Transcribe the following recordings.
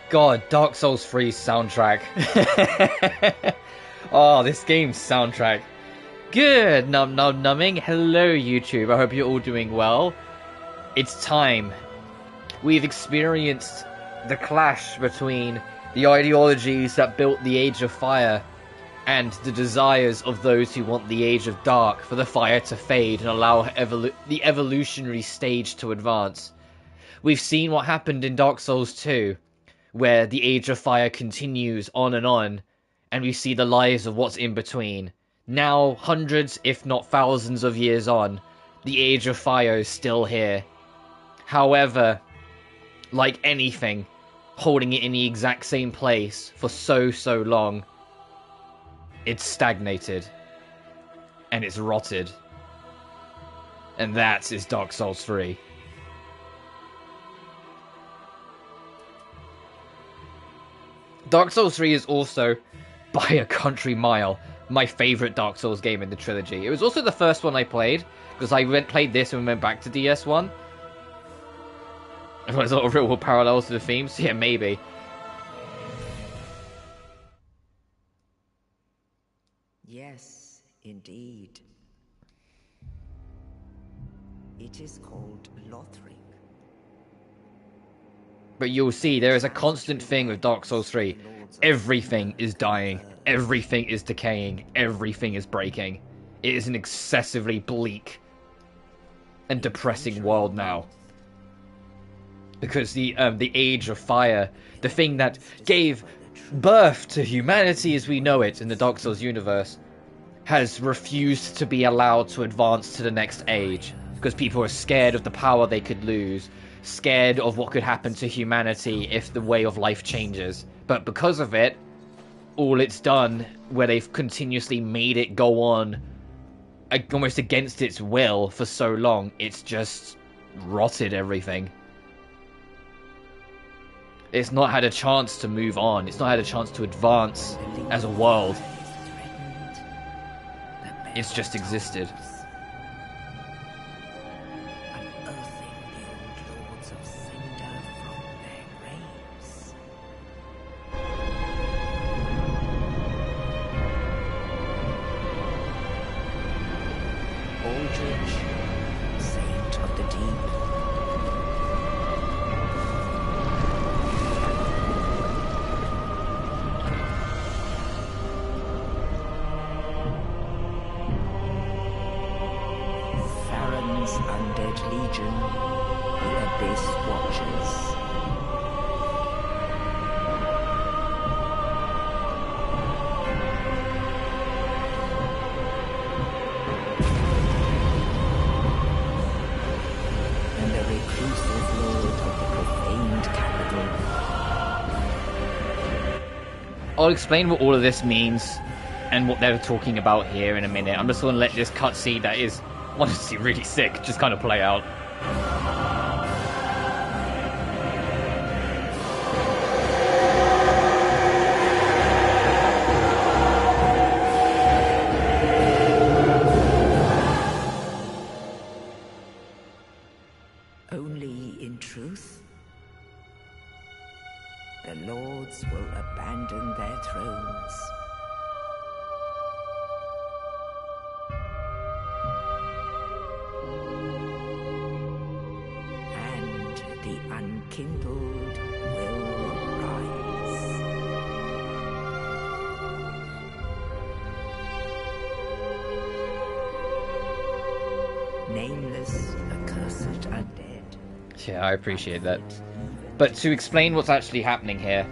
God, Dark Souls 3 soundtrack. Oh, this game's soundtrack. Good, numbing. Hello, YouTube. I hope you're all doing well. It's time. We've experienced the clash between the ideologies that built the Age of Fire and the desires of those who want the Age of Dark for the fire to fade and allow the evolutionary stage to advance. We've seen what happened in Dark Souls 2, where the Age of Fire continues on, and we see the lives of what's in between. Now, hundreds, if not thousands of years on, the Age of Fire is still here. However, like anything, holding it in the exact same place for so long, it's stagnated. And it's rotted. And that is Dark Souls 3. Dark Souls 3 is also, by a country mile, my favourite Dark Souls game in the trilogy. It was also the first one I played, because I played this and went back to DS1. There's a lot of real world parallels to the themes. Yeah, maybe. Yes, indeed. It is called Lothric. But you'll see, there is a constant thing with Dark Souls 3. Everything is dying. Everything is decaying. Everything is breaking. It is an excessively bleak and depressing world now. Because the Age of Fire, the thing that gave birth to humanity as we know it in the Dark Souls universe, has refused to be allowed to advance to the next age. Because people are scared of the power they could lose. Scared of what could happen to humanity if the way of life changes. But because of it, all it's done, where they've continuously made it go on almost against its will for so long, it's just rotted everything. It's not had a chance to move on. It's not had a chance to advance as a world. It's just existed. Undead Legion, the Abyss Watchers. And the reclusive lord of the profaned capital. I'll explain what all of this means and what they're talking about here in a minute. I'm just going to let this cutscene that is honestly really sick just kind of play out. Only in truth, the lords will abandon their thrones. Unkindled will rise. Nameless, accursed undead. Yeah, I appreciate that. But to explain what's actually happening here,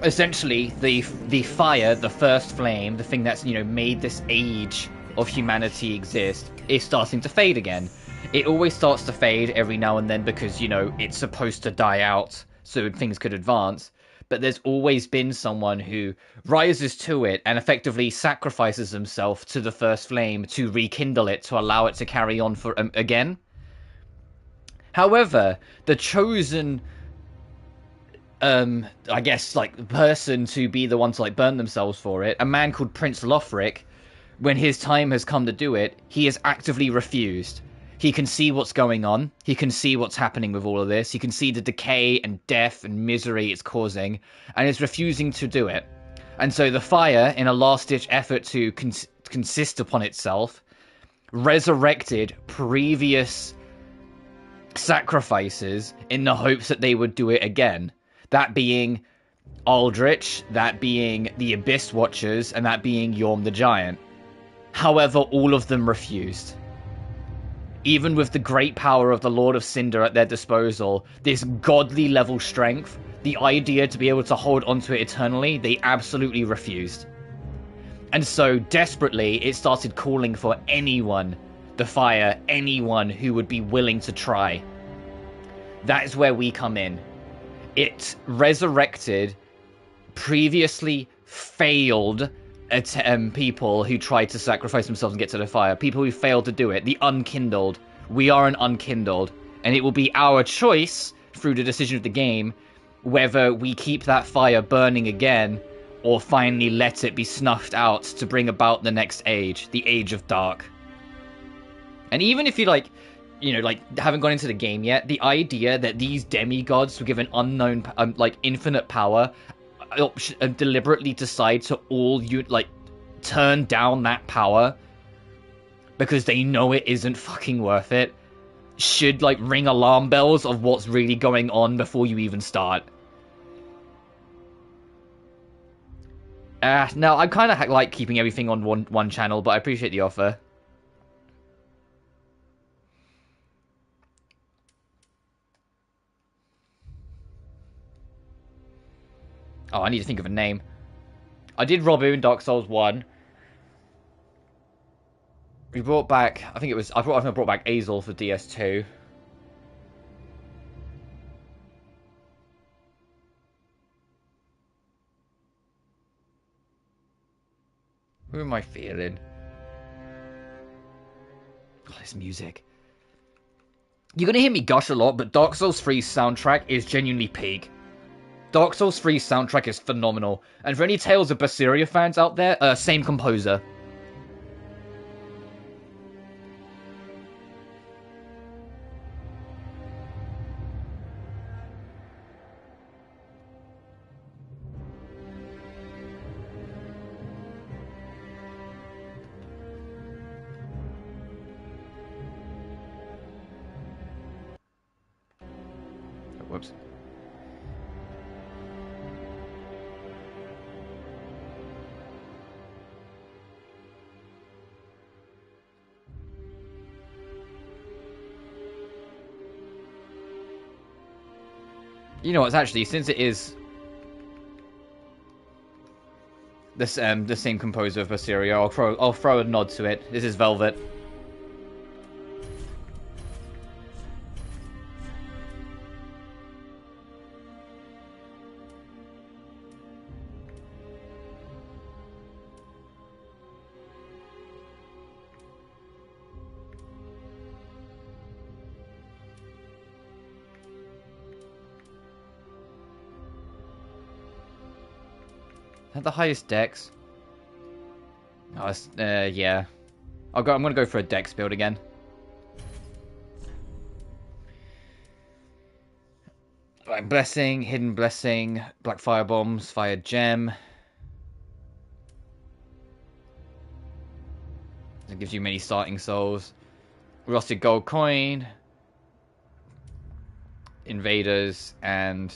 essentially the fire, the first flame, the thing that's, made this age of humanity exist, is starting to fade again. It always starts to fade every now and then because, it's supposed to die out so things could advance. But there's always been someone who rises to it and effectively sacrifices himself to the first flame to rekindle it, to allow it to carry on for again. However, the chosen, I guess, person to be the one to, burn themselves for it, a man called Prince Lothric, when his time has come to do it, he has actively refused. He can see what's going on. He can see what's happening with all of this. He can see the decay and death and misery it's causing, and is refusing to do it. And so the fire, in a last-ditch effort to consist upon itself, resurrected previous sacrifices in the hopes that they would do it again. That being Aldrich, that being the Abyss Watchers, and that being Yorm the Giant. However, all of them refused. Even with the great power of the Lord of Cinder at their disposal, this godly level strength, the idea to be able to hold onto it eternally, they absolutely refused. And so, desperately, it started calling for anyone, the fire, anyone who would be willing to try. That is where we come in. It resurrected previously failed people who tried to sacrifice themselves and get to the fire. People who failed to do it. The unkindled. We are an unkindled. And it will be our choice, through the decision of the game, whether we keep that fire burning again, or finally let it be snuffed out to bring about the next age. The Age of Dark. And even if you, haven't gone into the game yet, the idea that these demigods were given unknown, infinite power, deliberately decide to turn down that power because they know it isn't fucking worth it, should ring alarm bells of what's really going on before you even start. No, I kind of like keeping everything on one channel, but I appreciate the offer. Oh, I need to think of a name. I did Robu in Dark Souls 1. We brought back, I think I brought back Azel for DS2. Who am I feeling? Oh, this music. You're gonna hear me gush a lot, but Dark Souls 3's soundtrack is genuinely peak. Dark Souls 3's soundtrack is phenomenal. And for any Tales of Berseria fans out there, same composer. Whoops. You know what's actually, since it is this the same composer of Berseria, I'll throw a nod to it. This is Velvet. At the highest dex. Oh, it's, yeah. I'm gonna go for a dex build again. Like Blessing, Hidden Blessing, Black Fire Bombs, Fire Gem. It gives you many starting souls. Rusted Gold Coin. Invaders, and...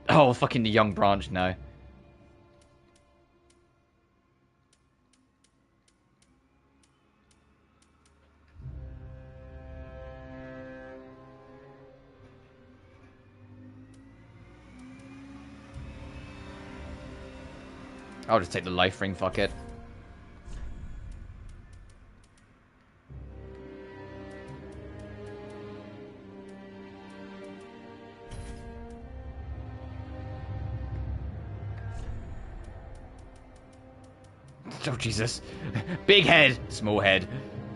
Oh, fucking the Young Branch, no. I'll just take the life ring, fuck it. Oh, Jesus. Big head! Small head.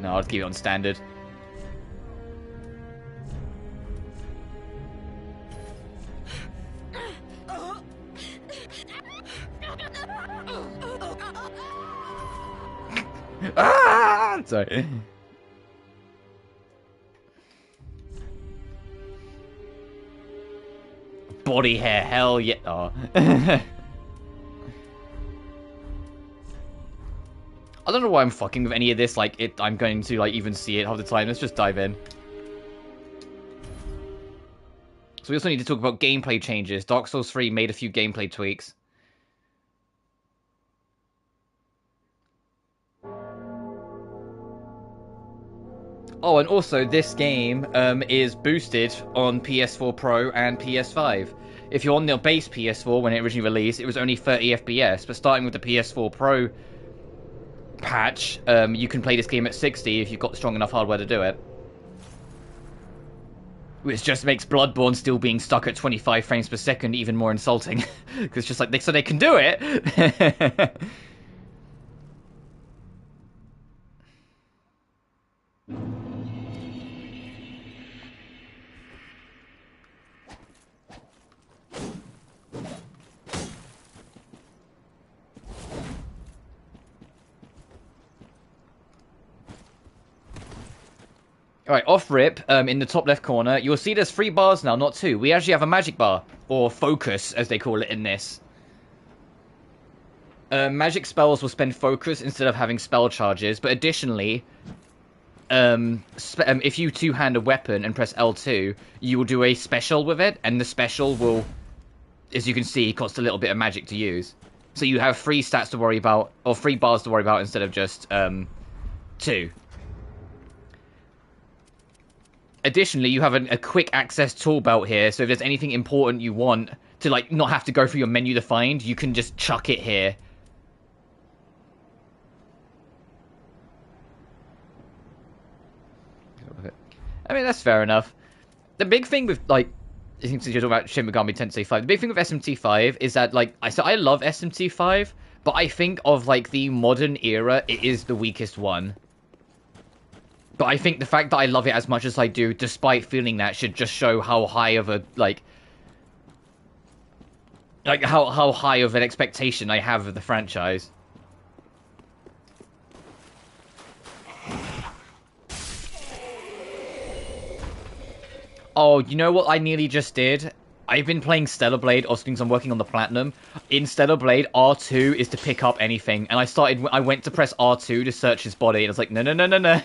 No, I'll keep it on standard. Ah! Sorry. body hair, hell yeah. Oh. I don't know why I'm fucking with any of this, like, I'm going to, like, even see it half the time. Let's just dive in. So we also need to talk about gameplay changes. Dark Souls 3 made a few gameplay tweaks. Oh, and also, this game is boosted on PS4 Pro and PS5. If you're on the base PS4 when it originally released, it was only 30 FPS, but starting with the PS4 Pro patch, you can play this game at 60 if you've got strong enough hardware to do it. Which just makes Bloodborne still being stuck at 25 frames per second even more insulting. Because it's just like, so they can do it! Alright, off rip, in the top left corner, you'll see there's 3 bars now, not 2. We actually have a magic bar, or focus, as they call it in this. Magic spells will spend focus instead of having spell charges, but additionally, if you two-hand a weapon and press L2, you will do a special with it, and the special will, as you can see, cost a little bit of magic to use. So you have 3 stats to worry about, or 3 bars to worry about instead of just 2. Additionally, you have a quick access tool belt here, so if there's anything important you want to, like, not have to go through your menu to find, you can just chuck it here. I mean, that's fair enough. The big thing with, like, since you're talking about Shin Megami Tensei 5, the big thing with SMT5 is that, like, I love SMT5, but I think of, like, the modern era, it is the weakest one. But I think the fact that I love it as much as I do, despite feeling that, should just show how high of a, like how high of an expectation I have of the franchise. Oh, you know what I nearly just did? I've been playing Stellar Blade, or since I'm working on the Platinum. In Stellar Blade, R2 is to pick up anything. And I went to press R2 to search his body, and it's like, no, no, no, no, no.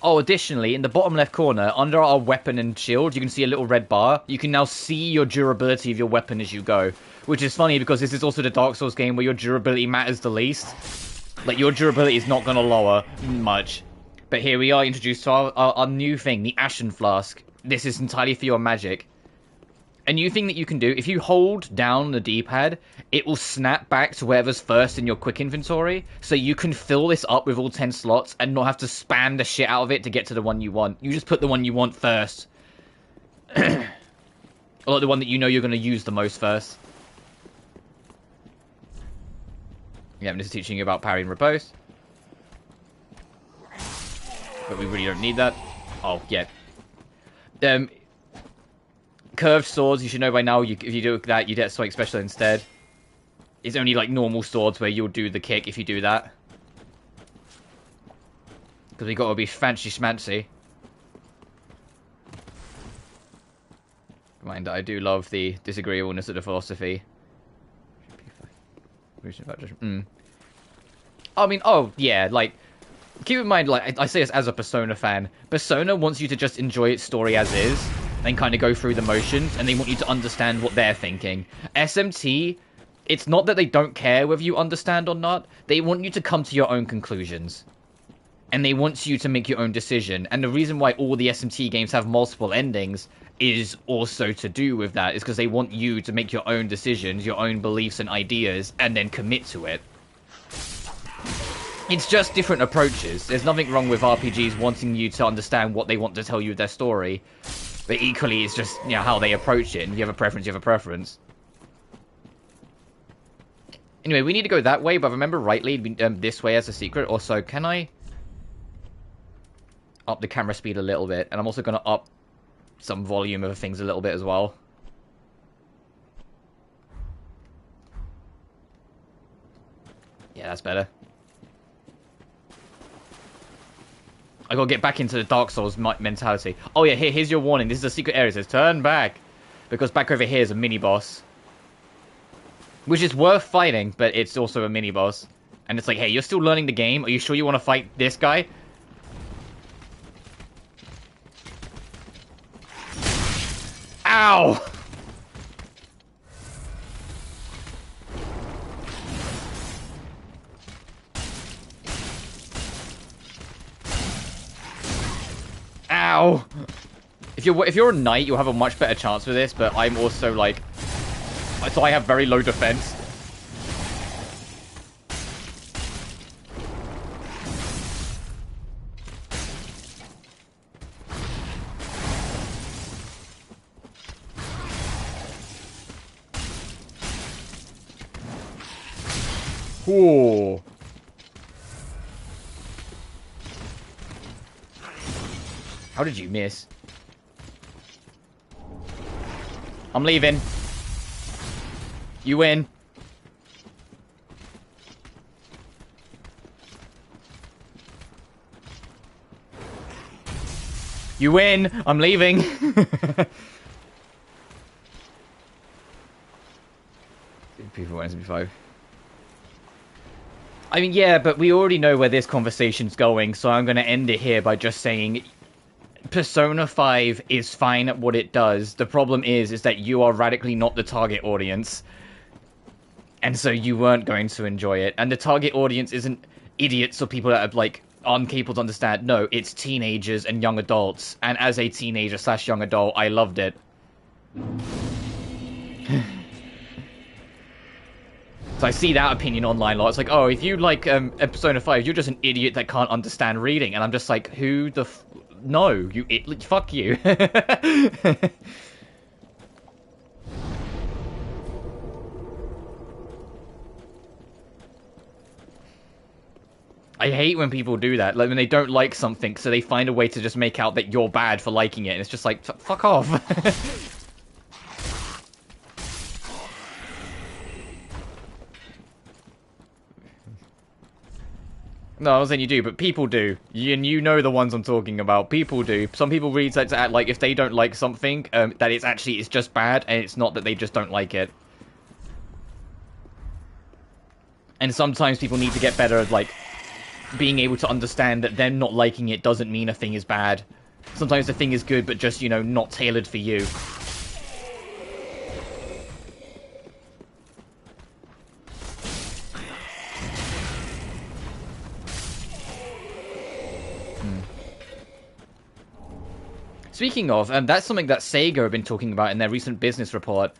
Oh, additionally, in the bottom left corner, under our weapon and shield, you can see a little red bar. You can now see your durability of your weapon as you go. Which is funny, because this is also the Dark Souls game where your durability matters the least. Like, your durability is not going to lower much. But here we are introduced to our new thing, the Ashen Flask. This is entirely for your magic. A new thing that you can do, if you hold down the D-pad, it will snap back to whatever's first in your quick inventory, so you can fill this up with all 10 slots and not have to spam the shit out of it to get to the one you want. You just put the one you want first. Or the one that you know you're going to use the most first. Yeah, I'm just teaching you about parry and riposte. But we really don't need that. Oh, yeah. Curved swords, you should know by now, if you do that, you get something special instead. It's only like normal swords where you'll do the kick if you do that. Because we gotta be fancy schmancy. Mind, I do love the disagreeableness of the philosophy. I mean, oh, yeah, like, keep in mind, like, I say this as a Persona fan. Persona wants you to just enjoy its story as is, and kind of go through the motions, and they want you to understand what they're thinking. SMT, it's not that they don't care whether you understand or not, they want you to come to your own conclusions. And they want you to make your own decision. And the reason why all the SMT games have multiple endings is also to do with that, is because they want you to make your own decisions, your own beliefs and ideas, and then commit to it. It's just different approaches. There's nothing wrong with RPGs wanting you to understand what they want to tell you with their story. But equally, it's just, you know, how they approach it. And if you have a preference, you have a preference. Anyway, we need to go that way, but remember rightly, this way as a secret. Also, can I up the camera speed a little bit? And I'm also going to up some volume of things a little bit as well. Yeah, that's better. I gotta get back into the Dark Souls mentality. Oh yeah, here's your warning. This is a secret area. It says turn back. Because back over here is a mini-boss. Which is worth fighting, but it's also a mini-boss. And it's like, hey, you're still learning the game? Are you sure you want to fight this guy? Ow! Ow! If you're a knight, you'll have a much better chance with this, but I'm also like... So I have very low defense. Ooh. How did you miss? I'm leaving. You win. You win. I'm leaving. People want SB5. I mean, yeah, but we already know where this conversation's going, so I'm going to end it here by just saying Persona 5 is fine at what it does. The problem is that you are radically not the target audience. And so you weren't going to enjoy it. And the target audience isn't idiots or people that are, like, incapable to understand. No, it's teenagers and young adults. And as a teenager / young adult, I loved it. So I see that opinion online a lot. It's like, oh, if you like Persona 5, you're just an idiot that can't understand reading. And I'm just like, who the no, you fuck you. I hate when people do that, like when they don't like something, so they find a way to just make out that you're bad for liking it, and it's just like, fuck off. No, I'm not saying you do, but people do. And you know the ones I'm talking about. People do. Some people read that to act like if they don't like something, that it's just bad, and it's not that they just don't like it. And sometimes people need to get better at, like, being able to understand that them not liking it doesn't mean a thing is bad. Sometimes the thing is good, but just, you know, not tailored for you. Speaking of, that's something that Sega have been talking about in their recent business report,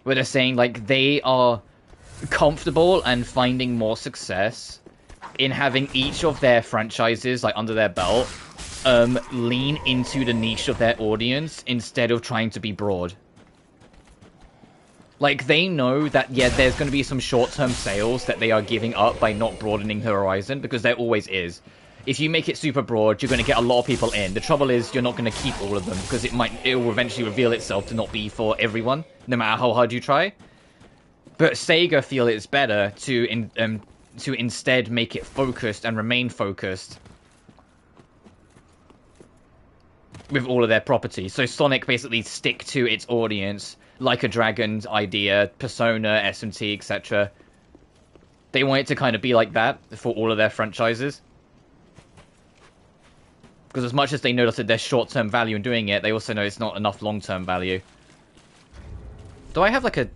where they're saying, like, they are comfortable and finding more success in having each of their franchises, like, under their belt, lean into the niche of their audience instead of trying to be broad. Like, they know that, yeah, there's going to be some short-term sales that they are giving up by not broadening the horizon, because there always is. If you make it super broad, you're going to get a lot of people in. The trouble is, you're not going to keep all of them, because it will eventually reveal itself to not be for everyone, no matter how hard you try. But Sega feel it's better to instead make it focused and remain focused with all of their properties. So Sonic basically stick to its audience, like a Dragon's idea, Persona, SMT, etc. They want it to kind of be like that for all of their franchises. Because as much as they notice that there's short-term value in doing it, they also know it's not enough long-term value. Do I have, like, a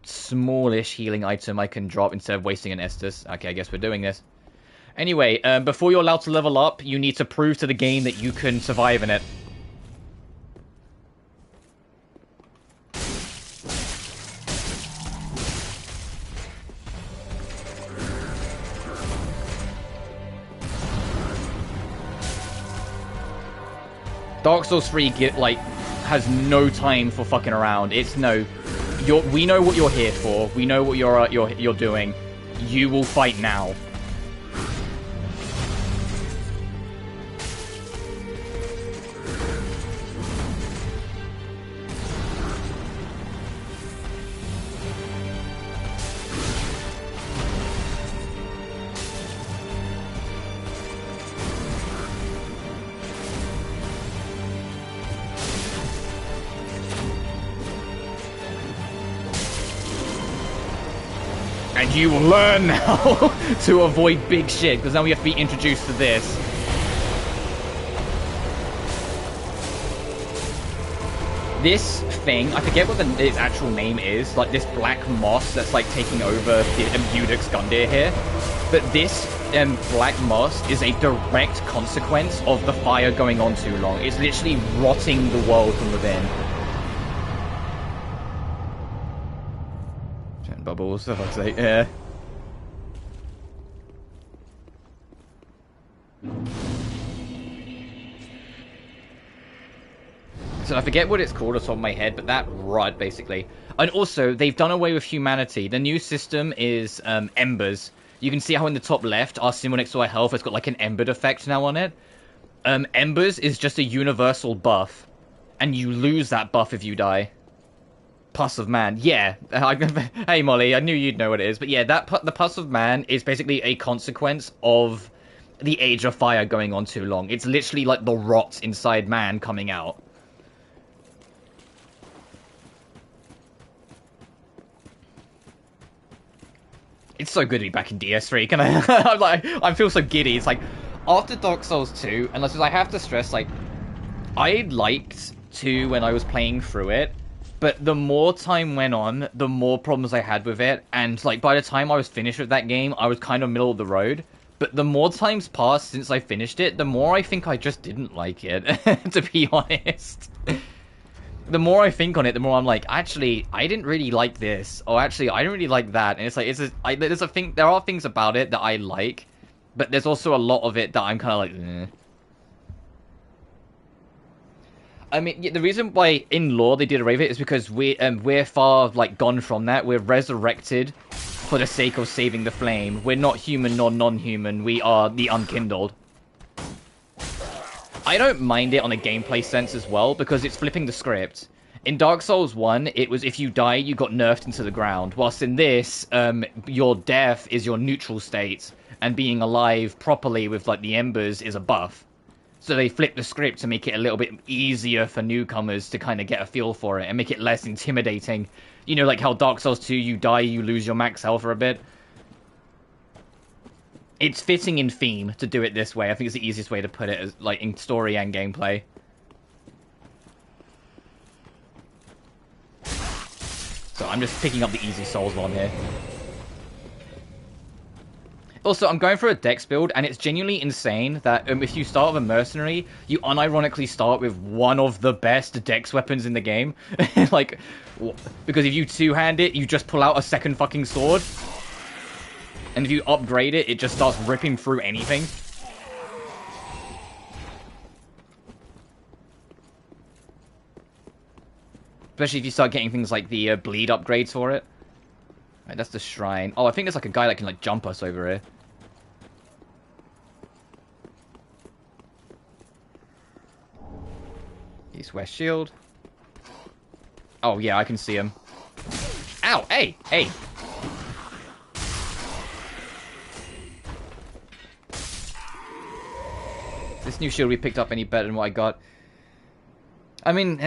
smallish healing item I can drop instead of wasting an Estus? Okay, I guess we're doing this. Anyway, before you're allowed to level up, you need to prove to the game that you can survive in it. Dark Souls 3 has no time for fucking around. It's no, we know what you're here for. We know what you're doing. You will fight now. And you will learn now to avoid big shit, because now we have to be introduced to this. This thing, I forget what its actual name is, like this black moss that's like taking over the Udix Gundyr here. But this black moss is a direct consequence of the fire going on too long. It's literally rotting the world from within. Bubbles, for fuck's sake, yeah. So I forget what it's called off the top of my head, but that rod, basically. And also, they've done away with humanity. The new system is embers. You can see how in the top left, our symbol next to our health has got like an embered effect now on it. Embers is just a universal buff, and you lose that buff if you die. Pus of Man, yeah. Hey Molly, I knew you'd know what it is, but yeah, the Pus of Man is basically a consequence of the Age of Fire going on too long. It's literally like the rot inside man coming out. It's so good to be back in DS3. Can I? I feel so giddy. It's like after Dark Souls 2, and I have to stress, like I liked 2 when I was playing through it. But the more time went on, the more problems I had with it. And, like, by the time I was finished with that game, I was kind of middle of the road. But the more times passed since I finished it, the more I think I just didn't like it, to be honest. The more I think on it, the more I'm like, actually, I didn't really like this. Or actually, I didn't really like that. And it's like, there are things about it that I like. But there's also a lot of it that I'm kind of like, eh. I mean, the reason why in lore they did away with it is because we're far, like, gone from that. We're resurrected for the sake of saving the flame. We're not human nor non-human. We are the unkindled. I don't mind it on a gameplay sense as well, because it's flipping the script. In Dark Souls 1, it was if you die, you got nerfed into the ground. Whilst in this, your death is your neutral state, and being alive properly with, like, the embers is a buff. So they flip the script to make it a little bit easier for newcomers to kind of get a feel for it and make it less intimidating. You know, like how Dark Souls 2, you die, you lose your max health for a bit. It's fitting in theme to do it this way. I think it's the easiest way to put it, as, like, in story and gameplay. So I'm just picking up the easy Souls one here. Also, I'm going for a dex build, and it's genuinely insane that if you start with a mercenary, you unironically start with one of the best dex weapons in the game. Like, because if you two-hand it, you just pull out a second fucking sword. And if you upgrade it, it just starts ripping through anything. Especially if you start getting things like the bleed upgrades for it. Right, that's the shrine. Oh, I think there's like a guy that can like jump us over here. East West Shield. Oh yeah, I can see him. Ow! Hey! Hey! Is this new shield we picked up any better than what I got? I mean,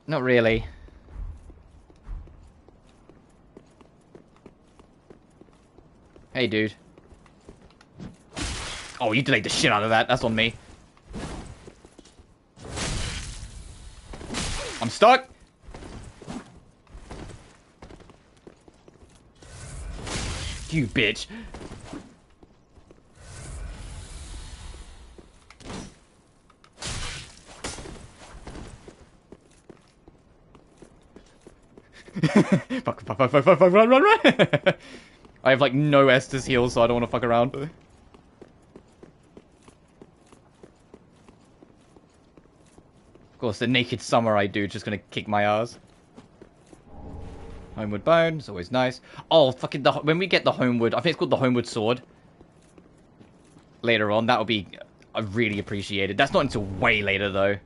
not really. Hey, dude. Oh, you delayed the shit out of that. That's on me. I'm stuck. You bitch. Fuck, run. I have, like, no Estus heal, so I don't want to fuck around. Of course, the naked samurai dude's just gonna kick my ass. Homeward Bone, it's always nice. Oh, fucking, when we get the Homeward, I think it's called the Homeward Sword. Later on, that'll be really appreciated. That's not until way later, though.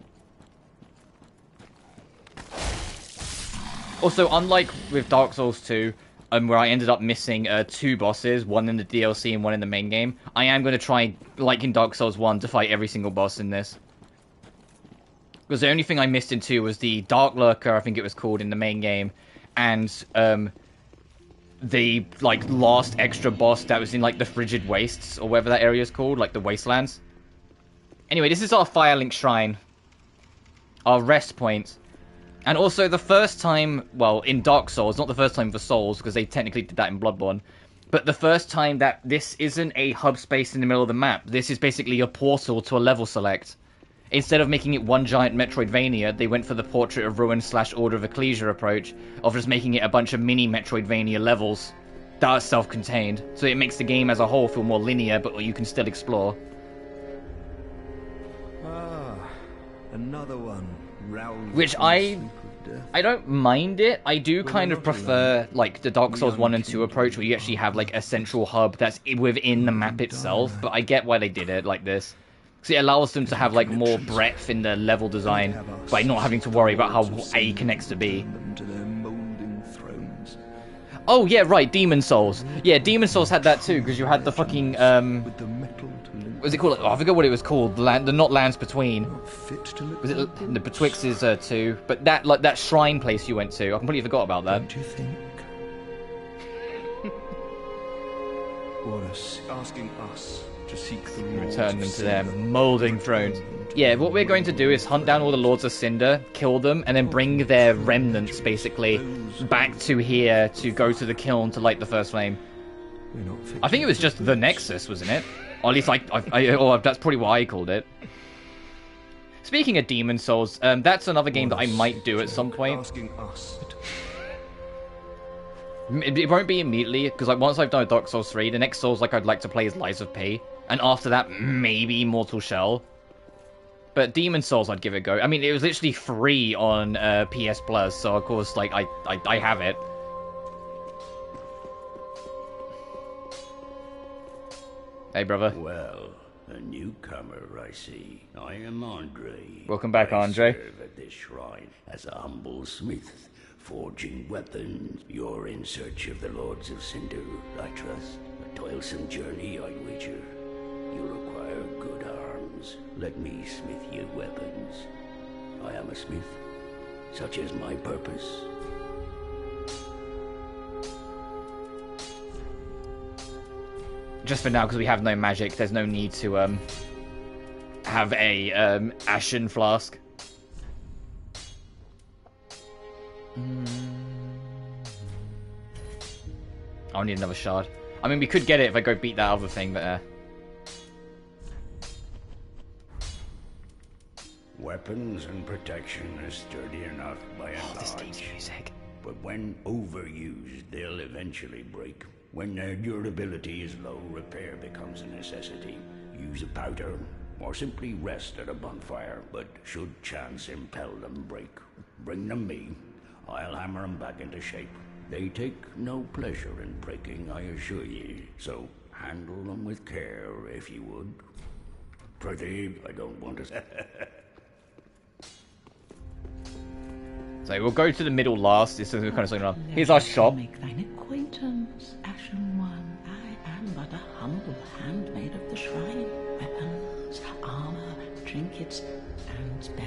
Also, unlike with Dark Souls 2, where I ended up missing 2 bosses, one in the DLC and one in the main game, I am going to try, like in Dark Souls 1, to fight every single boss in this. Because the only thing I missed in 2 was the Dark Lurker, I think it was called, in the main game, and the like last extra boss that was in like the Frigid Wastes or whatever that area is called, like the Wastelands. Anyway, this is our Firelink Shrine, our rest point, and also the first time, well, in Dark Souls, not the first time for Souls because they technically did that in Bloodborne, but the first time that this isn't a hub space in the middle of the map. This is basically a portal to a level select. Instead of making it one giant Metroidvania, they went for the Portrait of Ruin / Order of Ecclesia approach of just making it a bunch of mini Metroidvania levels that are self-contained. So it makes the game as a whole feel more linear, but you can still explore. Ah, another one. Which I don't mind it. I do kind of prefer like the Dark Souls 1 and 2 approach where you actually have like a central hub that's within the map itself, but I get why they did it like this. Because it allows them to have like more breadth in the level design by not having to worry about how A connects to B. Oh yeah, right, Demon Souls. Yeah, Demon Souls had that too, because you had the fucking what was it called? Oh, I forget what it was called. The not Lands Between. Was it the Betwixt is 2? But that like that shrine place you went to, I completely forgot about that. Don't you think? What asking us to seek the return them to their moulding thrones. Yeah, what we're going to do is hunt down all the Lords of Cinder, kill them, and then bring their remnants, basically, back to here to go to the kiln to light the first flame. I think it was just the Nexus, wasn't it? Or at least, or that's probably what I called it. Speaking of Demon Souls, that's another game that I might do at some point. It won't be immediately, because like once I've done Dark Souls 3, the next Souls like I'd like to play is Lies of P. And after that, maybe Mortal Shell. But Demon Souls, I'd give it a go. I mean, it was literally free on PS Plus, so of course, like, I have it. Hey, brother. Well, a newcomer, I see. I am Andre. Welcome back, Andre. I serve at this shrine as a humble smith, forging weapons. You're in search of the Lords of Cinder, I trust. A toilsome journey, I wager. You require good arms. Let me smith you weapons. I am a smith. Such is my purpose. Just for now, because we have no magic, there's no need to have a ashen flask. I'll need another shard. I mean, we could get it if I go beat that other thing, but Weapons and protection are sturdy enough by and this large. game's music. But when overused, they'll eventually break. When their durability is low, repair becomes a necessity. Use a powder, or simply rest at a bonfire. But should chance impel them break, bring them me. I'll hammer them back into shape. They take no pleasure in breaking, I assure ye. So handle them with care, if you would. Prithee, I don't want to... So we'll go to the middle last. This is kind of something around. Here's our shop. Make thine acquaintance, Ashen One. I am but a humble handmaid of the shrine. Weapons, armor, trinkets, and spells.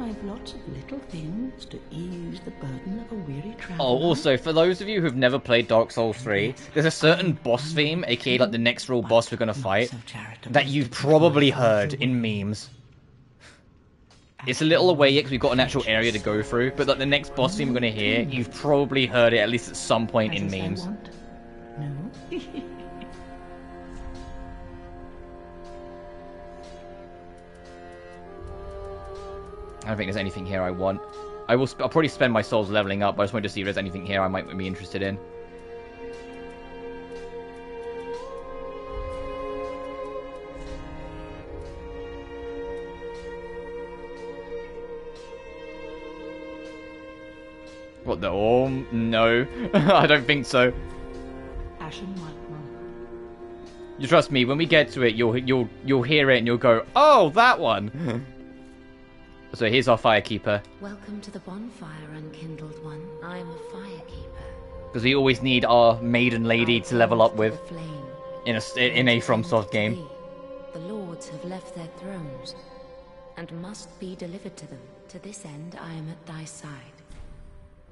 I've lots of little things to ease the burden of a weary traveler. Oh, also, for those of you who've never played Dark Souls 3, there's a certain boss theme, aka like the next real boss we're gonna fight, that you've probably heard in memes. It's a little away yet because we've got an actual area to go through, but like the next boss theme we're gonna hear, you've probably heard it at least at some point in memes. No? I don't think there's anything here I want. I'll probably spend my souls leveling up, but I just wanted to see if there's anything here I might be interested in. What the? Oh no, I don't think so. Ashen One. You trust me. When we get to it, you'll hear it and you'll go, "Oh, that one." So here's our firekeeper. Welcome to the bonfire, unkindled one. I'm a firekeeper. Because we always need our maiden lady to level up with The flame. in a FromSoft game. The lords have left their thrones and must be delivered to them. To this end, I am at thy side.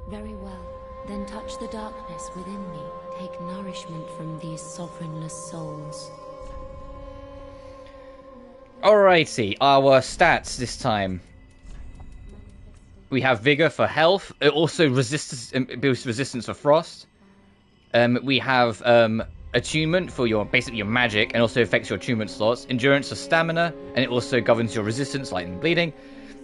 Very well. Then touch the darkness within me. Take nourishment from these sovereignless souls. Alrighty, our stats this time. We have Vigor for health. It also boosts resistance for frost. We have attunement for basically your magic, and also affects your attunement slots. Endurance for stamina, and it also governs your resistance, lightning, bleeding.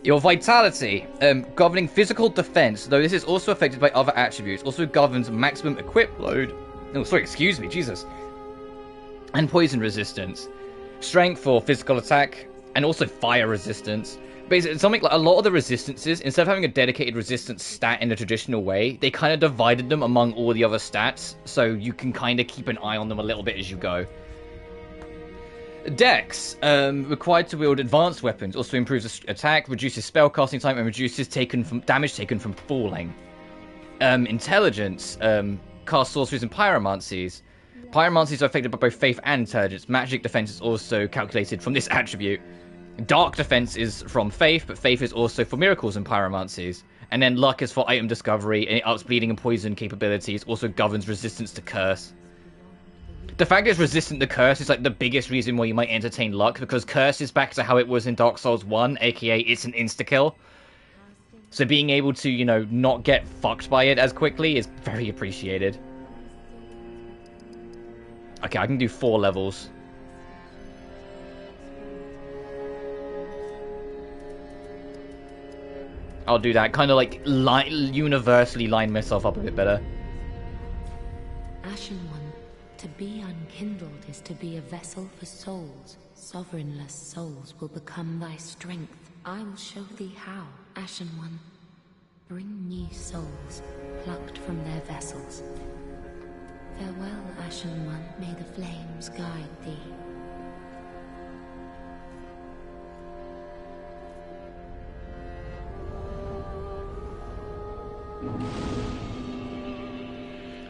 Your vitality, governing physical defense, though this is also affected by other attributes. Also governs maximum equip load. Oh, sorry, excuse me, Jesus. And poison resistance. Strength for physical attack, and also fire resistance. Basically, it's something like a lot of the resistances, instead of having a dedicated resistance stat in the traditional way, they kind of divided them among all the other stats, so you can kind of keep an eye on them a little bit as you go. Dex, required to wield advanced weapons, also improves attack, reduces spellcasting time, and reduces damage taken from falling. Intelligence, cast sorceries and pyromancies. Pyromancies are affected by both faith and intelligence. Magic defense is also calculated from this attribute. Dark defense is from faith, but faith is also for miracles and pyromancies. And then luck is for item discovery, and it ups bleeding and poison capabilities, also governs resistance to curse. The fact that it's resistant to curse is like the biggest reason why you might entertain luck, because curse is back to how it was in Dark Souls 1, aka it's an insta-kill. So being able to, you know, not get fucked by it as quickly is very appreciated. Okay, I can do 4 levels. I'll do that. Kind of like universally line myself up a bit better. Ashen One, to be unkindled is to be a vessel for souls. Sovereignless souls will become thy strength. I will show thee how, Ashen One. Bring me souls, plucked from their vessels. Farewell, Ashen One, may the flames guide thee.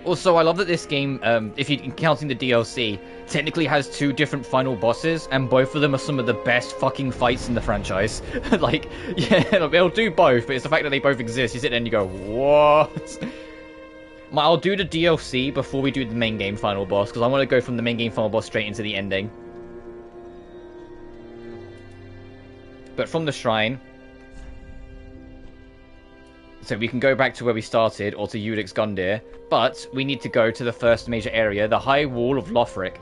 Also, I love that this game, if you're counting the DLC, technically has 2 different final bosses, and both of them are some of the best fucking fights in the franchise. Like, yeah, it'll do both, but it's the fact that they both exist. You sit there and you go, what? I'll do the DLC before we do the main game final boss, because I want to go from the main game final boss straight into the ending. But from the shrine... So we can go back to where we started, or to Udix Gundyr, but we need to go to the first major area, the High Wall of Lothric.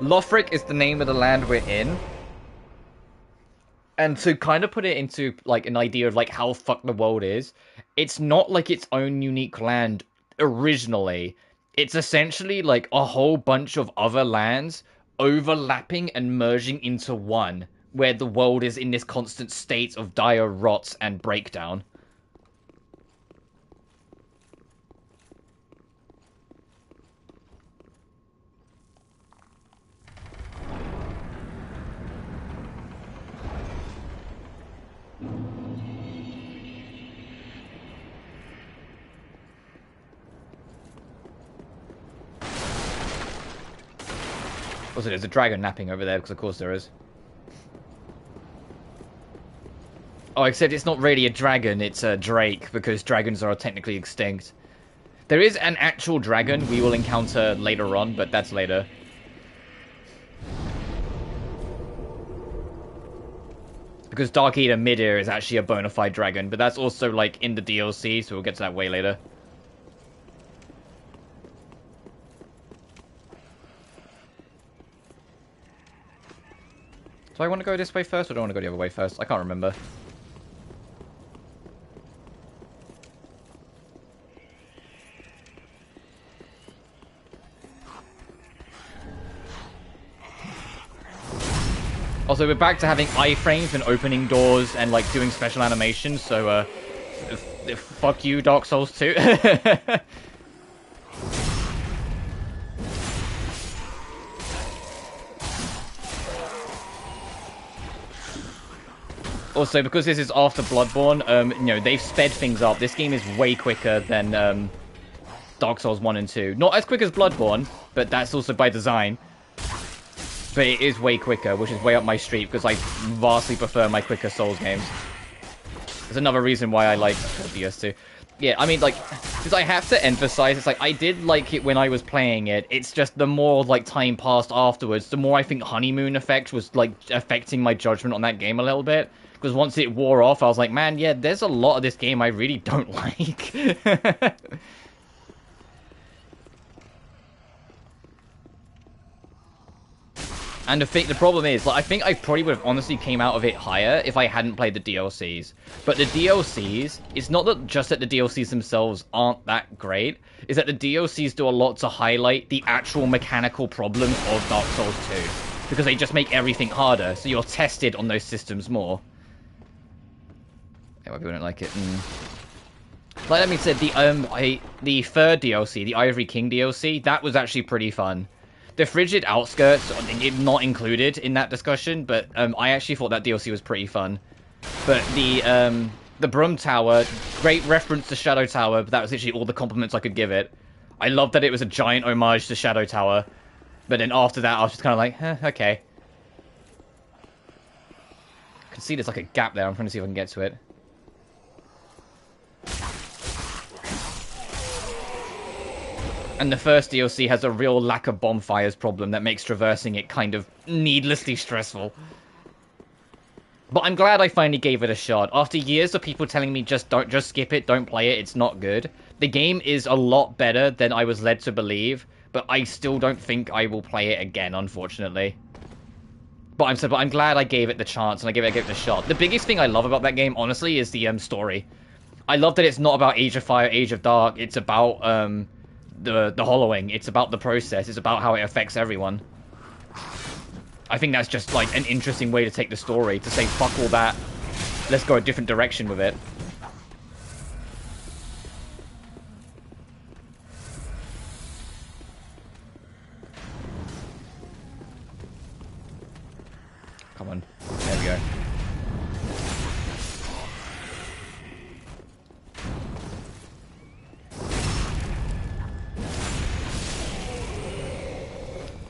Lothric is the name of the land we're in. And to kind of put it into, like, an idea of, like, how fucked the world is, it's not like its own unique land originally. It's essentially, like, a whole bunch of other lands overlapping and merging into one, where the world is in this constant state of dire rot and breakdown. Also, there's a dragon napping over there, because of course there is. Oh, except it's not really a dragon, it's a drake, because dragons are technically extinct. There is an actual dragon we will encounter later on, but that's later. Because Dark Eater Midir is actually a bona fide dragon, but that's also, like, in the DLC, so we'll get to that way later. Do I want to go this way first, or do I want to go the other way first? I can't remember. Also, we're back to having iframes and opening doors and, like, doing special animations, so, fuck you, Dark Souls 2. Also, because this is after Bloodborne, you know, they've sped things up. This game is way quicker than, Dark Souls 1 and 2. Not as quick as Bloodborne, but that's also by design. But it is way quicker, which is way up my street, because I vastly prefer my quicker Souls games. There's another reason why I like DS2. Yeah, I mean, like, because I have to emphasize, it's like, I did like it when I was playing it. It's just the more, like, time passed afterwards, the more I think Honeymoon Effect was, like, affecting my judgment on that game a little bit. Because once it wore off, I was like, man, yeah, there's a lot of this game I really don't like. And the problem is, like, I think I probably would have honestly came out of it higher if I hadn't played the DLCs. But the DLCs, it's not that just that the DLCs themselves aren't that great, it's that the DLCs do a lot to highlight the actual mechanical problems of Dark Souls 2. Because they just make everything harder, so you're tested on those systems more. Anyway, people don't like it. Like that being said, the third DLC, the Ivory King DLC, that was actually pretty fun. The Frigid Outskirts, not included in that discussion, but I actually thought that DLC was pretty fun. But the Brum Tower, great reference to Shadow Tower, but that was literally all the compliments I could give it. I loved that it was a giant homage to Shadow Tower, but then after that I was just kind of like, okay. I can see there's like a gap there, I'm trying to see if I can get to it. And the first DLC has a real lack of bonfires problem that makes traversing it kind of needlessly stressful. But I'm glad I finally gave it a shot. After years of people telling me just skip it, don't play it, it's not good. The game is a lot better than I was led to believe, but I still don't think I will play it again, unfortunately. But I'm glad I gave it the chance and I gave it a shot. The biggest thing I love about that game, honestly, is the story. I love that it's not about Age of Fire, Age of Dark, it's about the hollowing. It's about the process. It's about how it affects everyone. I think that's just like an interesting way to take the story. To say, fuck all that. Let's go a different direction with it. Come on. There we go.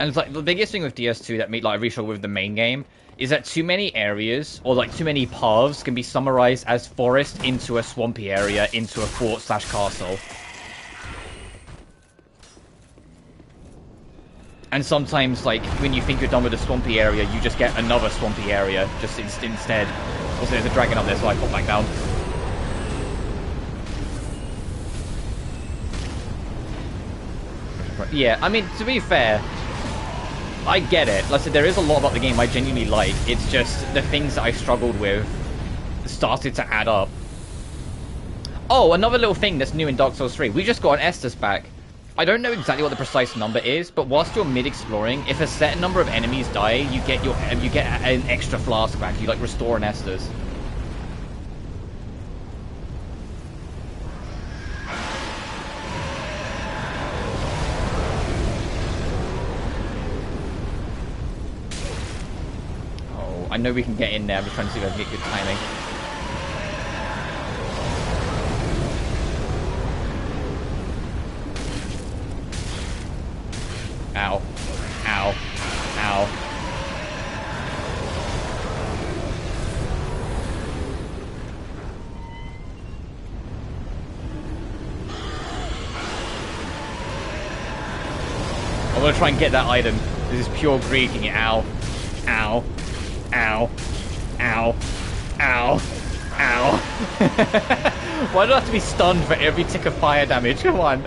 And it's like the biggest thing with DS2 that made like I really struggle with the main game is that too many areas or like too many paths can be summarized as forest into a swampy area into a fort/castle. And sometimes like when you think you're done with the swampy area, you just get another swampy area just instead. Also, there's a dragon up there, so I pop back down. Yeah, I mean, to be fair, I get it. Like I said, there is a lot about the game I genuinely like. It's just the things that I struggled with started to add up. Oh, another little thing that's new in Dark Souls 3. We just got an Estus back. I don't know exactly what the precise number is, but whilst you're mid-exploring, if a set number of enemies die, you get an extra flask back. You like restore an Estus. I know we can get in there. I'm just trying to see if I can get good timing. Ow. Ow. Ow. I'm gonna try and get that item. This is pure greed. Ow. Ow. Ow. Ow. Ow. Ow. Why do I have to be stunned for every tick of fire damage? Come on.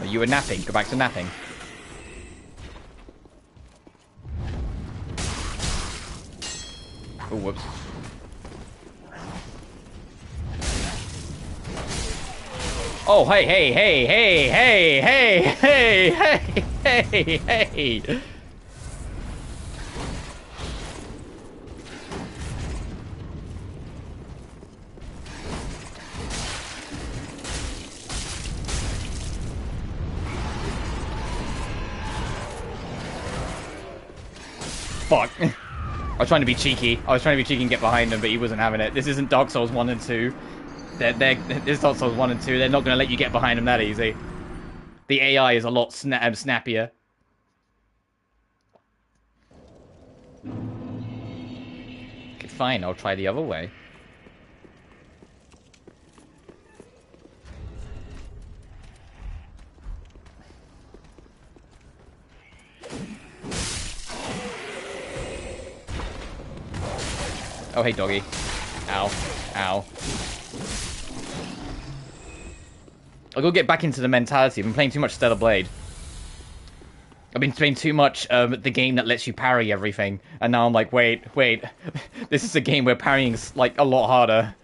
Oh, you were napping. Go back to napping. Oh, whoops. Oh, hey, hey, hey, hey, hey, hey, hey, hey, hey, hey. Fuck. I was trying to be cheeky. And get behind him, but he wasn't having it. This isn't Dark Souls 1 and 2. This Dark Souls 1 and 2, they're not going to let you get behind them that easy. The AI is a lot snappier. Okay, fine, I'll try the other way. Oh, hey, doggy. Ow. Ow. I'll go get back into the mentality. I've been playing too much Stellar Blade. I've been playing too much the game that lets you parry everything. And now I'm like, wait. This is a game where parrying's, like, a lot harder.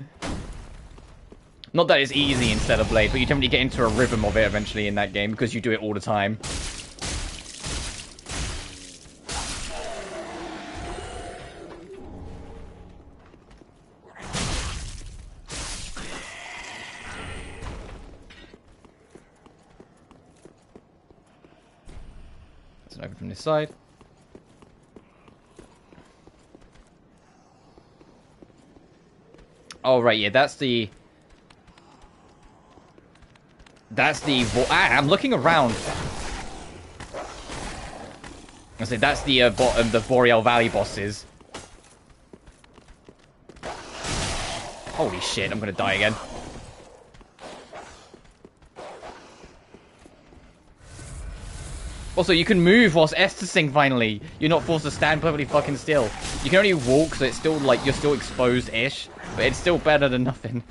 Not that it's easy in Stellar Blade, but you definitely get into a rhythm of it eventually in that game because you do it all the time. Open from this side. Oh right, yeah, that's the. I'm looking around. I say that's the bottom, the Boreal Valley bosses. Holy shit! I'm gonna die again. Also, you can move whilst Estusing finally. You're not forced to stand perfectly fucking still. You can only walk, so it's still like you're still exposed-ish, but it's still better than nothing.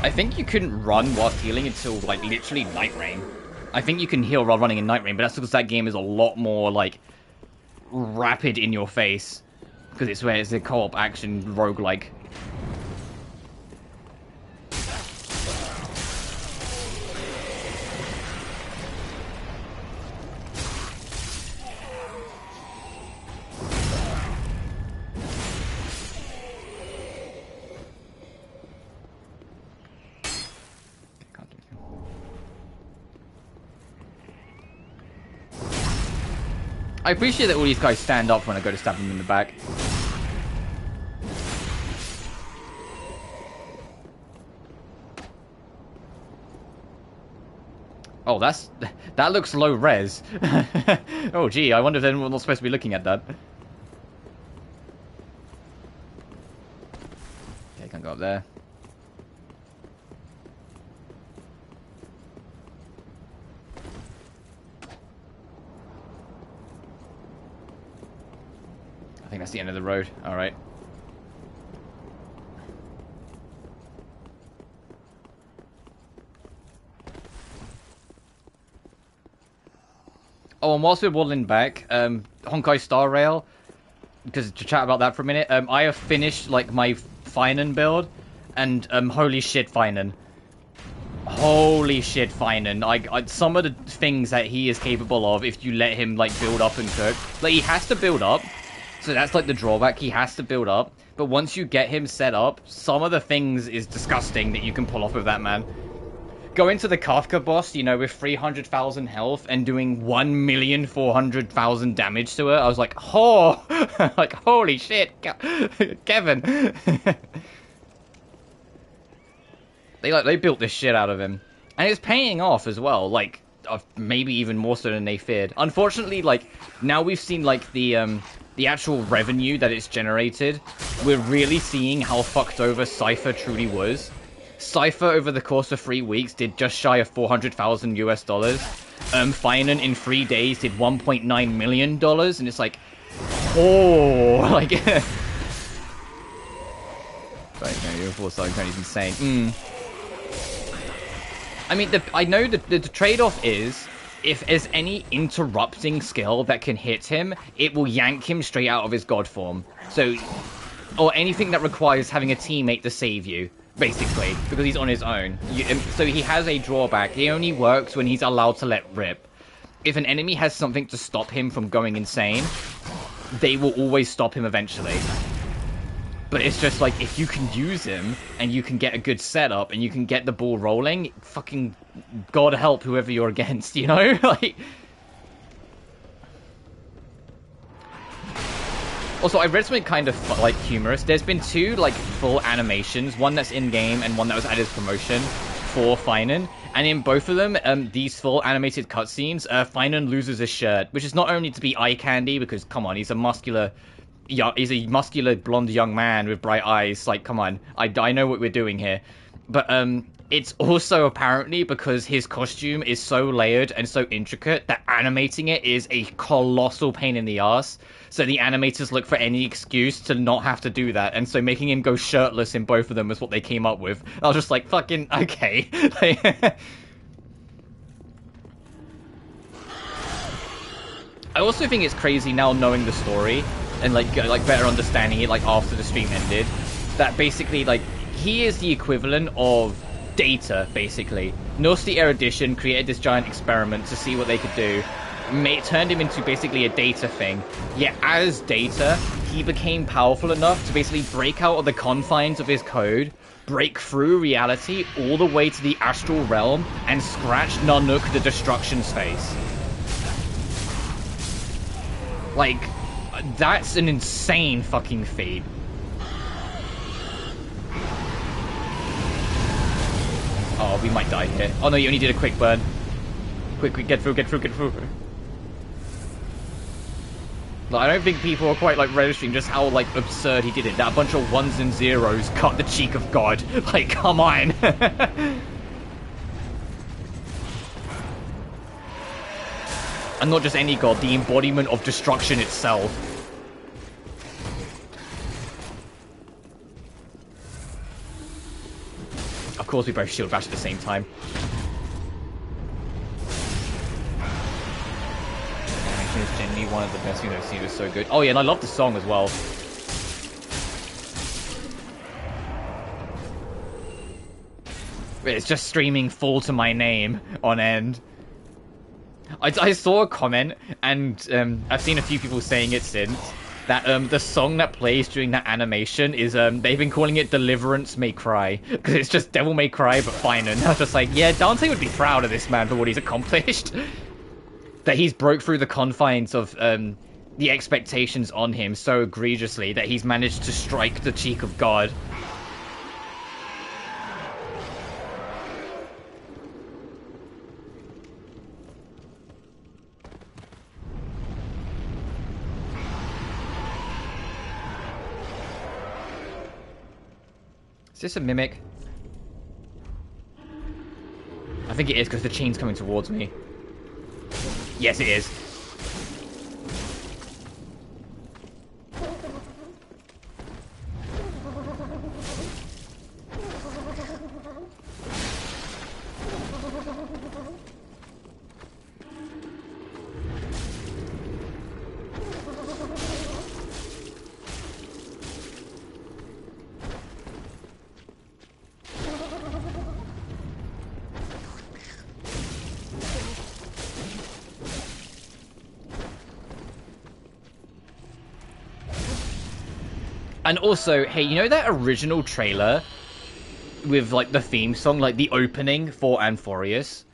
I think you couldn't run whilst healing until like literally Night Rain. I think you can heal while running in Night Rain, but that's because that game is a lot more like rapid in your face. Because it's where it's a co-op action roguelike. I appreciate that all these guys stand up when I go to stab them in the back. Oh, that looks low res. Oh, gee, I wonder if anyone's not supposed to be looking at that. Okay, can't go up there. I think that's the end of the road. All right. Oh, and whilst we're waddling back, Honkai Star Rail, because to chat about that for a minute, I have finished, like, my Finan build, and, holy shit, Finan. Holy shit, Finan. Some of the things that he is capable of, if you let him, like, build up and cook. Like, he has to build up, so that's, like, the drawback. He has to build up, but once you get him set up, some of the things is disgusting that you can pull off with that man. Going to the Kafka boss, you know, with 300,000 health and doing 1,400,000 damage to her, I was like, oh, like, holy shit, Kevin. They built this shit out of him. And it's paying off as well, like, maybe even more so than they feared. Unfortunately, like, now we've seen, like, the actual revenue that it's generated, we're really seeing how fucked over Cypher truly was. Cypher over the course of 3 weeks did just shy of $400,000 US. Finan in 3 days did $1.9 million, and it's like, oh, like, right, no, your full starting is insane. I mean, I know that the trade-off is, if there's any interrupting skill that can hit him, it will yank him straight out of his god form. So, or anything that requires having a teammate to save you. Basically, because he's on his own. So he has a drawback. He only works when he's allowed to let rip. If an enemy has something to stop him from going insane, they will always stop him eventually. But it's just like, if you can use him, and you can get a good setup, and you can get the ball rolling, fucking God help whoever you're against, you know? Like... Also, I read something kind of like humorous. There's been two like full animations, one that's in game and one that was added as promotion for Finan. And in both of them, these full animated cutscenes, Finan loses his shirt, which is not only to be eye candy because come on, he's a muscular blonde young man with bright eyes. Like, come on, I know what we're doing here, but it's also apparently because his costume is so layered and so intricate that animating it is a colossal pain in the ass. So the animators look for any excuse to not have to do that, and so making him go shirtless in both of them is what they came up with. I was just like, fucking okay. I also think it's crazy now knowing the story and like better understanding it like after the stream ended, that basically like he is the equivalent of Data, basically. Nosty Erudition created this giant experiment to see what they could do. Turned him into basically a Data thing. Yet as Data, he became powerful enough to basically break out of the confines of his code, break through reality all the way to the astral realm, and scratch Nanook the Destruction's face. Like, that's an insane fucking feat. Oh, we might die here. Oh no, you only did a quick burn. Quick, get through. Like, I don't think people are quite, like, registering just how, like, absurd he did it. That a bunch of ones and zeros cut the cheek of God. Like, come on. And not just any God, the embodiment of destruction itself. Of course, we both shield bash at the same time. It's genuinely one of the best things I've seen. It was so good. Oh yeah, and I love the song as well. It's just streaming Fall to My Name on end. I saw a comment, and I've seen a few people saying it since, that the song that plays during that animation is they've been calling it Deliverance May Cry, because it's just Devil May Cry but fine. And I was just like, yeah, Dante would be proud of this man for what he's accomplished. That he's broke through the confines of the expectations on him so egregiously that he's managed to strike the cheek of God. Is this a mimic? I think it is because the chain's coming towards me. Yes, it is. And also, hey, you know that original trailer with, like, the theme song, like, the opening for Amphorius?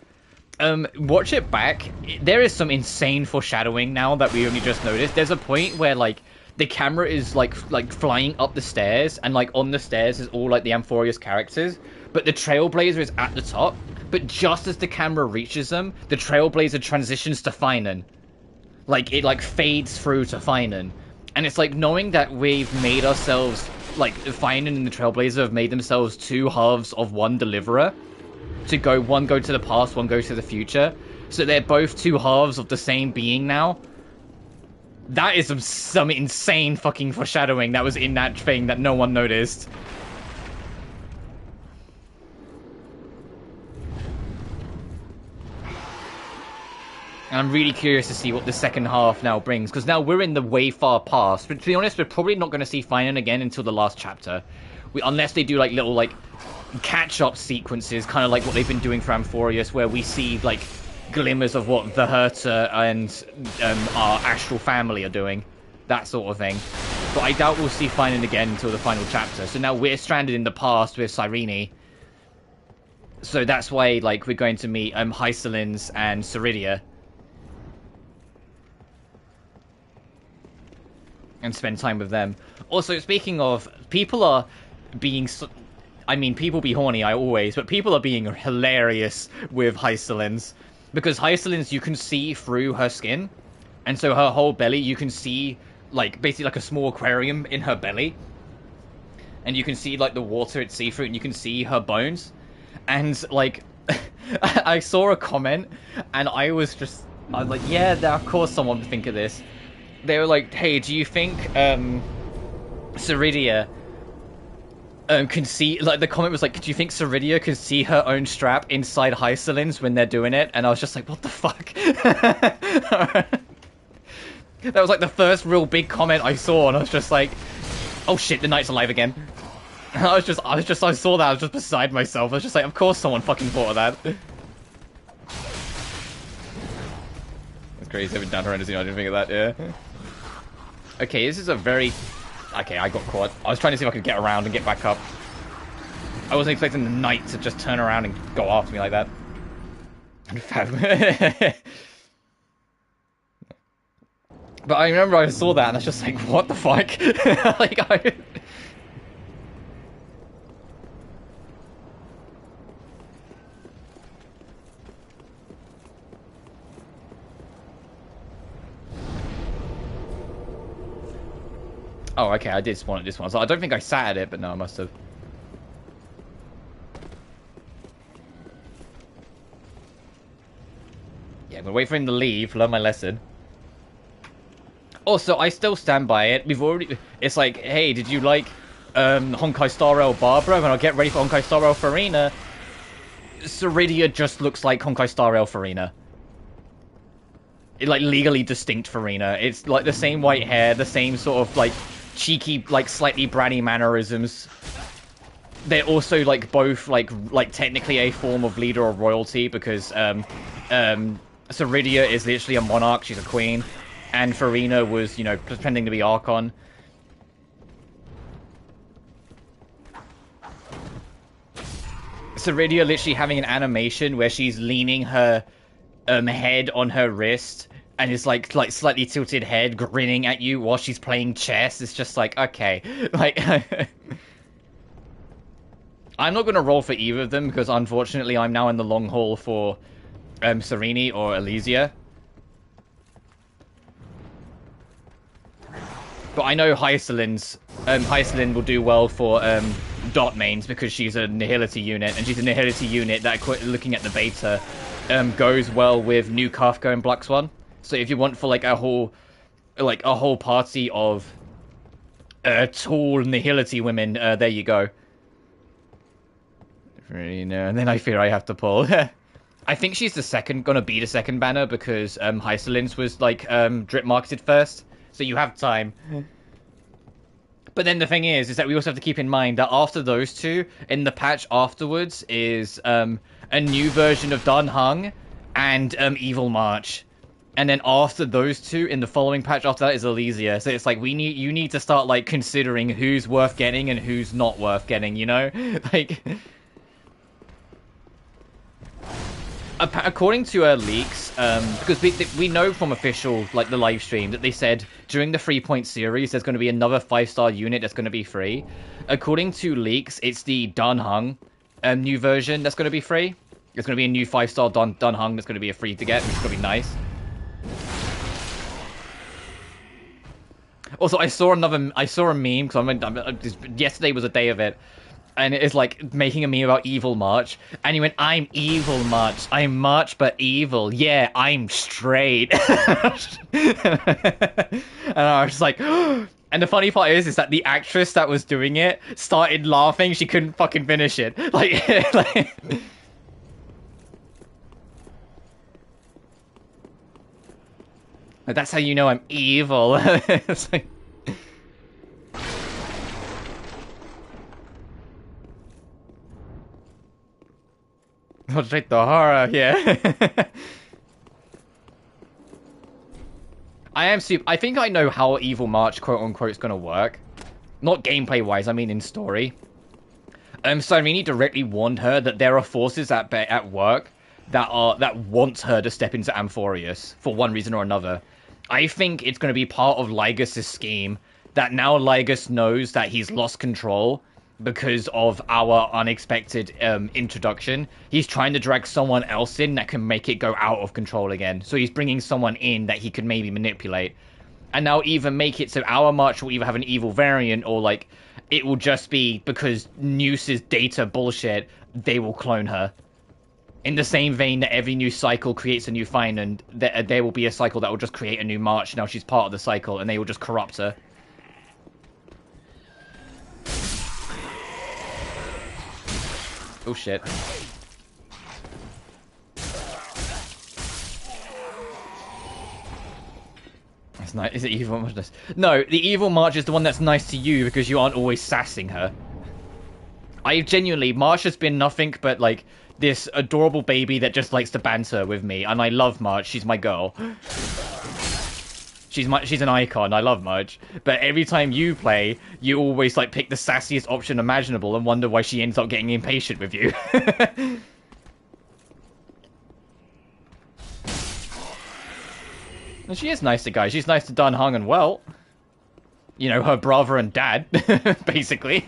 Watch it back. There is some insane foreshadowing now that we only just noticed. There's a point where, like, the camera is, like flying up the stairs, and, like, on the stairs is all, like, the Amphorius characters, but the Trailblazer is at the top, but just as the camera reaches them, the Trailblazer transitions to Finan. Like, it, like, fades through to Finan. And it's like knowing that we've made ourselves, like, Finan and the Trailblazer have made themselves two halves of one deliverer. One go to the past, one go to the future. So they're both two halves of the same being now. That is some insane fucking foreshadowing that was in that thing that no one noticed. And I'm really curious to see what the second half now brings, because now we're in the way far past. But to be honest, we're probably not going to see Finan again until the last chapter. Unless they do, like, little, like, catch-up sequences, kind of like what they've been doing for Amphorius, where we see, like, glimmers of what the Herta and our Astral family are doing. That sort of thing. But I doubt we'll see Finan again until the final chapter. So now we're stranded in the past with Cyrene. So that's why, like, we're going to meet Hysolins and Ceridia. and spend time with them. Also, speaking of, people are being... I mean, people be horny, but people are being hilarious with Hycelins. Because Hycelins, you can see through her skin, and so her whole belly, you can see, like, basically like a small aquarium in her belly. And you can see, like, the water it's see-through, and you can see her bones. And, like, I saw a comment, and I was like, yeah, of course someone would think of this. They were like, hey, do you think, Ceridia... can see, like, the comment was like, do you think Ceridia can see her own strap inside Hycelins when they're doing it? And I was just like, what the fuck? That was like the first real big comment I saw, and I was just like, oh shit, the knight's alive again. I saw that, I was just beside myself. I was just like, of course someone fucking thought of that. That's crazy, I've been down horrendously, I didn't think of that, yeah. Okay, this is a very... Okay, I got caught. I was trying to see if I could get around and get back up. I wasn't expecting the knight to just turn around and go after me like that. But I remember I saw that and I was just like, what the fuck? Like, Oh, okay, I did spawn at this one. So I don't think I sat at it, but no, I must have. Yeah, I'm gonna wait for him to leave, learn my lesson. Also, I still stand by it. We've already... It's like, hey, did you like Honkai Star Rail Barbara? When I get ready for Honkai Star Rail Farina, Ceridia just looks like Honkai Star Rail Farina. Like, legally distinct Farina. It's like the same white hair, the same sort of, like, cheeky, like, slightly bratty mannerisms. They're also, like, both, like technically a form of leader of royalty, because, Ceridia is literally a monarch, she's a queen, and Farina was, you know, pretending to be Archon. Ceridia literally having an animation where she's leaning her, head on her wrist, and it's like slightly tilted head grinning at you while she's playing chess. It's just like, okay. Like, I'm not going to roll for either of them, because unfortunately I'm now in the long haul for Serene or Elysia. But I know Hycelin will do well for dot mains, because she's a nihility unit, and she's a nihility unit that, looking at the beta, goes well with New Kafka and Black Swan. So if you want for like a whole party of tall nihility women, there you go. Really, no. And then I fear I have to pull. I think she's gonna be the second banner, because Hycelin's was like drip marketed first, so you have time. But then the thing is that we also have to keep in mind that after those two, in the patch afterwards is a new version of Dan Heng and Evil March. And then after those two, in the following patch after that is Elysia. So it's like you need to start like considering who's worth getting and who's not worth getting, you know? Like, according to leaks, because we know from official, like, the live stream that they said during the 3-point series there's going to be another 5-star unit that's going to be free. According to leaks, it's the Dan Heng new version that's going to be free. There's going to be a new 5-star Dan Heng that's going to be a free to get, which is going to be nice. Also, I saw a meme, because yesterday was a day of it, and it is like making a meme about Evil March, and he went, I'm Evil March, I'm March but evil, yeah, I'm straight. And I was like, and the funny part is that the actress that was doing it started laughing, she couldn't fucking finish it. Like, that's how you know I'm evil. It's like... Oh, straight the horror, yeah. I think I know how Evil March, quote-unquote, is gonna work. Not gameplay-wise, I mean in story. Cyrene directly warned her that there are forces at work that want her to step into Amphorius for one reason or another. I think it's going to be part of Lygus' scheme that now Lygus knows that he's lost control because of our unexpected introduction. He's trying to drag someone else in that can make it go out of control again. So he's bringing someone in that he can maybe manipulate. And now even make it so our March will either have an evil variant, or like it will just be because Neuce's data bullshit, they will clone her. In the same vein that every new cycle creates a new Fine, and there will be a cycle that will just create a new March. Now she's part of the cycle, and they will just corrupt her. Oh shit. That's nice. Is it evil March? No, the evil March is the one that's nice to you because you aren't always sassing her. March has been nothing but like this adorable baby that just likes to banter with me, and I love March. She's my girl. She's an icon. I love March. But every time you play, you always like pick the sassiest option imaginable and wonder why she ends up getting impatient with you. And she is nice to guys. She's nice to Dan Heng and Welt. You know, her brother and dad, basically.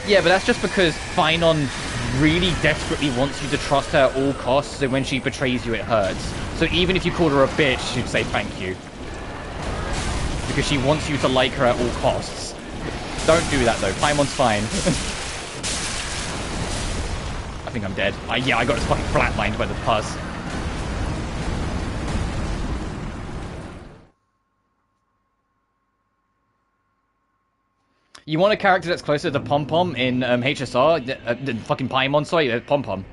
Yeah, but that's just because Finon really desperately wants you to trust her at all costs, so when she betrays you, it hurts. So even if you called her a bitch, she'd say thank you. Because she wants you to like her at all costs. Don't do that, though. Paimon's fine. I think I'm dead. Yeah, I got fucking flatlined by the pus. You want a character that's closer to Pom Pom in HSR? The fucking Paimon, sorry, Pom Pom.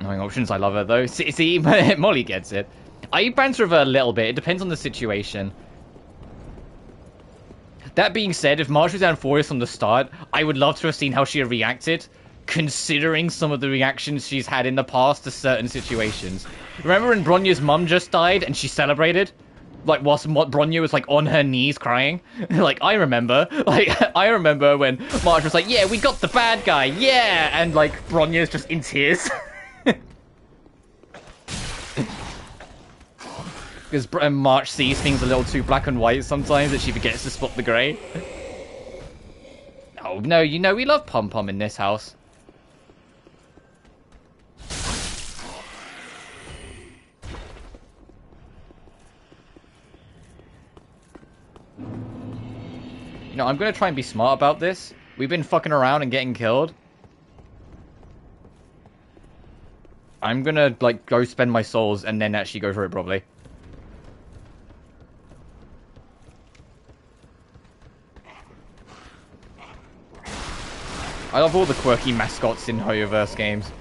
Knowing options, I love her though. See, Molly gets it. I banter with her a little bit. It depends on the situation. That being said, if March was down Forest from the start, I would love to have seen how she reacted, considering some of the reactions she's had in the past to certain situations. Remember when Bronya's mum just died and she celebrated? Like, whilst Bronya was, like, on her knees crying. Like, I remember. Like, I remember when March was like, yeah, we got the bad guy, yeah! And, like, Bronya's just in tears. Because March sees things a little too black and white sometimes that she forgets to spot the grey. Oh, no, you know, we love Pom Pom in this house. You know, I'm going to try and be smart about this. We've been fucking around and getting killed. I'm going to, like, go spend my souls and then actually go for it, probably. I love all the quirky mascots in Hoyoverse games.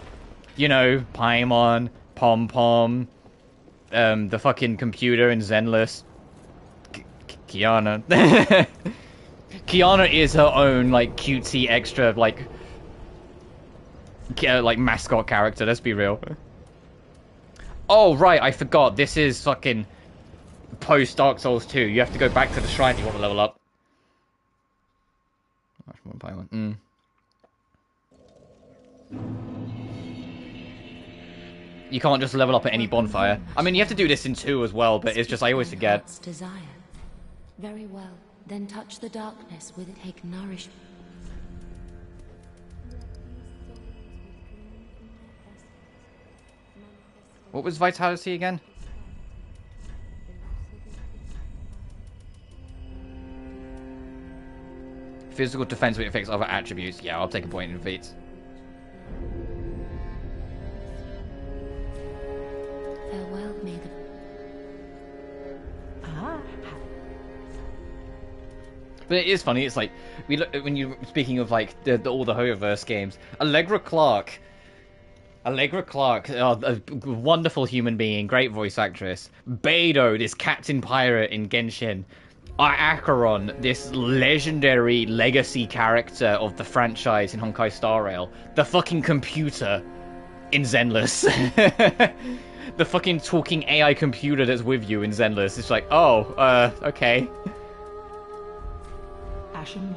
You know, Paimon, Pom Pom, the fucking computer in Zenless. Kiana. Kiana is her own, like, cutesy extra, like mascot character, let's be real. Oh, right, I forgot. This is fucking post Dark Souls 2. You have to go back to the shrine you want to level up. You can't just level up at any bonfire. I mean, you have to do this in 2 as well, but it's just, I always forget. Desire. Very well. Then touch the darkness with it, take nourishment. What was vitality again? Physical defense which affects other attributes. Yeah, I'll take a point in feats. Farewell, may the... But it is funny. It's like we look when you speaking of like all the Hoyoverse games. Allegra Clark, a wonderful human being, great voice actress. Beidou, this captain pirate in Genshin. Acheron, this legendary legacy character of the franchise in Honkai Star Rail. The fucking computer in Zenless. The fucking talking AI computer that's with you in Zenless. It's like, oh, okay. Did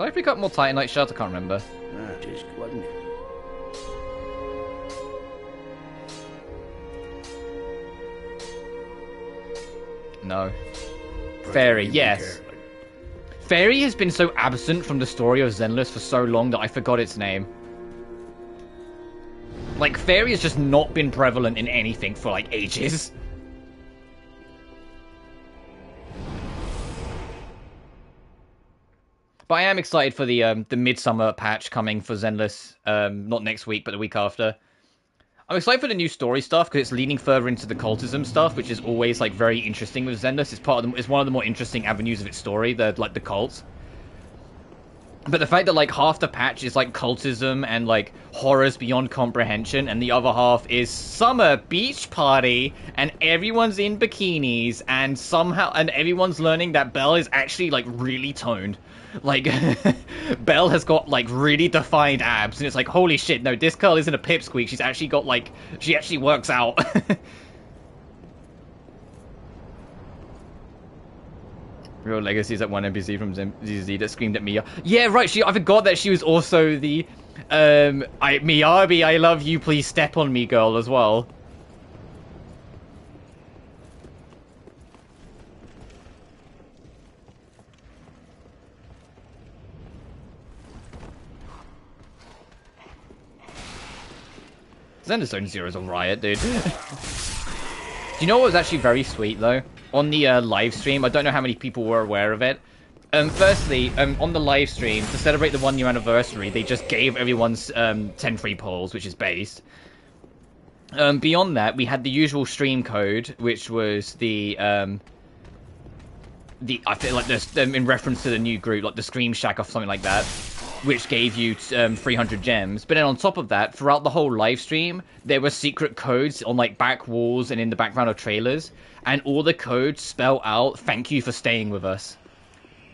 I pick up more Titanite shards? I can't remember. That is, wasn't it? No. Fairy, yes. Fairy has been so absent from the story of Zenless for so long that I forgot its name. Like, Fairy has just not been prevalent in anything for, like, ages. But I am excited for the Midsummer patch coming for Zenless. Not next week, but the week after. I'm excited for the new story stuff because it's leaning further into the cultism stuff, which is always like very interesting with Zenless. It's one of the more interesting avenues of its story, the cults. But the fact that like half the patch is like cultism and like horrors beyond comprehension, and the other half is summer beach party and everyone's in bikinis and everyone's learning that Belle is actually like really toned. Like, Belle has got, like, really defined abs, and it's like, holy shit, no, this girl isn't a pipsqueak, she's actually got, like, she actually works out. Real Legacy is that one NPC from ZZ that screamed at Mia. Yeah, right, I forgot that she was also the, Miyabi, I love you, please step on me girl as well. Xender Zone Zero is a riot, dude. Do you know what was actually very sweet, though? On the live stream, I don't know how many people were aware of it. Firstly, on the live stream, to celebrate the 1 year anniversary, they just gave everyone's 10 free polls, which is based. Beyond that, we had the usual stream code, which was I feel like this, in reference to the new group, like the Scream Shack or something like that, which gave you 300 gems. But then on top of that, throughout the whole live stream, there were secret codes on like back walls and in the background of trailers, and all the codes spell out "Thank you for staying with us,"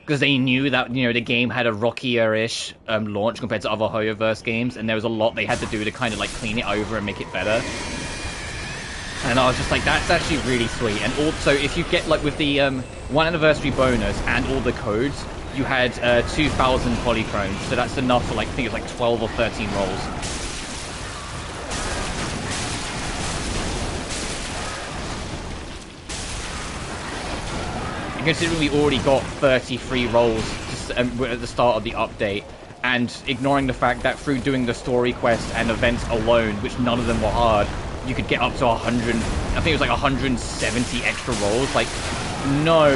because they knew that, you know, the game had a rockier-ish launch compared to other Hoyoverse games, and there was a lot they had to do to kind of like clean it over and make it better. And I was just like, that's actually really sweet. And also, if you get like with the 1 anniversary bonus and all the codes, you had 2,000 polychromes, so that's enough for like, I think it was like 12 or 13 rolls. And considering we already got 33 rolls at the start of the update, and ignoring the fact that through doing the story quests and events alone, which none of them were hard, you could get up to 100, I think it was like 170 extra rolls. Like, no,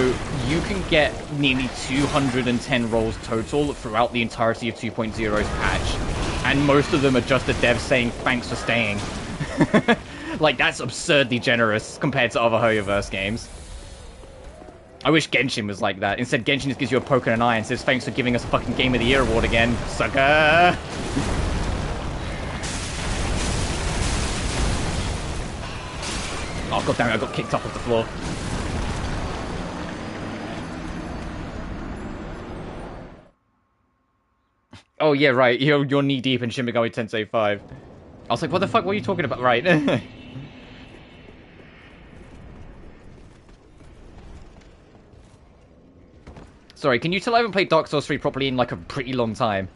you can get nearly 210 rolls total throughout the entirety of 2.0's patch. And most of them are just the devs saying, thanks for staying. Like, that's absurdly generous compared to other Hoyoverse games. I wish Genshin was like that. Instead, Genshin just gives you a poke and an eye and says, thanks for giving us a fucking Game of the Year award again, sucker! Oh, god damn it, I got kicked up off the floor. Oh, yeah, right. You're knee-deep in Shin Megami Tensei 5. I was like, what the fuck? What are you talking about? Right. Sorry, can you tell I haven't played Dark Souls 3 properly in, like, a pretty long time?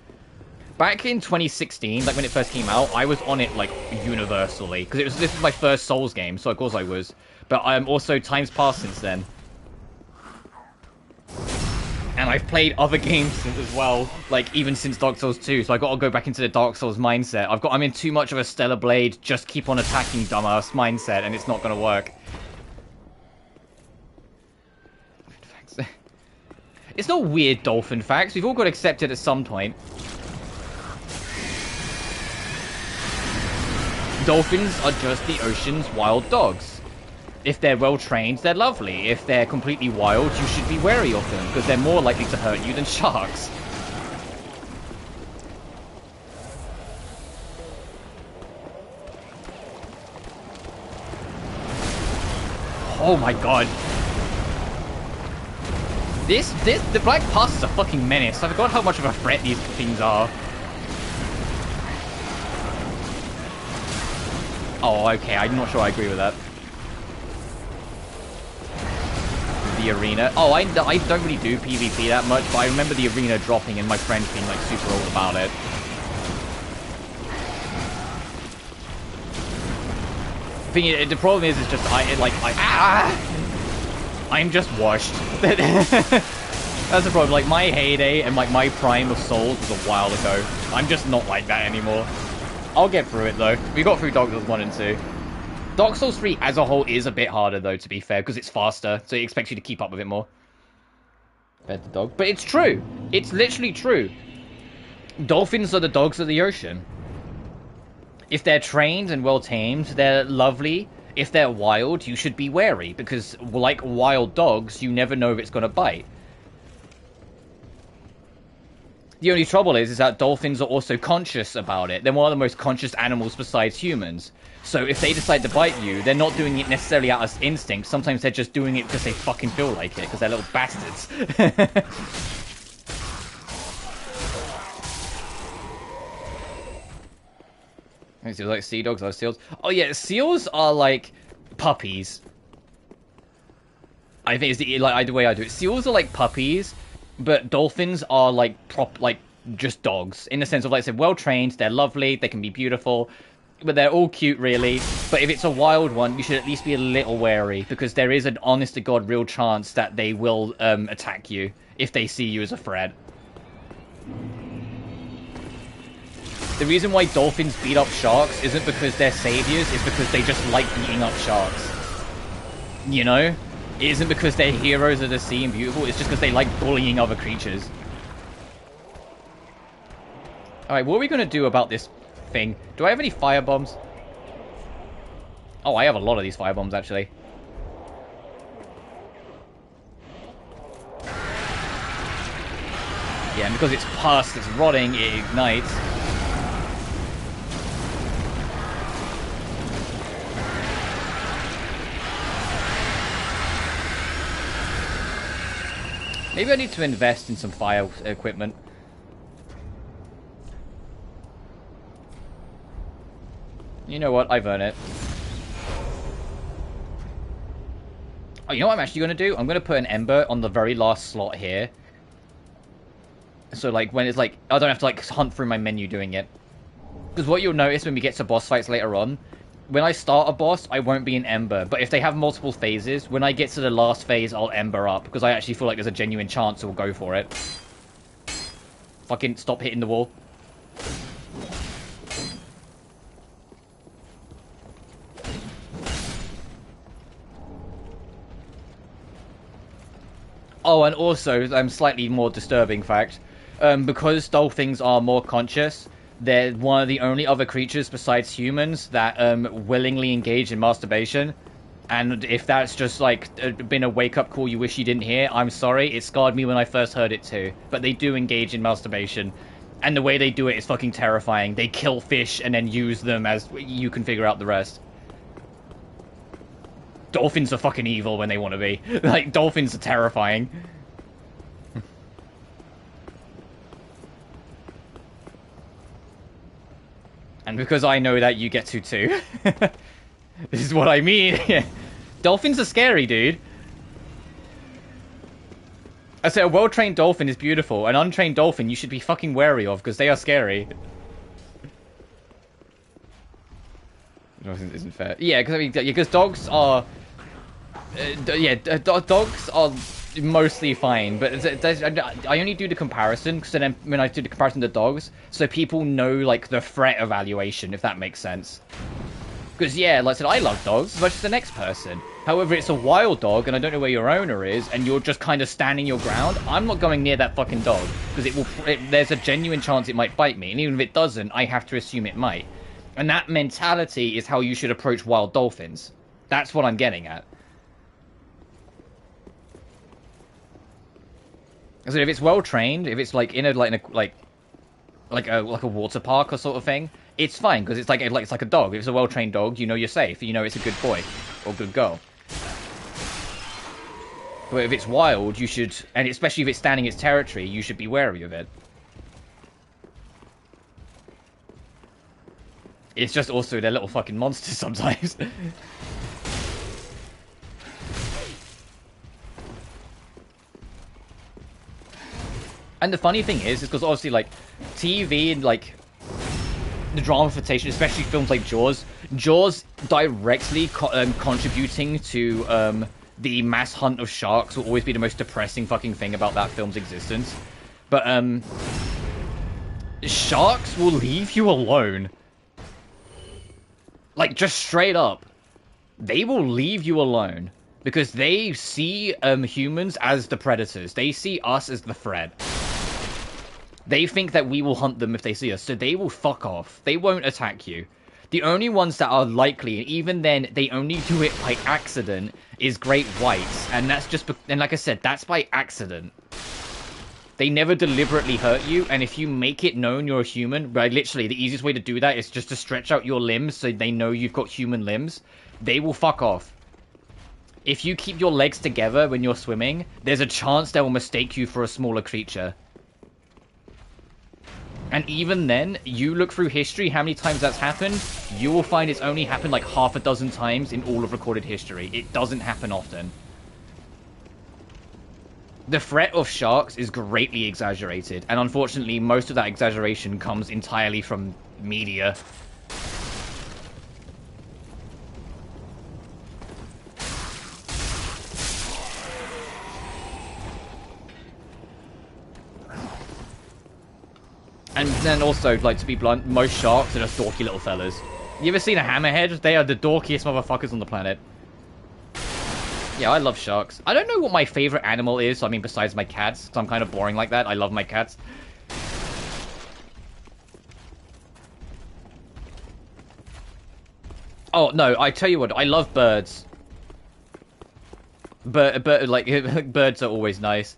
Back in 2016, like, when it first came out, I was on it, like, universally. Because this was my first Souls game, so of course I was. But also, time's passed since then. And I've played other games since as well, like, even since Dark Souls 2, so I gotta go back into the Dark Souls mindset. I'm in too much of a Stellar Blade, just keep on attacking dumbass mindset, and it's not gonna work. It's not weird dolphin facts, we've all got accepted at some point. Dolphins are just the ocean's wild dogs. If they're well trained, they're lovely. If they're completely wild, you should be wary of them, because they're more likely to hurt you than sharks. Oh my god. The Black Pass is a fucking menace. I forgot how much of a threat these things are. Oh, okay, I'm not sure I agree with that. The arena. Oh, I don't really do PvP that much, but I remember the arena dropping and my friends being, like, super old about it. The problem is just, I'm just washed. That's the problem. Like, my heyday and like my prime of souls was a while ago. I'm just not like that anymore. I'll get through it though. We got through Dark Souls 1 and 2. Dark Souls 3 as a whole is a bit harder though, to be fair, because it's faster, so it expects you to keep up with it more. Fed the dog. But it's true. It's literally true. Dolphins are the dogs of the ocean. If they're trained and well tamed, they're lovely. If they're wild, you should be wary, because like wild dogs, you never know if it's going to bite. The only trouble is that dolphins are also conscious about it. They're one of the most conscious animals besides humans. So if they decide to bite you, they're not doing it necessarily out of instinct. Sometimes they're just doing it because they fucking feel like it, because they're little bastards. It was like sea dogs or seals. Oh yeah, seals are like puppies. I think it's the way I do it. Seals are like puppies, but dolphins are like just dogs in the sense of, like I said, well trained. They're lovely. They can be beautiful, but they're all cute, really. But if it's a wild one, you should at least be a little wary, because there is an honest to god real chance that they will attack you if they see you as a threat. The reason why dolphins beat up sharks isn't because they're saviors, it's because they just like beating up sharks. You know? It isn't because they're heroes of the sea and beautiful, it's just because they like bullying other creatures. Alright, what are we going to do about this thing? Do I have any fire bombs? Oh, I have a lot of these fire bombs, actually. Yeah, and because it's pus that's rotting, it ignites. Maybe I need to invest in some fire equipment. You know what? I've earned it. Oh, you know what I'm actually going to do? I'm going to put an ember on the very last slot here. So, like, when it's like, I don't have to, like, hunt through my menu doing it. Because what you'll notice when we get to boss fights later on, when I start a boss, I won't be in Ember. But if they have multiple phases, when I get to the last phase, I'll Ember up. Because I actually feel like there's a genuine chance we'll go for it. Fucking stop hitting the wall. Oh, and also, slightly more disturbing fact. Because dolphins are more conscious, they're one of the only other creatures besides humans that willingly engage in masturbation. And if that's just like been a wake-up call you wish you didn't hear, I'm sorry. It scarred me when I first heard it too. But they do engage in masturbation. And the way they do it is fucking terrifying. They kill fish and then use them as you can figure out the rest. Dolphins are fucking evil when they want to be. Like, dolphins are terrifying. And because I know that, you get to too. This is what I mean. Dolphins are scary, dude. I say a well-trained dolphin is beautiful. An untrained dolphin you should be fucking wary of, because they are scary. Dolphins isn't fair. Yeah, because I mean, because dogs are... dogs are mostly fine, but I only do the comparison because then when I do the comparison to dogs, so people know like the threat evaluation, if that makes sense. Because yeah, like I said, I love dogs as much as the next person. However, it's a wild dog, and I don't know where your owner is, and you're just kind of standing your ground. I'm not going near that fucking dog because there's a genuine chance it might bite me, and even if it doesn't, I have to assume it might. And that mentality is how you should approach wild dolphins. That's what I'm getting at. So if it's well trained, if it's like in a water park or sort of thing, it's fine because it's like a dog. If it's a well trained dog, you know you're safe. You know it's a good boy or good girl. But if it's wild, you should, and especially if it's standing its territory, you should be wary of it. It's just also they're little fucking monsters sometimes. And the funny thing is because obviously, like, TV and, like, the dramatification, especially films like Jaws directly contributing to the mass hunt of sharks will always be the most depressing fucking thing about that film's existence. But, sharks will leave you alone. Like, just straight up. They will leave you alone. Because they see, humans as the predators. They see us as the threat. They think that we will hunt them if they see us, so they will fuck off. They won't attack you. The only ones that are likely, and even then, they only do it by accident, is great whites. And that's just, and like I said, that's by accident. They never deliberately hurt you, and if you make it known you're a human, right, literally, the easiest way to do that is just to stretch out your limbs so they know you've got human limbs. They will fuck off. If you keep your legs together when you're swimming, there's a chance they will mistake you for a smaller creature. And even then, you look through history, how many times that's happened, you will find it's only happened like half a dozen times in all of recorded history. It doesn't happen often. The threat of sharks is greatly exaggerated, and unfortunately, most of that exaggeration comes entirely from media. And then also, like, to be blunt, most sharks are just dorky little fellas. You ever seen a hammerhead? They are the dorkiest motherfuckers on the planet. Yeah, I love sharks. I don't know what my favorite animal is, I mean, besides my cats, because I'm kind of boring like that. I love my cats. Oh, no, I tell you what, I love birds. Like, birds are always nice.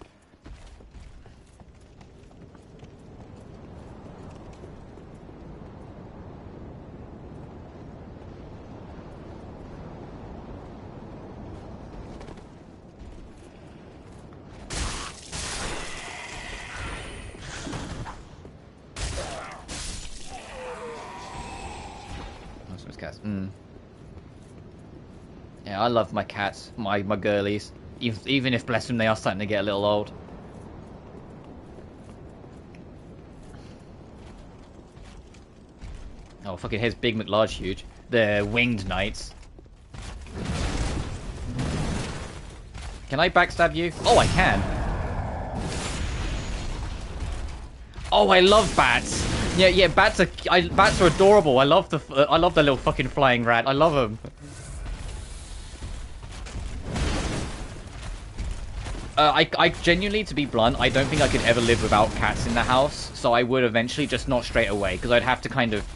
Yeah, I love my cats, my girlies. Even if, bless them, they are starting to get a little old. Oh, fucking here's Big McLarge Huge. The winged knights. Can I backstab you? Oh, I can. Oh, I love bats. Yeah, bats are adorable. I love the little fucking flying rat. I love them. I genuinely, to be blunt, I don't think I could ever live without cats in the house. So I would eventually, just not straight away, because I'd have to kind of,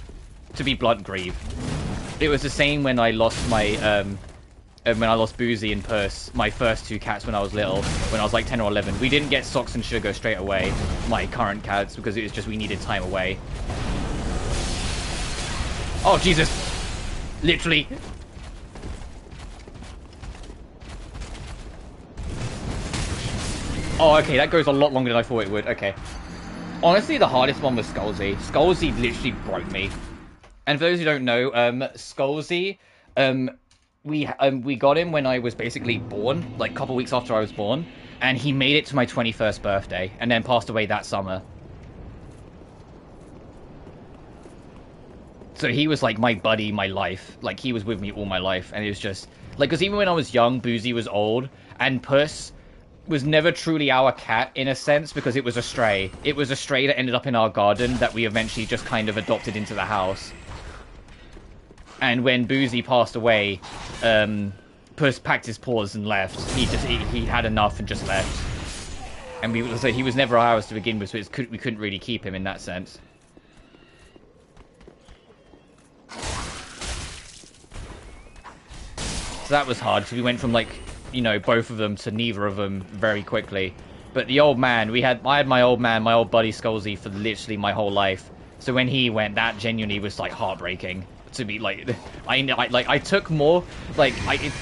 to be blunt, grieve. It was the same when I lost my when I lost Boozy and Purse, my first two cats when I was little, when I was like 10 or 11. We didn't get Socks and Sugar straight away, my current cats, because it was just we needed time away. Oh, Jesus. Literally. Oh, okay, that goes a lot longer than I thought it would. Okay. Honestly, the hardest one was Skullsy. Skullsy literally broke me. And for those who don't know, Skullsy, we got him when I was basically born, like a couple weeks after I was born, and he made it to my 21st birthday, and then passed away that summer. So he was like my buddy, my life. Like, he was with me all my life, and it was just, like, because even when I was young, Boozy was old, and Puss was never truly our cat, in a sense, because it was a stray. It was a stray that ended up in our garden that we eventually just kind of adopted into the house. And when Boozy passed away, Puss packed his paws and left. He had enough and just left. And so he was never ours to begin with, so we couldn't really keep him in that sense. So that was hard, because we went from, like, you know, both of them to neither of them very quickly. But the old man, I had my old man, my old buddy Skullsy, for literally my whole life. So when he went, that genuinely was, like, heartbreaking. To be like, I took more, like,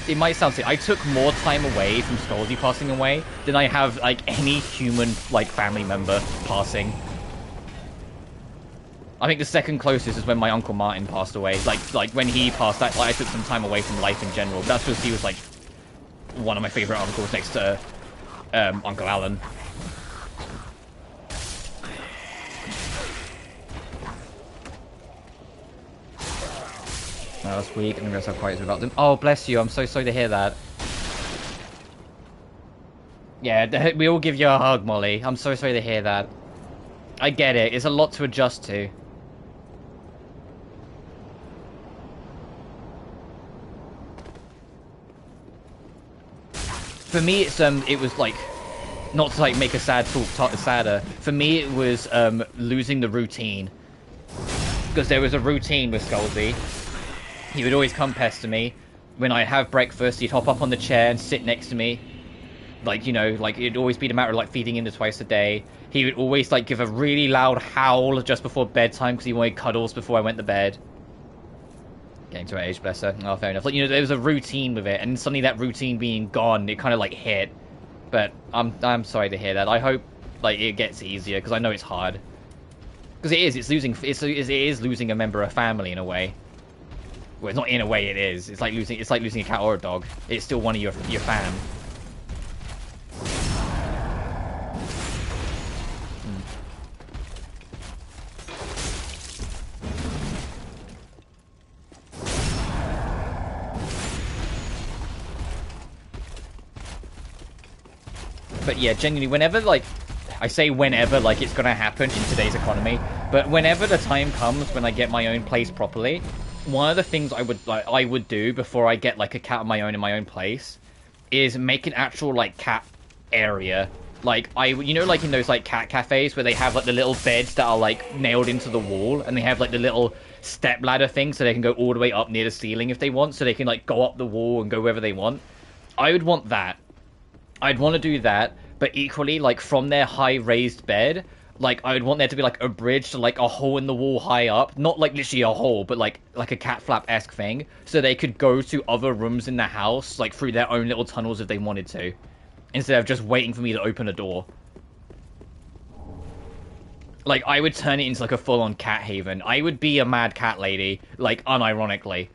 it might sound silly, I took more time away from Skullsy passing away than I have, like, any human, like, family member passing. I think the second closest is when my Uncle Martin passed away. Like when he passed, I took some time away from life in general. That's because he was, like, one of my favorite uncles next to Uncle Alan. That was weak, and I realized how quiet it was about them. Oh, bless you, I'm so sorry to hear that. Yeah, we all give you a hug, Molly. I'm so sorry to hear that. I get it. It's a lot to adjust to. For me, it was like, not to like make a sad talk sadder. For me, it was losing the routine, because there was a routine with Skullsy. He would always come pester me when I have breakfast. He'd hop up on the chair and sit next to me, like, you know, like it'd always be the matter of like feeding him twice a day. He would always like give a really loud howl just before bedtime because he wanted cuddles before I went to bed. Getting to her age, bless her. Oh, fair enough. Like, you know, there was a routine with it, and suddenly that routine being gone, it kind of like hit. But I'm sorry to hear that. I hope like it gets easier, because I know it's hard. Because it is. It is losing a member of family in a way. Well, it's not in a way. It is. It's like losing a cat or a dog. It's still one of your fam. But yeah, genuinely, whenever, like, I say whenever, like it's gonna happen in today's economy, but whenever the time comes when I get my own place properly, one of the things I would do before I get, like, a cat of my own in my own place is make an actual, like, cat area. Like, you know, like in those, like, cat cafes where they have, like, the little beds that are, like, nailed into the wall, and they have, like, the little step ladder thing so they can go all the way up near the ceiling if they want, so they can, like, go up the wall and go wherever they want. I would want that. I'd want to do that, but equally, like, from their high raised bed, like, I would want there to be, like, a bridge to, like, a hole in the wall high up. Not, like, literally a hole, but, like a cat flap-esque thing. So they could go to other rooms in the house, like, through their own little tunnels if they wanted to. Instead of just waiting for me to open a door. Like, I would turn it into, like, a full-on cat haven. I would be a mad cat lady, like, unironically.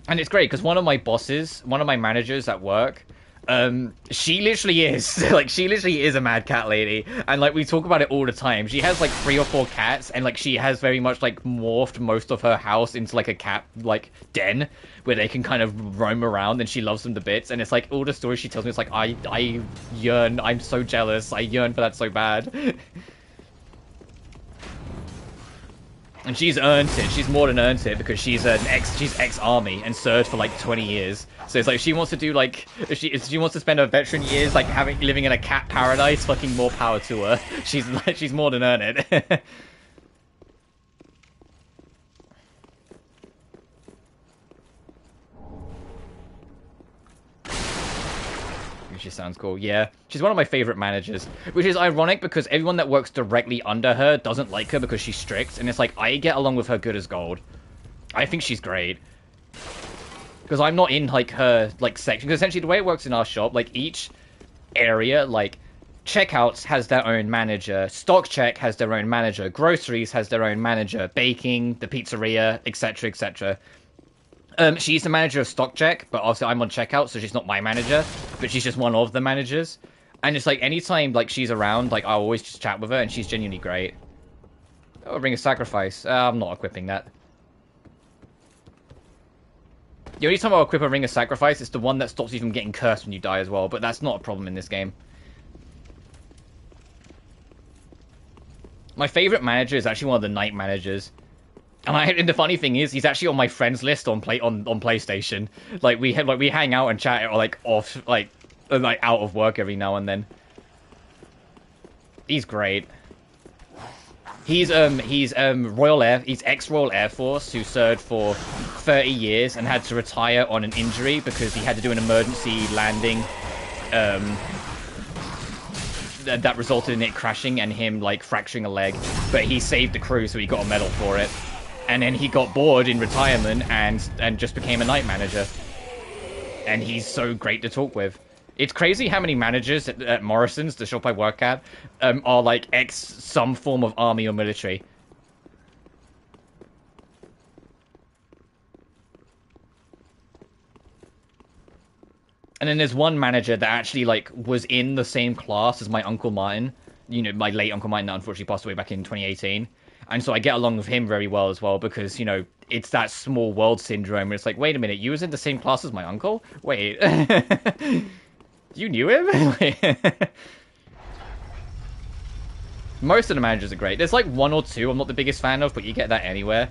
And it's great, because one of my bosses, one of my managers at work, she literally is. Like, she literally is a mad cat lady. And, like, we talk about it all the time. She has, like, 3 or 4 cats, and, like, she has very much, like, morphed most of her house into, like, a cat, like, den, where they can kind of roam around, and she loves them to bits. And it's, like, all the stories she tells me, it's like, I yearn, I'm so jealous, I yearn for that so bad. And she's earned it. She's more than earned it because she's ex-army and served for like 20 years. So it's like she wants to do like if she wants to spend her veteran years like living in a cat paradise. Fucking more power to her. She's more than earned it. She sounds cool. Yeah, she's one of my favorite managers, which is ironic because everyone that works directly under her doesn't like her because she's strict, and it's like I get along with her good as gold. I think she's great because I'm not in like her like section. Because essentially the way it works in our shop, like each area, like checkouts has their own manager, stock check has their own manager, groceries has their own manager, baking, the pizzeria, etc., etc. She's the manager of stock check, but also I'm on checkout, so she's not my manager, but she's just one of the managers. And it's like anytime like she's around, like I'll always just chat with her, and she's genuinely great. Oh, Ring of Sacrifice. I'm not equipping that. The only time I'll equip a Ring of Sacrifice is the one that stops you from getting cursed when you die as well, but that's not a problem in this game. My favorite manager is actually one of the night managers. And the funny thing is, he's actually on my friends list on PlayStation. Like we hang out and chat, or like off, like out of work every now and then. He's great. He's ex-Royal Air Force who served for 30 years and had to retire on an injury because he had to do an emergency landing. That resulted in it crashing and him like fracturing a leg, but he saved the crew, so he got a medal for it. And then he got bored in retirement and just became a night manager. And he's so great to talk with. It's crazy how many managers at Morrison's, the shop I work at, are like some form of army or military. And then there's one manager that actually like was in the same class as my Uncle Martin. You know, my late Uncle Martin that unfortunately passed away back in 2018. And so I get along with him very well as well because, you know, it's that small world syndrome. It's like, wait a minute, you was in the same class as my uncle? Wait. You knew him? Most of the managers are great. There's like one or two I'm not the biggest fan of, but you get that anywhere.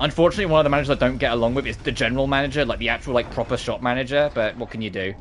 Unfortunately, one of the managers I don't get along with is the general manager, like the actual like proper shop manager, but what can you do?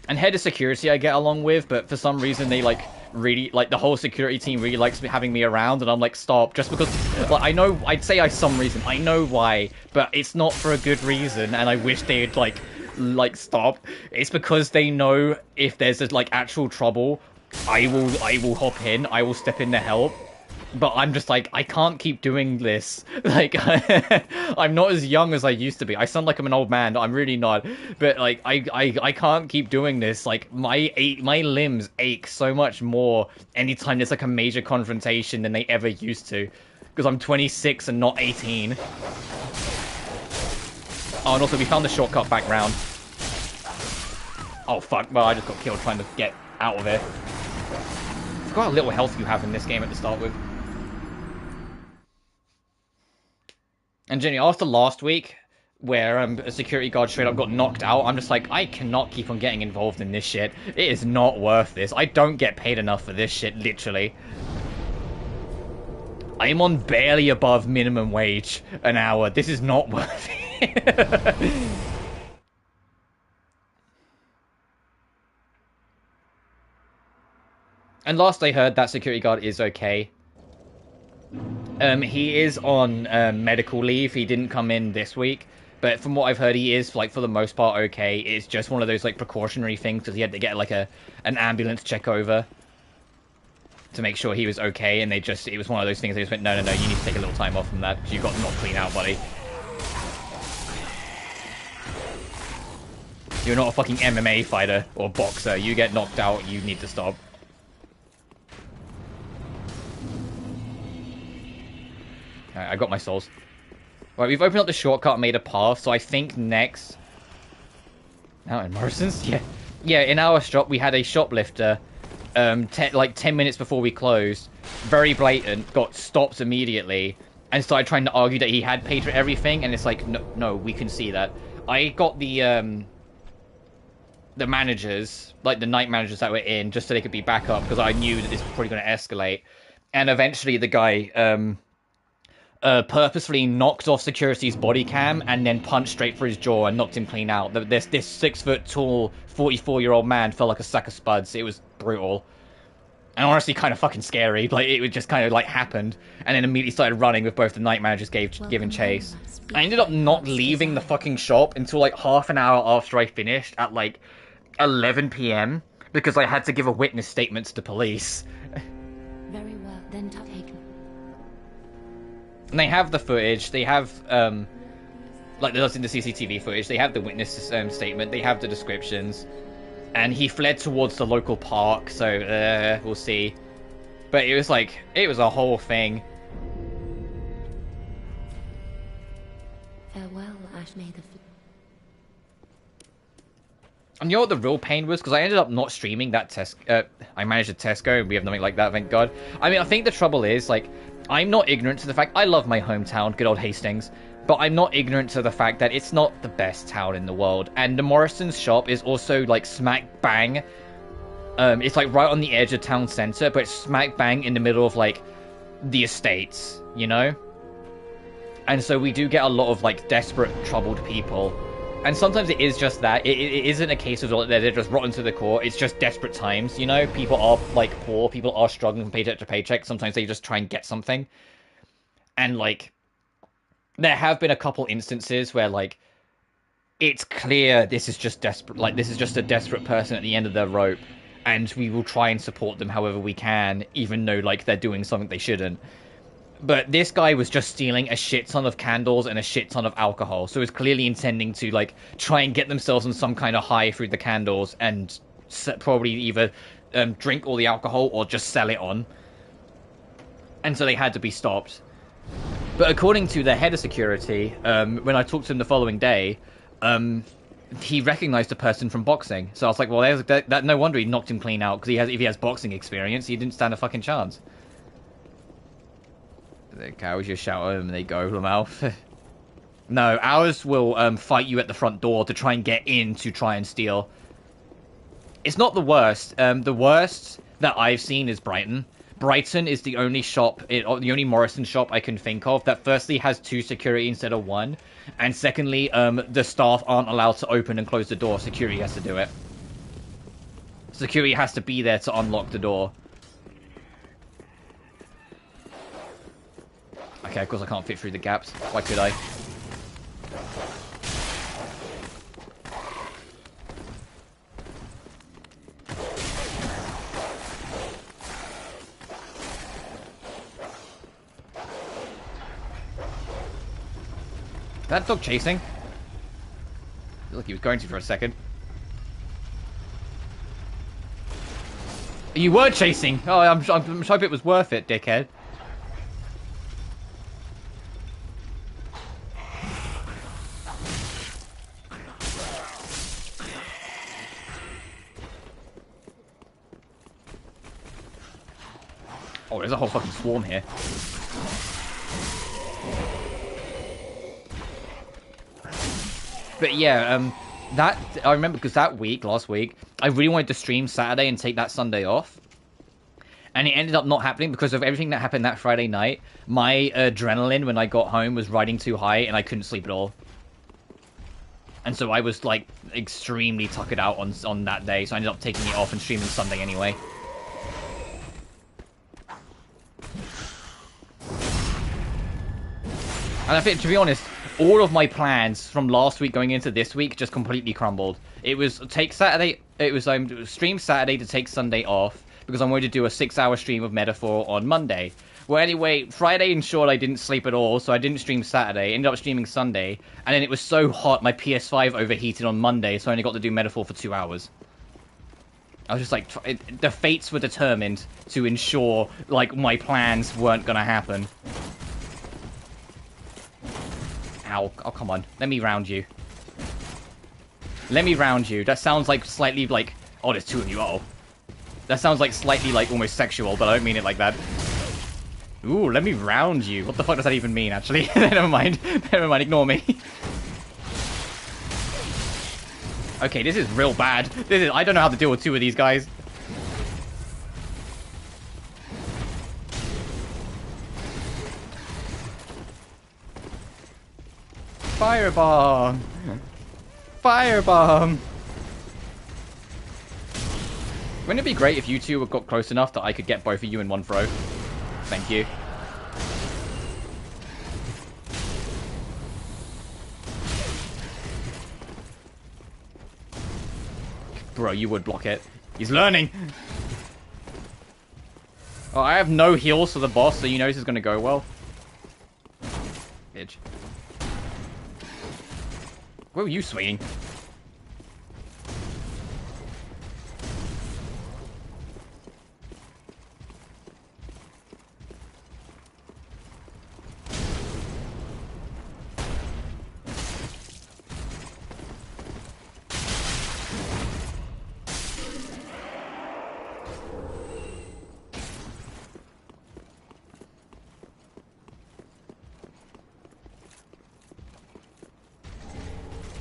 And head of security I get along with, but for some reason they like really like the whole security team really likes having me around, and I'm like, stop, just because like I know I'd say I some reason I know why, but it's not for a good reason, and I wish they'd like stop. It's because they know if there's like actual trouble, I will hop in, I will step in to help. But I'm just like, I can't keep doing this. Like, I'm not as young as I used to be. I sound like I'm an old man. I'm really not. But like, I can't keep doing this. Like, my limbs ache so much more anytime there's like a major confrontation than they ever used to. Because I'm 26 and not 18. Oh, and also we found the shortcut back round. Oh fuck! Well, I just got killed trying to get out of it. I forgot how little health you have in this game at the start with. And Jenny, after last week, where a security guard straight up got knocked out, I'm just like, I cannot keep on getting involved in this shit. It is not worth this. I don't get paid enough for this shit, literally. I am on barely above minimum wage an hour. This is not worth it. And last I heard, that security guard is okay. He is on medical leave. He didn't come in this week, but from what I've heard, he is like for the most part okay. It's just one of those like precautionary things because he had to get like an ambulance check over to make sure he was okay, and it was one of those things. They just went, no, you need to take a little time off from that because you got knocked clean out, buddy. You're not a fucking MMA fighter or boxer. You get knocked out, you need to stop. I got my souls. Right, we've opened up the shortcut and made a path, so I think next... Now in Morrison's? Yeah. Yeah, in our shop, we had a shoplifter, like 10 minutes before we closed. Very blatant, got stopped immediately, and started trying to argue that he had paid for everything, and it's like, no, we can see that. I got the managers, like the night managers that were in, just so they could be back up, because I knew that this was probably going to escalate. And eventually the guy, purposefully knocked off security's body cam and then punched straight for his jaw and knocked him clean out. This 6-foot-tall, 44-year-old man felt like a sack of spuds. It was brutal. And honestly kind of fucking scary. Like, it just kind of, like, happened. And then immediately started running with both the night managers giving chase. I ended up not leaving the fucking shop until, like, half an hour after I finished at, like, 11 p.m. because I had to give a witness statement to the police. Very well, then taken. And they have the footage, they have, like there's in the CCTV footage, they have the witness statement, they have the descriptions. And he fled towards the local park, so, we'll see. But it was like, it was a whole thing. Farewell, Ashmaid. And you know what the real pain was? Because I ended up not streaming that I managed a Tesco, and we have nothing like that, thank God. I mean, I think the trouble is, like, I'm not ignorant to the fact... I love my hometown, good old Hastings. But I'm not ignorant to the fact that it's not the best town in the world. And the Morrison's shop is also, like, smack bang. It's, like, right on the edge of town centre, but it's smack bang in the middle of, like, the estates, you know? And so we do get a lot of, like, desperate, troubled people. And sometimes it is just that. It isn't a case of that they're just rotten to the core. It's just desperate times, you know? People are, like, poor. People are struggling from paycheck to paycheck. Sometimes they just try and get something. And, like, there have been a couple instances where, like, it's clear this is just desperate. Like, this is just a desperate person at the end of their rope. And we will try and support them however we can, even though, like, they're doing something they shouldn't. But this guy was just stealing a shit ton of candles and a shit ton of alcohol. So he was clearly intending to, like, try and get themselves on some kind of high through the candles and probably either drink all the alcohol or just sell it on. And so they had to be stopped. But according to the head of security, when I talked to him the following day, he recognized the person from boxing. So I was like, well, that no wonder he knocked him clean out, because if he has boxing experience, he didn't stand a fucking chance. The cows just shout at him and they go over the mouth. No, ours will fight you at the front door to try and get in to try and steal. It's not the worst. The worst that I've seen is Brighton. Brighton is the only shop, the only Morrison shop I can think of that firstly has 2 security instead of 1, and secondly, the staff aren't allowed to open and close the door. Security has to do it. Security has to be there to unlock the door. Okay, of course I can't fit through the gaps. Why could I? That dog chasing? Look, he was going to for a second. You were chasing! Oh, I'm hoping it was worth it, dickhead. Oh, there's a whole fucking swarm here. But yeah, that I remember because last week, I really wanted to stream Saturday and take that Sunday off. And it ended up not happening because of everything that happened that Friday night. My adrenaline when I got home was riding too high and I couldn't sleep at all. And so I was like extremely tuckered out on that day, so I ended up taking it off and streaming Sunday anyway. And I think, to be honest, all of my plans from last week going into this week just completely crumbled. It was take Saturday. It was stream Saturday to take Sunday off because I wanted to do a 6-hour stream of Metaphor on Monday. Well, anyway, Friday ensured I didn't sleep at all, so I didn't stream Saturday. Ended up streaming Sunday, and then it was so hot my PS5 overheated on Monday, so I only got to do Metaphor for 2 hours. I was just like, the fates were determined to ensure like my plans weren't gonna happen. Ow. Oh, come on. Let me round you. Let me round you. That sounds like slightly like... Oh, there's 2 of you. Uh-oh. That sounds like slightly like almost sexual, but I don't mean it like that. Ooh, let me round you. What the fuck does that even mean, actually? Never mind. Never mind. Ignore me. Okay, this is real bad. I don't know how to deal with 2 of these guys. Firebomb! Firebomb! Wouldn't it be great if you 2 got close enough that I could get both of you in one throw? Thank you. Bro, you would block it. He's learning! Oh, I have no heals for the boss, so you know this is gonna go well. Bitch. Where were you swinging?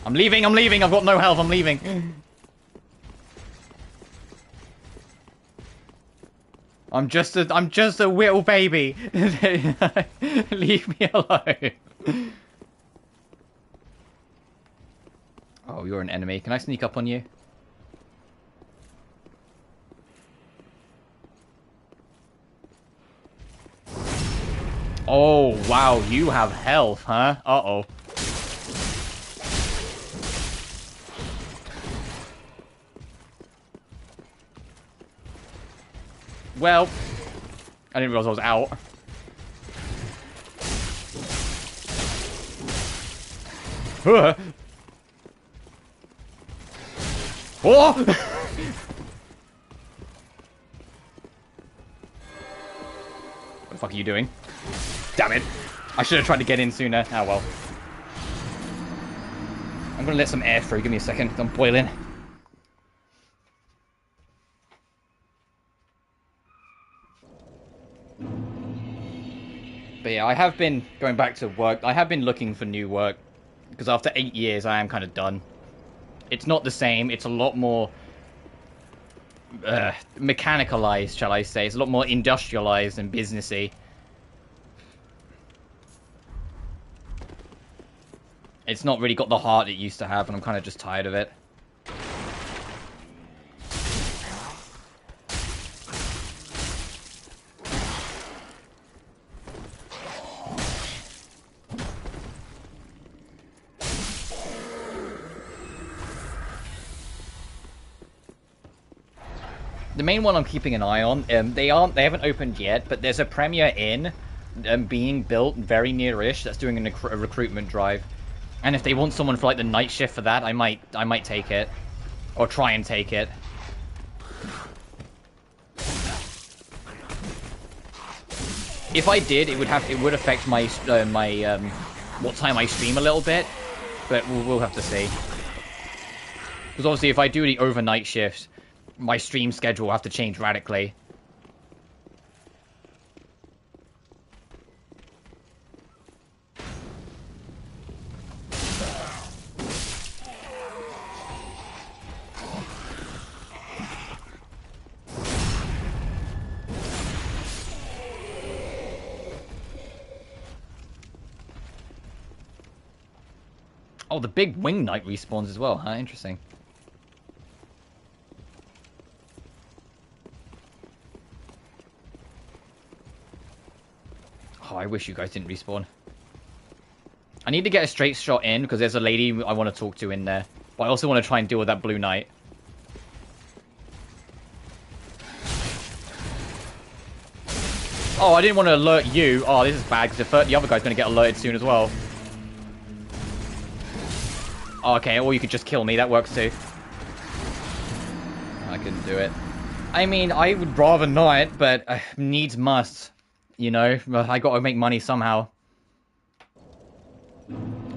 I'm leaving, I've got no health, I'm leaving. I'm just a little baby. Leave me alone. Oh, you're an enemy. Can I sneak up on you? Oh, wow, you have health, huh? Uh-oh. Well, I didn't realize I was out. Oh! What the fuck are you doing? Damn it. I should have tried to get in sooner. Oh well. I'm gonna let some air through. Give me a second. I'm boiling. But yeah, I have been going back to work. I have been looking for new work. Because after 8 years, I am kind of done. It's not the same. It's a lot more mechanicalized, shall I say. It's a lot more industrialized and businessy. It's not really got the heart it used to have, and I'm kind of just tired of it. The main one I'm keeping an eye on, they haven't opened yet, but there's a Premier Inn being built very near-ish that's doing a recruitment drive. And if they want someone for like the night shift for that, I might take it. Or try and take it. If I did, it would affect my what time I stream a little bit, but we'll have to see. Because obviously if I do the overnight shift, my stream schedule will have to change radically. Oh, the big wing knight respawns as well, huh? Interesting. Oh, I wish you guys didn't respawn. I need to get a straight shot in, because there's a lady I want to talk to in there. But I also want to try and deal with that blue knight. Oh, I didn't want to alert you. Oh, this is bad, because the other guy's going to get alerted soon as well. Oh, okay, or you could just kill me. That works too. I couldn't do it. I mean, I would rather not, but needs must. You know, I gotta make money somehow.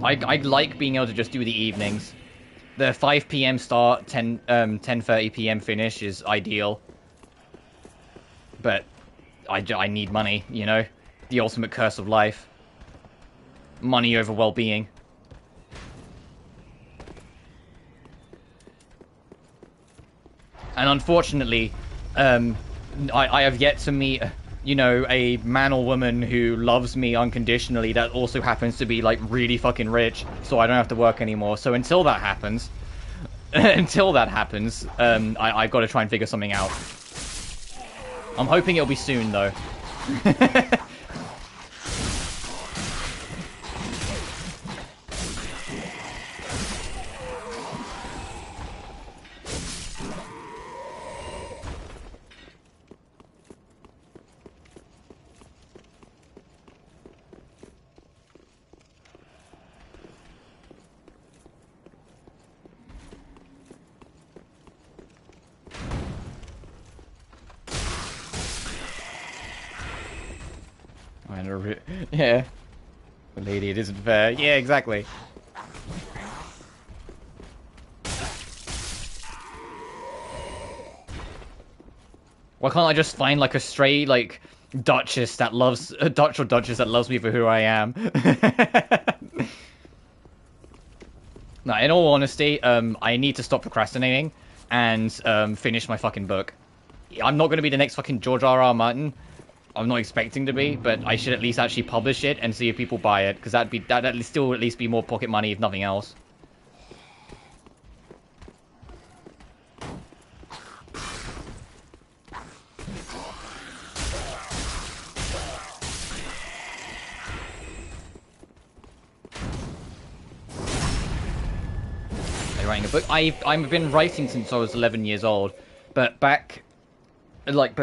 I like being able to just do the evenings. The 5 PM start, 10:30 PM finish is ideal. But I need money, you know? The ultimate curse of life. Money over well-being. And unfortunately, I have yet to meet, you know, a man or woman who loves me unconditionally that also happens to be, like, really fucking rich, so I don't have to work anymore. So until that happens, I've got to try and figure something out. I'm hoping it'll be soon, though. Yeah. Well, lady, it isn't fair. Yeah, exactly. Why can't I just find, like, a stray, like, duchess that loves... a Dutch or duchess that loves me for who I am? No, in all honesty, I need to stop procrastinating and finish my fucking book. I'm not going to be the next fucking George R.R. Martin. I'm not expecting to be, but I should at least actually publish it and see if people buy it, because that'd still at least be more pocket money, if nothing else. Are you writing a book? I've been writing since I was 11 years old, but back in like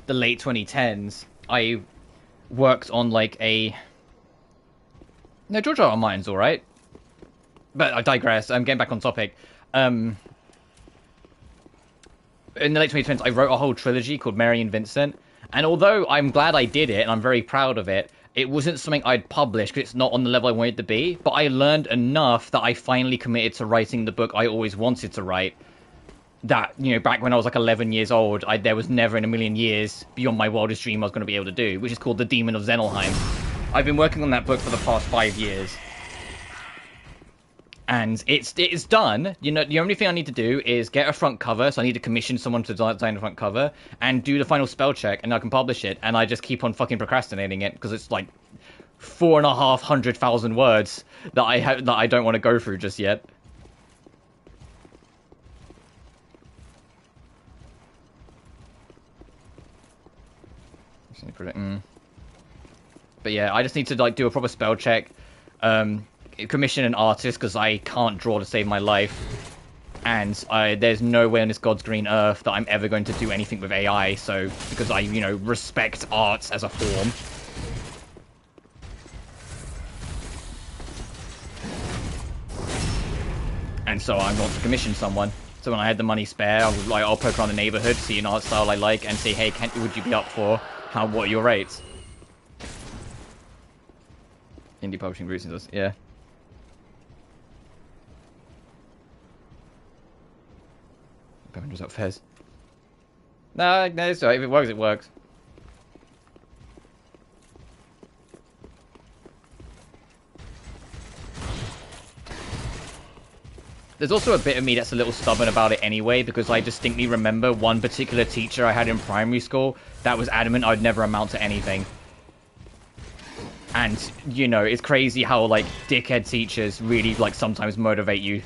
the late 2010s, I worked on like a... No, George R. R. Martin's alright. But I digress. I'm getting back on topic. In the late 2010s, I wrote a whole trilogy called Mary and Vincent. And although I'm glad I did it, and I'm very proud of it, It wasn't something I'd publish because it's not on the level I wanted to be, but I learned enough that I finally committed to writing the book I always wanted to write. That, you know, back when I was like 11 years old, there was never in a million years beyond my wildest dream I was going to be able to do, which is called The Demon of Xenelheim. I've been working on that book for the past 5 years. And it's done. You know, the only thing I need to do is get a front cover, so I need to commission someone to design the front cover, and do the final spell check, and I can publish it, and I just keep on fucking procrastinating it, because it's like 4,500,000 words that I don't want to go through just yet. But yeah, I just need to like do a proper spell check, commission an artist because I can't draw to save my life, and there's no way on this God's green earth that I'm ever going to do anything with AI. So because I, you know, respect art as a form. And so I want to commission someone. So when I had the money spare, I was like, I'll poke around the neighborhood, see an art style I like, and say, hey, would you be up for what are your rates? Indie publishing routes, yeah. Just up Fez. No, it's alright. If it works, it works. There's also a bit of me that's a little stubborn about it anyway, because I distinctly remember one particular teacher I had in primary school that was adamant I'd never amount to anything. And, you know, it's crazy how, like, dickhead teachers really, like, sometimes motivate you.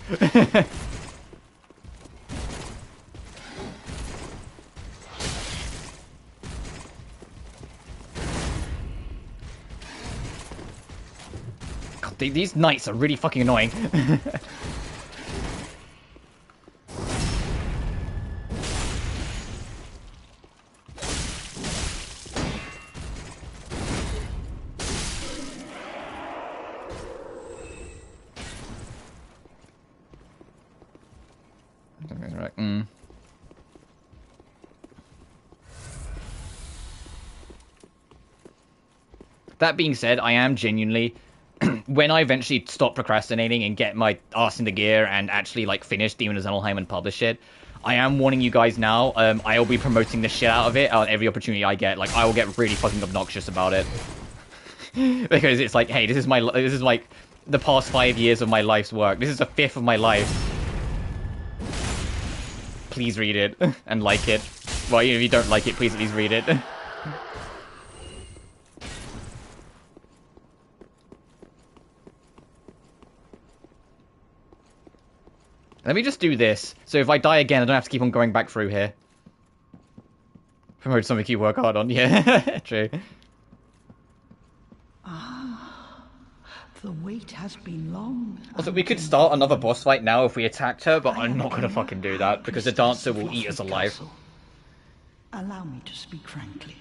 God, these knights are really fucking annoying. Right. That being said, I am genuinely, when I eventually stop procrastinating and get my ass in the gear and actually like finish Demon of Xenelheim and publish it, I am warning you guys now. I'll be promoting the shit out of it on every opportunity I get. Like I will get really fucking obnoxious about it because it's like, hey, this is like the past 5 years of my life's work. This is a fifth of my life. Please read it and like it. Well, if you don't like it, please at least read it. Let me just do this, so if I die again, I don't have to keep on going back through here. Promote something you work hard on, yeah, true. Ah, the wait has been long. Also, we could start another boss fight now if we attacked her, but I'm not gonna fucking do that, because the dancer will eat us alive. Allow me to speak frankly.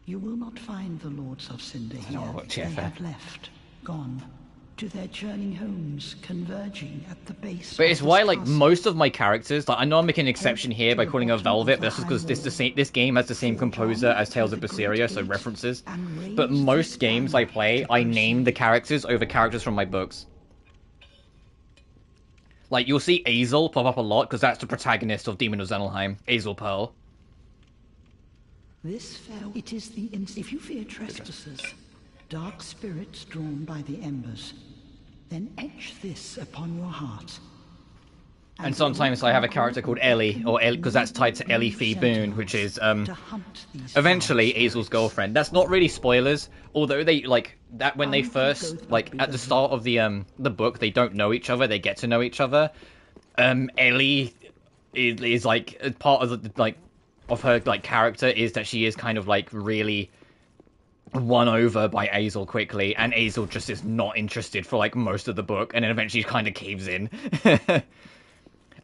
You will not find the Lords of Cinder here. They have left, gone. To their churning homes, converging at the base. But it's why, like, most of my characters, like, I know I'm making an exception here by calling her Velvet, but that's just because this game has the same composer as Tales of Berseria, so references. But most games I play, I name the characters over characters from my books. Like, you'll see Azel pop up a lot, because that's the protagonist of Demon of Xenelheim, Azel Pearl. This fell. It is the if you fear trespassers, dark spirits drawn by the embers, then etch this upon your heart. And sometimes I have a character called Ellie, or because that's tied to Ellie Fee Boone, which is eventually Azel's girlfriend. That's not really spoilers, although they like that when they first like at the start of the book they don't know each other, they get to know each other. Ellie is like part of the like of her like character is that she is kind of like really won over by Azel quickly, and Azel just is not interested for like most of the book, and then eventually kind of caves in.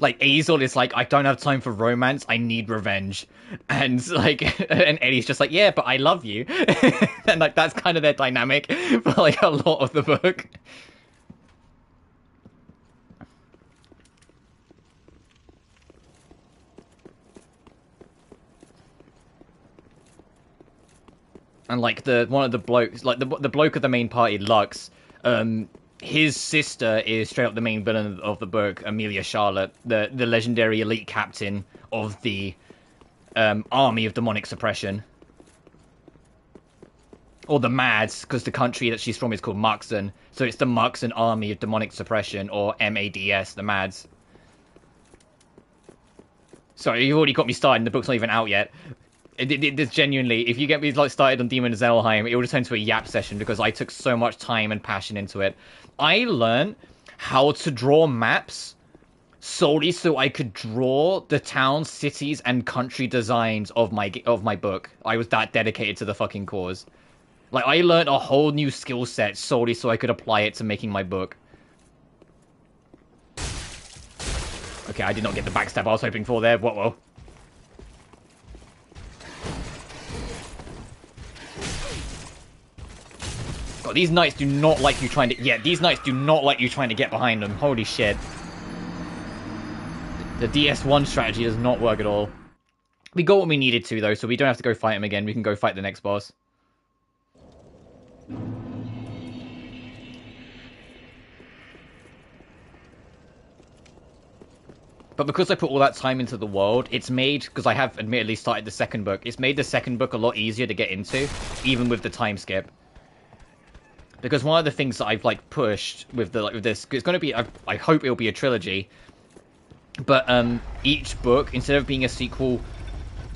Like Azel is like, I don't have time for romance, I need revenge, and like, and Ellie's just like, yeah, but I love you, and like that's kind of their dynamic for like a lot of the book. And like one of the blokes, like the bloke of the main party, Lux, his sister is straight up the main villain of the book, Amelia Charlotte, the legendary elite captain of the army of demonic suppression. Or the Mads, because the country that she's from is called Muxen. So it's the Muxen Army of Demonic Suppression, or MADS, the Mads. Sorry, you've already got me started, the book's not even out yet. It genuinely, if you get me like started on Demon Zelheim, it will just turn into a yap session because I took so much time and passion into it. I learned how to draw maps solely so I could draw the towns, cities, and country designs of my book. I was that dedicated to the fucking cause. Like, I learned a whole new skill set solely so I could apply it to making my book. Okay, I did not get the backstab I was hoping for there. Whoa. God, these knights do not like you trying to... Yeah, these knights do not like you trying to get behind them. Holy shit. The DS1 strategy does not work at all. We got what we needed to, though, so we don't have to go fight him again. We can go fight the next boss. But because I put all that time into the world, it's made, because I have admittedly started the second book, it's made the second book a lot easier to get into, even with the time skip. Because one of the things that I've like pushed with this, it's going to be, I hope it'll be a trilogy, but each book, instead of being a sequel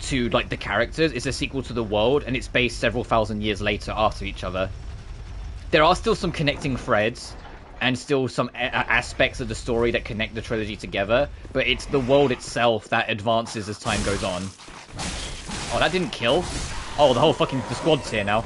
to like the characters, it's a sequel to the world, and it's based several thousand years later after each other. There are still some connecting threads, and still some aspects of the story that connect the trilogy together, but it's the world itself that advances as time goes on. Oh, that didn't kill? Oh, the squad's here now.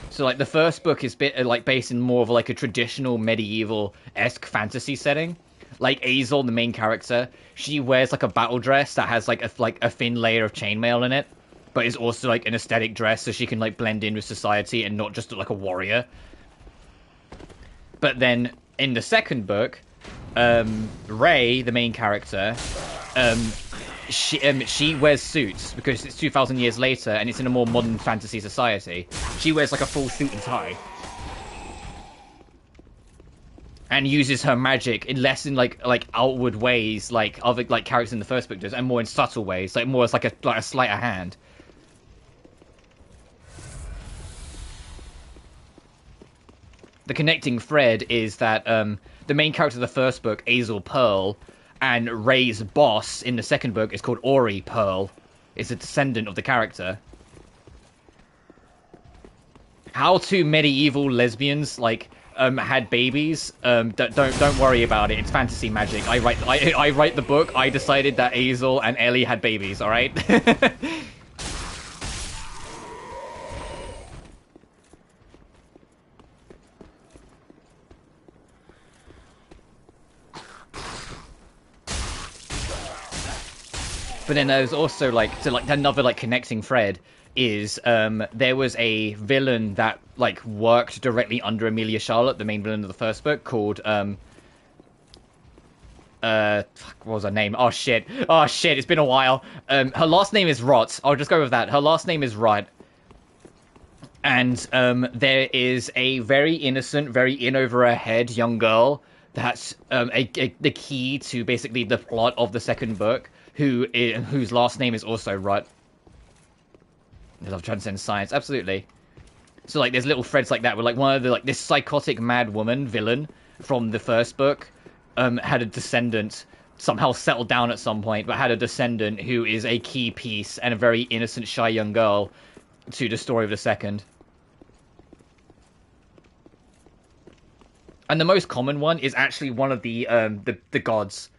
So, like, the first book is based in more of like a traditional medieval-esque fantasy setting. Like Azel, the main character, she wears like a battle dress that has like a thin layer of chainmail in it, but is also like an aesthetic dress so she can like blend in with society and not just look like a warrior. But then in the second book, Ray, the main character, she wears suits because it's 2,000 years later and it's in a more modern fantasy society. She wears like a full suit and tie. And uses her magic in less in like outward ways like other like characters in the first book does, and more in subtle ways, like more as like a sleight of hand. The connecting thread is that the main character of the first book, Azel Pearl, and Ray's boss in the second book is called Ori Pearl, is a descendant of the character. How two medieval lesbians like had babies? Don't worry about it. It's fantasy magic. I write the book. I decided that Azel and Ellie had babies. All right. But then there's also like another like connecting thread is there was a villain that like worked directly under Amelia Charlotte, the main villain of the first book, called fuck, what was her name? Oh shit, it's been a while. Her last name is Rot. I'll just go with that. Her last name is Rot. And there is a very innocent, very in over her head young girl that's the key to basically the plot of the second book, whose last name is also Rut. I love transcend science, absolutely. So like, there's little threads like that where like one of the like this psychotic mad woman villain from the first book had a descendant, somehow settled down at some point, but had a descendant who is a key piece and a very innocent, shy young girl to the story of the second. And the most common one is actually one of the gods.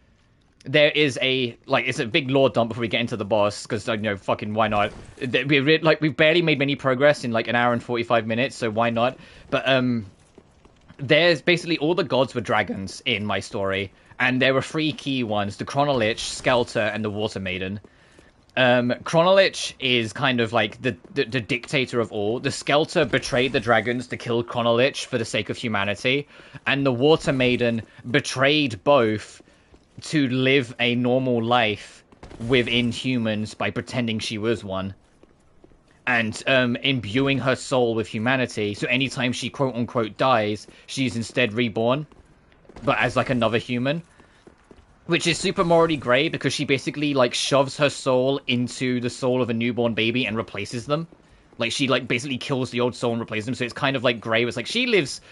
There is it's a big lore dump before we get into the boss, because, you know, fucking why not? We've barely made any progress in like an hour and 45 minutes, so why not? But there's basically all the gods were dragons in my story, and there were three key ones: the Chronolich, Skelter, and the Water Maiden. Chronolich is kind of like the dictator of all. The Skelter betrayed the dragons to kill Chronolich for the sake of humanity, and the Water Maiden betrayed both to live a normal life within humans by pretending she was one. And imbuing her soul with humanity. So anytime she quote-unquote dies, she's instead reborn, but as like another human. Which is super morally grey, because she basically like shoves her soul into the soul of a newborn baby and replaces them. Like, she like basically kills the old soul and replaces them, so it's kind of like grey. It's like, she lives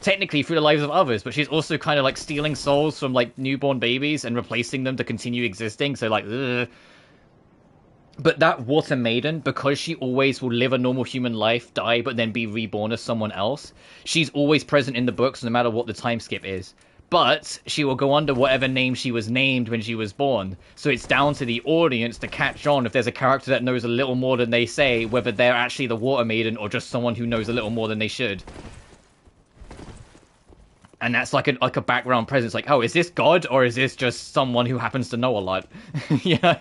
technically through the lives of others, but she's also kind of like stealing souls from like newborn babies and replacing them to continue existing, so like, ugh. But that water maiden, because she always will live a normal human life, die, but then be reborn as someone else, she's always present in the books no matter what the time skip is. But she will go under whatever name she was named when she was born. So it's down to the audience to catch on if there's a character that knows a little more than they say, whether they're actually the water maiden or just someone who knows a little more than they should. And that's like a background presence, like, oh, is this God or is this just someone who happens to know a lot? You know?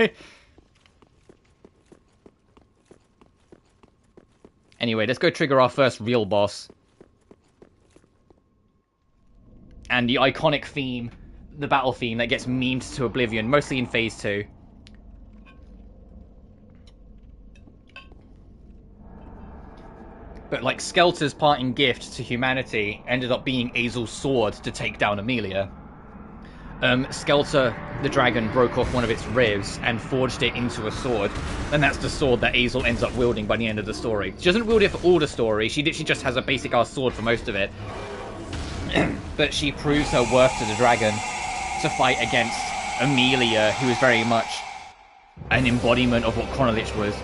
Anyway, let's go trigger our first real boss. And the iconic theme, the battle theme that gets memed to oblivion, mostly in Phase 2. But like, Skelter's parting gift to humanity ended up being Azel's sword to take down Amelia. Skelter, the dragon, broke off one of its ribs and forged it into a sword. And that's the sword that Azel ends up wielding by the end of the story. She doesn't wield it for all the story, she literally just has a basic-ass sword for most of it. But she proves her worth to the dragon to fight against Amelia, who is very much an embodiment of what Chronolich was.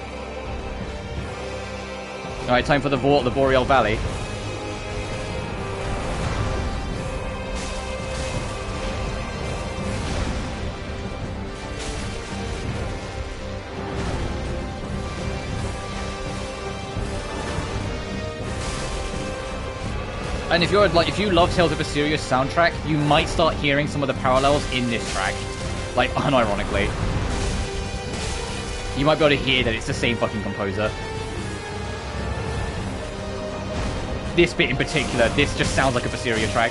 Alright, time for the vault, the Boreal Valley. And if you're like, if you love Tales of Vesperia soundtrack, you might start hearing some of the parallels in this track, like unironically. You might be able to hear that it's the same fucking composer. This bit in particular, this just sounds like a Vesperia track.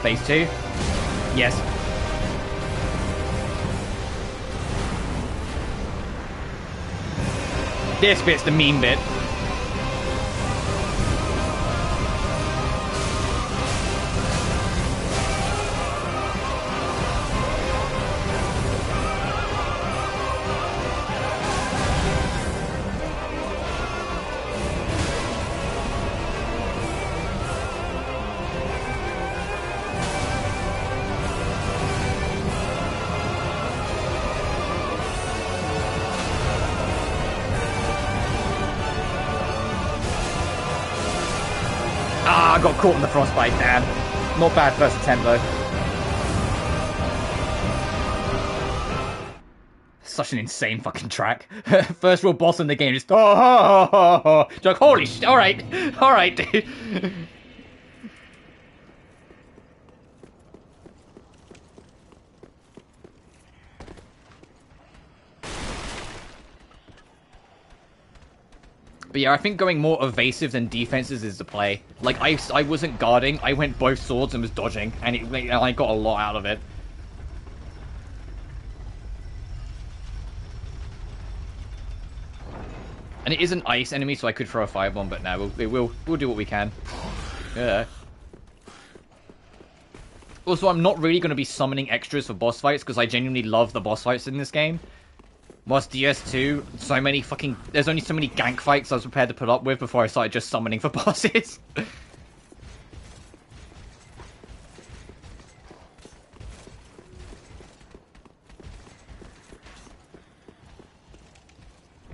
Phase 2? Yes. This bit's the meme bit. I got caught in the frostbite, damn. Not bad first attempt, though. Such an insane fucking track. First real boss in the game, just like, holy shit, alright, dude. But yeah, I think going more evasive than defenses is the play. Like, I wasn't guarding, I went both swords and was dodging, and I got a lot out of it. And it is an ice enemy, so I could throw a firebomb, but no, we'll do what we can. Yeah. Also, I'm not really going to be summoning extras for boss fights, because I genuinely love the boss fights in this game. Whilst DS2, there's only so many gank fights I was prepared to put up with before I started just summoning for bosses.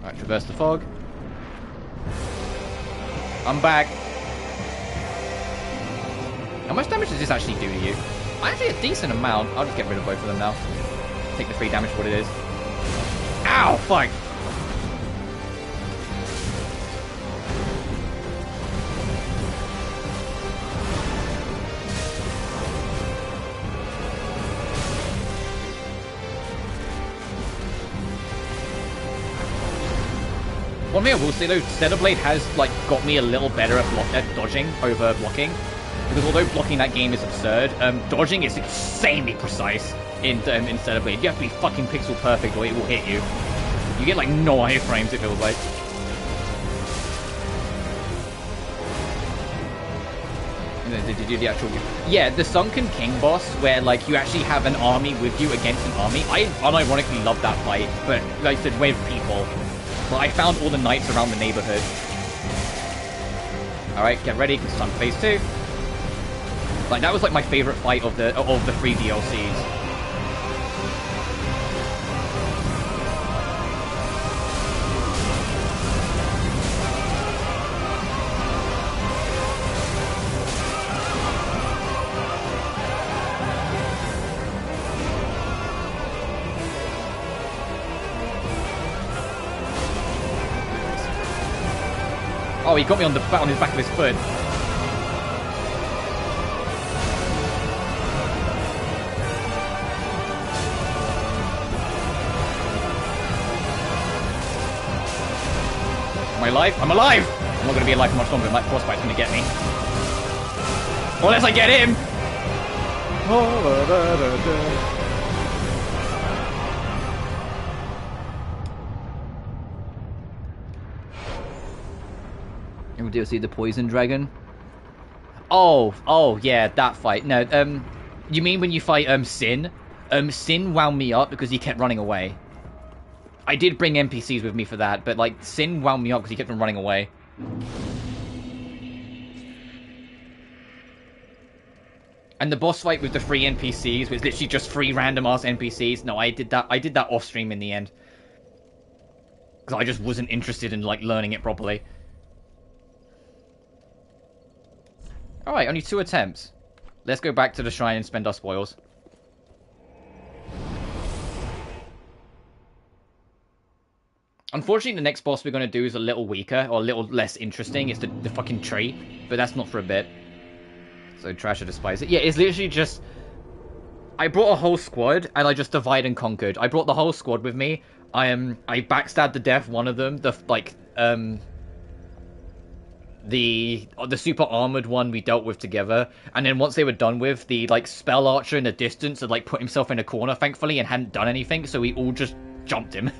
Right, traverse the fog. I'm back. How much damage does this actually do to you? Actually a decent amount. I'll just get rid of both of them now. Take the 3 damage for what it is. Ow, fuck! One thing I will say though, Stellarblade has like got me a little better at dodging over blocking. Because although blocking that game is absurd, dodging is insanely precise in Stellarblade. You have to be fucking pixel perfect or it will hit you. You get like no iframes, it feels like. And then did you do the actual... Yeah, the Sunken King boss, where like you actually have an army with you against an army. I unironically love that fight, but like I said, with people. But I found all the knights around the neighborhood. Alright, get ready, because it's time for phase 2. Like, that was like my favorite fight of the 3 DLCs. Oh, he got me on his back of his foot. Am I alive? I'm alive! I'm not going to be alive for much longer. That frostbite's going to get me. Unless I get him! Do you see the poison dragon? Oh yeah, that fight. No, you mean when you fight Sin? Sin wound me up because he kept running away. I did bring NPCs with me for that, but like Sin wound me up because he kept on running away. And the boss fight with the 3 NPCs was literally just 3 random ass NPCs. No, I did that off stream in the end. Because I just wasn't interested in like learning it properly. Alright, only 2 attempts. Let's go back to the shrine and spend our spoils. Unfortunately, the next boss we're going to do is a little weaker, or a little less interesting. It's the fucking tree. But that's not for a bit. So trash or despise it. Yeah, it's literally just... I brought a whole squad, and I just divide and conquered. I brought the whole squad with me. I backstabbed to death one of them. The super armored one we dealt with together, and then once they were done with, the like spell archer in the distance had like put himself in a corner thankfully and hadn't done anything, so we all just jumped him.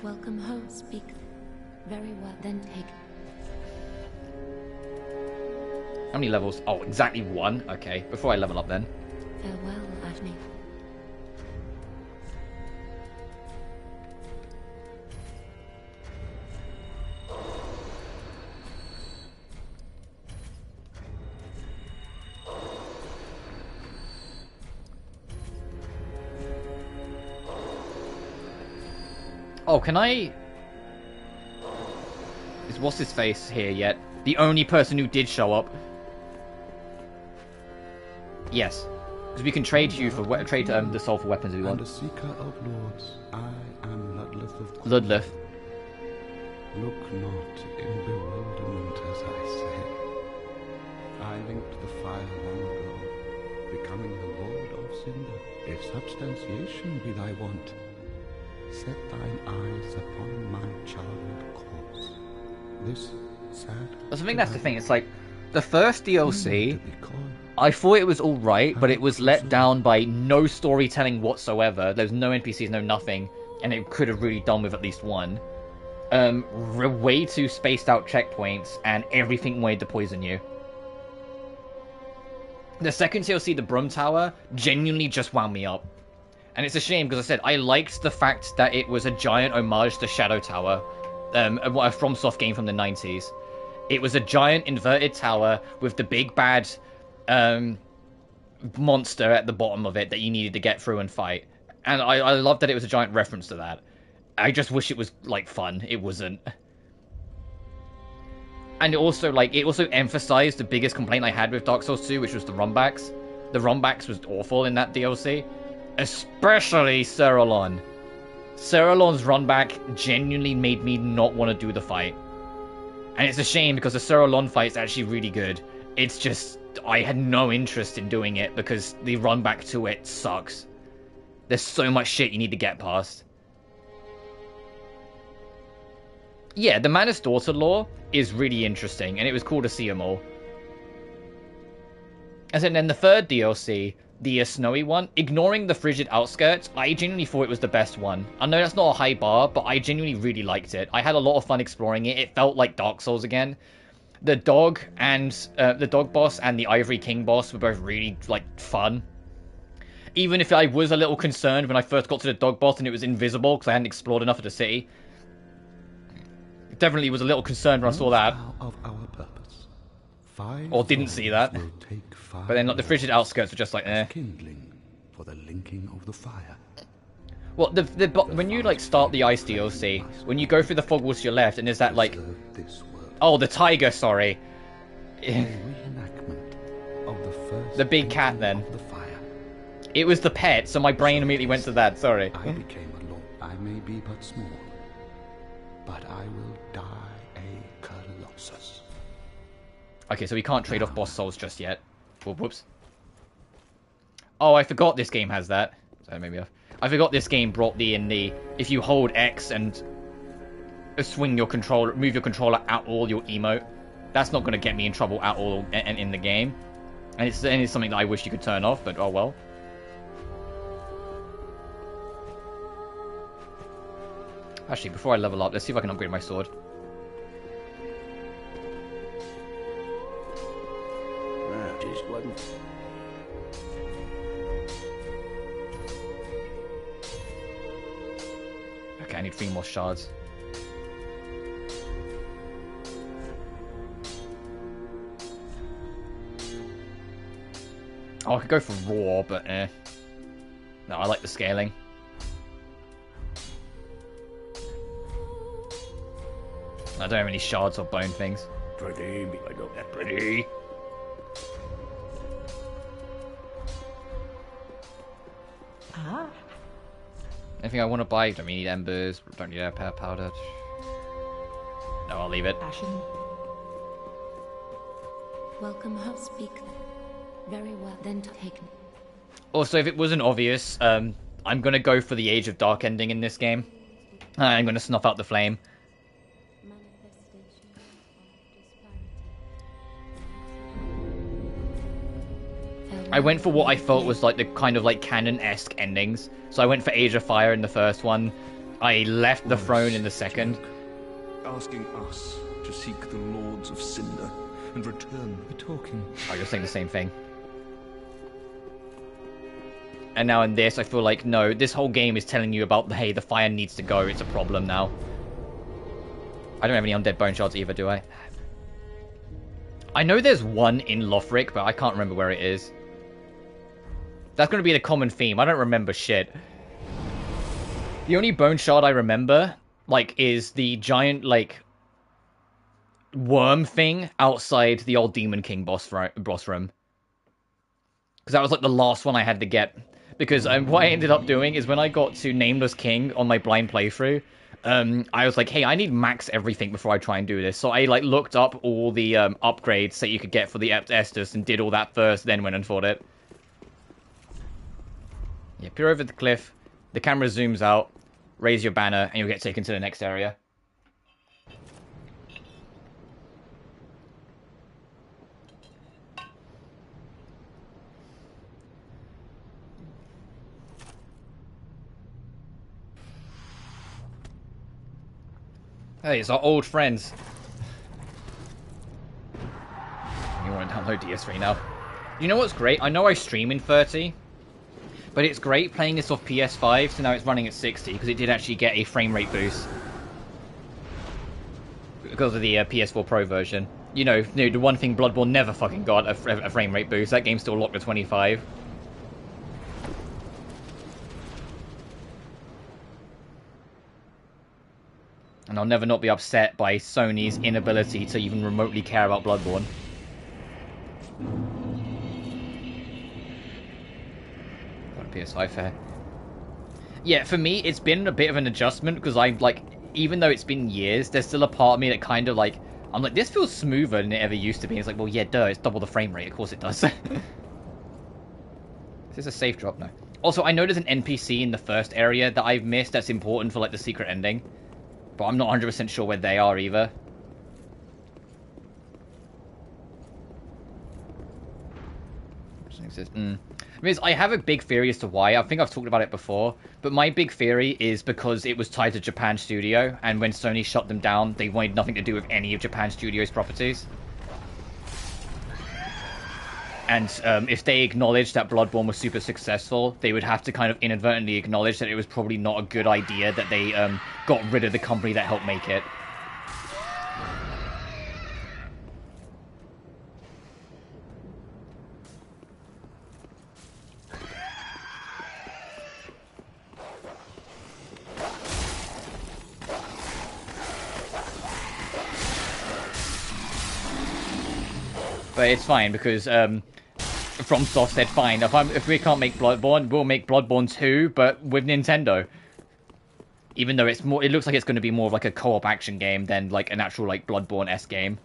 Welcome home, speak. Very well, then take. How many levels? Oh, exactly 1. Okay, before I level up then. Farewell, Avni. Oh, can I... Is what's his face here yet? The only person who did show up. Yes. Because we can trade you for... trade the soul for weapons if you want. And a seeker of lords, I am Ludleth of... Ludleth. Look not in bewilderment as I say. I linked the fire long ago, becoming the lord of Cinder. If substantiation be thy want, set thine eyes upon my childhood corpse. This sad... I think that's the thing, it's like, the first DLC, I thought it was alright, but it was let down by no storytelling whatsoever. There's no NPCs, no nothing, and it could have really done with at least one. Way too spaced out checkpoints, and everything wanted to poison you. The second DLC, the Brum Tower, genuinely just wound me up. And it's a shame, because I said, I liked the fact that it was a giant homage to Shadow Tower, a FromSoft game from the 90s. It was a giant inverted tower with the big bad monster at the bottom of it that you needed to get through and fight. And I love that it was a giant reference to that. I just wish it was, like, fun. It wasn't. And it also emphasized the biggest complaint I had with Dark Souls 2, which was the runbacks. The runbacks was awful in that DLC. Especially Cerulon. Cerulon's runback genuinely made me not want to do the fight. And it's a shame because the Cerulon fight is actually really good. It's just, I had no interest in doing it because the runback to it sucks. There's so much shit you need to get past. Yeah, the Manus Daughter lore is really interesting, and it was cool to see them all. And then the third DLC, the snowy one, ignoring the frigid outskirts, I genuinely thought it was the best one. I know that's not a high bar, but I genuinely really liked it. I had a lot of fun exploring it. It felt like Dark Souls again. The dog and the dog boss and the Ivory King boss were both really like fun. Even if I was a little concerned when I first got to the dog boss and it was invisible because I hadn't explored enough of the city. Definitely was a little concerned when I saw that. Of our purpose. Or didn't see that. But then like the frigid outskirts were just like, eh. Kindling for the linking of the fire. Well, when you like start the Ice DLC, when you go through the fog walls to your left, and there's that like, oh, the tiger, sorry, the big cat. Then it was the pet, so my brain immediately went to that. Sorry. I became a lord. I may be but small, but I will die a colossus. Okay, so we can't trade off boss souls just yet. Whoops. Oh, I forgot this game has that. So maybe I forgot this game brought if you hold X and swing your controller, move your controller at all, your emote. That's not going to get me in trouble at all in the game. And it's something that I wish you could turn off, but oh well. Actually, before I level up, let's see if I can upgrade my sword. Just one. Okay, I need 3 more shards. Oh, I could go for raw, but eh. No, I like the scaling. I don't have any shards or bone things. Pretty, I don't have pretty. Ah. Anything I want to buy? Don't need embers. Don't need air powder. No, I'll leave it. Ashen. Welcome, how speak. Very well, then take. Also, if it wasn't obvious, I'm gonna go for the Age of Dark ending in this game. I'm gonna snuff out the flame. I went for what I felt was like the kind of like canon-esque endings. So I went for Age of Fire in the first one. I left the throne in the second. Asking us to seek the Lords of Cinder and return. We're talking. Oh, you're saying the same thing. And now in this, I feel like, no, this whole game is telling you about, hey, the fire needs to go. It's a problem now. I don't have any undead bone shards either, do I? I know there's one in Lothric, but I can't remember where it is. That's going to be the common theme. I don't remember shit. The only bone shard I remember, like, is the giant, like, worm thing outside the old Demon King boss room. Because that was, like, the last one I had to get. Because what I ended up doing is when I got to Nameless King on my blind playthrough, I was like, hey, I need max everything before I try and do this. So I, like, looked up all the upgrades that you could get for the Estus and did all that first, then went and fought it. Yeah, peer over the cliff, the camera zooms out, raise your banner, and you'll get taken to the next area. Hey, it's our old friends. You want to download DS3 now? You know what's great? I know I stream in 30. But it's great playing this off PS5, so now it's running at 60, because it did actually get a frame rate boost. Because of the PS4 Pro version. You know, the one thing Bloodborne never fucking got, a frame rate boost. That game's still locked at 25. And I'll never not be upset by Sony's inability to even remotely care about Bloodborne. PS5 fair. Yeah, for me, it's been a bit of an adjustment, because I'm like, even though it's been years, there's still a part of me that kind of like, I'm like, this feels smoother than it ever used to be. It's like, well, yeah, duh, it's double the frame rate. Of course it does. Is this a safe drop? No. Also, I know there's an NPC in the first area that I've missed that's important for, like, the secret ending. But I'm not 100% sure where they are either. I have a big theory as to why. I think I've talked about it before, but my big theory is because it was tied to Japan Studio, and when Sony shut them down, they wanted nothing to do with any of Japan Studio's properties. And if they acknowledged that Bloodborne was super successful, they would have to kind of inadvertently acknowledge that it was probably not a good idea that they got rid of the company that helped make it. But it's fine, because FromSoft said, fine, if we can't make Bloodborne, we'll make Bloodborne 2, but with Nintendo. Even though it looks like it's going to be more of like a co-op action game than like an actual like Bloodborne-esque game.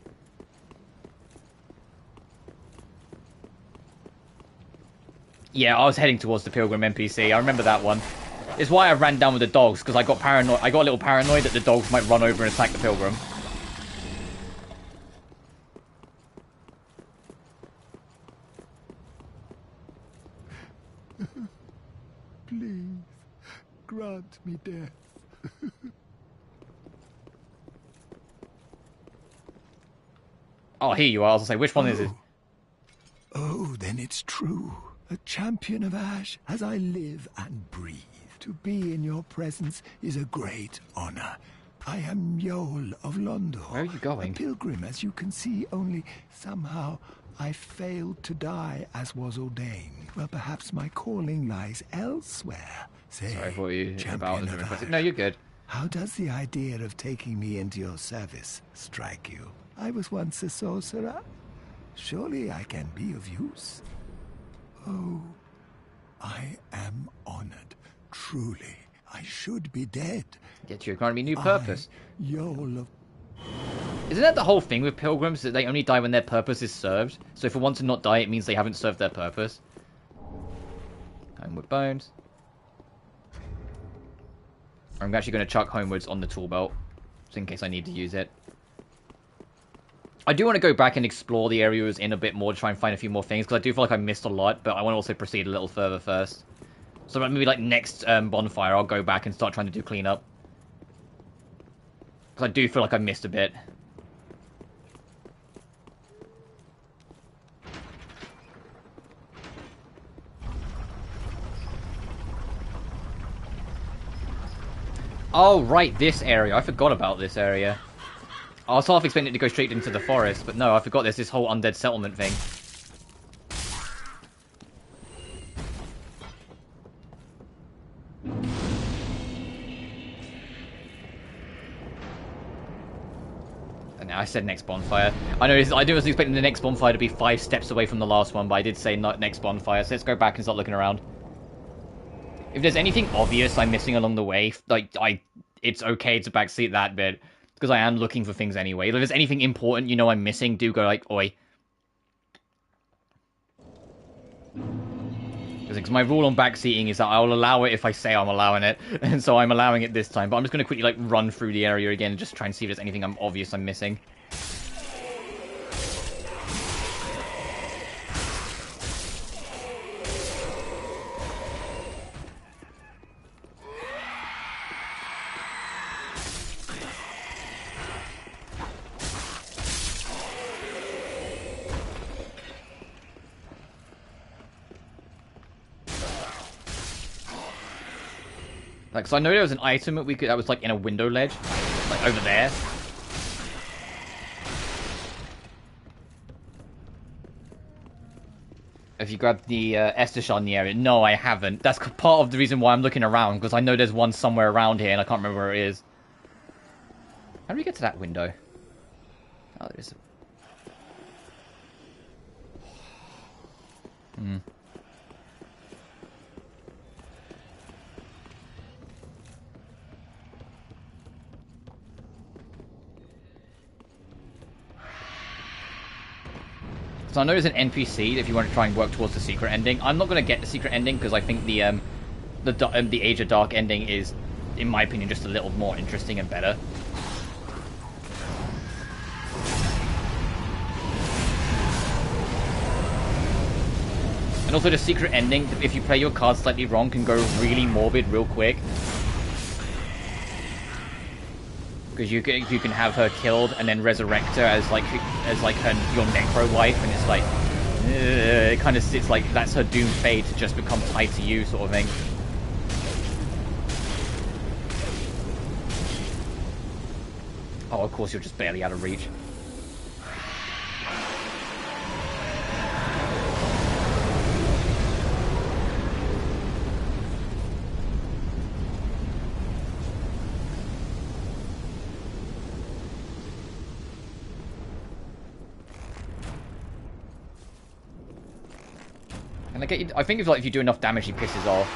Yeah, I was heading towards the Pilgrim NPC, I remember that one. It's why I ran down with the dogs, because I got paranoid. I got a little paranoid that the dogs might run over and attack the Pilgrim. Please, grant me death. Oh, here you are. I was going to say, which one is it? Oh, then it's true. A champion of Ash, as I live and breathe. To be in your presence is a great honor. I am Yol of Londor. Where are you going? A pilgrim, as you can see, only somehow I failed to die as was ordained. Well, perhaps my calling lies elsewhere. Say, sorry for you champion of Ash. No, you're good. How does the idea of taking me into your service strike you? I was once a sorcerer. Surely I can be of use. Oh, I am honored. Truly, I should be dead. Yet you're granting me new purpose. Yol of... Isn't that the whole thing with pilgrims, that they only die when their purpose is served? So if for one to not die, it means they haven't served their purpose. Homeward bones. I'm actually going to chuck homewards on the tool belt, just in case I need to use it. I do want to go back and explore the area I was in a bit more to try and find a few more things, because I do feel like I missed a lot, but I want to also proceed a little further first. So maybe like next bonfire, I'll go back and start trying to do cleanup. Because I do feel like I missed a bit. Oh, right, this area. I forgot about this area. I was half expecting it to go straight into the forest, but no, I forgot there's this whole undead settlement thing. And now I said next bonfire. I know I was expecting the next bonfire to be 5 steps away from the last one, but I did say not next bonfire, so let's go back and start looking around. If there's anything obvious I'm missing along the way, like, it's okay to backseat that bit. Because I am looking for things anyway. If there's anything important you know I'm missing, do go like, oi. Because my rule on backseating is that I'll allow it if I say I'm allowing it. And so I'm allowing it this time. But I'm just going to quickly like run through the area again and just try and see if there's anything obvious I'm missing. Like, so I know there was an item that was like in a window ledge, like over there. Have you grabbed the Estus shard in the area? No, I haven't. That's part of the reason why I'm looking around, because I know there's one somewhere around here and I can't remember where it is. How do we get to that window? Oh, there's a... So I know there's an NPC if you want to try and work towards the secret ending. I'm not going to get the secret ending because I think the Age of Dark ending is, in my opinion, just a little more interesting and better. And also the secret ending, if you play your cards slightly wrong, can go really morbid real quick. Because you can have her killed and then resurrect her as your necro wife, and it's like it kind of sits like that's her doomed fate to just become tied to you, sort of thing. Oh, of course you're just barely out of reach. And I think if you do enough damage, he pisses off.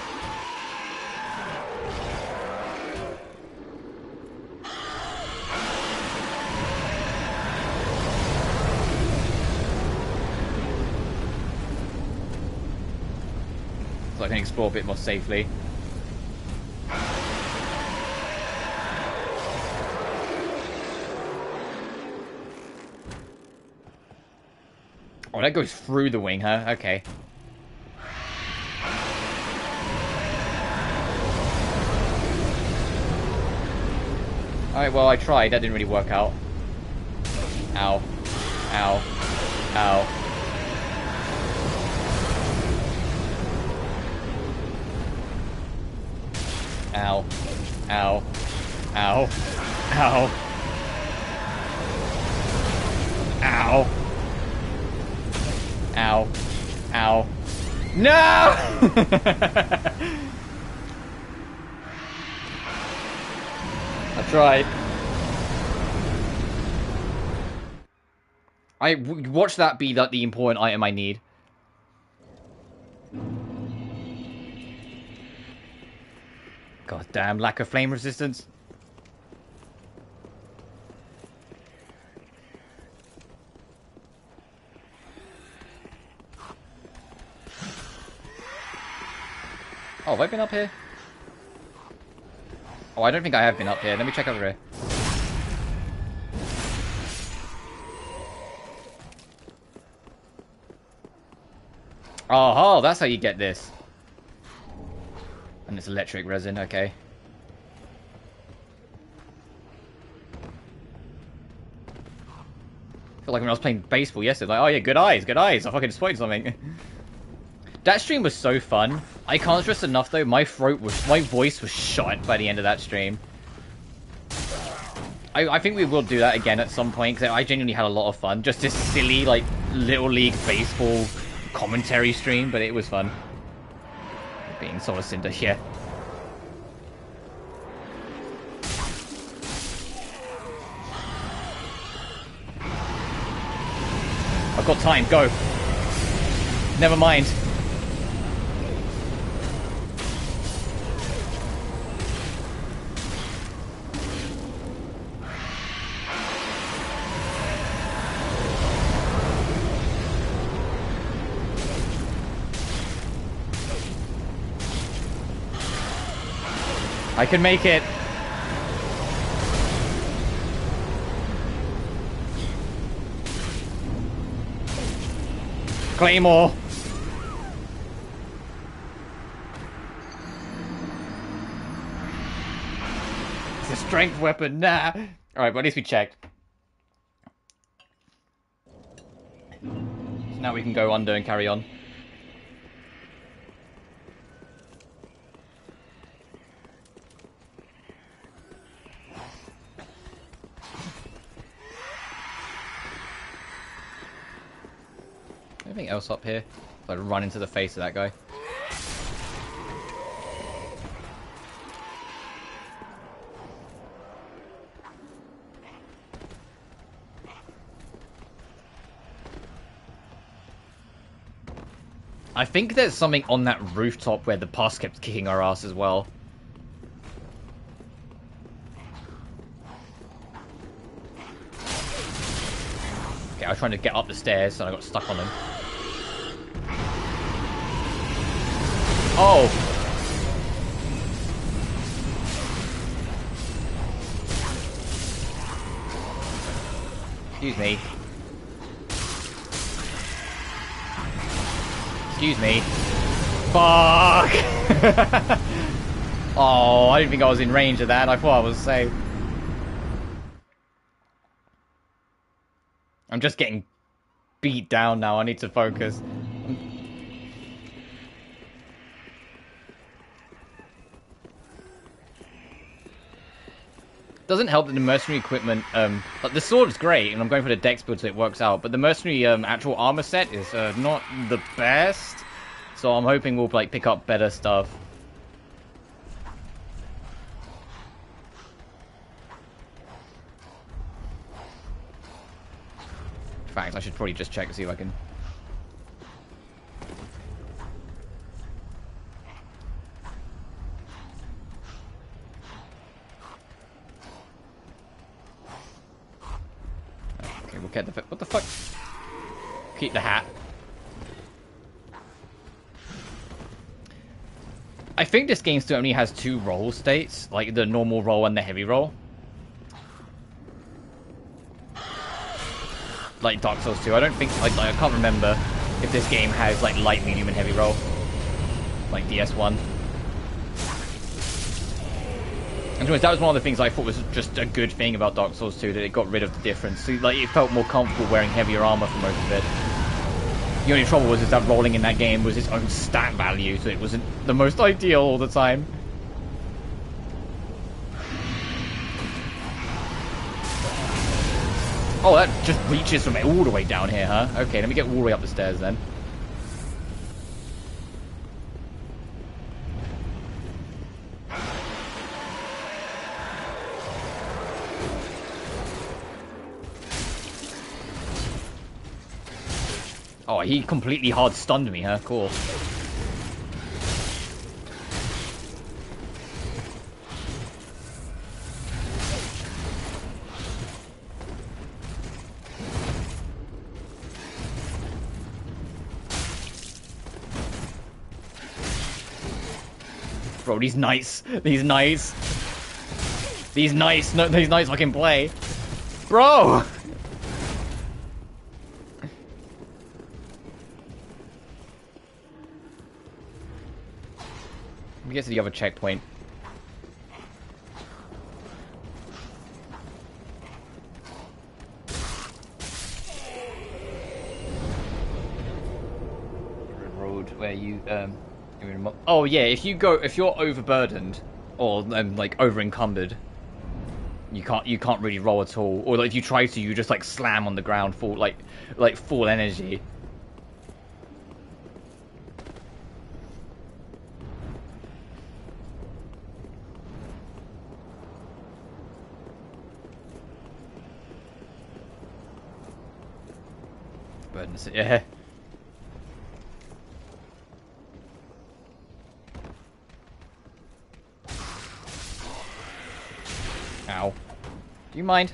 So I can explore a bit more safely. Oh, that goes through the wing, huh? Okay. Alright, well, I tried. That didn't really work out. Ow. Ow. Ow. Ow. Ow. Ow. Ow. Ow. Ow. Ow. No! I tried. Watch that be the important item I need. God damn, lack of flame resistance. Oh, have I been up here? Oh, I don't think I have been up here. Let me check over here. Oh, that's how you get this. And it's electric resin, okay. I feel like when I was playing baseball yesterday, like, oh yeah, good eyes, I fucking spotted something. That stream was so fun. I can't stress enough though, my voice was shot by the end of that stream. I think we will do that again at some point, because I genuinely had a lot of fun. Just this silly, like, Little League baseball commentary stream, but it was fun. Being Solar Cinder, yeah. I've got time, go. Never mind. I can make it. Claymore. It's a strength weapon, nah. Alright, but at least we checked. So now we can go under and carry on. Anything else up here? Like run into the face of that guy. I think there's something on that rooftop where the pus kept kicking our ass as well. Okay, I was trying to get up the stairs and I got stuck on them. Oh! Excuse Excuse me. Fuck! Oh, I didn't think I was in range of that. I thought I was safe. I'm just getting beat down now. I need to focus. Doesn't help that the mercenary equipment, like the sword's great, and I'm going for the dex build so it works out, but the mercenary actual armor set is not the best, so I'm hoping we'll like pick up better stuff. In fact, I should probably just check to see if I can. We'll get the... What the fuck? Keep the hat. I think this game still only has 2 roll states, like the normal roll and the heavy roll. Like Dark Souls 2. I don't think... Like, I can't remember if this game has like light, medium, and heavy roll. Like DS1. And that was one of the things I thought was just a good thing about Dark Souls 2, that it got rid of the difference. So, like, it felt more comfortable wearing heavier armor for most of it. The only trouble was is that rolling in that game was its own stat value, so it wasn't the most ideal all the time. Oh, that just reaches from all the way down here, huh? Okay, let me get all the way up the stairs then. Oh, he completely hard stunned me, huh? Cool. Bro, these knights I can play. Bro! Let me get to the other checkpoint. Road where you oh yeah, if you're overburdened or like over encumbered, you can't really roll at all. Or like, if you try to, you just like slam on the ground full like full energy. Burdens, yeah. Ow. Do you mind?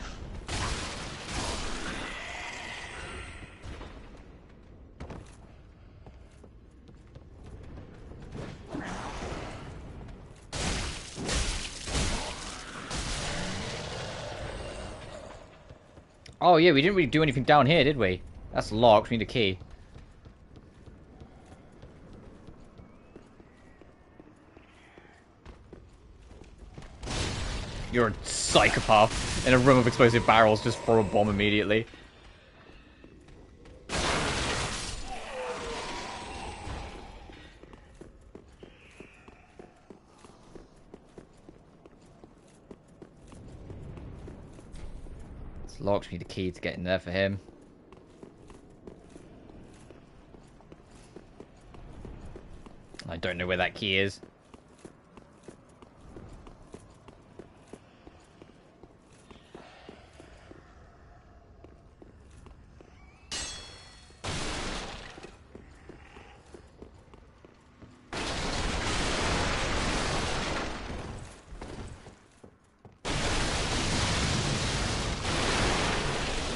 Oh yeah, we didn't really do anything down here, did we? That's locked. We need a key. You're a psychopath. In a room of explosive barrels, just throw a bomb immediately. It's locked. We need a key to get in there for him. I don't know where that key is.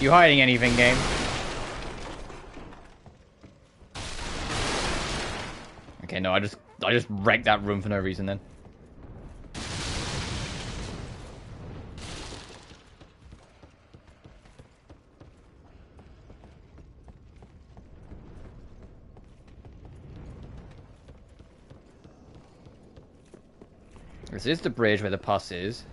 You hiding anything, game? Okay, no, I just wrecked that room for no reason then. This is the bridge where the pus is.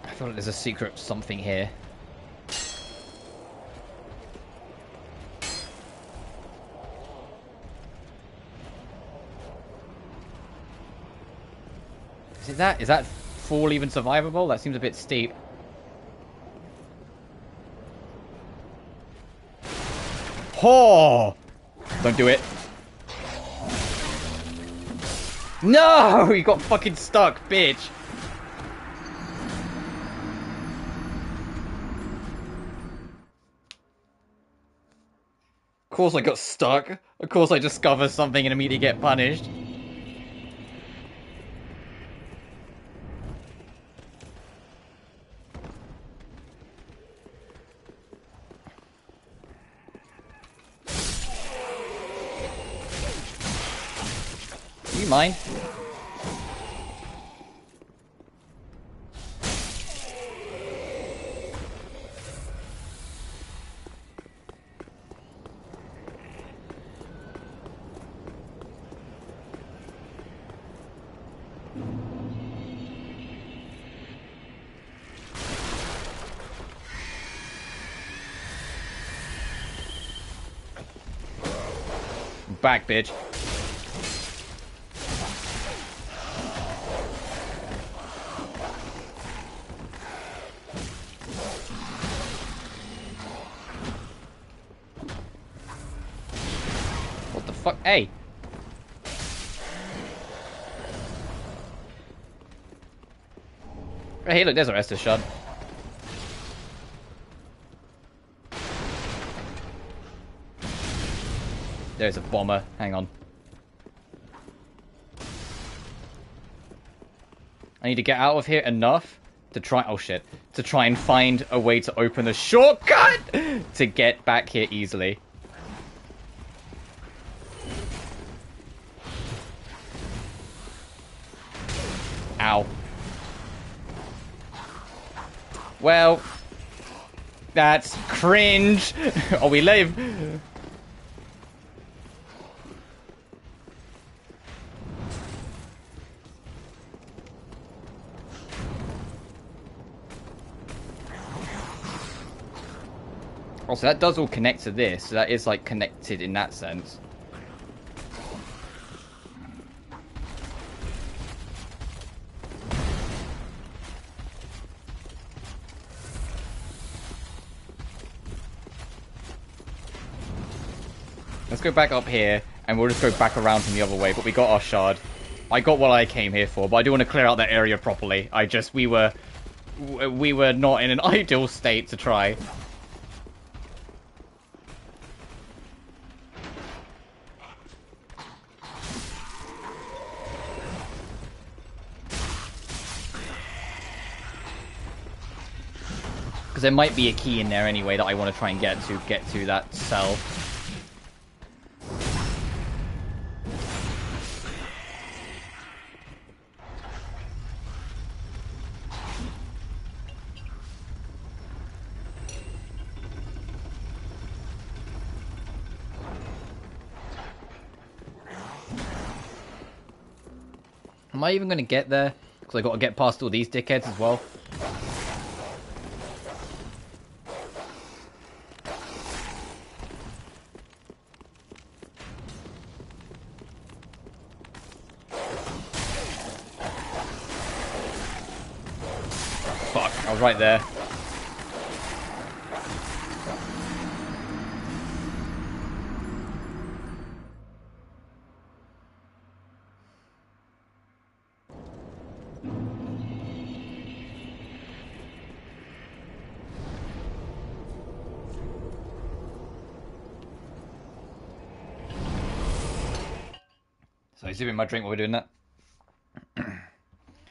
I feel like there's a secret something here. Is that fall even survivable? That seems a bit steep. Oh! Don't do it. No! You got fucking stuck, bitch. Of course I got stuck. Of course I discover something and immediately get punished. Do you mind? Back, bitch. What the fuck? Hey! Hey, look, there's a Estus shot. There's a bomber. Hang on. I need to get out of here enough to try... Oh, shit. To try and find a way to open a shortcut to get back here easily. Ow. Well, that's cringe. Oh, we live. Also, that does all connect to this, so that is, like, connected in that sense. Let's go back up here, and we'll just go back around from the other way, but we got our shard. I got what I came here for, but I do want to clear out that area properly. We were not in an ideal state to try. Because there might be a key in there anyway that I want to try and get to that cell. Am I even going to get there? Because I got to get past all these dickheads as well. Fuck, I was right there. So, sipping my drink while we're doing that.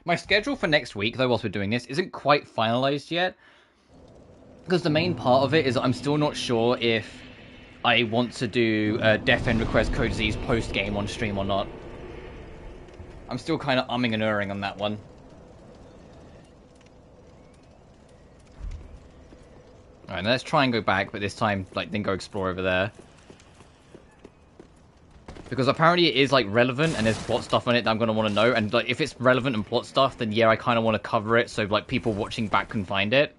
My schedule for next week, though, whilst we're doing this, isn't quite finalized yet. Because the main part of it is I'm still not sure if I want to do Death End Request Code Z's post-game on stream or not. I'm still kind of umming and erring on that one. Alright, now let's try and go back, but this time, like, then go explore over there. Because apparently it is, like, relevant, and there's plot stuff on it that I'm going to want to know. And, like, if it's relevant and plot stuff, then yeah, I kind of want to cover it so, like, people watching back can find it.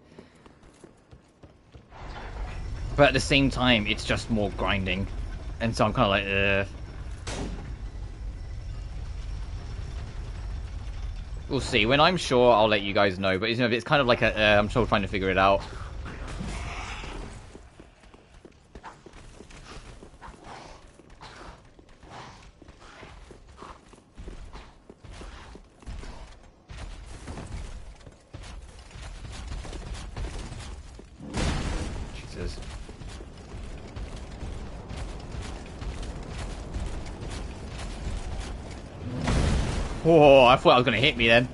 But at the same time, it's just more grinding. And so I'm kind of like, We'll see. When I'm sure, I'll let you guys know. But, you know, it's kind of like a, I'm still trying to figure it out. Jesus. Whoa, I thought I was going to hit me then.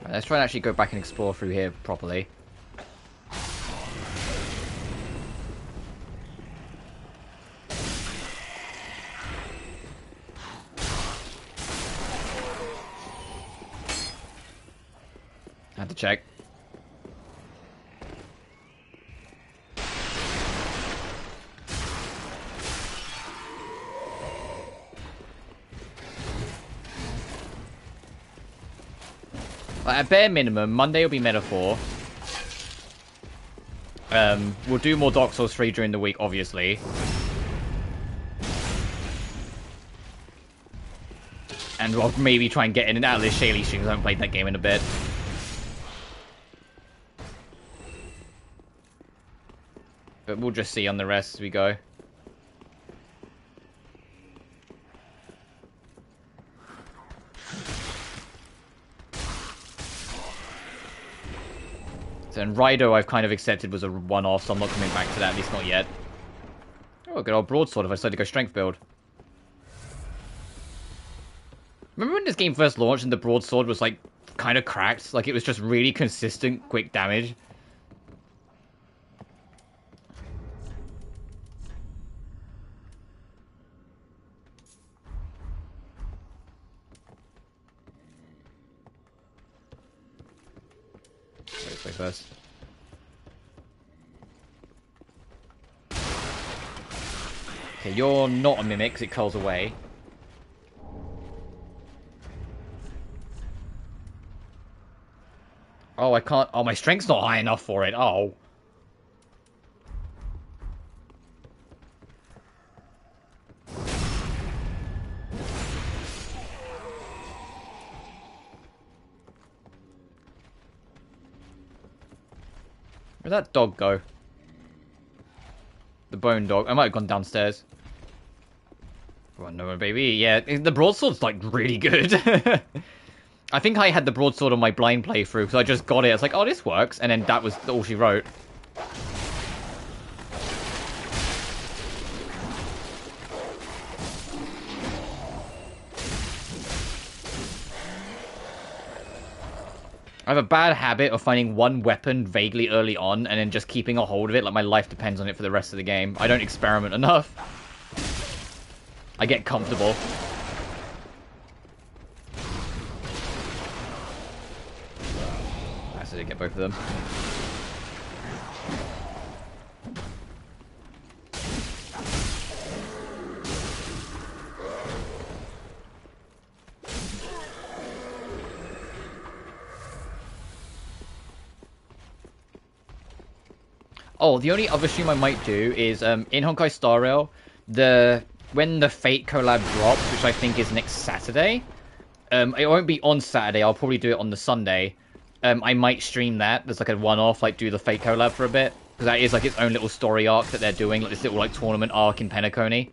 Right, let's try and actually go back and explore through here properly. Had to check. Like, at bare minimum, Monday will be Metaphor. We'll do more Dark Souls 3 during the week, obviously. And we'll maybe try and get in and out of this Shaylee stream, because I haven't played that game in a bit. But we'll just see on the rest as we go. So, and Raido I've kind of accepted was a one-off, so I'm not coming back to that, at least not yet. Oh, good old broadsword if I decided to go strength build. Remember when this game first launched and the broadsword was, like, kind of cracked? Like, it was just really consistent, quick damage. This way first. Okay, you're not a mimic because it curls away. Oh, I can't. Oh, my strength's not high enough for it. Oh. Where'd that dog go? The bone dog. I might have gone downstairs. Oh, no, baby. Yeah, the broadsword's, like, really good. I think I had the broadsword on my blind playthrough, because I just got it. I was like, oh, this works. And then that was all she wrote. I have a bad habit of finding one weapon vaguely early on, and then just keeping a hold of it, like my life depends on it for the rest of the game. I don't experiment enough. I get comfortable. I did get both of them. Oh, the only other stream I might do is in Honkai Star Rail, when the Fate collab drops, which I think is next Saturday. It won't be on Saturday. I'll probably do it on the Sunday. I might stream that. There's like a one-off, like do the Fate collab for a bit. Because that is like its own little story arc that they're doing, like this little like tournament arc in Penacony.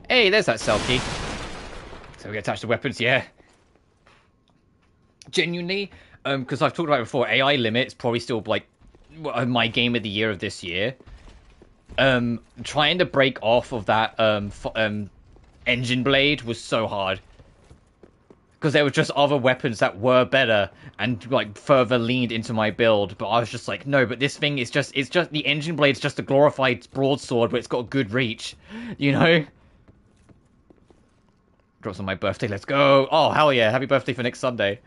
Hey, there's that cell key. So we attach the weapons, yeah. Genuinely, because I've talked about it before, AI Limit is probably still like my game of the year of this year. Trying to break off of that engine blade was so hard. Because there were just other weapons that were better and like further leaned into my build, but I was just like, no, but this thing is just, it's just, the engine blade's just a glorified broadsword, but it's got good reach, you know? Drops on my birthday, let's go! Oh, hell yeah, happy birthday for next Sunday.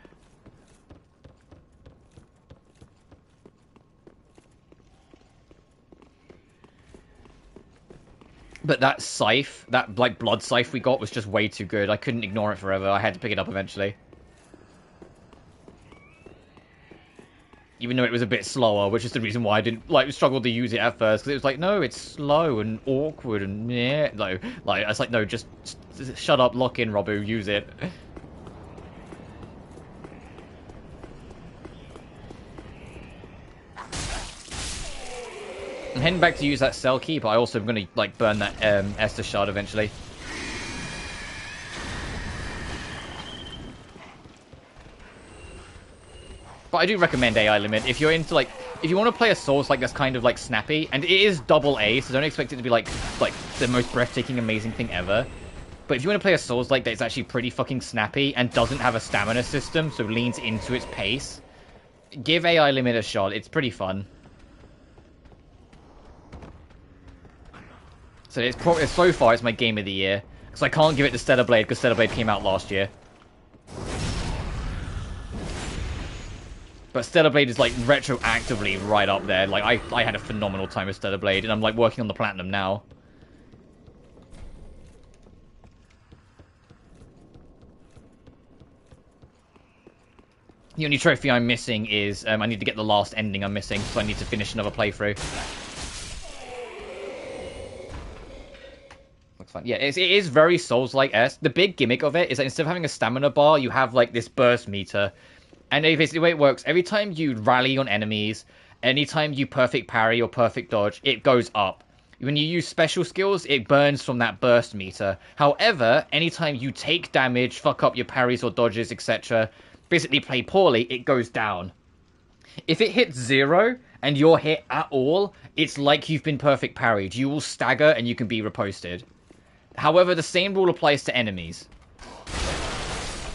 But that scythe, that like blood scythe we got was just way too good. I couldn't ignore it forever. I had to pick it up eventually. Even though it was a bit slower, which is the reason why I didn't like struggle to use it at first. Because it was like, no, it's slow and awkward and yeah, no, like I was like, no, just shut up, lock in, Robu, use it. I'm heading back to use that cell key, but I also am going to like burn that Esther shard eventually. But I do recommend AI Limit if you're into like, if you want to play a Souls like that's kind of like snappy, and it is double A, so don't expect it to be like the most breathtaking, amazing thing ever. But if you want to play a Souls like that's actually pretty fucking snappy and doesn't have a stamina system, so leans into its pace, give AI Limit a shot. It's pretty fun. So it's probably, so far it's my game of the year. Because I can't give it to Stellar Blade because Stellar Blade came out last year. But Stellar Blade is like retroactively right up there. Like I had a phenomenal time with Stellar Blade and I'm like working on the platinum now. The only trophy I'm missing is I need to get the last ending I'm missing, so I need to finish another playthrough. Fun. Yeah, it is very Souls-like-esque. The big gimmick of it is that instead of having a stamina bar, you have like this burst meter. And basically the way it works, every time you rally on enemies, anytime you perfect parry or perfect dodge, it goes up. When you use special skills, it burns from that burst meter. However, anytime you take damage, fuck up your parries or dodges, etc., basically play poorly, it goes down. If it hits 0 and you're hit at all, it's like you've been perfect parried. You will stagger and you can be riposted. However, the same rule applies to enemies.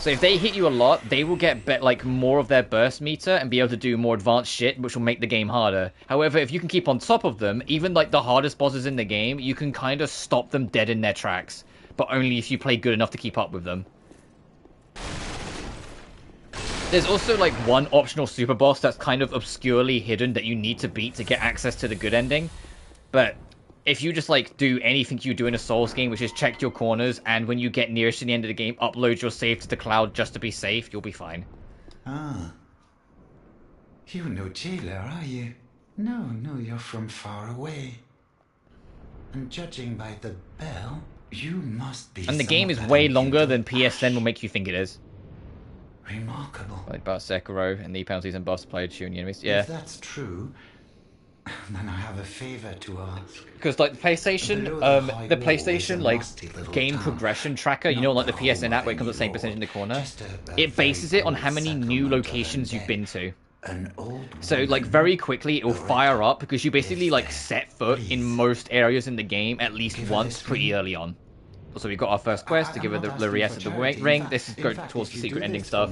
So if they hit you a lot, they will get like more of their burst meter and be able to do more advanced shit, which will make the game harder. However, if you can keep on top of them, even like the hardest bosses in the game, you can kind of stop them dead in their tracks. But only if you play good enough to keep up with them. There's also like one optional super boss that's kind of obscurely hidden that you need to beat to get access to the good ending. But if you just like do anything you do in a Souls game, which is check your corners, and when you get nearest to the end of the game, upload your save to the cloud just to be safe, you'll be fine. Ah. You're no jailer, are you? No, you're from far away. And judging by the bell, you must be. And the game is way longer than PSN will make you think it is. Remarkable. Like about Sekiro and the penalties and buffs played shooting enemies. Yeah. If that's true, then I have a favor to ask. Because like the PlayStation like game progression tracker, you know, like the PSN app where it comes at the same percentage in the corner, it bases it on how many new locations you've been to. So like very quickly it will fire up because you basically like set foot in most areas in the game at least once pretty early on. So we've got our first quest to give her the Lariette of the ring. This is going towards the secret ending stuff.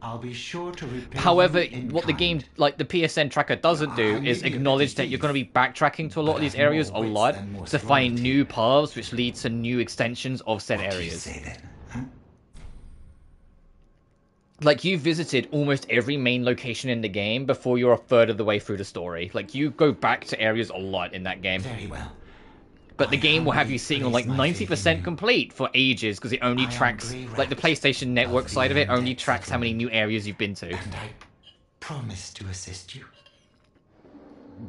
I'll be sure to repay. However, what the game, like the PSN tracker doesn't do is acknowledge that you're going to be backtracking to a lot of these areas a lot to find new paths which lead to new extensions of said areas. Like, you visited almost every main location in the game before you're a third of the way through the story. Like, you go back to areas a lot in that game. Very well. But the game will have you sitting on like 90% complete for ages because it only tracks, like the PlayStation Network side of it only tracks how many new areas you've been to. And I promise to assist you.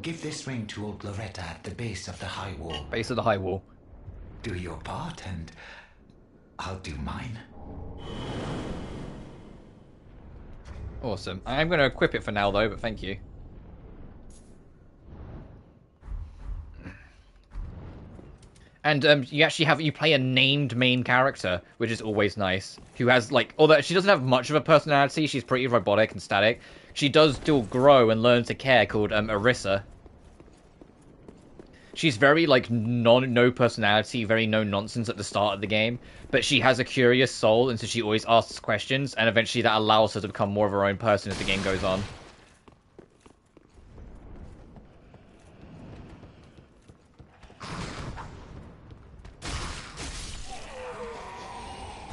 Give this ring to old Loretta at the base of the high wall. Base of the high wall. Do your part and I'll do mine. Awesome. I'm going to equip it for now, though, but thank you. And you play a named main character, which is always nice. Who has, like, although she doesn't have much of a personality, she's pretty robotic and static. She does still grow and learn to care, called Arissa. She's very, like, no personality, very no-nonsense at the start of the game. But she has a curious soul, and so she always asks questions, and eventually that allows her to become more of her own person as the game goes on.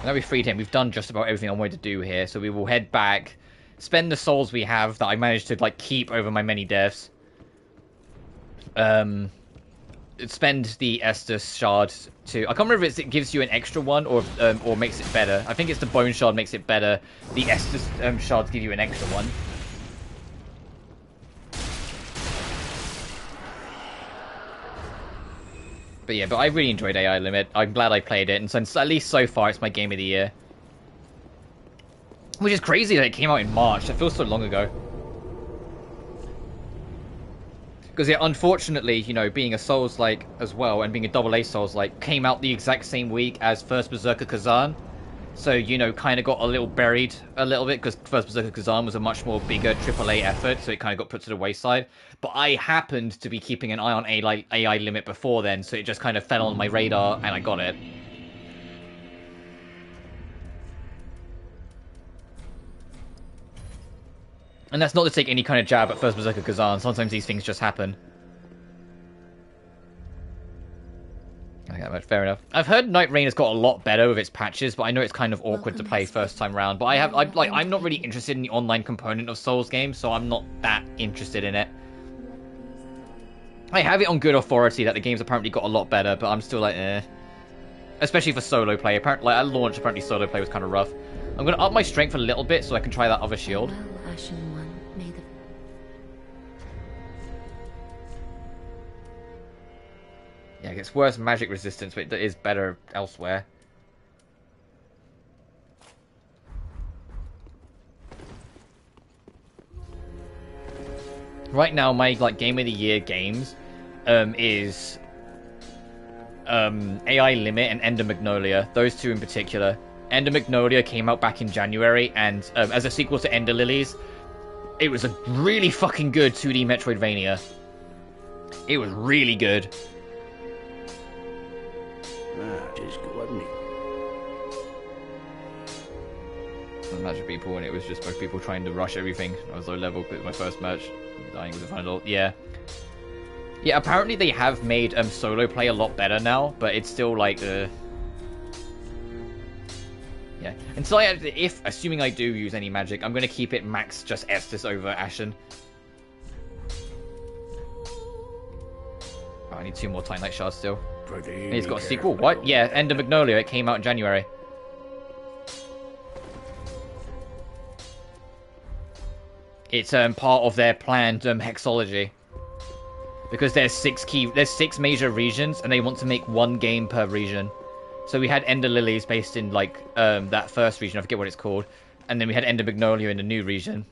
Now we've freed him, we've done just about everything I wanted to do here, so we will head back, spend the souls we have that I managed to, like, keep over my many deaths. Spend the Estus shard to... I can't remember if it gives you an extra one or makes it better. I think it's the Bone Shard makes it better. The Estus shards give you an extra one. But yeah, but I really enjoyed AI Limit. I'm glad I played it, and since at least so far it's my game of the year. Which is crazy that it came out in March. That feels so long ago. Because yeah, unfortunately, you know, being a Souls-like as well, and being a AA Souls-like, came out the exact same week as First Berserker Kazan. So, you know, kind of got a little buried a little bit, because First Berserker Kazan was a much more bigger AAA effort, so it kind of got put to the wayside. But I happened to be keeping an eye on AI Limit before then, so it just kind of fell on my radar, and I got it. And that's not to take any kind of jab at First Berserker Kazan. Sometimes these things just happen. Okay, fair enough. I've heard Night Rain has got a lot better with its patches, but I know it's kind of awkward to play first time round. But I'm not really interested in the online component of Souls games, so I'm not that interested in it. I have it on good authority that the game's apparently got a lot better, but I'm still like, eh. Especially for solo play. Apparently, like, at launch, apparently solo play was kind of rough. I'm going to up my strength a little bit so I can try that other shield. Well, Ashen One, may the... Yeah, it gets worse magic resistance, but it is better elsewhere. Right now, my like game of the year games is AI Limit and Ender Magnolia. Those two in particular. Ender Magnolia came out back in January, and as a sequel to Ender Lilies, it was a really fucking good 2D Metroidvania. It was really good. Just good, wasn't it? Match of people, and it was just both people trying to rush everything. I was low level, but my first match, dying with the final. Yeah. Yeah, apparently they have made solo play a lot better now, but it's still like yeah. Until assuming I do use any magic, I'm gonna keep it max just Estus over Ashen. Oh, I need 2 more Time Light Shards still. And he's got a sequel. What? Yeah, Ender Magnolia. It came out in January. It's part of their planned hexology. Because there's 6 major regions, and they want to make 1 game per region. So we had Ender Lilies based in like that first region, I forget what it's called, and then we had Ender Magnolia in the new region.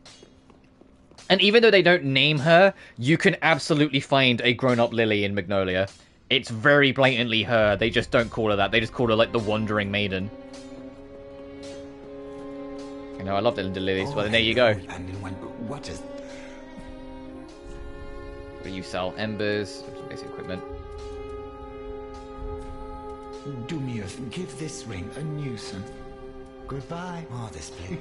And even though they don't name her, you can absolutely find a grown-up Lily in Magnolia. It's very blatantly her. They just don't call her that. They just call her like the Wandering Maiden. You know, I love the Ender Lilies. Well, then there you go. What is... But you sell embers, some basic equipment. Do me a... Give this ring a nuisance. Goodbye. Oh, this place.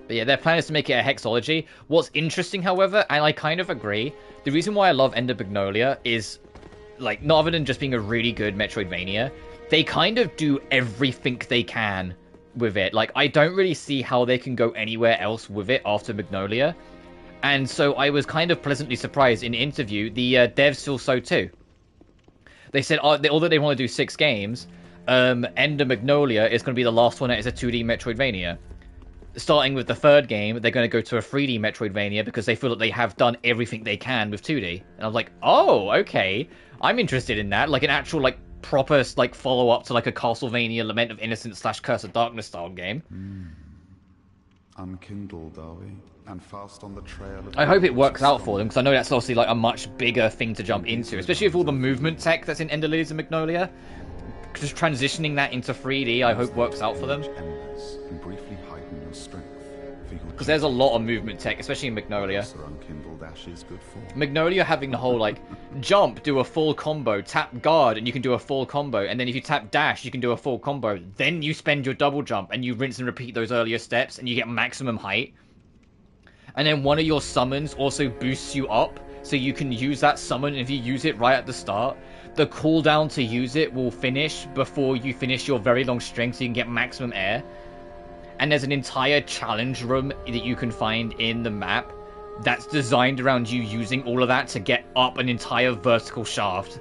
But yeah, their plan is to make it a hexology. What's interesting, however, and I kind of agree, the reason why I love Ender Magnolia is, like, not other than just being a really good Metroidvania, they kind of do everything they can with it. Like, I don't really see how they can go anywhere else with it after Magnolia. And so I was kind of pleasantly surprised in the interview, the devs feel so too. They said, although they want to do 6 games, Ender Magnolia is going to be the last one that is a 2D Metroidvania. Starting with the 3rd game, they're going to go to a 3D Metroidvania because they feel that they have done everything they can with 2D. And I was like, oh, okay. I'm interested in that. Like an actual, like, proper, like, follow-up to, like, a Castlevania Lament of Innocence / Curse of Darkness style game. Unkindled, are we? And fast on the trail of I hope it works out for them, because I know that's obviously like a much bigger thing to jump into, especially with all the movement tech that's in Ender Lilies and Magnolia. Just transitioning that into 3D, I hope works out for them. And briefly heighten your strength. Because there's a lot of movement tech, especially in Magnolia. Unkindled ashes good for. Magnolia having the whole, like, jump, do a full combo, tap guard, and you can do a full combo, and then if you tap dash, you can do a full combo. Then you spend your double jump, and you rinse and repeat those earlier steps, and you get maximum height. And then one of your summons also boosts you up, so you can use that summon, and if you use it right at the start, the cooldown to use it will finish before you finish your very long string, so you can get maximum air. And there's an entire challenge room that you can find in the map that's designed around you using all of that to get up an entire vertical shaft.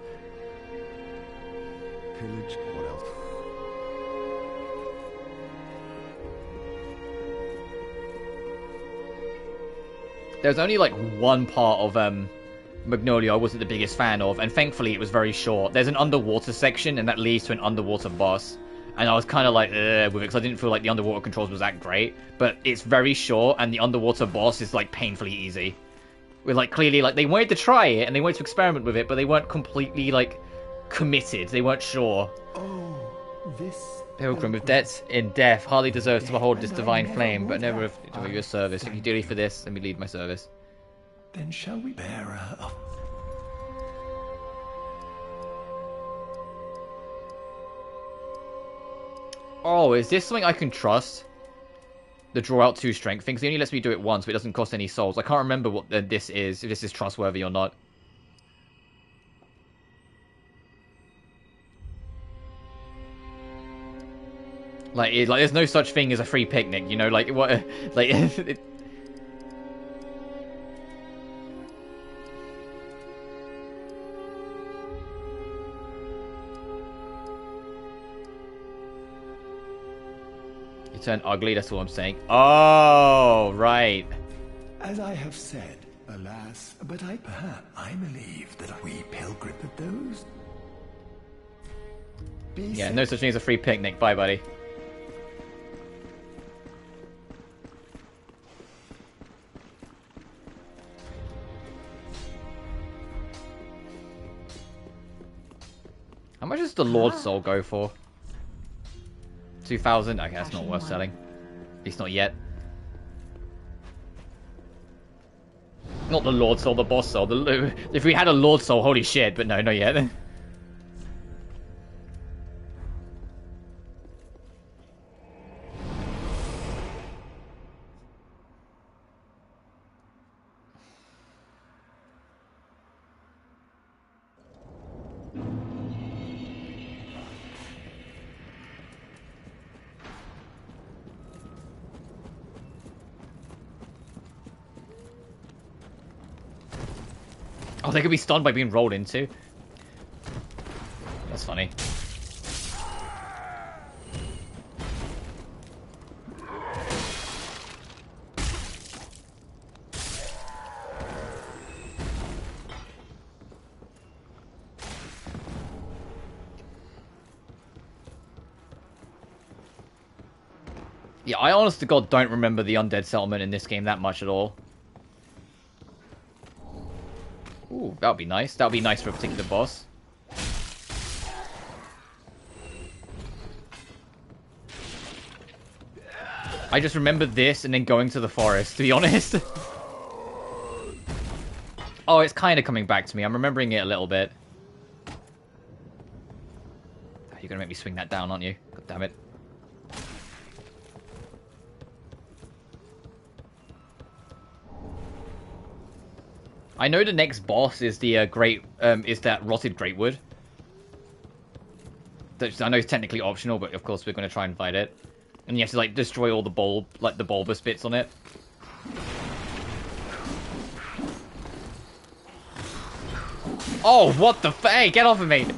Pillage, what else? There's only like one part of Magnolia I wasn't the biggest fan of, and thankfully it was very short. There's an underwater section, and that leads to an underwater boss. And I was kind of like, with it, because I didn't feel like the underwater controls was that great. But it's very short, and the underwater boss is, like, painfully easy. With, like, clearly, like, they wanted to try it, and they wanted to experiment with it, but they weren't completely, like, committed. They weren't sure. Oh, this... Pilgrim with debts in death hardly deserves to behold this divine flame, but never of your service. If you dearly for this, let me lead my service. Then shall we bearer of... Oh, is this something I can trust? The draw out 2 strength thing? 'Cause it only lets me do it once, but it doesn't cost any souls. I can't remember what this is, if this is trustworthy or not. Like, there's no such thing as a free picnic, you know? Like, what? Like, You turn ugly, that's all I'm saying. Oh, right. As I have said, alas, but I believe that we pilgrim at those... Yeah, no such thing as a free picnic. Bye, buddy. How much does the Lord Soul go for? 2,000? Okay, that's not worth selling. At least not yet. Not the Lord Soul, the Boss Soul. If we had a Lord Soul, holy shit, but no, not yet. Oh, they could be stunned by being rolled into. That's funny. Yeah, I honest to God don't remember the undead settlement in this game that much at all. Ooh, that would be nice. That would be nice for a particular boss. I just remember this and then going to the forest, to be honest. Oh, it's kind of coming back to me. I'm remembering it a little bit. You're going to make me swing that down, aren't you? God damn it. I know the next boss is the is that rotted greatwood. I know it's technically optional, but of course we're going to try and fight it. And you have to like destroy all the the bulbous bits on it. Oh, what the hey, get off of me!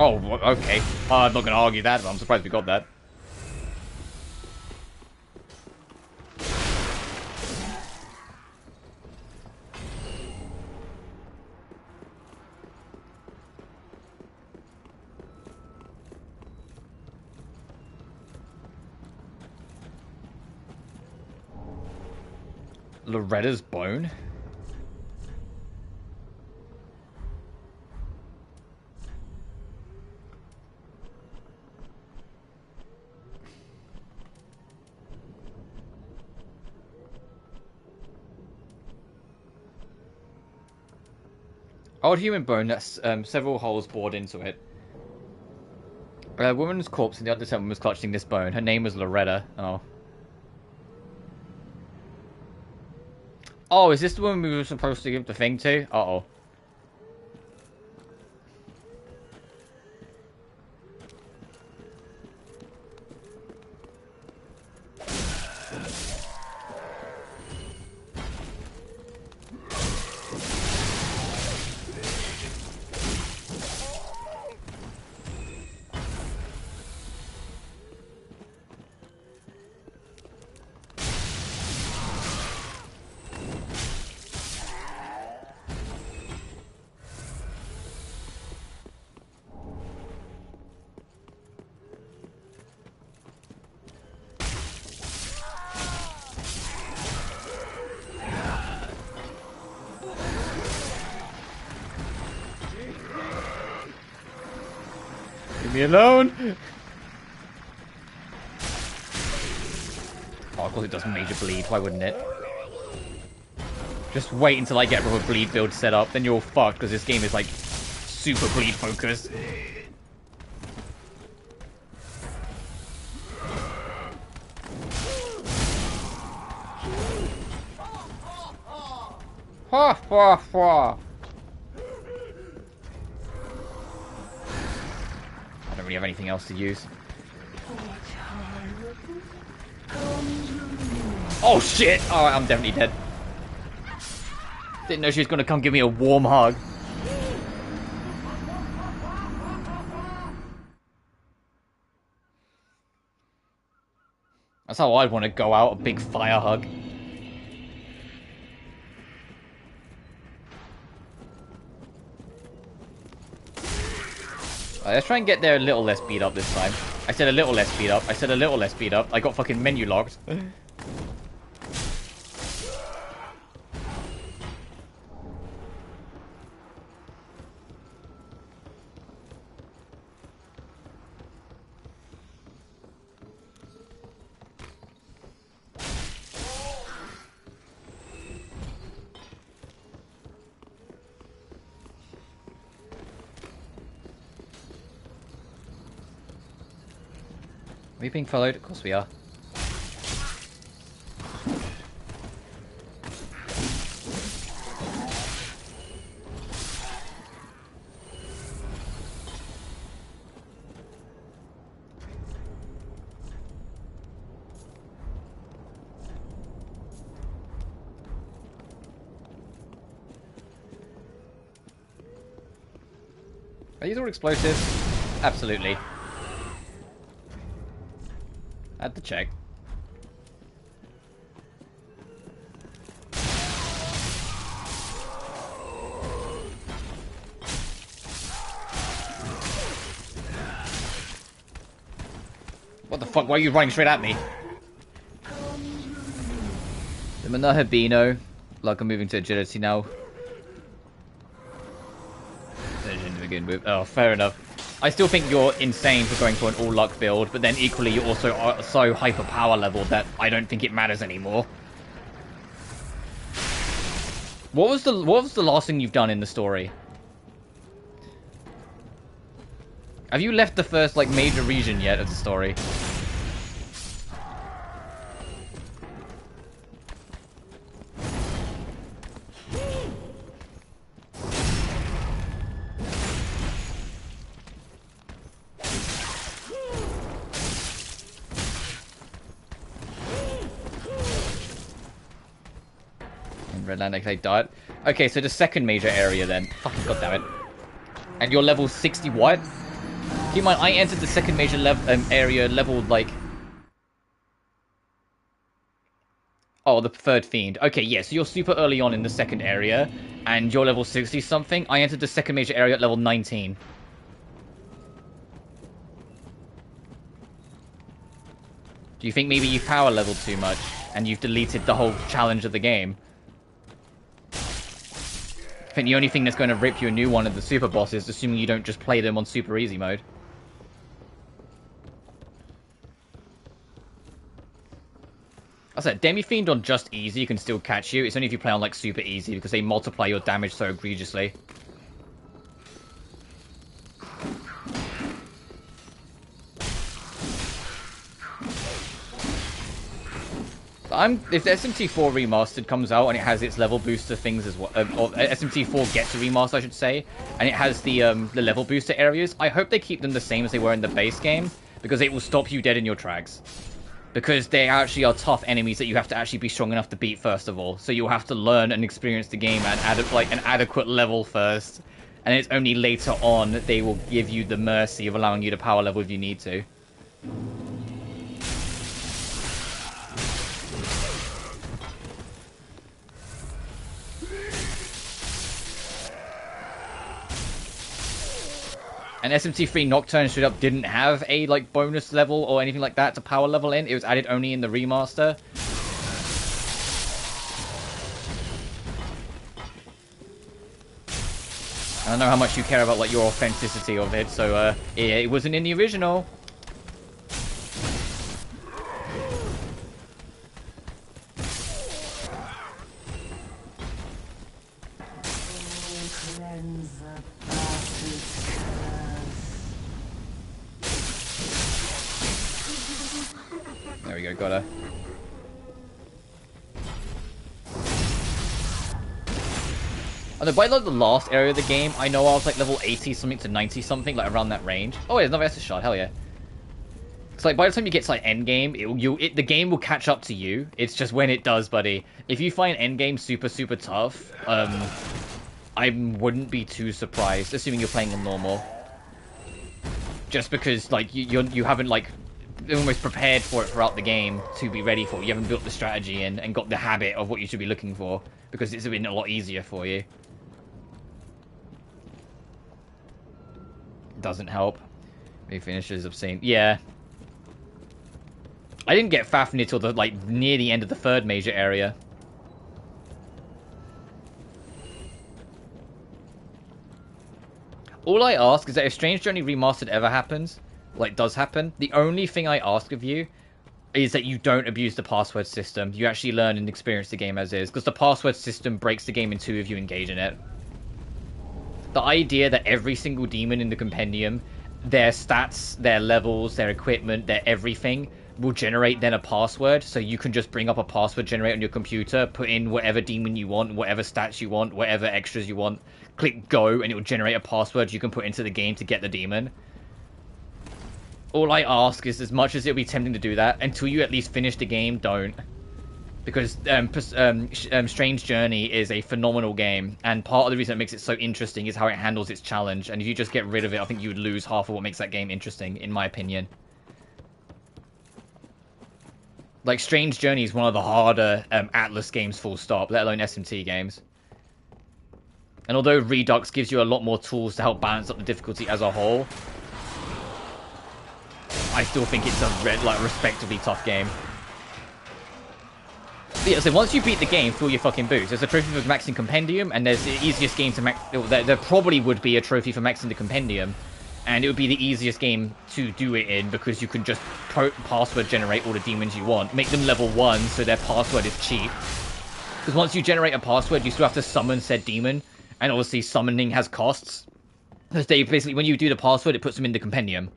Oh, okay. I'm not gonna argue that, but I'm surprised we got that. Loretta's bone? Old human bone that's several holes bored into it. A woman's corpse in the undertone was clutching this bone. Her name was Loretta. Oh. Oh, is this the woman we were supposed to give the thing to? Uh-oh. Leave me alone! Oh, of course it does major bleed. Why wouldn't it? Just wait until I get a proper bleed build set up. Then you're all fucked, because this game is, like, super bleed focused. Ha ha ha! I don't really have anything else to use. Oh shit! Oh, I'm definitely dead. Didn't know she was gonna come give me a warm hug. That's how I'd want to go out, a big fire hug. Let's try and get there a little less beat up this time. I said a little less beat up. I said a little less beat up. I got fucking menu locked. Are we being followed? Of course we are. Are these all explosives? Absolutely. I had to check. What the fuck? Why are you running straight at me? The Manahabino. Like I'm moving to agility now. Oh, fair enough. I still think you're insane for going for an all-luck build, but then equally you also are so hyper-power level that I don't think it matters anymore. What was the last thing you've done in the story? Have you left the first, like, major region yet of the story? Redland, they died. Okay, so the second major area then. Fucking goddammit. And you're level 60 what? Keep in mind, I entered the second major area leveled like... Oh, the third fiend. Okay, yeah, so you're super early on in the second area, and you're level 60-something. I entered the second major area at level 19. Do you think maybe you've power leveled too much, and you've deleted the whole challenge of the game? I think the only thing that's going to rip you a new one of the super bosses, assuming you don't just play them on super easy mode. I said, Demi-Fiend on just easy can still catch you. It's only if you play on like super easy because they multiply your damage so egregiously. If the SMT4 Remastered comes out and it has its level booster things as well, or SMT4 gets a remaster, I should say, and it has the level booster areas, I hope they keep them the same as they were in the base game, because it will stop you dead in your tracks. Because they actually are tough enemies that you have to actually be strong enough to beat first of all. So you'll have to learn and experience the game at like an adequate level first. And it's only later on that they will give you the mercy of allowing you to power level if you need to. And SMT3 Nocturne straight up didn't have a like bonus level or anything like that to power level in. It was added only in the remaster. I don't know how much you care about like your authenticity of it, so yeah, it wasn't in the original. There we go, got her. And by like the last area of the game, I know I was like level 80 something to 90 something, like around that range. Oh, yeah, there's another Estus shard, hell yeah. It's like by the time you get to like endgame, the game will catch up to you. It's just when it does, buddy. If you find endgame super, super tough, I wouldn't be too surprised, assuming you're playing on normal. Just because like you haven't like almost prepared for it throughout the game to be ready for it. You haven't built the strategy in and got the habit of what you should be looking for, because it's been a lot easier for you. Doesn't help. He finishes obscene. Yeah. I didn't get Fafnir till the like near the end of the third major area. All I ask is that if Strange Journey Remastered ever happens, like does happen, the only thing I ask of you is that you don't abuse the password system. You actually learn and experience the game as is, because the password system breaks the game in two if you engage in it. The idea that every single demon in the compendium, their stats, their levels, their equipment, their everything, will generate then a password, so you can just bring up a password generator on your computer, put in whatever demon you want, whatever stats you want, whatever extras you want, click go, and it will generate a password you can put into the game to get the demon. All I ask is, as much as it'll be tempting to do that, until you at least finish the game, don't. Because Strange Journey is a phenomenal game, and part of the reason it makes it so interesting is how it handles its challenge, and if you just get rid of it, I think you would lose half of what makes that game interesting, in my opinion. Like, Strange Journey is one of the harder Atlas games full stop, let alone SMT games. And although Redux gives you a lot more tools to help balance up the difficulty as a whole, I still think it's a like respectively tough game. But yeah, so once you beat the game, fill your fucking boots. There's a trophy for maxing Compendium, and there's the easiest game to max... There probably would be a trophy for maxing the Compendium, and it would be the easiest game to do it in, because you can just password generate all the demons you want. Make them level 1, so their password is cheap. Because once you generate a password, you still have to summon said demon, and obviously summoning has costs. Because they basically, when you do the password, it puts them in the Compendium.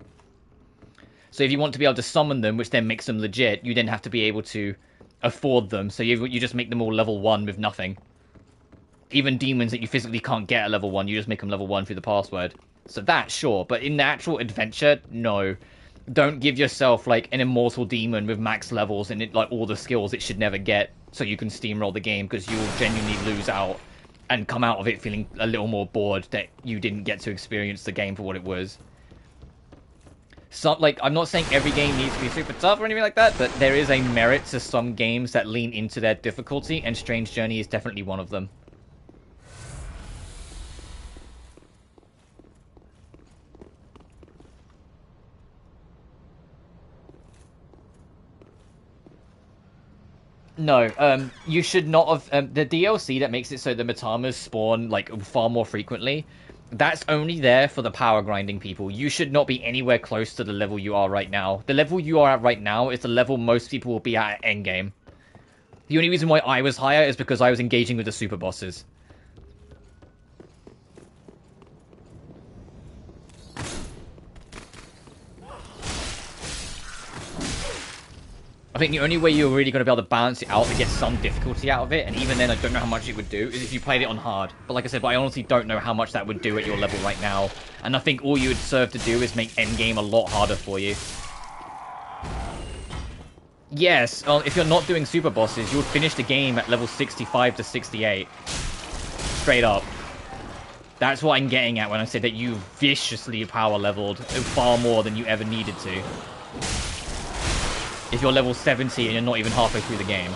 So if you want to be able to summon them, which then makes them legit, you then have to be able to afford them. So you just make them all level 1 with nothing. Even demons that you physically can't get at level 1, you just make them level 1 through the password. So that, sure. But in the actual adventure, no. Don't give yourself, like, an immortal demon with max levels and, like, all the skills it should never get, so you can steamroll the game, because you will genuinely lose out and come out of it feeling a little more bored that you didn't get to experience the game for what it was. Some, like, I'm not saying every game needs to be super tough or anything like that, but there is a merit to some games that lean into their difficulty, and Strange Journey is definitely one of them. No, you should not have... the DLC that makes it so the Matamas spawn, like, far more frequently, that's only there for the power grinding people. You should not be anywhere close to the level you are right now. The level you are at right now is the level most people will be at endgame. The only reason why I was higher is because I was engaging with the super bosses. I think the only way you're really going to be able to balance it out to get some difficulty out of it, and even then I don't know how much it would do, is if you played it on hard. But like I said, I honestly don't know how much that would do at your level right now. And I think all you would serve to do is make endgame a lot harder for you. Yes, if you're not doing super bosses, you'll finish the game at level 65 to 68. Straight up. That's what I'm getting at when I said that you viciously power leveled far more than you ever needed to. If you're level 70 and you're not even halfway through the game.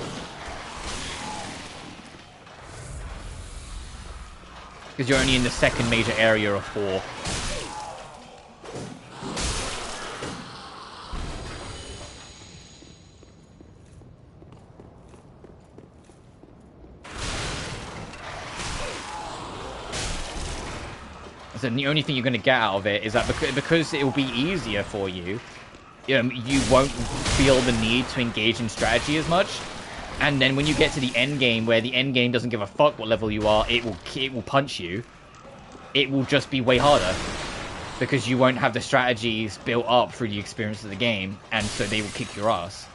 Because you're only in the second major area of 4. So the only thing you're going to get out of it is that because it will be easier for you, you won't feel the need to engage in strategy as much. And then when you get to the end game, where the end game doesn't give a fuck what level you are, it will punch you. It will just be way harder. Because you won't have the strategies built up through the experience of the game, and so they will kick your ass.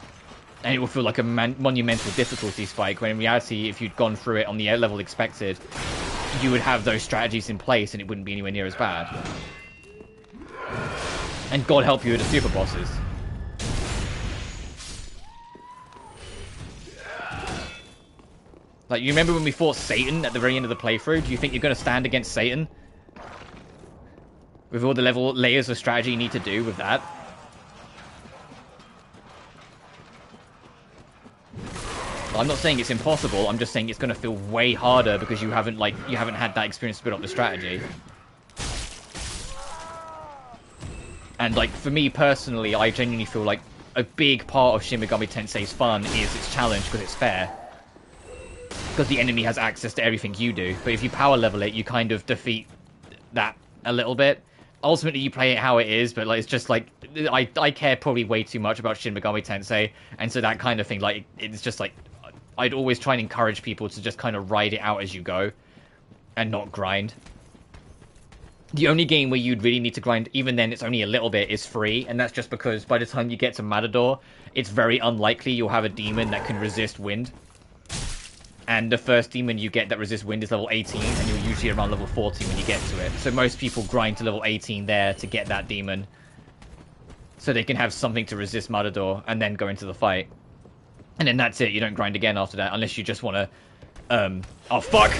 And it will feel like a monumental difficulty spike, when in reality, if you'd gone through it on the level expected, you would have those strategies in place, and it wouldn't be anywhere near as bad. And God help you with the super bosses. Like, you remember when we fought Satan at the very end of the playthrough? Do you think you're going to stand against Satan? With all the layers of strategy you need to do with that? Well, I'm not saying it's impossible, I'm just saying it's going to feel way harder because you haven't had that experience to build up the strategy. And, like, for me personally, I genuinely feel like a big part of Shin Megami Tensei's fun is its challenge because it's fair. Because the enemy has access to everything you do. But if you power level it, you kind of defeat that a little bit. Ultimately, you play it how it is, but like it's just like... I care probably way too much about Shin Megami Tensei. And so that kind of thing, like, it's just like... I'd always try and encourage people to just kind of ride it out as you go. And not grind. The only game where you'd really need to grind, even then it's only a little bit, is free. And that's just because by the time you get to Matador, it's very unlikely you'll have a demon that can resist wind. And the first demon you get that resists wind is level 18, and you're usually around level 40 when you get to it. So most people grind to level 18 there to get that demon. So they can have something to resist Matador, and then go into the fight. And then that's it, you don't grind again after that, unless you just want to... oh, fuck!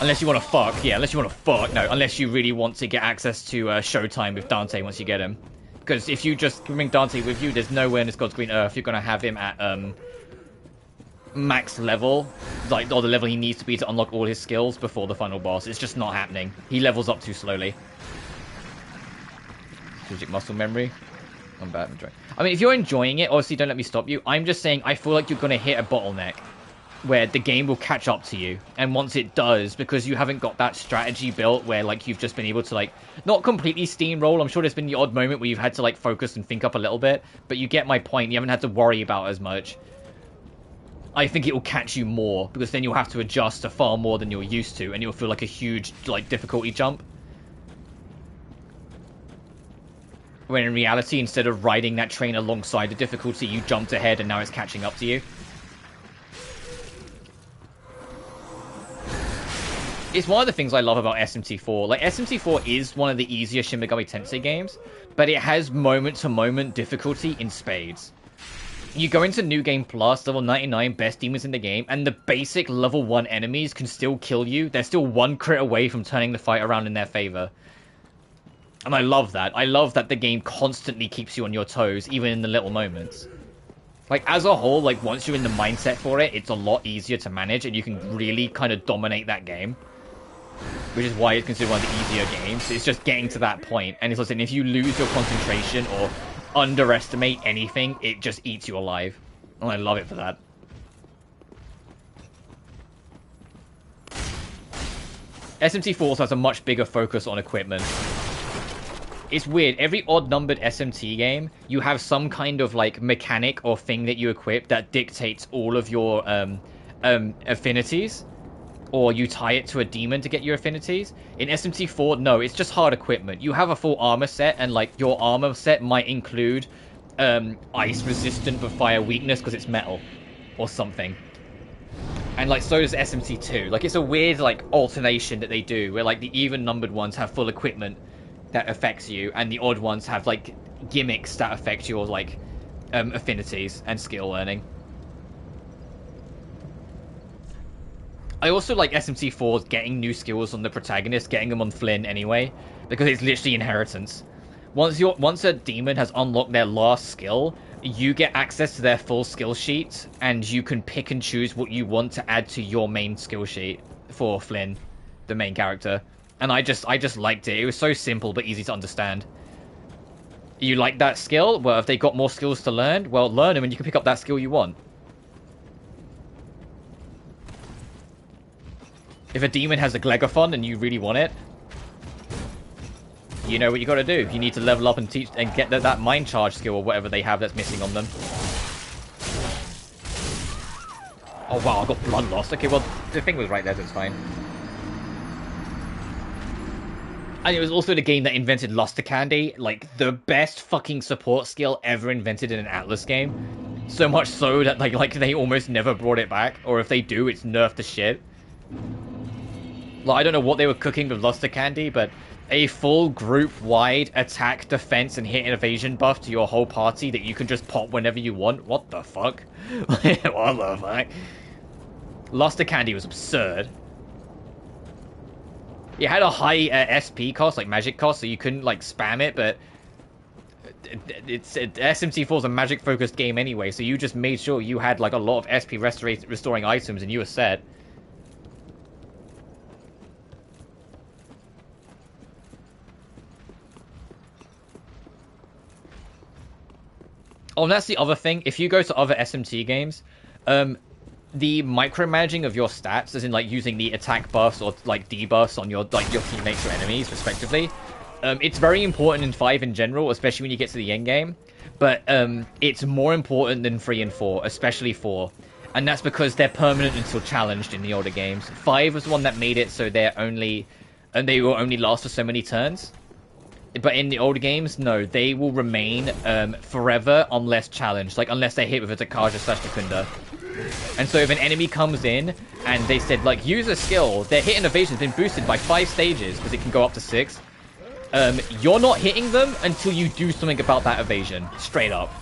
Unless you want to fuck, yeah, unless you want to fuck. No, unless you really want to get access to Showtime with Dante once you get him. Because if you just bring Dante with you, there's nowhere in this God's Green Earth you're going to have him at... max level, like, or the level he needs to be to unlock all his skills before the final boss. It's just not happening. He levels up too slowly. Strategic muscle memory. I'm bad. I mean, if you're enjoying it, obviously don't let me stop you. I'm just saying I feel like you're going to hit a bottleneck where the game will catch up to you. And once it does, because you haven't got that strategy built where, like, you've just been able to, like, not completely steamroll. I'm sure there's been the odd moment where you've had to, like, focus and think up a little bit. But you get my point. You haven't had to worry about as much. I think it will catch you more, because then you'll have to adjust to far more than you're used to, and you'll feel like a huge, like, difficulty jump. When in reality, instead of riding that train alongside the difficulty, you jumped ahead and now it's catching up to you. It's one of the things I love about SMT4. Like, SMT4 is one of the easier Shin Megami Tensei games, but it has moment-to-moment difficulty in spades. You go into New Game Plus, level 99, best demons in the game, and the basic level 1 enemies can still kill you. They're still one crit away from turning the fight around in their favor. And I love that. I love that the game constantly keeps you on your toes, even in the little moments. Like, as a whole, like, once you're in the mindset for it, it's a lot easier to manage, and you can really kind of dominate that game. Which is why it's considered one of the easier games. It's just getting to that point. And it's like, if you lose your concentration or underestimate anything, it just eats you alive. And I love it for that. SMT4 also has a much bigger focus on equipment. It's weird. Every odd-numbered SMT game, you have some kind of, like, mechanic or thing that you equip that dictates all of your affinities. Or you tie it to a demon to get your affinities. In SMT4, no, it's just hard equipment. You have a full armor set, and, like, your armor set might include ice resistant but fire weakness because it's metal. Or something. And, like, so does SMT2. Like, it's a weird, like, alternation that they do, where, like, the even-numbered ones have full equipment that affects you, and the odd ones have, like, gimmicks that affect your, like, affinities and skill learning. I also like SMT4's getting new skills on the protagonist, getting them on Flynn anyway, because it's literally inheritance. Once a demon has unlocked their last skill, you get access to their full skill sheet, and you can pick and choose what you want to add to your main skill sheet for Flynn, the main character. And I just liked it. It was so simple but easy to understand. You like that skill? Well, if they got more skills to learn, well, learn them and you can pick up that skill you want. If a demon has a Glegophon and you really want it, you know what you gotta do. You need to level up and teach and get that mind charge skill or whatever they have that's missing on them. Oh wow, I got blood loss. Okay, well, the thing was right there, so it's fine. And it was also the game that invented Luster Candy, like the best fucking support skill ever invented in an Atlas game. So much so that like they almost never brought it back, or if they do, it's nerfed to shit. Like, I don't know what they were cooking with Luster Candy, but a full group-wide attack, defense, and hit and evasion buff to your whole party that you can just pop whenever you want. What the fuck? What the fuck? Luster Candy was absurd. It had a high SP cost, like magic cost, so you couldn't like spam it, but SMT4 is a magic-focused game anyway, so you just made sure you had like a lot of SP restoring items and you were set. Oh, and that's the other thing. If you go to other SMT games, the micromanaging of your stats, as in like using the attack buffs or like debuffs on your your teammates or enemies, respectively, it's very important in 5 in general, especially when you get to the end game. But it's more important than 3 and 4, especially 4, and that's because they're permanent until challenged in the older games. 5 was the one that made it so they will only last for so many turns. But in the older games, no, they will remain forever unless challenged, like unless they're hit with a Dakaja/Nakunda. And so if an enemy comes in and they said, like, use a skill, their hit and evasion has been boosted by 5 stages, because it can go up to 6. You're not hitting them until you do something about that evasion, straight up.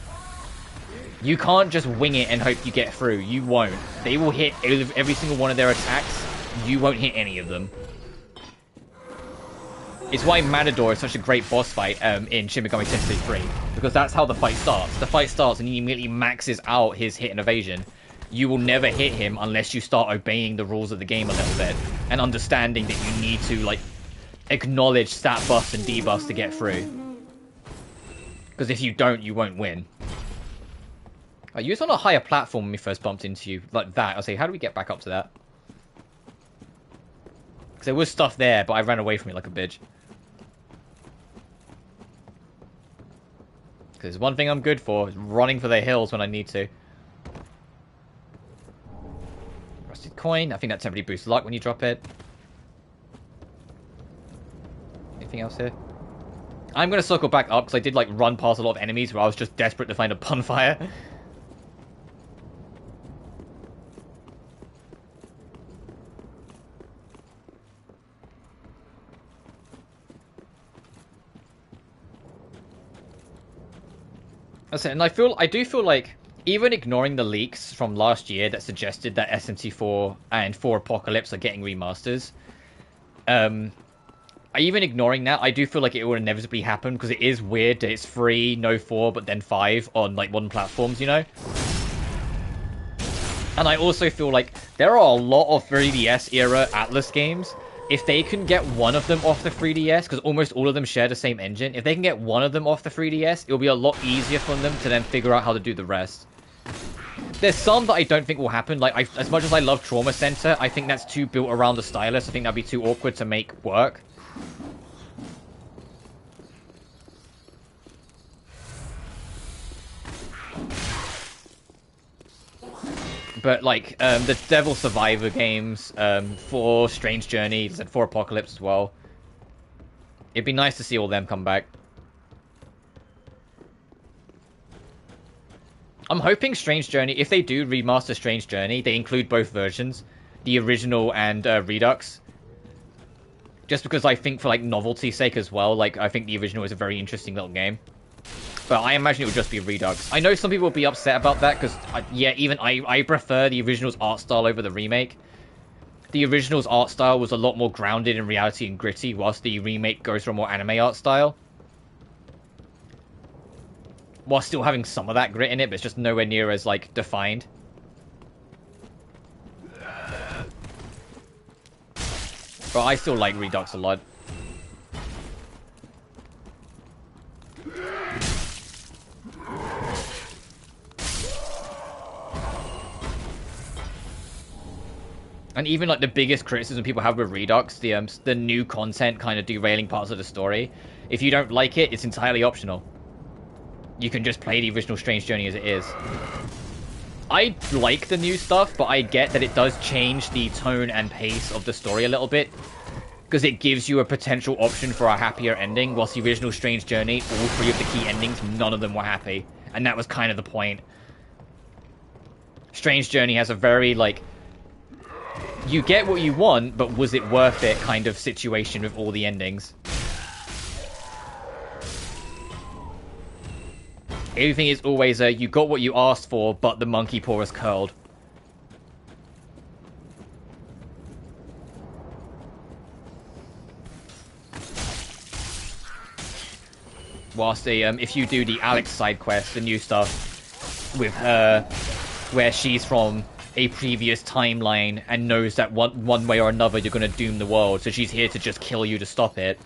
You can't just wing it and hope you get through. You won't. They will hit every single one of their attacks. You won't hit any of them. It's why Matador is such a great boss fight in Shin Megami Tensei 3, because that's how the fight starts. The fight starts and he immediately maxes out his hit and evasion. You will never hit him unless you start obeying the rules of the game a little bit, and understanding that you need to, like, acknowledge stat buffs and debuffs to get through. Because if you don't, you won't win. You was on a higher platform when we first bumped into you, like that. I'll say, how do we get back up to that? Because there was stuff there, but I ran away from it like a bitch. Because one thing I'm good for is running for the hills when I need to. Rusted coin. I think that temporarily boosts luck when you drop it. Anything else here? I'm going to circle back up because I did like run past a lot of enemies where I was just desperate to find a bonfire. And I do feel like, even ignoring the leaks from last year that suggested that SMT4 and 4 Apocalypse are getting remasters, even ignoring that, I do feel like it will inevitably happen because it is weird that it's 3, no 4, but then 5 on like modern platforms, you know? And I also feel like there are a lot of 3DS era Atlas games. If they can get one of them off the 3DS, because almost all of them share the same engine, if they can get one of them off the 3DS, it'll be a lot easier for them to then figure out how to do the rest. There's some that I don't think will happen. Like, as much as I love Trauma Center, I think that's too built around the stylus. I think that'd be too awkward to make work. But, like, the Devil Survivor games, for Strange Journey, and for Apocalypse as well. It'd be nice to see all them come back. I'm hoping Strange Journey, if they do remaster Strange Journey, they include both versions. The original and Redux. Just because I think for, like, novelty's sake as well, like, I think the original is a very interesting little game. But I imagine it would just be Redux. I know some people will be upset about that, because, yeah, even I prefer the original's art style over the remake. The original's art style was a lot more grounded in reality and gritty, whilst the remake goes for a more anime art style. While still having some of that grit in it, but it's just nowhere near as, like, defined. But I still like Redux a lot. And even, like, the biggest criticism people have with Redux, the new content kind of derailing parts of the story, if you don't like it, it's entirely optional. You can just play the original Strange Journey as it is. I like the new stuff, but I get that it does change the tone and pace of the story a little bit. Because it gives you a potential option for a happier ending, whilst the original Strange Journey, all 3 of the key endings, none of them were happy. And that was kind of the point. Strange Journey has a very, like, you get what you want, but was it worth it kind of situation with all the endings. Everything is always a, you got what you asked for, but the monkey paw is curled. Whilst the, if you do the Alex side quest, the new stuff with her, where she's from a previous timeline and knows that one way or another you're going to doom the world, so she's here to just kill you to stop it.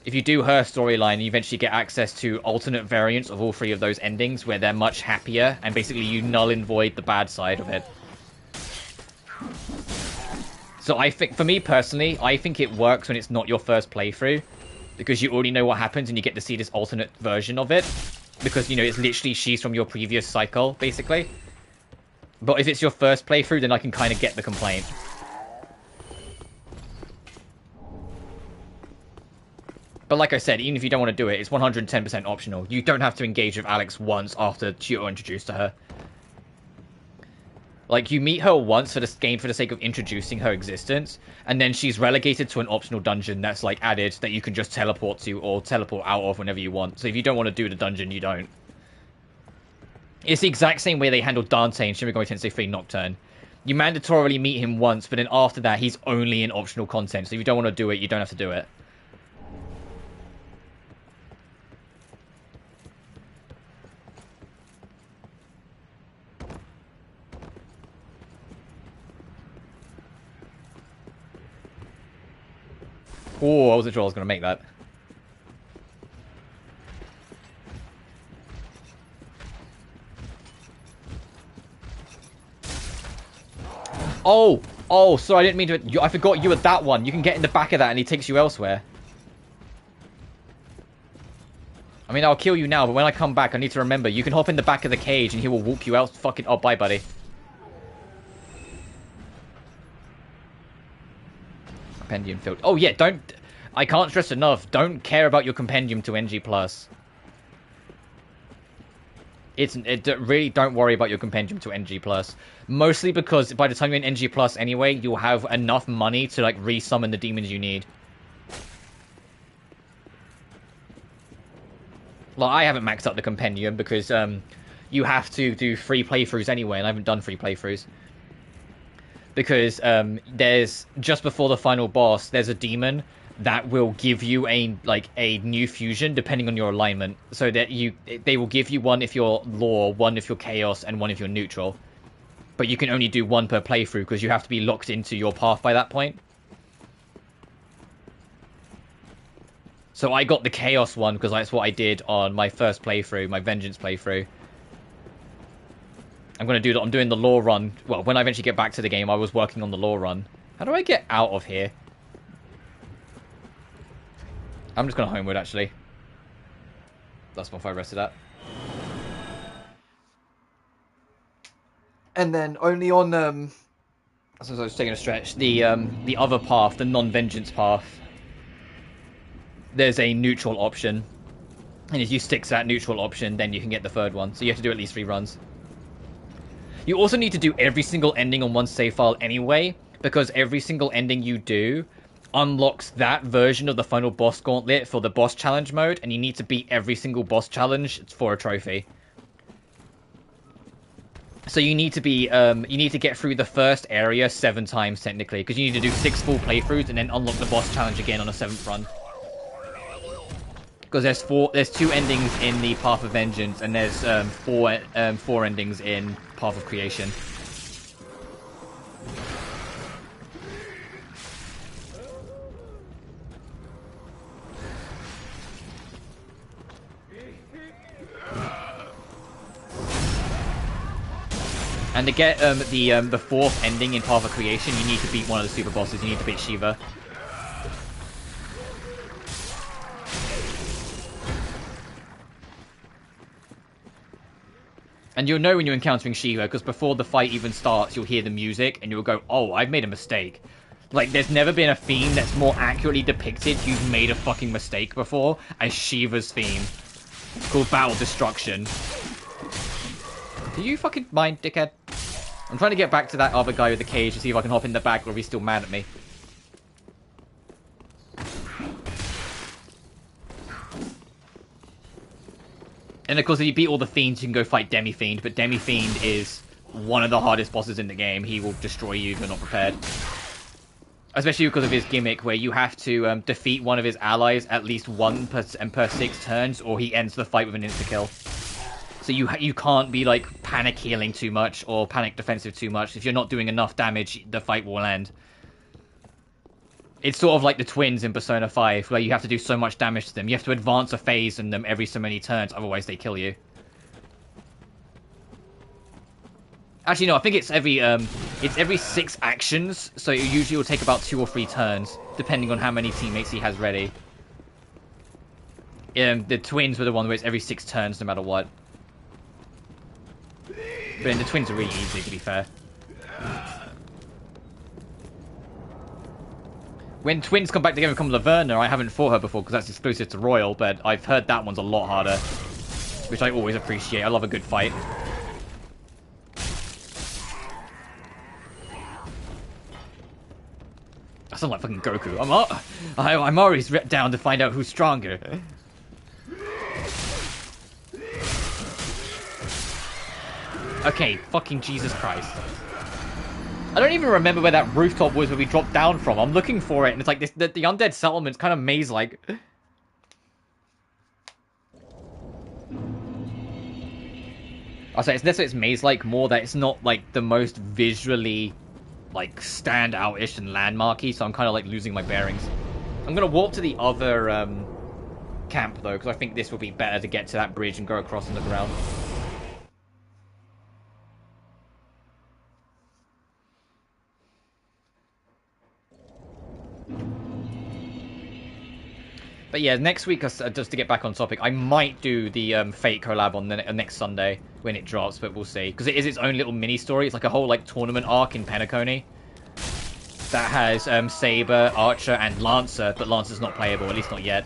If you do her storyline, you eventually get access to alternate variants of all 3 of those endings, where they're much happier, and basically you null and void the bad side of it. So I think, for me personally, I think it works when it's not your first playthrough, because you already know what happens and you get to see this alternate version of it, because, you know, it's literally she's from your previous cycle, basically. But if it's your first playthrough, then I can kind of get the complaint. But like I said, even if you don't want to do it, it's 110% optional. You don't have to engage with Alex once after you're introduced to her. Like, you meet her once for this game for the sake of introducing her existence, and then she's relegated to an optional dungeon that's, like, added that you can just teleport to or teleport out of whenever you want. So if you don't want to do the dungeon, you don't. It's the exact same way they handled Dante in Shin Megami Tensei 3 Nocturne. You mandatorily meet him once, but then after that, he's only in optional content. So if you don't want to do it, you don't have to do it. Oh, I wasn't sure I was going to make that. Oh, sorry, I didn't mean to... I forgot you were that one. You can get in the back of that and he takes you elsewhere. I mean, I'll kill you now, but when I come back, I need to remember. You can hop in the back of the cage and he will walk you out. Fucking... Oh, bye, buddy. Compendium filled. Oh, yeah, don't... I can't stress enough. Don't care about your compendium to NG+. Really don't worry about your compendium to NG+. Mostly because by the time you're in NG+, anyway, you'll have enough money to, like, re-summon the demons you need. Like, I haven't maxed out the compendium because, you have to do 3 playthroughs anyway, and I haven't done 3 playthroughs. Because, there's, just before the final boss, there's a demon, that will give you a new fusion depending on your alignment. So that they will give you one if you're law, one if you're chaos, and one if you're neutral. But you can only do one per playthrough because you have to be locked into your path by that point. So I got the chaos one because that's what I did on my first playthrough, my vengeance playthrough. I'm doing the law run. Well, when I eventually get back to the game, I was working on the law run. How do I get out of here? I'm just going to homeward, actually. That's before I rested that. And then only on, as I was taking a stretch, the other path, the non-vengeance path, there's a neutral option. And if you stick to that neutral option, then you can get the third one. So you have to do at least 3 runs. You also need to do every single ending on one save file anyway, because every single ending you do unlocks that version of the final boss gauntlet for the boss challenge mode, and you need to beat every single boss challenge for a trophy. So you need to get through the first area 7 times technically, because you need to do 6 full playthroughs and then unlock the boss challenge again on a 7th run. Because there's 2 endings in the Path of Vengeance, and there's 4 endings in Path of Creation. And to get the 4th ending in Path of Creation, you need to beat one of the super bosses. You need to beat Shiva. And you'll know when you're encountering Shiva, because before the fight even starts, you'll hear the music, and you'll go, oh, I've made a mistake. Like, there's never been a theme that's more accurately depicted you've made a fucking mistake before as Shiva's theme. It's called Battle Destruction. Do you fucking mind, dickhead? I'm trying to get back to that other guy with the cage to see if I can hop in the back or if he's still mad at me. And of course, if you beat all the fiends, you can go fight Demi-Fiend, but Demi-Fiend is one of the hardest bosses in the game. He will destroy you if you're not prepared. Especially because of his gimmick, where you have to defeat one of his allies at least one per 6 turns, or he ends the fight with an insta-kill. So you can't be, like, panic healing too much, or panic defensive too much. If you're not doing enough damage, the fight will end. It's sort of like the twins in Persona 5, where you have to do so much damage to them. You have to advance a phase in them every so many turns, otherwise they kill you. Actually, no, I think it's every 6 actions, so it usually will take about 2 or 3 turns, depending on how many teammates he has ready. The twins were the one where it's every 6 turns, no matter what. But then the twins are really easy, to be fair. When twins come back together and become Laverna, I haven't fought her before because that's exclusive to Royal, but I've heard that one's a lot harder, which I always appreciate. I love a good fight. I sound like fucking Goku. I'm always down to find out who's stronger. Okay, fucking Jesus Christ. I don't even remember where that rooftop was where we dropped down from. I'm looking for it, and it's like the undead settlement's kind of maze-like. I'll say it's less that it's maze-like, more that it's not like the most visually like stand-out-ish and landmarky, so I'm kind of like losing my bearings. I'm gonna walk to the other camp though, because I think this will be better to get to that bridge and go across on the ground. But yeah, next week, just to get back on topic, I might do the Fate collab on the next Sunday when it drops, but we'll see. Because it is its own little mini-story. It's like a whole like tournament arc in Penacony that has Saber, Archer, and Lancer, but Lancer's not playable, at least not yet.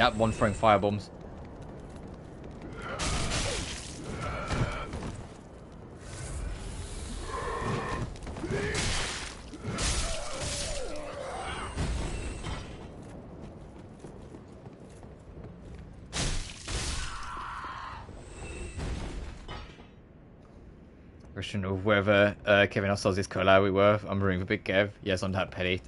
That one throwing firebombs. Question of whether Kevin Ostal's this collab we were. I'm rooting for Big Kev. Yes, I'm that petty.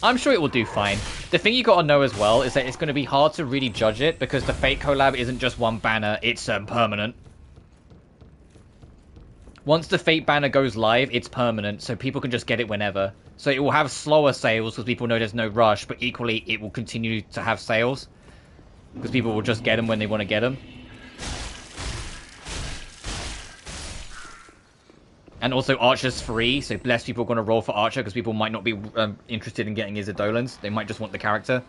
I'm sure it will do fine. The thing you gotta know as well is that it's gonna be hard to really judge it because the Fate collab isn't just one banner, it's permanent. Once the Fate banner goes live, it's permanent, so people can just get it whenever. So it will have slower sales because people know there's no rush, but equally it will continue to have sales because people will just get them when they want to get them. And also, Archer's free, so less people are going to roll for Archer because people might not be interested in getting his Adolans. They might just want the character.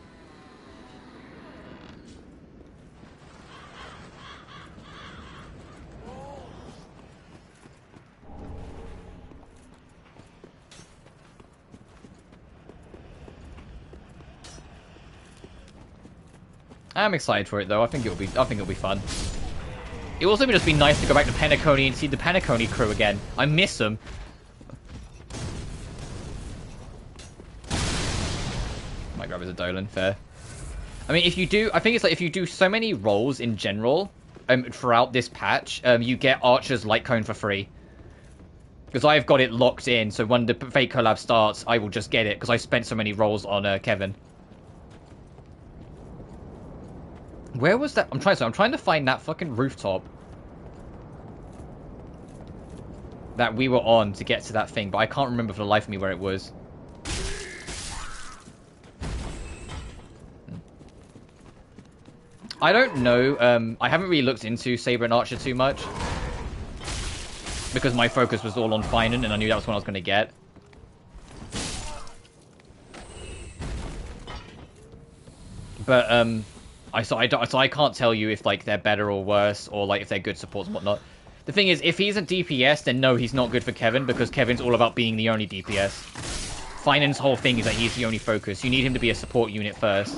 I'm excited for it though. I think it'll be fun. It will also just be nice to go back to Penacony and see the Penacony crew again. I miss them. Might grab his Adolan, fair. I mean, if you do, I think it's like if you do so many rolls in general throughout this patch, you get Archer's Light Cone for free. Because I've got it locked in, so when the Fate collab starts, I will just get it because I spent so many rolls on Kevin. Where was that? I'm trying to find that fucking rooftop that we were on to get to that thing, but I can't remember for the life of me where it was. I don't know. I haven't really looked into Saber and Archer too much because my focus was all on Finan, and I knew that was what I was going to get. But I can't tell you if like they're better or worse, or like if they're good supports and whatnot. The thing is, if he's a DPS, then no, he's not good for Kevin because Kevin's all about being the only DPS. Finan's whole thing is that he's the only focus. You need him to be a support unit first.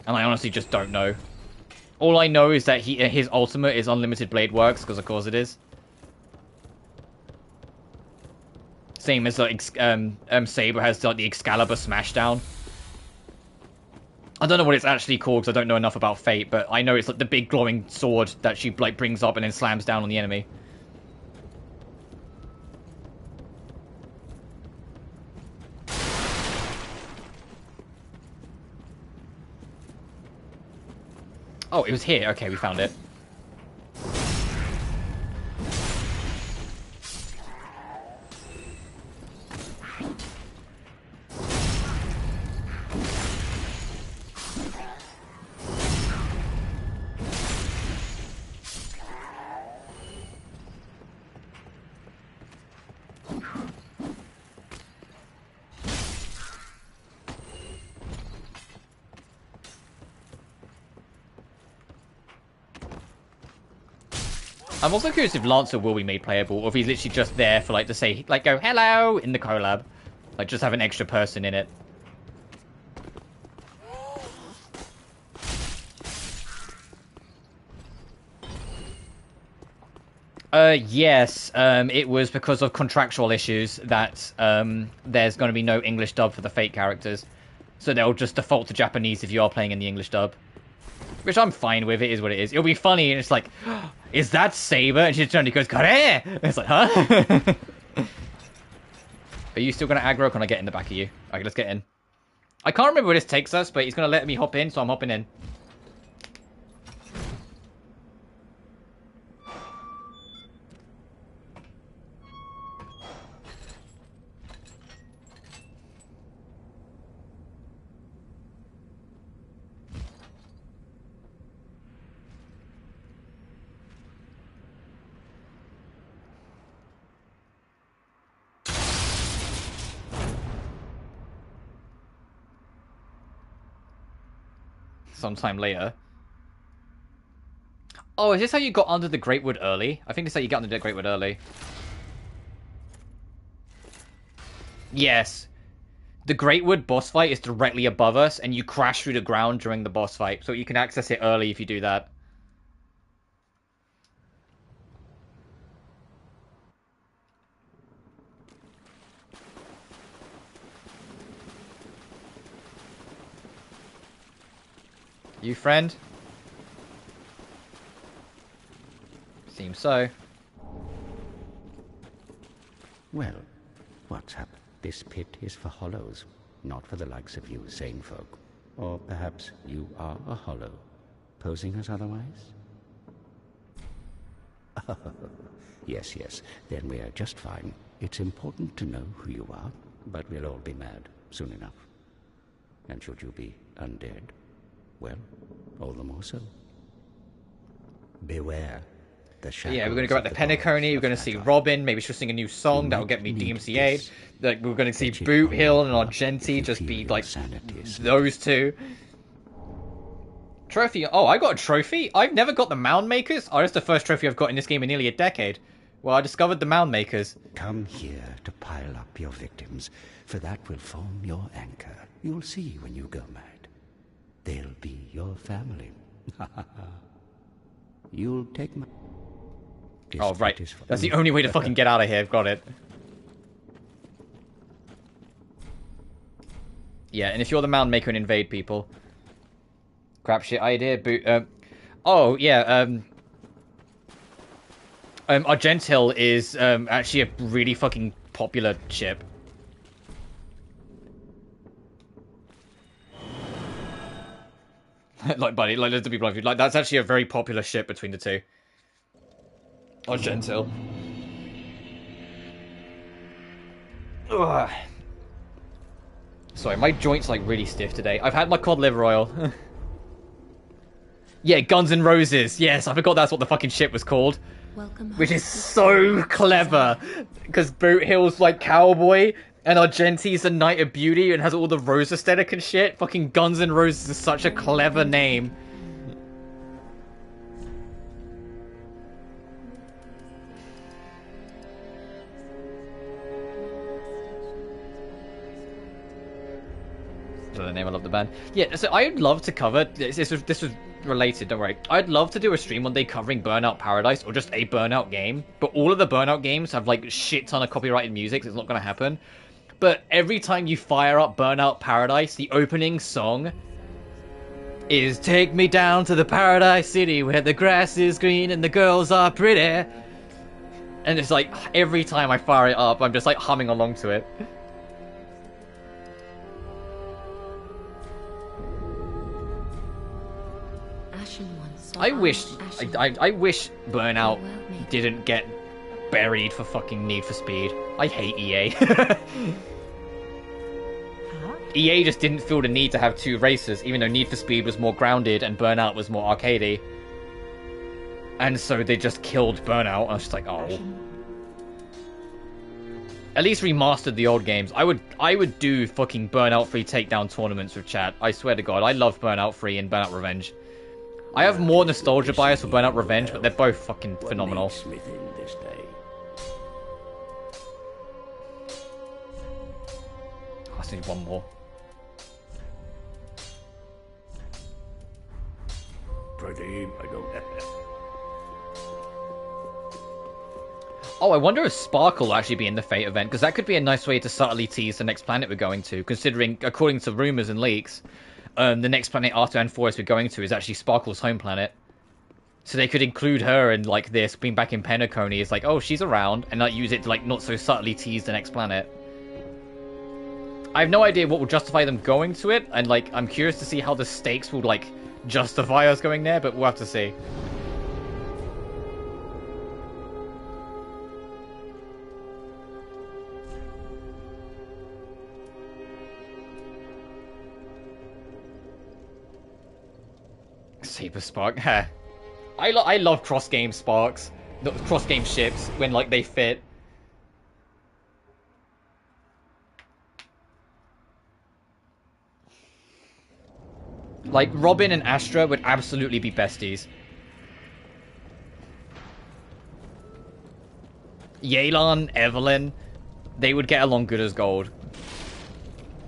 And I honestly just don't know. All I know is that his ultimate is Unlimited Blade Works, because of course it is. Same as like Saber has like the Excalibur Smashdown. I don't know what it's actually called because I don't know enough about Fate, but I know it's like the big glowing sword that she like brings up and then slams down on the enemy. Oh, it was here. Okay, we found it. I'm also curious if Lancer will be made playable, or if he's literally just there for, like, to say, like, go, hello, in the collab. Like, just have an extra person in it. Yes, it was because of contractual issues that, there's going to be no English dub for the Fate characters. So they'll just default to Japanese if you are playing in the English dub. Which I'm fine with, it is what it is. It'll be funny, and it's like, is that Saber? And she turns and goes, Kare! And it's like, huh? Are you still going to aggro? Can I get in the back of you? Okay, let's get in. I can't remember where this takes us, but he's going to let me hop in, so I'm hopping in. Sometime later. Oh, is this how you got under the Greatwood early? I think it's how you got under the Greatwood early. Yes. The Greatwood boss fight is directly above us, and you crash through the ground during the boss fight, so you can access it early if you do that. You friend? Seems so. Well, what's up? This pit is for hollows, not for the likes of you sane folk. Or perhaps you are a hollow, posing as otherwise? Yes, yes, then we are just fine. It's important to know who you are, but we'll all be mad soon enough. And should you be undead, well, all the more so. Beware the shadows. Yeah, we're going to go back to Penacony, we're going to see Robin, maybe she'll sing a new song, that'll get me DMCA'd. Like, we're going to see Boot Hill and Argenti just be, like, those two. Trophy. Oh, I got a trophy? I've never got the Mound Makers? Oh, that's the first trophy I've got in this game in nearly a decade. Well, I discovered the Mound Makers. Come here to pile up your victims, for that will form your anchor. You'll see when you go mad. They'll be your family. You'll take my... Oh, right. That's the only way to fucking get out of here. Got it. Yeah, and if you're the Mound Maker and invade people... Crap shit idea, boot... Oh, yeah, Argentil is, actually a really fucking popular ship. Like, buddy, like, let's be blunt with you. Like, that's actually a very popular ship between the two. Argentil. Ugh. Sorry, my joint's, like, really stiff today. I've had my cod liver oil. Yeah, Guns N' Roses. Yes, I forgot that's what the fucking ship was called. Which is so clever. Because Boot Hill's, like, cowboy, and Argenti's a Knight of Beauty, and has all the rose aesthetic and shit. Fucking Guns N' Roses is such a clever name. The name, I love the band. Yeah, so I'd love to cover this was related, don't worry. I'd love to do a stream one day covering Burnout Paradise, or just a Burnout game, but all of the Burnout games have like shit ton of copyrighted music, so it's not gonna happen. But every time you fire up Burnout Paradise, the opening song is "Take me down to the Paradise City where the grass is green and the girls are pretty." And it's like every time I fire it up, I'm just like humming along to it. I wish Burnout didn't get buried for fucking Need for Speed. I hate EA. EA just didn't feel the need to have two races, even though Need for Speed was more grounded and Burnout was more arcadey. And so they just killed Burnout. I was just like, oh. At least remastered the old games. I would do fucking Burnout 3 takedown tournaments with chat. I swear to God, I love Burnout 3 and Burnout Revenge. I have more nostalgia bias for Burnout Revenge, but they're both fucking phenomenal. I just need one more. Oh, I wonder if Sparkle will actually be in the Fate event, because that could be a nice way to subtly tease the next planet we're going to, considering, according to rumors and leaks, the next planet after Anforest we're going to is actually Sparkle's home planet. So they could include her in, like, this, being back in Penacony. It's like, oh, she's around, and like use it to, like, not so subtly tease the next planet. I have no idea what will justify them going to it, and, like, I'm curious to see how the stakes will, like, justify us going there, but we'll have to see. Saber Spark. I love cross-game sparks. Cross-game ships, when, like, they fit. Like, Robin and Astra would absolutely be besties. Yelan, Evelyn, they would get along good as gold.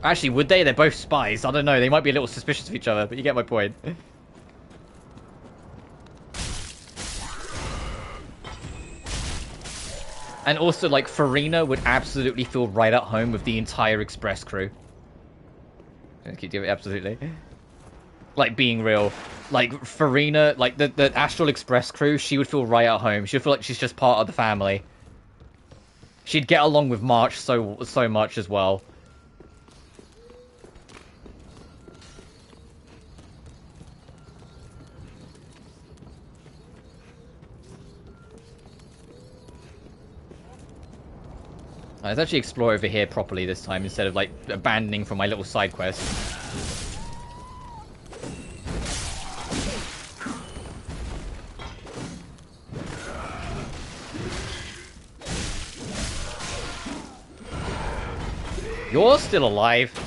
Actually, would they? They're both spies. I don't know. They might be a little suspicious of each other, but you get my point. And also, like, Farina would absolutely feel right at home with the entire Express crew. Absolutely. Like, being real. Like, Farina, like, the Astral Express crew, she would feel right at home. She would feel like she's just part of the family. She'd get along with March so much as well. Let's actually explore over here properly this time instead of, like, abandoning from my little side quest. You're still alive.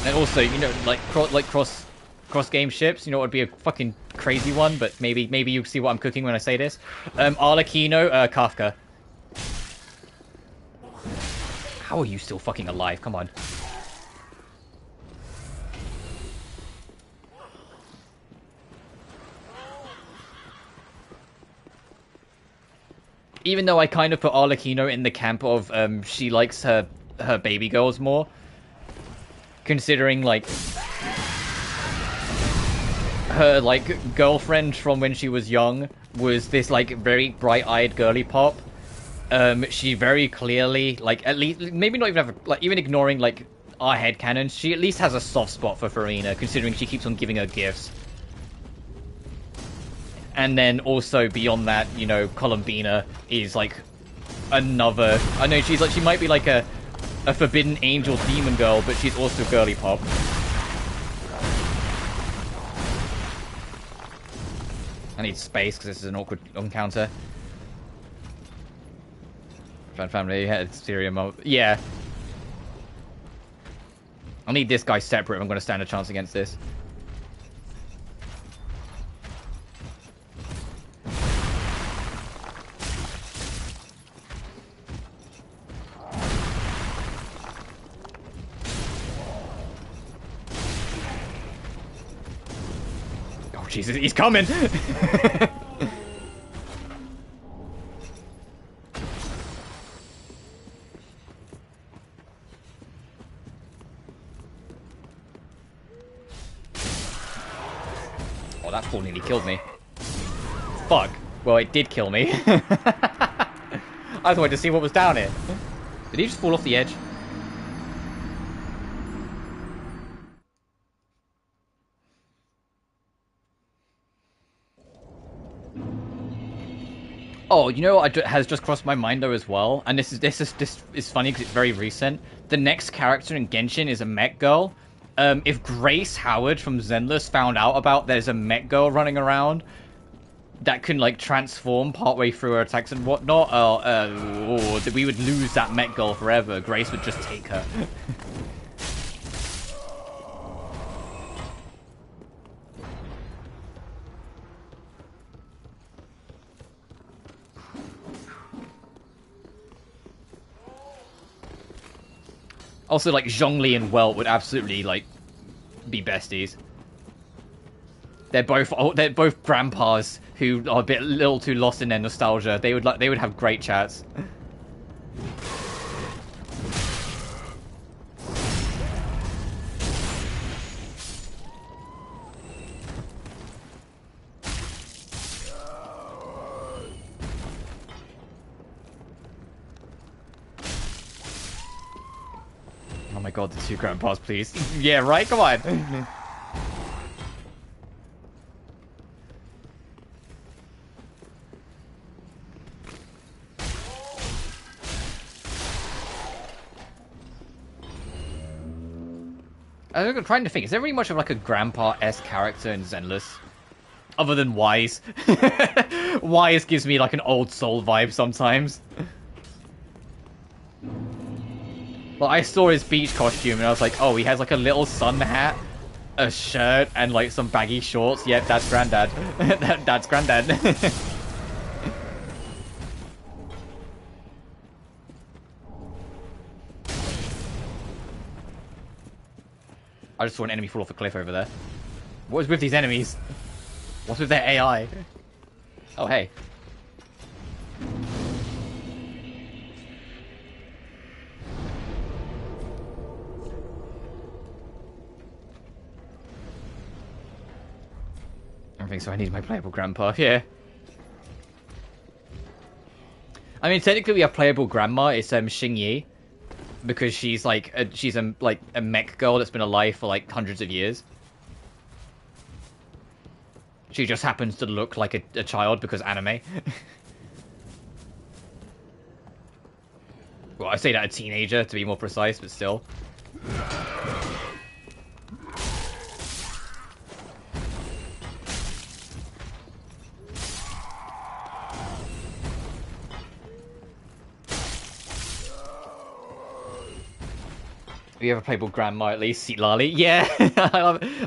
And also, you know, like cross game ships, you know, it would be a fucking crazy one, but maybe you see what I'm cooking when I say this. Arlecchino, Kafka. How are you still fucking alive? Come on. Even though I kind of put Arlecchino in the camp of she likes her baby girls more. Considering, like, her, like, girlfriend from when she was young was this, like, very bright-eyed girly pop. She very clearly, like, at least, maybe not even have, like, even ignoring, like, our headcanons, she at least has a soft spot for Farina, considering she keeps on giving her gifts. And then also, beyond that, you know, Columbina is, like, another... I know she's, like, she might be, like, a forbidden angel demon girl, but she's also girly pop. I need space because this is an awkward encounter. Family, exterior mode. Yeah. I need this guy separate if I'm going to stand a chance against this. Jesus, he's coming! Oh, that fool nearly killed me. Fuck. Well, it did kill me. I was waiting to see what was down here. Did he just fall off the edge? Oh, you know what has just crossed my mind though as well, and this is funny because it's very recent. The next character in Genshin is a mech girl. If Grace Howard from Zenless found out about there's a mech girl running around that can like transform partway through her attacks and whatnot, we would lose that mech girl forever. Grace would just take her. Also, like, Zhongli and Welt would absolutely, like, be besties. They're both grandpas who are a little too lost in their nostalgia. They would have great chats. Oh my god, the two grandpas, please. Yeah, right? Come on. I'm trying to think. Is there really much of like a grandpa-esque character in Zenless? Other than Wise. Wise gives me like an old soul vibe sometimes. Well, I saw his beach costume and I was like, oh, he has like a little sun hat, a shirt, and like some baggy shorts. Yep, that's Granddad. That's Granddad. I just saw an enemy fall off a cliff over there. What is with these enemies? What's with their AI? Oh, hey. I think so. I need my playable grandpa. Yeah. I mean, technically, we have playable grandma. It's Xingyi, because she's like a mech girl that's been alive for like hundreds of years. She just happens to look like a child because anime. Well, I say that a teenager to be more precise, but still. You have a playable grandma at least, Seat Lali. Yeah,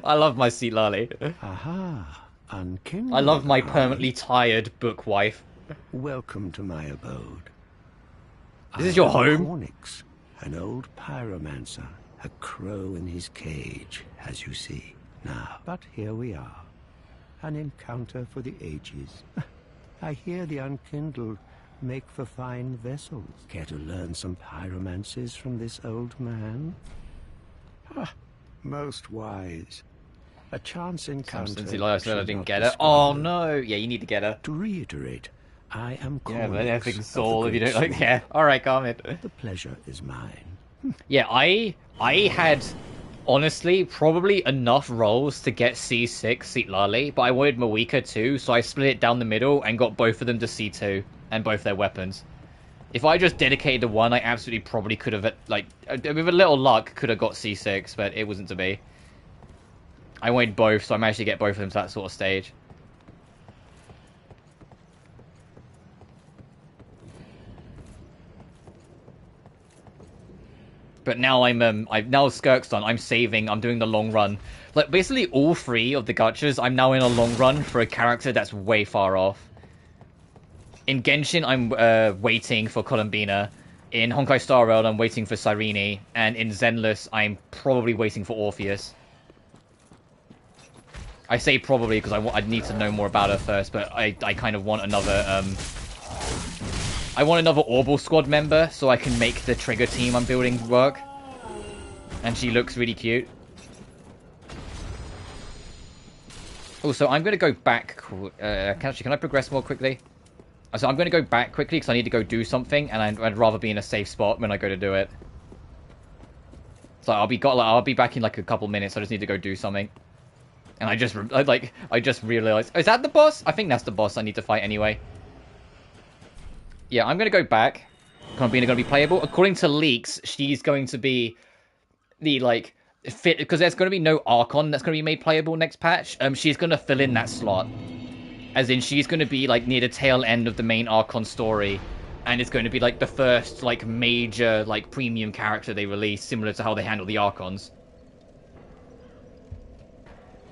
I love my Seat Lali. Aha, unkindled. I love my permanently tired book wife. Welcome to my abode. This is your home? Hornix, an old pyromancer, a crow in his cage, as you see. Now, but here we are. An encounter for the ages. I hear the unkindled make for fine vessels. Care to learn some pyromancies from this old man? Ah, most wise. A chance encounter. Since he lied, I didn't get her. Oh no! Yeah, you need to get her. To reiterate, I am Yeah, but Cornix everything's of soul the if you Great don't like. Sword. Yeah, alright, calm it. The pleasure is mine. Yeah, I had honestly probably enough rolls to get C6 Seat Lali, but I wanted Mawika too, so I split it down the middle and got both of them to C2 and both their weapons. If I just dedicated to one, I absolutely probably could have, like, with a little luck, could have got C6, but it wasn't to be. I wanted both, so I managed to get both of them to that sort of stage. But now now Skirk's done, I'm saving, I'm doing the long run. Like, basically all three of the gachas, I'm now in a long run for a character that's way far off. In Genshin, I'm waiting for Columbina. In Honkai Star Rail, I'm waiting for Cyrene. And in Zenless, I'm probably waiting for Orpheus. I say probably because I need to know more about her first, but I kind of want another, I want another Orbal Squad member so I can make the trigger team I'm building work. And she looks really cute. Also, I'm going to go back... can I progress more quickly? So I'm going to go back quickly because I need to go do something, and I'd rather be in a safe spot when I go to do it. So I'll be back in like a couple minutes. I just need to go do something. And I just realized, oh, is that the boss? I think that's the boss I need to fight anyway. Yeah, I'm going to go back. Columbina going to be playable. According to leaks, she's going to be the, like, fit, because there's going to be no Archon that's going to be made playable next patch. She's going to fill in that slot. As in, she's going to be, like, near the tail end of the main Archon story. And it's going to be, like, the first, like, major, like, premium character they release, similar to how they handle the Archons.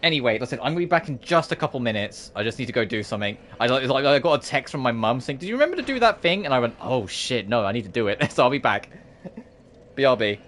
Anyway, listen, I'm going to be back in just a couple minutes. I just need to go do something. I got a text from my mum saying, did you remember to do that thing? And I went, oh, shit, no, I need to do it. So I'll be back. BRB.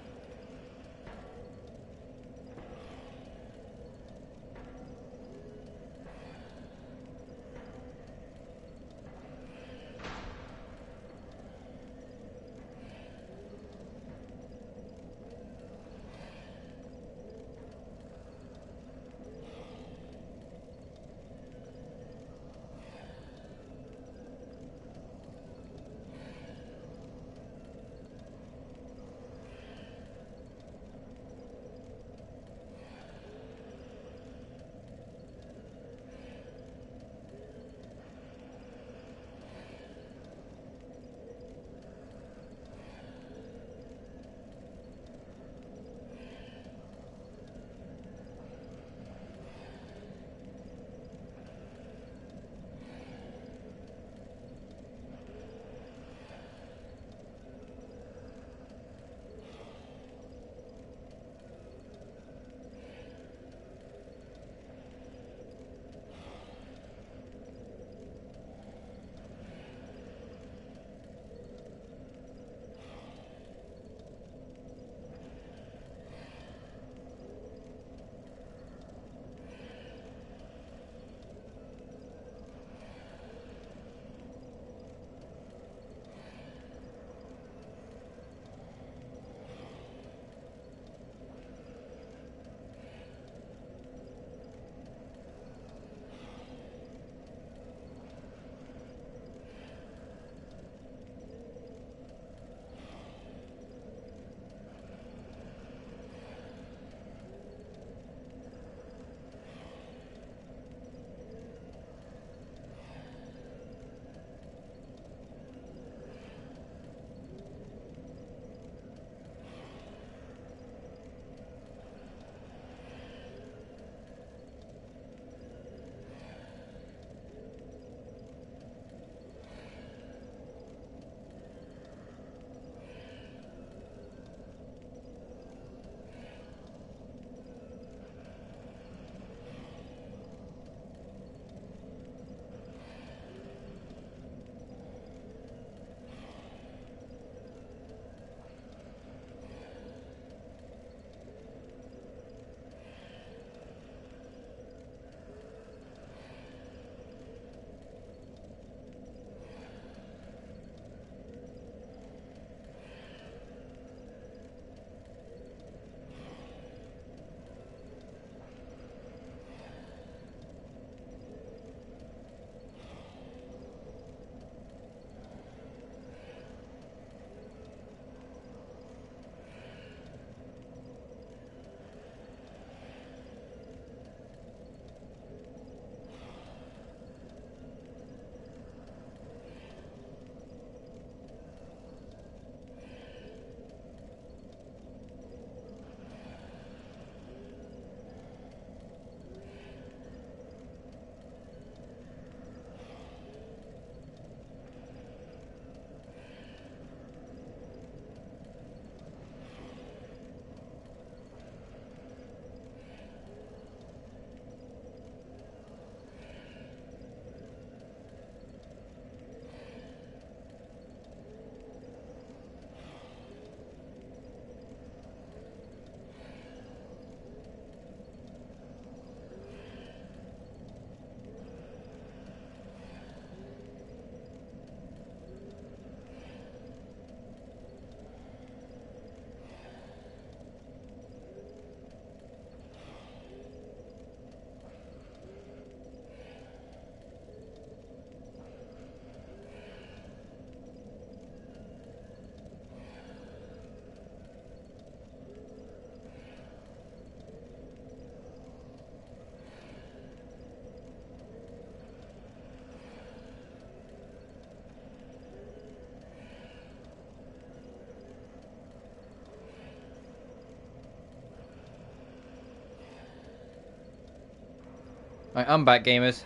Right, I'm back, gamers.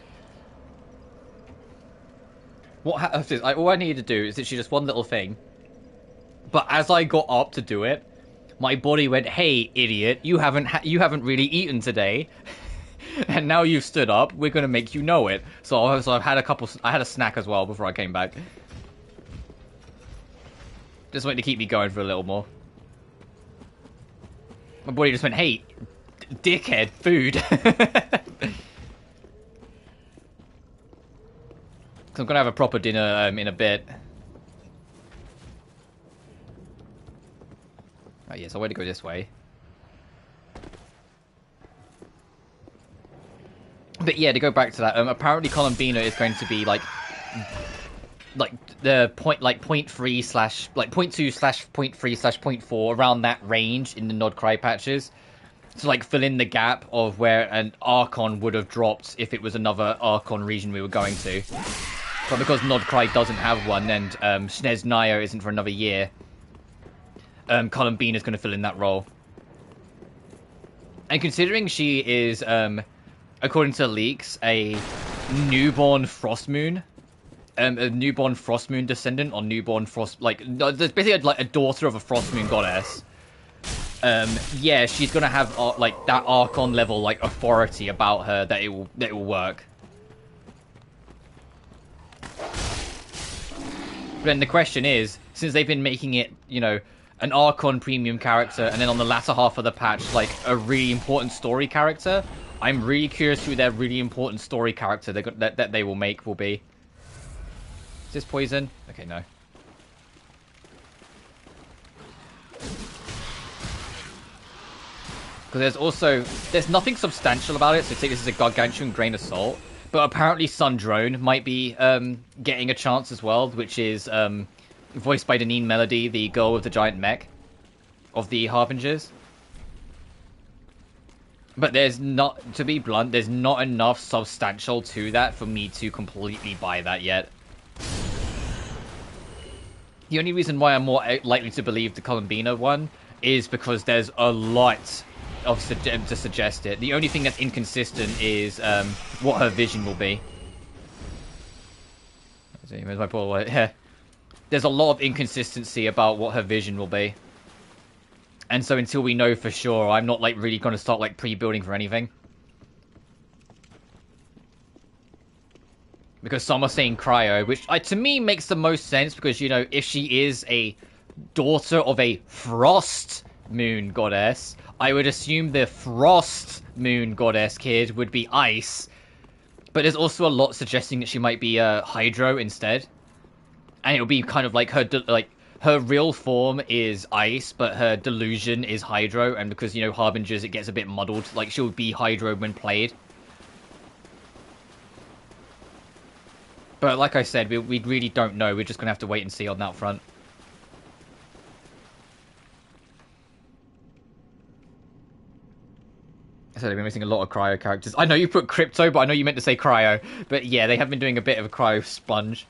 All I needed to do is literally just one little thing. But as I got up to do it, my body went, "Hey, idiot! You haven't really eaten today, and now you've stood up. We're gonna make you know it." So I've had I had a snack as well before I came back. Just wanted to keep me going for a little more. My body just went, "Hey, dickhead, food." So I'm gonna have a proper dinner in a bit. Oh yes, I want to go this way. But yeah, to go back to that, apparently Columbina is going to be like the point, like 0.3 slash, like 0.2 slash 0.3 slash 0.4, around that range in the Nod Cry patches. To like fill in the gap of where an Archon would have dropped if it was another Archon region we were going to. But because Nod Cry doesn't have one, and Snez Naya isn't for another year, Columbina is going to fill in that role. And considering she is, according to leaks, a newborn Frost Moon, a newborn Frost Moon descendant, or newborn Frost, like, there's basically like a daughter of a Frost Moon goddess. Yeah, she's gonna have like that Archon level like authority about her that it will work. But then the question is, since they've been making it, you know, an Archon premium character, and then on the latter half of the patch, like a really important story character, I'm really curious who their really important story character that they will make will be. Is this poison? Okay, no. Because there's nothing substantial about it, so take this as a gargantuan grain of salt. But apparently Sun Drone might be getting a chance as well, which is voiced by Deneen Melody, the girl with the giant mech of the Harbingers. But there's not, to be blunt, there's not enough substantial to that for me to completely buy that yet. The only reason why I'm more likely to believe the Columbina one is because there's a lot to suggest it. The only thing that's inconsistent is what her vision will be. Where's my ball? Yeah. There's a lot of inconsistency about what her vision will be. And so until we know for sure, I'm not like really going to start like pre-building for anything. Because some are saying Cryo, which to me makes the most sense because, you know, if she is a daughter of a Frost Moon goddess, I would assume the Frost Moon goddess kid would be Ice. But there's also a lot suggesting that she might be Hydro instead. And it'll be kind of like her real form is Ice, but her delusion is Hydro. And because, you know, Harbingers, it gets a bit muddled. Like, she'll be Hydro when played. But like I said, we really don't know. We're just going to have to wait and see on that front. I said I've been missing a lot of Cryo characters. I know you put Crypto, but I know you meant to say Cryo. But yeah, they have been doing a bit of a Cryo splunge.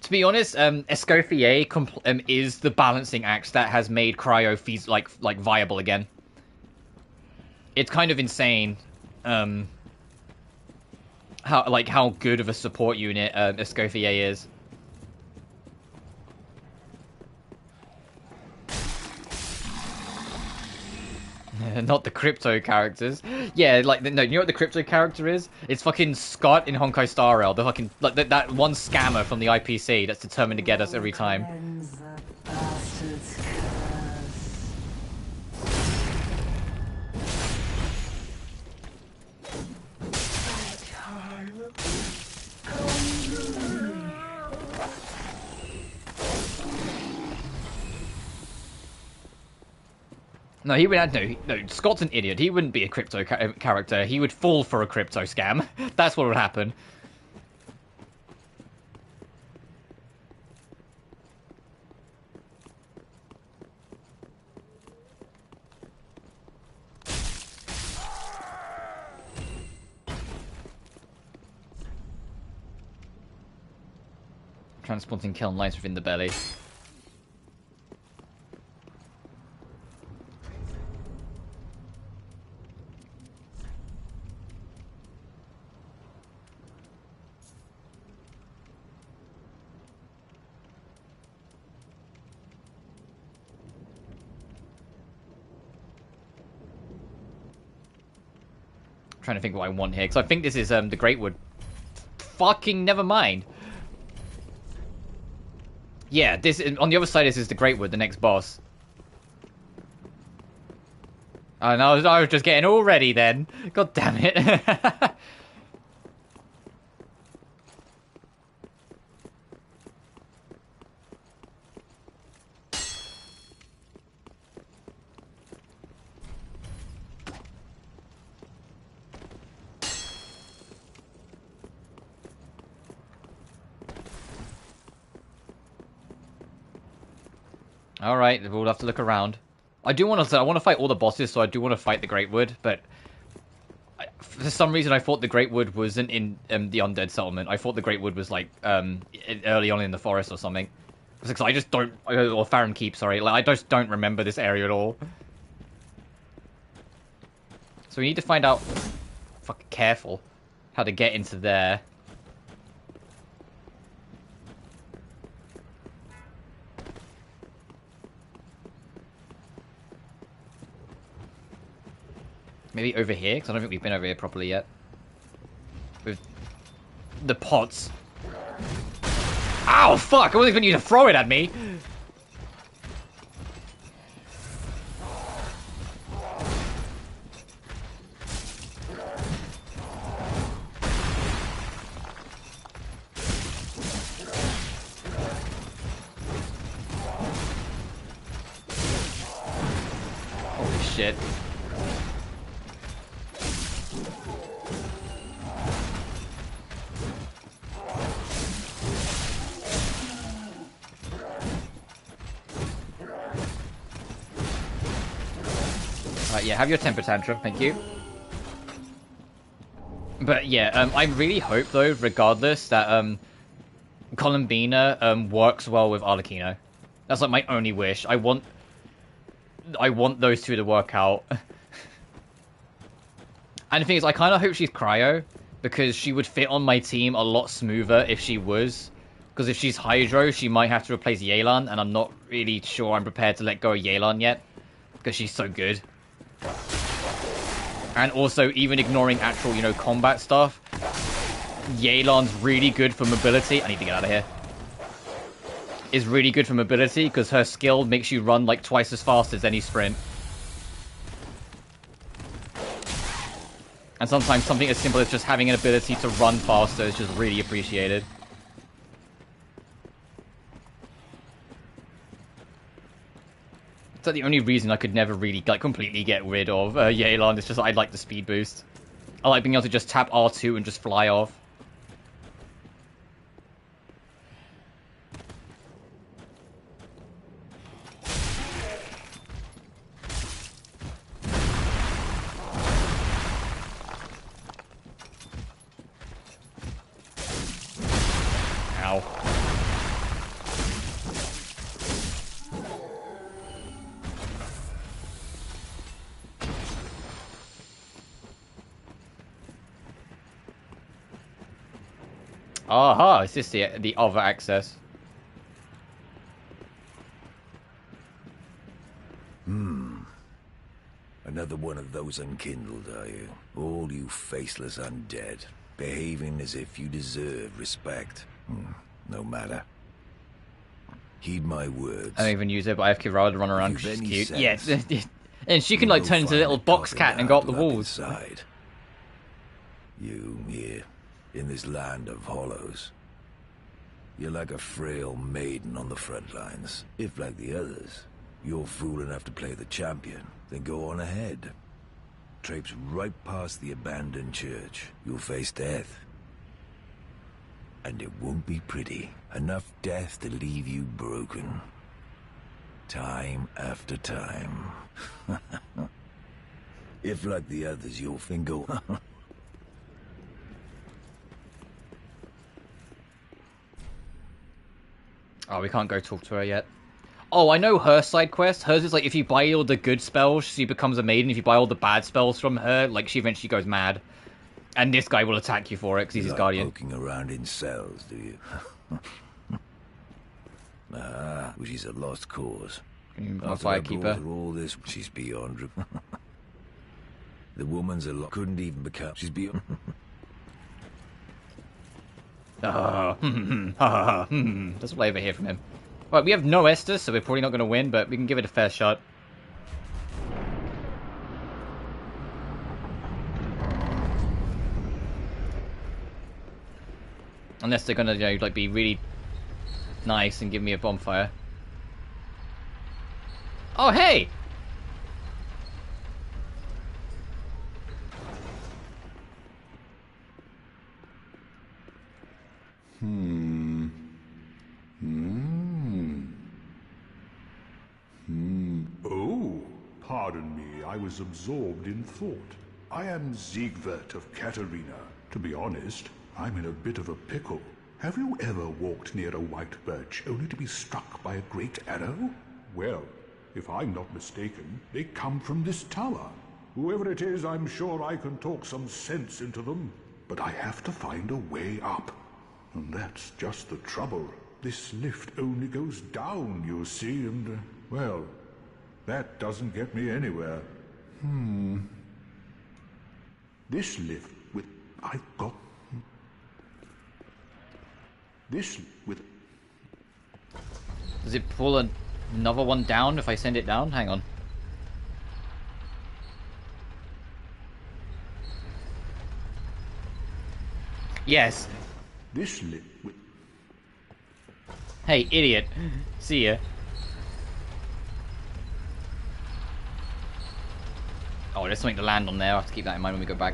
To be honest, Escoffier is the balancing act that has made Cryo like viable again. It's kind of insane, how good of a support unit Escoffier is. Not the Crypto characters. Yeah, like, no, you know what the Crypto character is? It's fucking Scott in Honkai Star Rail. The fucking, like, that one scammer from the IPC that's determined to get us every time. No, he would. No, Scott's an idiot. He wouldn't be a Crypto character. He would fall for a Crypto scam. That's what would happen. Transporting kiln lights within the belly. trying to think what I want here, because I think this is the Greatwood. Fucking never mind. Yeah, this on the other side. This is the Greatwood, the next boss. Oh, no, I was just getting all ready then. God damn it. Alright, we'll have to look around. I want to fight all the bosses, so I do want to fight the Greatwood, but for some reason I thought the Greatwood wasn't in the Undead Settlement. I thought the Greatwood was like early on in the forest or something. Because I just don't, or Farum Keep, sorry. Like, I just don't remember this area at all. So we need to find out, fucking careful, how to get into there. Maybe over here, because I don't think we've been over here properly yet. With the pots. Ow, fuck! I wasn't even you to throw it at me! Holy shit. Yeah, have your temper tantrum, thank you. But yeah, I really hope though, regardless, that Columbina works well with Arlecchino. That's like my only wish. I want those two to work out. And the thing is, I kind of hope she's Cryo, because she would fit on my team a lot smoother if she was. Because if she's Hydro, she might have to replace Yelan, and I'm not really sure I'm prepared to let go of Yelan yet, because she's so good. And also, even ignoring actual, combat stuff, Yelan's really good for mobility. I need to get out of here. Is really good for mobility, because her skill makes you run like twice as fast as any sprint. And sometimes something as simple as just having an ability to run faster is just really appreciated. It's like the only reason I could never really completely get rid of Yelan. It's just I like the speed boost. I like being able to just tap R2 and just fly off. Ow. Aha, is this the other access? Another one of those unkindled, are you? All you faceless undead, behaving as if you deserve respect. No matter. Heed my words. I don't even use it, but I have Kirara to run around because she's cute. Yes. And she can like turn into a little box cat and go up the walls. You here, in this land of hollows. You're like a frail maiden on the front lines. If, like the others, you're fool enough to play the champion, then go on ahead. Traipse right past the abandoned church. You'll face death. And it won't be pretty. Enough death to leave you broken. Time after time. If, like the others, you'll think go... Oh, we can't go talk to her yet. Oh, I know her side quest. Hers is like if you buy all the good spells, she becomes a maiden. If you buy all the bad spells from her, like she eventually goes mad. And this guy will attack you for it because he's his guardian. Poking around in cells, do you? Well, she's a lost cause. My firekeeper. All this, she's beyond. The woman's a lot. Couldn't even become. She's beyond. Let's play over here from him. Right, we have no Estus, so we're probably not going to win, but we can give it a fair shot. Unless they're gonna, you know, like, be really nice and give me a bonfire. Oh, hey! Oh, pardon me, I was absorbed in thought. I am Siegwart of Katarina. To be honest, I'm in a bit of a pickle. Have you ever walked near a white birch only to be struck by a great arrow? Well, if I'm not mistaken, they come from this tower. Whoever it is, I'm sure I can talk some sense into them. But I have to find a way up. And that's just the trouble. This lift only goes down, you see, and, well, that doesn't get me anywhere. This lift with... I've got... This with... Does it pull another one down if I send it down? Hang on. Yes. This lift with... Hey, idiot. See ya. Oh, there's something to land on there. I'll have to keep that in mind when we go back.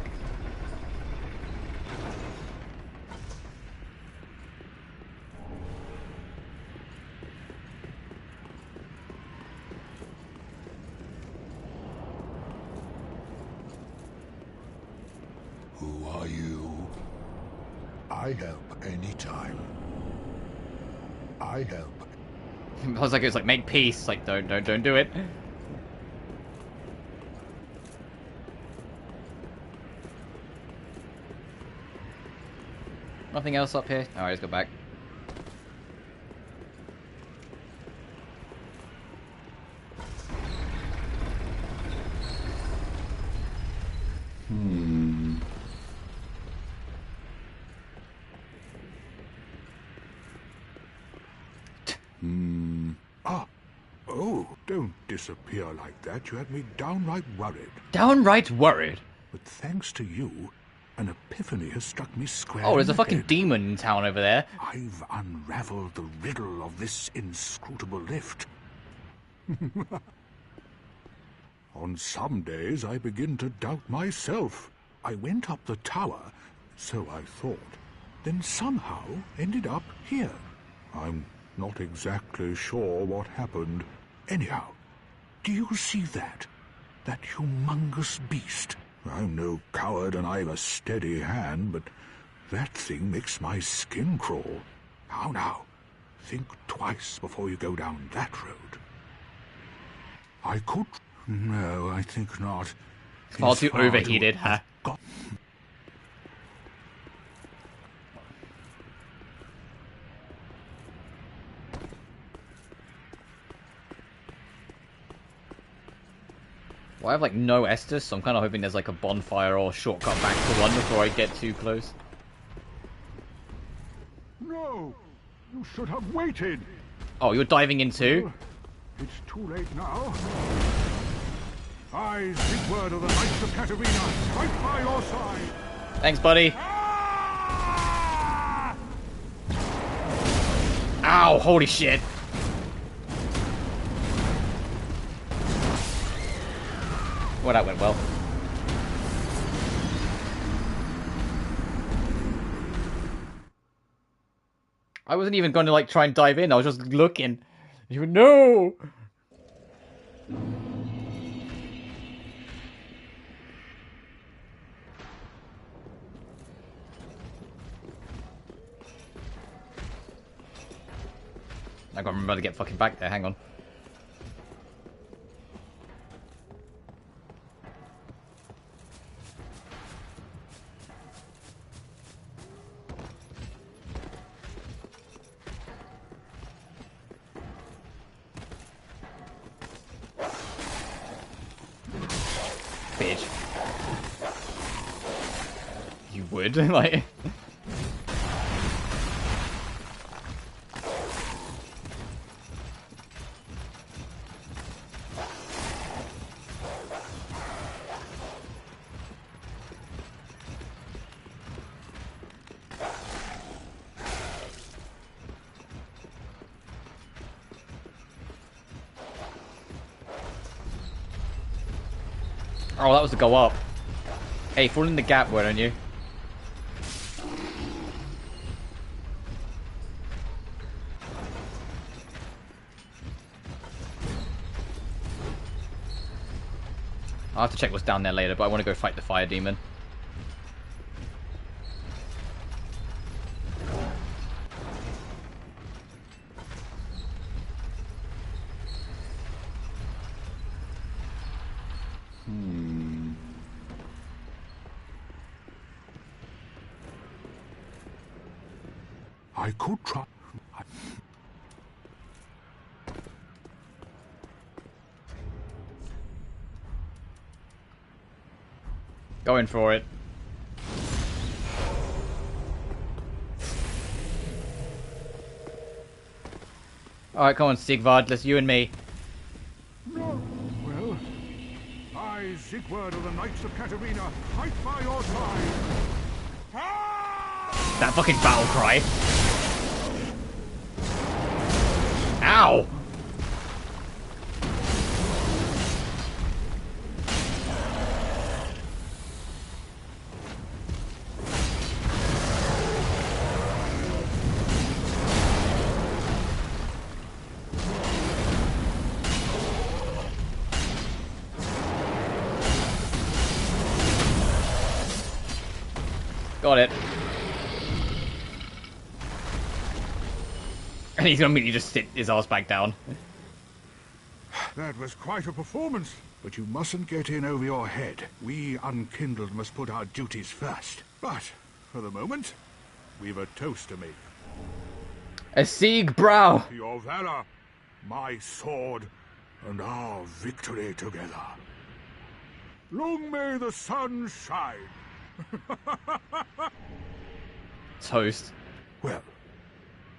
Who are you? I help anytime. I help. I was like, it was like, make peace. Like, don't do it. Nothing else up here? Alright, let's go back. Oh, don't disappear like that. You had me downright worried. Downright worried? But thanks to you, an epiphany has struck me square. Oh, there's a in the fucking head. demon in town over there. I've unraveled the riddle of this inscrutable lift. On some days I begin to doubt myself. I went up the tower, so I thought, then somehow ended up here. I'm not exactly sure what happened. Anyhow, do you see that? That humongous beast? I'm no coward and I've a steady hand, but that thing makes my skin crawl. How now? Think twice before you go down that road. I could... No, I think not. Far too overheated, huh? Well, I have like no Estus, so I'm kind of hoping there's like a bonfire or a shortcut back to one before I get too close. No! You should have waited! Oh, you're diving in too? It's too late now. I, Siegward of the Knights of Katarina, fight by your side! Thanks, buddy. Ow, holy shit. Well, that went well. I wasn't even going to like try and dive in. I was just looking. You no. I gotta remember to get fucking back there. Hang on. Bitch. wood. Like... Oh, that was to go up. Hey, fall in the gap, why don't you? I'll have to check what's down there later, but I want to go fight the fire demon. I could try. Going for it. Alright, come on, Sigvard. Let's you and me. No. Well, I, Sigurd of the Knights of Katarina, fight by your side. That fucking battle cry. Ow! Got it. And he's gonna immediately just sit his ass back down. That was quite a performance. But you mustn't get in over your head. We unkindled must put our duties first. But, for the moment, we've a toast to make. A Sieg brow. Your valor, my sword, and our victory together. Long may the sun shine. Toast. Well,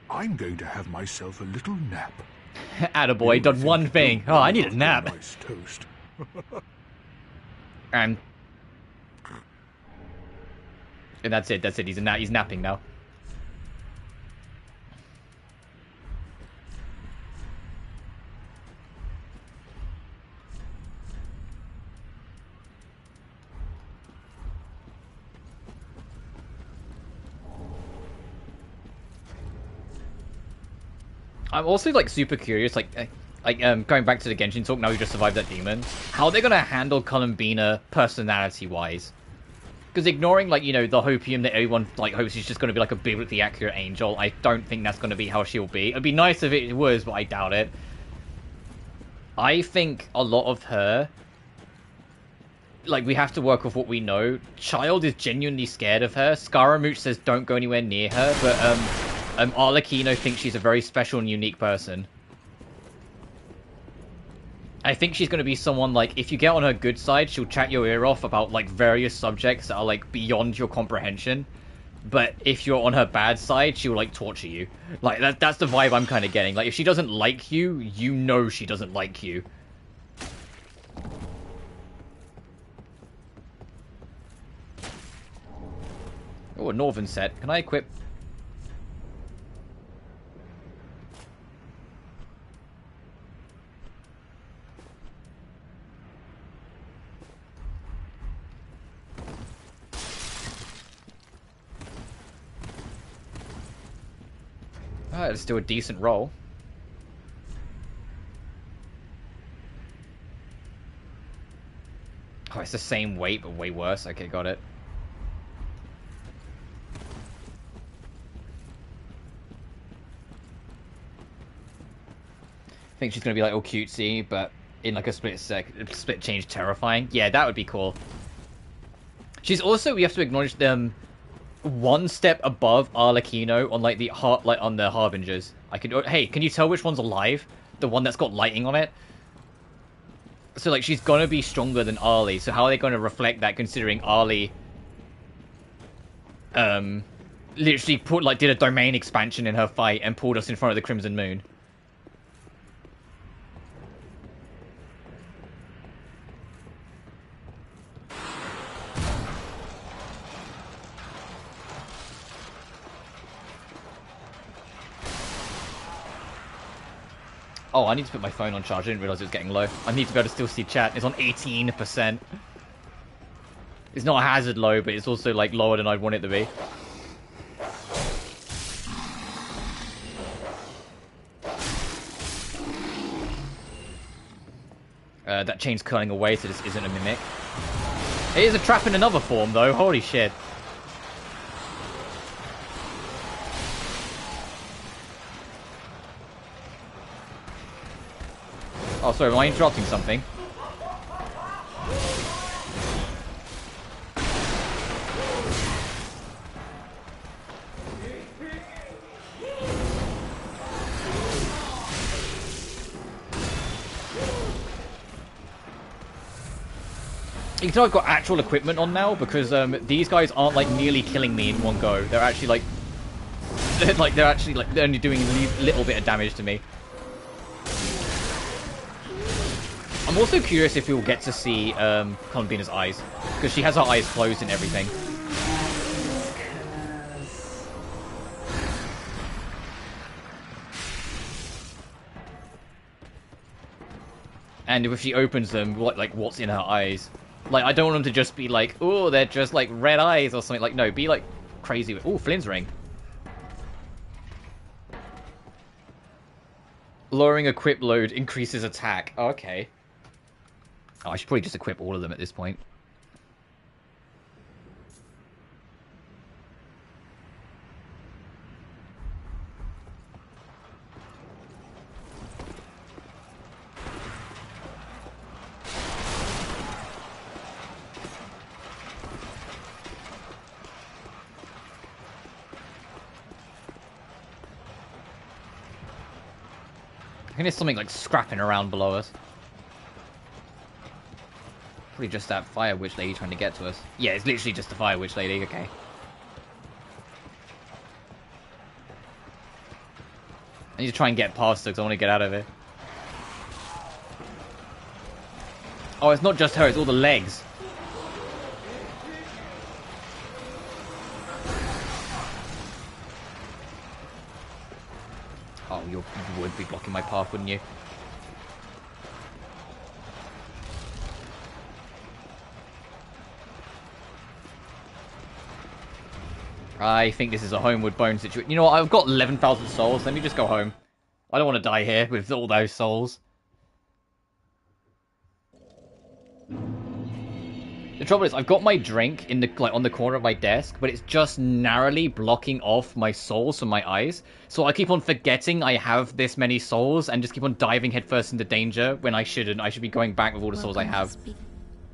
I'm going to have myself a little nap. Attaboy, done one thing. Oh, I need a nap. Nice toast. And that's it. That's it. He's napping now. I'm also like super curious, like going back to the Genshin talk. Now we just survived that demon. How are they gonna handle Columbina personality-wise? Because ignoring like the hopium that everyone like hopes she's just gonna be like a biblically accurate angel, I don't think that's gonna be how she'll be. It'd be nice if it was, but I doubt it. I think a lot of her, like, we have to work with what we know. Child is genuinely scared of her. Scaramouche says don't go anywhere near her, but Arlecchino thinks she's a very special and unique person. I think she's going to be someone, like, if you get on her good side, she'll chat your ear off about, like, various subjects that are, like, beyond your comprehension. But if you're on her bad side, she'll, like, torture you. Like, that's the vibe I'm kind of getting. Like, if she doesn't like you, you know she doesn't like you. Oh, a northern set. Can I equip... It's still a decent roll. Oh, it's the same weight, but way worse. Okay, got it. I think she's gonna be like all cutesy, but in like a split change terrifying. Yeah, that would be cool. She's also, we have to acknowledge them, one step above Arlecchino on like the on the Harbingers. Hey, can you tell which one's alive? The one that's got lighting on it. So like she's gonna be stronger than Arlie. So how are they going to reflect that, considering Arlie literally did a domain expansion in her fight and pulled us in front of the Crimson Moon. Oh, I need to put my phone on charge. I didn't realize it was getting low. I need to be able to still see chat. It's on 18%. It's not a hazard low, but it's also like lower than I'd want it to be. That chain's curling away, so this isn't a mimic. It is a trap in another form, though. Holy shit. Oh, sorry, am I interrupting something? You can tell I've got actual equipment on now because these guys aren't like nearly killing me in one go. They're actually like, they're only doing a little bit of damage to me. I'm also curious if we'll get to see Columbina's eyes because she has her eyes closed and everything. And if she opens them, what's in her eyes? Like, I don't want them to just be like, oh, they're just like red eyes or something. Like, no, be like crazy. Oh, Flynn's ring. Lowering equip load increases attack. Oh, okay. Oh, I should probably just equip all of them at this point. I think there's something like scrapping around below us. Probably just that fire witch lady trying to get to us. Yeah, it's literally just the fire witch lady, okay. I need to try and get past her because I want to get out of it. Oh, it's not just her, it's all the legs. Oh, you would be blocking my path, wouldn't you? I think this is a Homeward Bone situation. You know what? I've got 11,000 souls. Let me just go home. I don't want to die here with all those souls. The trouble is, I've got my drink in the on the corner of my desk, but it's just narrowly blocking off my souls from my eyes. So I keep on forgetting I have this many souls and just keep on diving headfirst into danger when I shouldn't. I should be going back with all the souls I have.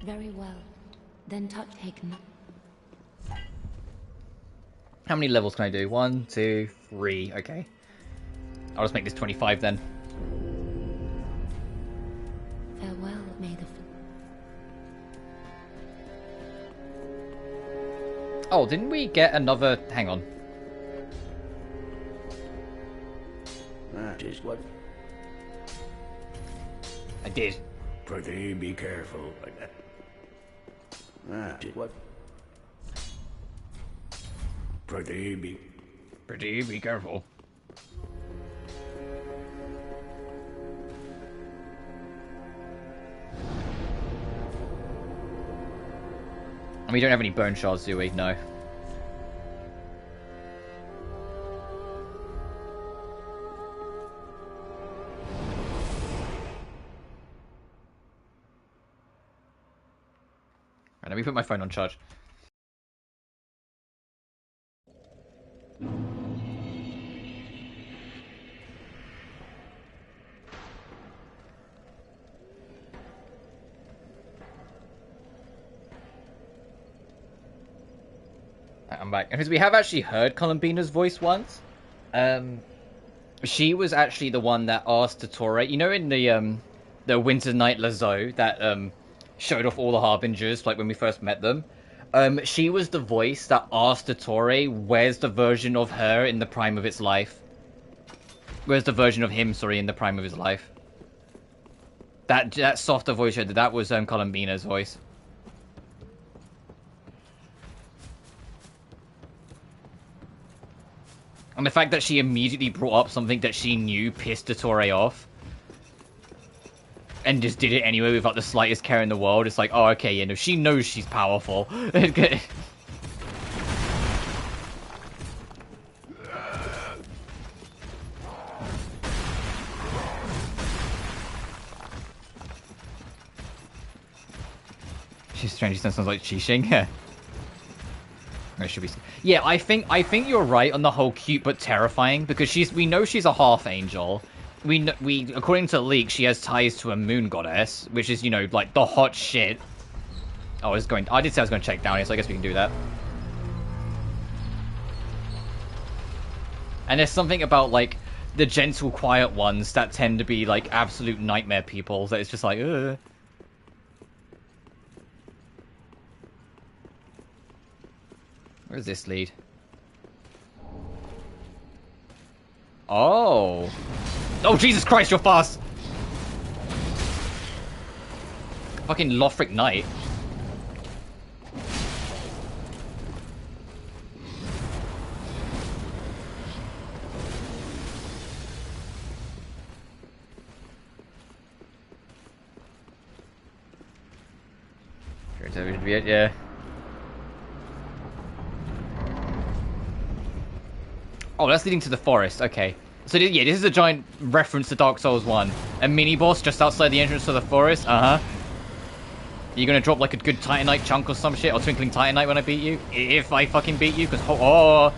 Very well. Then take no. How many levels can I do? 1, 2, 3. Okay. I'll just make this 25 then. Farewell, Maid of... Oh, didn't we get another... Hang on. That is what... I did. Prithee, be careful. That is what... Prithee, be careful. And we don't have any bone shards, do we? No. Right, let me put my phone on charge. I'm back. Because we have actually heard Columbina's voice once. She was actually the one that asked Totore, you know, in the Winter Night Lazo that showed off all the Harbingers, like when we first met them. She was the voice that asked Dottore, where's the version of her in the prime of its life? Where's the version of him, sorry, in the prime of his life? That softer voice, that was Columbina's voice. And the fact that she immediately brought up something that she knew pissed Dottore off. And just did it anyway without the slightest care in the world. It's like, oh, okay, you know, she knows she's powerful. She's strange. Sounds like Qixing. Yeah. It should be. Yeah, I think you're right on the whole cute but terrifying, because we know she's a half angel. We according to the leak, she has ties to a moon goddess, which is, you know, like the hot shit. I did say I was going to check down here, so I guess we can do that. And there's something about like the gentle, quiet ones that tend to be like absolute nightmare people. That it's just like, ugh. Where's this lead? Oh. Oh, Jesus Christ, you're fast! Fucking Lothric Knight. Sure, that would be it, yeah. Oh, that's leading to the forest. Okay. So, yeah, this is a giant reference to Dark Souls 1. A mini-boss just outside the entrance to the forest. Uh-huh. You're gonna drop, like, a good Titanite chunk or some shit? Or Twinkling Titanite when I beat you? If I fucking beat you? Because, oh...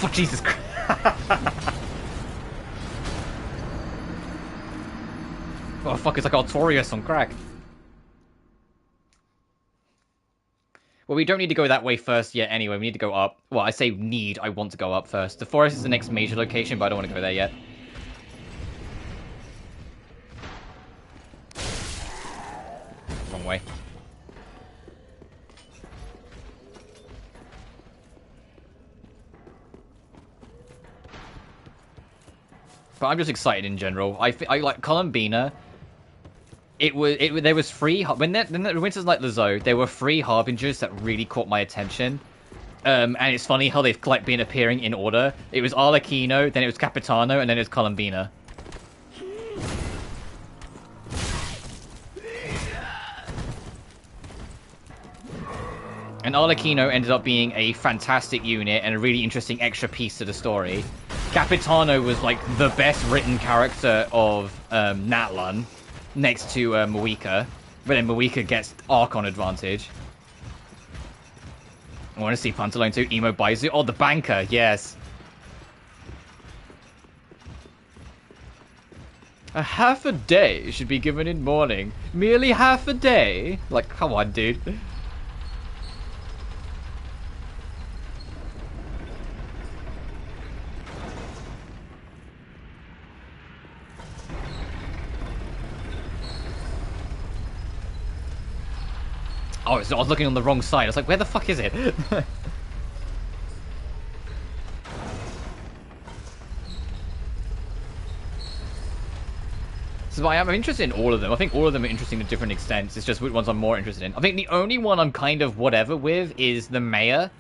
Oh, Jesus Christ. Oh, fuck, it's like Artorias on crack. Well, we don't need to go that way first yet anyway. We need to go up. Well, I say need. I want to go up first. The forest is the next major location, but I don't want to go there yet. Wrong way. But I'm just excited in general. I like Columbina. There was three when Winter's Light Lazo, there were three harbingers that really caught my attention. And it's funny how they've like been appearing in order. It was Arlecchino, then it was Capitano, and then it was Columbina. And Arlecchino ended up being a fantastic unit and a really interesting extra piece to the story. Capitano was like the best written character of Natlan, next to Moika. But then Moika gets Archon advantage. I want to see Pantalone too. Emo Baizu. Oh, the banker, yes. A half a day should be given in mourning. Merely half a day? Like, come on, dude. Oh, so I was looking on the wrong side. I was like, where the fuck is it? So I'm interested in all of them. I think all of them are interesting to different extents. It's just which ones I'm more interested in. I think the only one I'm kind of whatever with is the mayor.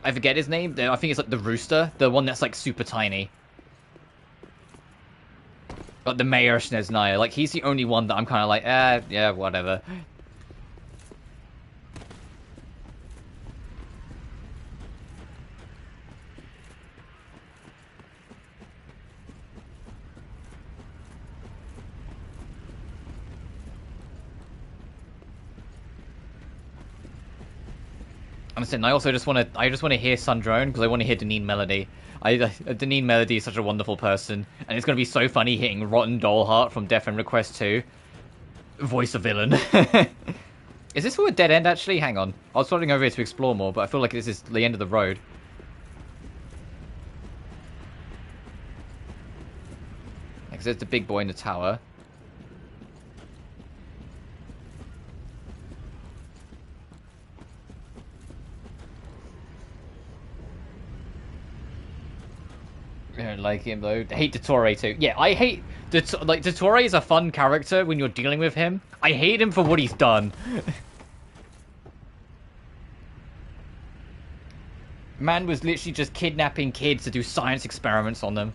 I forget his name. I think it's like the rooster. The one that's like super tiny. Like the mayor Sneznaya. Like he's the only one that I'm kind of like, yeah, whatever. I also just want to hear Sundrone because I want to hear Deneen Melody. Deneen Melody is such a wonderful person, and it's going to be so funny hitting Rotten Dollheart from Death End Request 2. Voice a villain. Is this for a dead end actually? Hang on. I was floating over here to explore more, but I feel like this is the end of the road. because there's the big boy in the tower. I don't like him though. I hate Dottore too. Yeah, I hate Dottore is a fun character when you're dealing with him. I hate him for what he's done. Man was literally just kidnapping kids to do science experiments on them,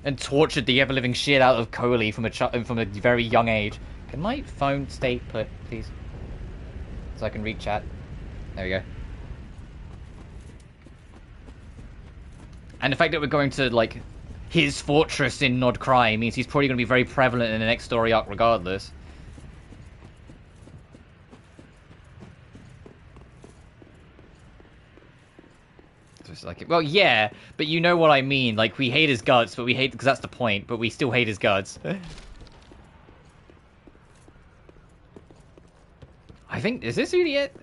and tortured the ever-living shit out of Coley from a very young age. Can my phone stay put, please, so I can read chat? There we go. And the fact that we're going to, like, his fortress in Nod Cry means he's probably going to be very prevalent in the next story arc regardless. So it's like, well, yeah, but you know what I mean. Like, we hate his guts, but we hate... because that's the point, but we still hate his guts. I think... is this really it?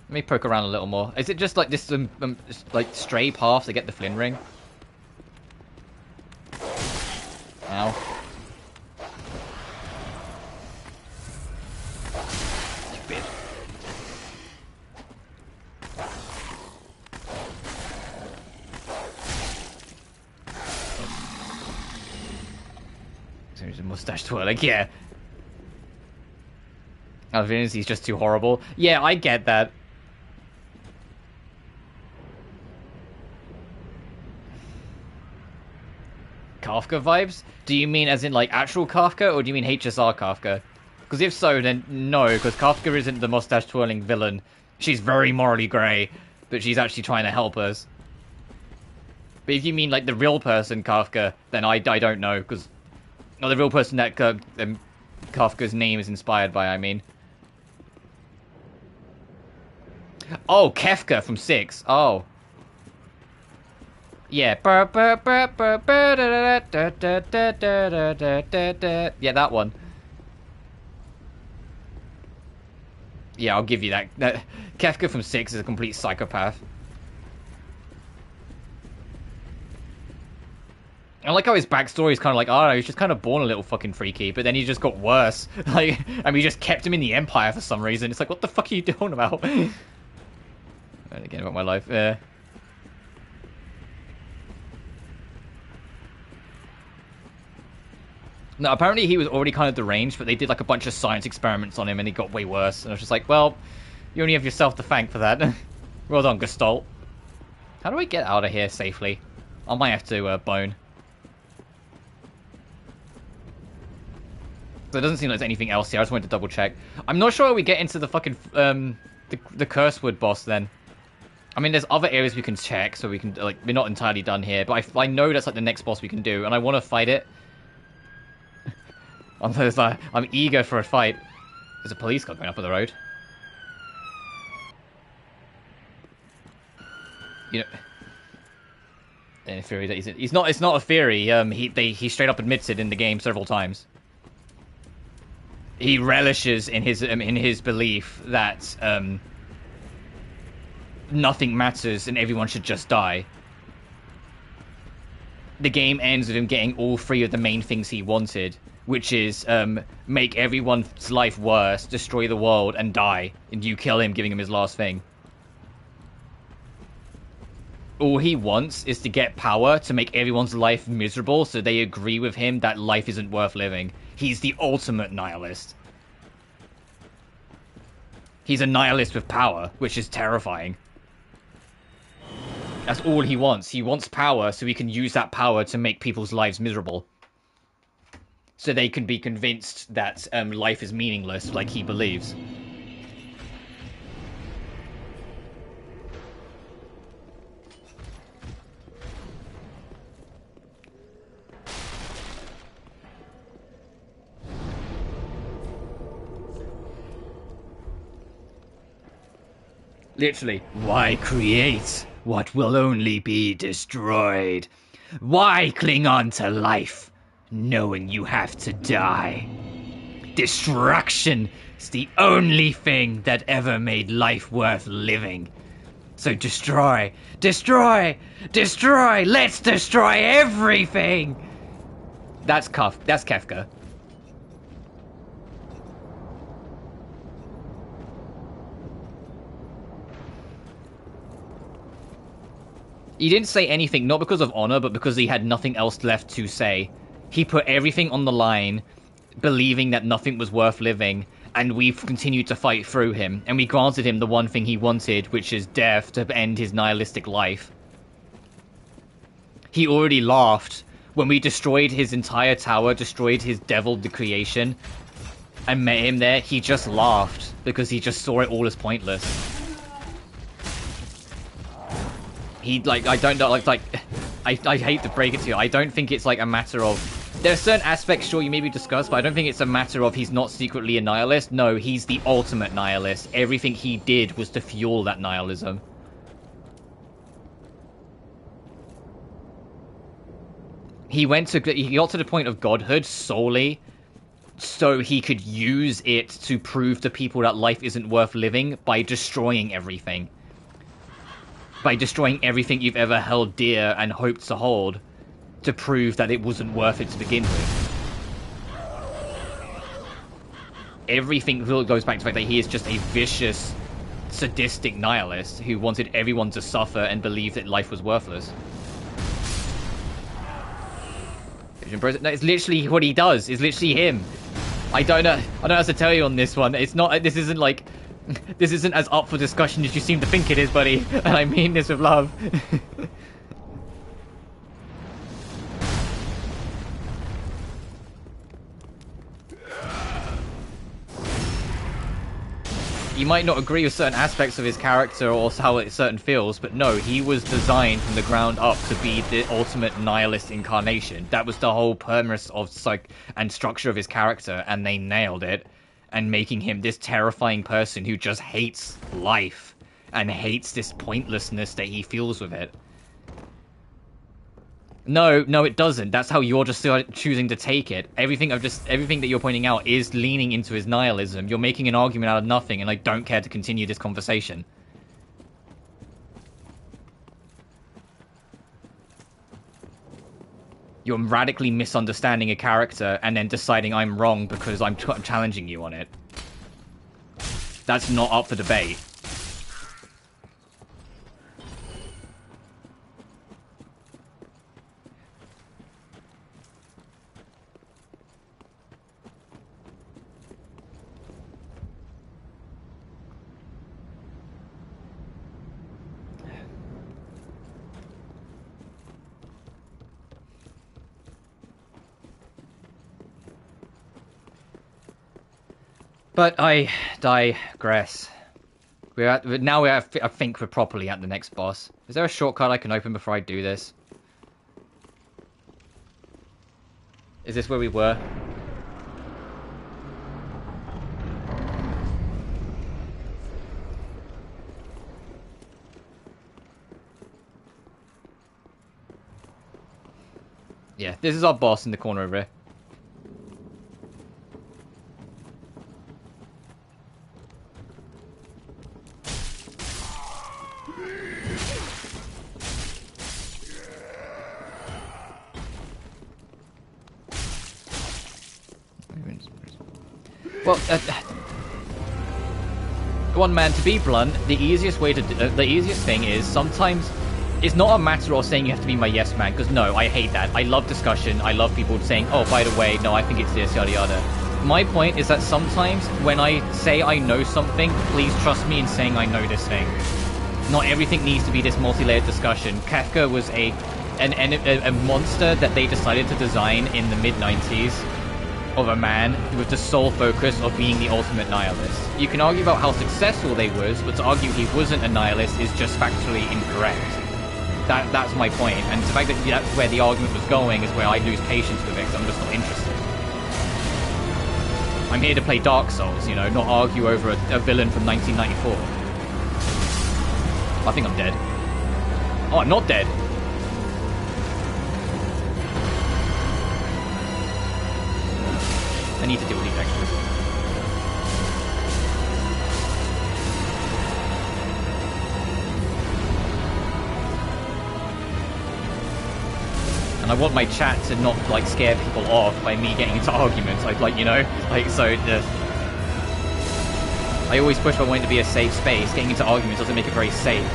Let me poke around a little more. Is it just like this, like stray path to get the Flynn ring? Ow. You bitch. There's a mustache twirling, yeah. Alvinus, he's just too horrible. Yeah, I get that. Kafka vibes? Do you mean as in like actual Kafka, or do you mean HSR Kafka? Because if so, then no, because Kafka isn't the mustache twirling villain. She's very morally grey, but she's actually trying to help us. But if you mean like the real person Kafka, then I don't know, because... no, the real person that Kafka's name is inspired by, I mean. Oh, Kefka from 6. Oh. Yeah. Yeah, that one. Yeah, I'll give you that. Kefka from 6 is a complete psychopath. I like how his backstory is kind of like, oh, he's just kind of born a little fucking freaky, but then he just got worse. Like, I mean, we just kept him in the Empire for some reason. It's like, what the fuck are you doing about? And again, about my life. No, apparently he was already kind of deranged, but they did like a bunch of science experiments on him and he got way worse. And I was just like, well, you only have yourself to thank for that. Well done, Gestalt. How do I get out of here safely? I might have to bone. There doesn't seem like there's anything else here. I just wanted to double check. I'm not sure how we get into the fucking the Cursewood boss then. I mean, there's other areas we can check, so we can, like, we're not entirely done here. But I know that's like the next boss we can do, and I want to fight it. I'm eager for a fight. There's a police car going up on the road. You know, in theory, that he's not. It's not a theory. He straight up admits it in the game several times. He relishes in his belief that nothing matters and everyone should just die. The game ends with him getting all three of the main things he wanted, which is make everyone's life worse, destroy the world, and die. And you kill him, giving him his last thing. All he wants is to get power to make everyone's life miserable so they agree with him that life isn't worth living. He's the ultimate nihilist. He's a nihilist with power, which is terrifying. That's all he wants. He wants power so he can use that power to make people's lives miserable. So they can be convinced that life is meaningless, like he believes. Literally, why create what will only be destroyed? Why cling on to life, knowing you have to die? Destruction is the only thing that ever made life worth living. So destroy, destroy, destroy! Let's destroy everything! That's Kefka. He didn't say anything, not because of honor, but because he had nothing else left to say. He put everything on the line, believing that nothing was worth living, and we've continued to fight through him, and we granted him the one thing he wanted, which is death to end his nihilistic life. He already laughed when we destroyed his entire tower, destroyed his devil, the creation, and met him there. He just laughed because he just saw it all as pointless. He, like, I don't know, I hate to break it to you, I don't think it's like a matter of, there are certain aspects, sure, you maybe discussed, but I don't think it's a matter of he's not secretly a nihilist. No, he's the ultimate nihilist. Everything he did was to fuel that nihilism. He got to the point of godhood solely so he could use it to prove to people that life isn't worth living by destroying everything. By destroying everything you've ever held dear and hoped to hold, to prove that it wasn't worth it to begin with. Everything goes back to the fact that he is just a vicious, sadistic nihilist who wanted everyone to suffer and believe that life was worthless. No, it's literally what he does. It's literally him. I don't know how to tell you on this one. It's not. This isn't like. This isn't as up for discussion as you seem to think it is, buddy. And I mean this with love. You might not agree with certain aspects of his character or how it certain feels, but no, he was designed from the ground up to be the ultimate nihilist incarnation. That was the whole premise of and structure of his character, and they nailed it. And making him this terrifying person who just hates life and hates this pointlessness that he feels with it. No, it doesn't. That's how you're just choosing to take it. Everything that you're pointing out is leaning into his nihilism. You're making an argument out of nothing, and I don't care to continue this conversation. You're radically misunderstanding a character and then deciding I'm wrong because I'm challenging you on it. That's not up for debate. But I digress. I think we're properly at the next boss. Is there a shortcut I can open before I do this? Is this where we were? Yeah, this is our boss in the corner over here. Well, one man, to be blunt, the easiest thing is sometimes it's not a matter of saying you have to be my yes man, because no, I hate that. I love discussion. I love people saying, oh, by the way, no, I think it's this, yada yada. My point is that sometimes when I say I know something, please trust me in saying I know this thing. Not everything needs to be this multi-layered discussion. Kefka was a monster that they decided to design in the mid-90s. Of a man with the sole focus of being the ultimate nihilist. You can argue about how successful they was, but to argue he wasn't a nihilist is just factually incorrect. That's my point, and the fact that that's where the argument was going is where I lose patience with it, because I'm just not interested. I'm here to play Dark Souls, you know, not argue over a villain from 1994. I think I'm dead. Oh, I'm not dead. I need to deal with these extras. and I want my chat to not like scare people off by me getting into arguments. Like you know, like so. I always push for wanting to be a safe space. Getting into arguments doesn't make it very safe.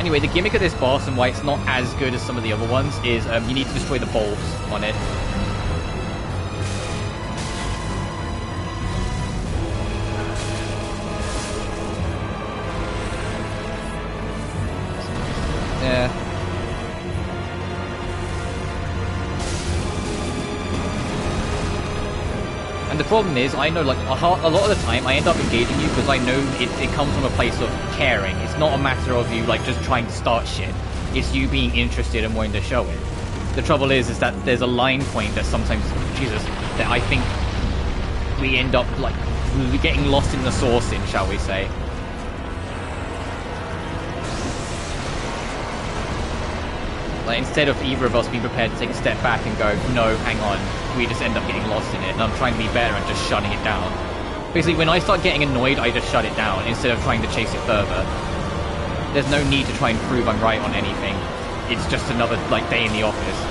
Anyway, the gimmick of this boss and why it's not as good as some of the other ones is you need to destroy the bulbs on it. Yeah. And the problem is, I know, like, a lot of the time, I end up engaging you because I know it comes from a place of caring. It's not a matter of you, like, just trying to start shit. It's you being interested and wanting to show it. The trouble is that there's a line point that sometimes, Jesus, that I think we end up, like, getting lost in the source in, shall we say. Like, instead of either of us being prepared to take a step back and go, no, hang on, we just end up getting lost in it, and I'm trying to be better and just shutting it down. Basically, when I start getting annoyed, I just shut it down instead of trying to chase it further. There's no need to try and prove I'm right on anything. It's just another, like, day in the office.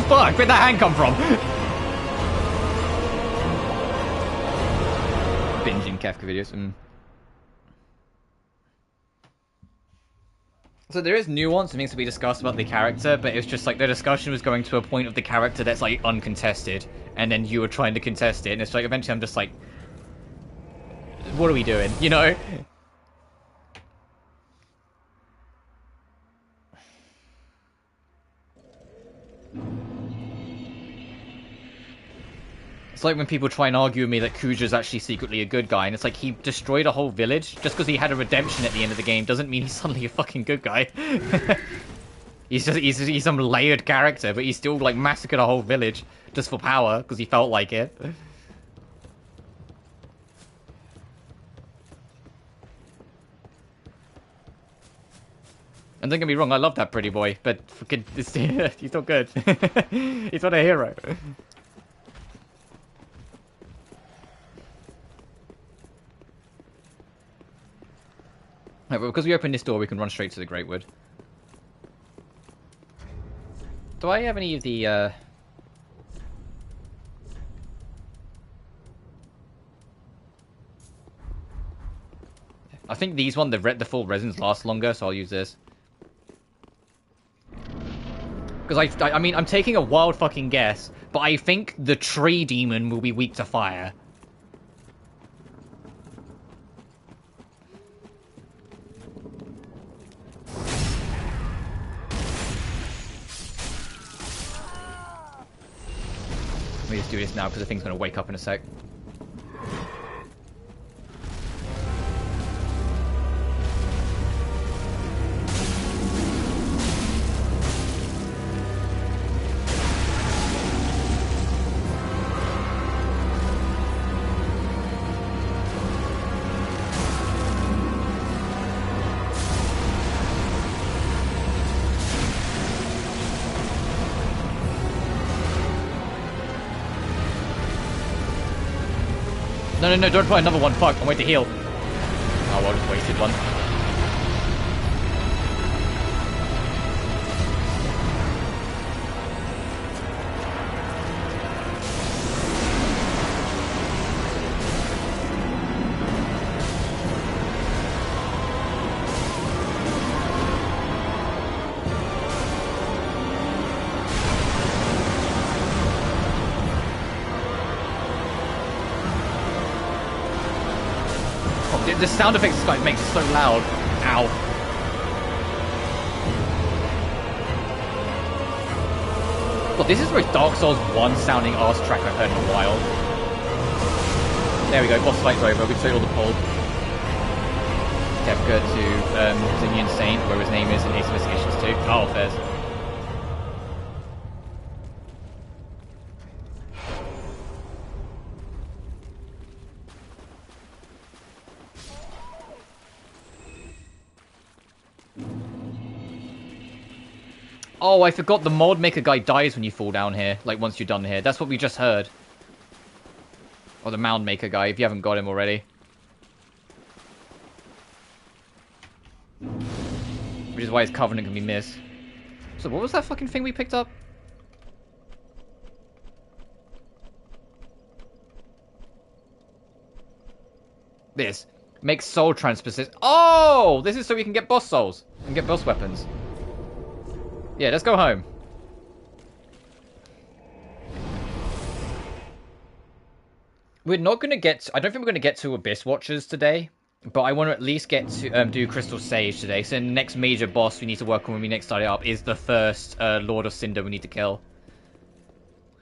Fuck, where'd that hand come from? Binging Kafka videos. So there is nuance and things to be discussed about the character, but it's just like the discussion was going to a point of the character that's like uncontested, and then you were trying to contest it, and it's like eventually I'm just like, what are we doing, you know? It's like when people try and argue with me that Kuja's actually secretly a good guy, and it's like he destroyed a whole village. Just because he had a redemption at the end of the game doesn't mean he's suddenly a fucking good guy. he's some layered character, but he still like massacred a whole village just for power because he felt like it. And don't get me wrong, I love that pretty boy, but he's not good. He's not a hero. Right, but because we opened this door, we can run straight to the Great Wood. Do I have any of the, I think these one, the full resins last longer, so I'll use this. Because I mean, I'm taking a wild fucking guess, but I think the tree demon will be weak to fire. Let me just do this now because the thing's going to wake up in a sec. No, don't put another one. Fuck, I'm waiting to heal. Oh, well, I just wasted one. The sound effects this guy makes so loud. Ow. Well, this is the most Dark Souls 1 sounding arse track I've heard in a while. There we go, boss fight's over. We took all the pull. Kefka to Zinnian Saint, where his name is in Ace Investigations 2. Oh, fairs. Oh, I forgot the mold maker guy dies when you fall down here. Like, once you're done here. That's what we just heard. Or the mound maker guy, if you haven't got him already. Which is why his covenant can be missed. So what was that fucking thing we picked up? This. Make soul transposition. Oh! This is so we can get boss souls. And get boss weapons. Yeah, let's go home. We're not going to get... I don't think we're going to get to Abyss Watchers today. But I want to at least get to do Crystal Sage today. So the next major boss we need to work on when we next start it up is the first Lord of Cinder we need to kill.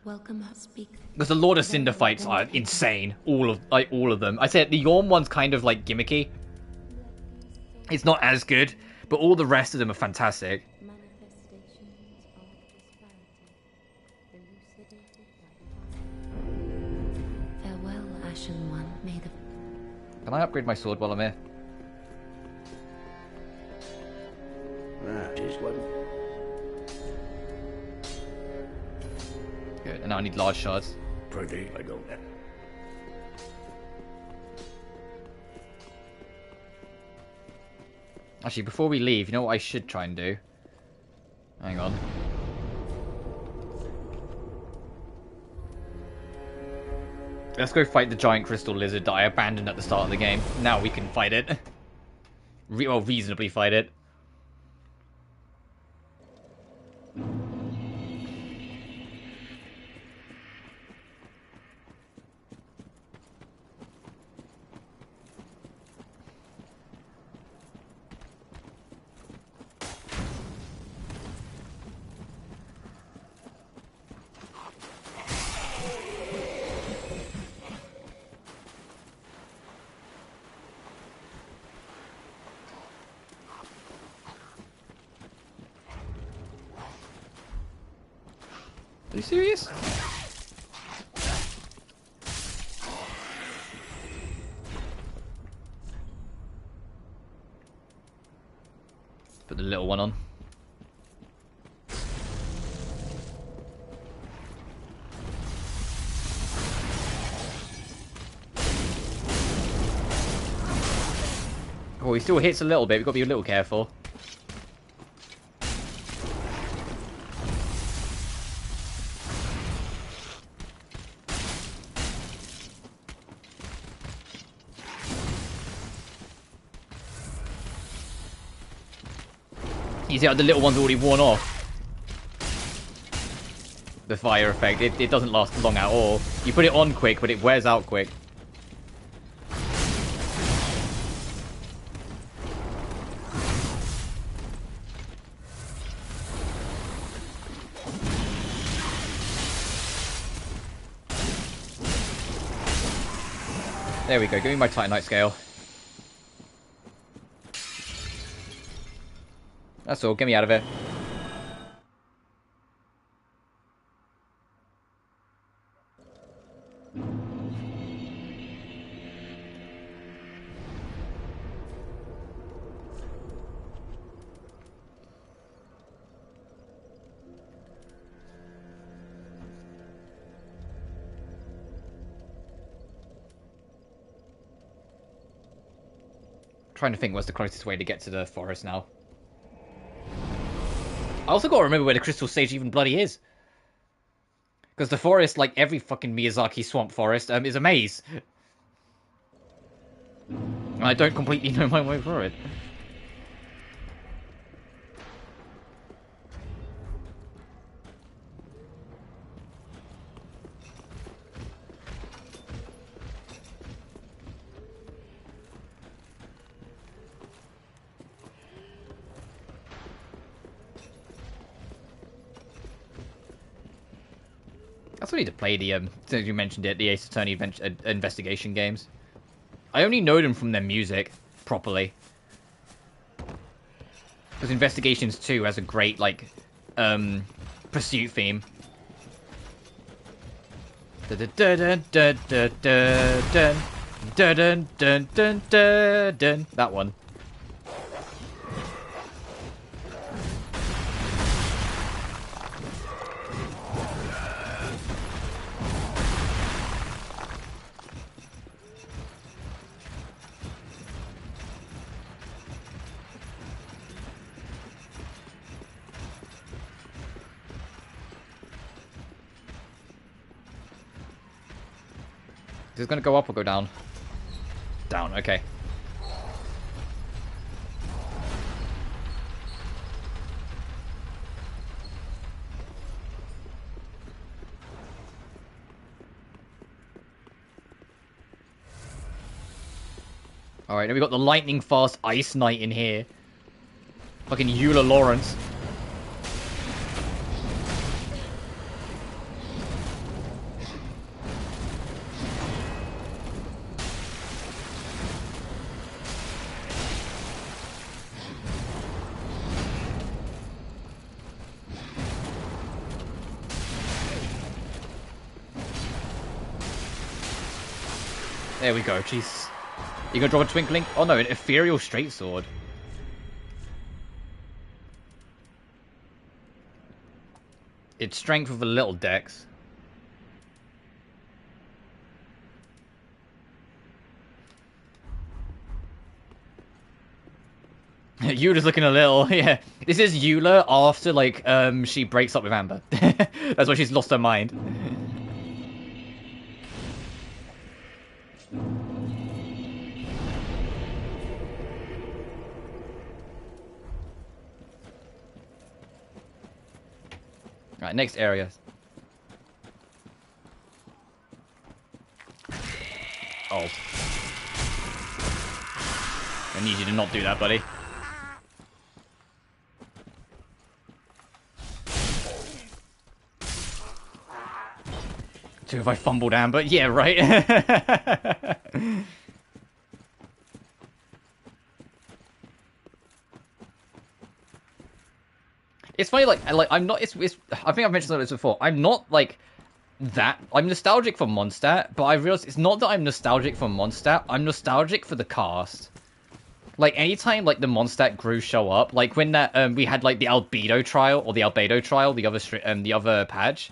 Welcome, speak. Because the Lord of Cinder fights are insane. All of them. I said the Yorm one's kind of like gimmicky. It's not as good, but all the rest of them are fantastic. Farewell, Ashen One, may the... Can I upgrade my sword while I'm here? Ah, tis one. Good, and now I need large shards. Pretty, I don't know. Actually, before we leave, you know what I should try and do? Hang on. Let's go fight the giant crystal lizard that I abandoned at the start of the game. Now we can fight it. Well, reasonably fight it. Are you serious? Put the little one on. Oh, he still hits a little bit. We've got to be a little careful. You see how the little one's already worn off? The fire effect. It doesn't last long at all. You put it on quick, but it wears out quick. There we go. Give me my Titanite scale. That's all. Get me out of it. Trying to think what's the closest way to get to the forest now. I also got to remember where the Crystal Sage even bloody is. Because the forest, like every fucking Miyazaki swamp forest, is a maze. And I don't completely know my way through it. I still need to play the, since you mentioned it, the Ace Attorney investigation games. I only know them from their music, properly. Because Investigations 2 has a great, like, pursuit theme. That one. Is it gonna go up or go down? Down, okay. Alright, now we got the lightning fast Ice Knight in here. Fucking Eula Lawrence. There we go, jeez. You gonna drop a twinkling? Oh no, an ethereal straight sword. It's strength with a little dex. Eula's looking a little, yeah. This is Eula after, like, she breaks up with Amber. That's why she's lost her mind. Right, next area. Oh. I need you to not do that, buddy. Dude, if I fumbled Amber? Yeah, right? It's funny, like I'm not. It's. I think I've mentioned this before. I'm not like that. I'm nostalgic for Mondstadt, but I realized it's not that I'm nostalgic for Mondstadt. I'm nostalgic for the cast. Like anytime like the Mondstadt crew show up, like when that we had like the Albedo trial or the Albedo trial, the other patch.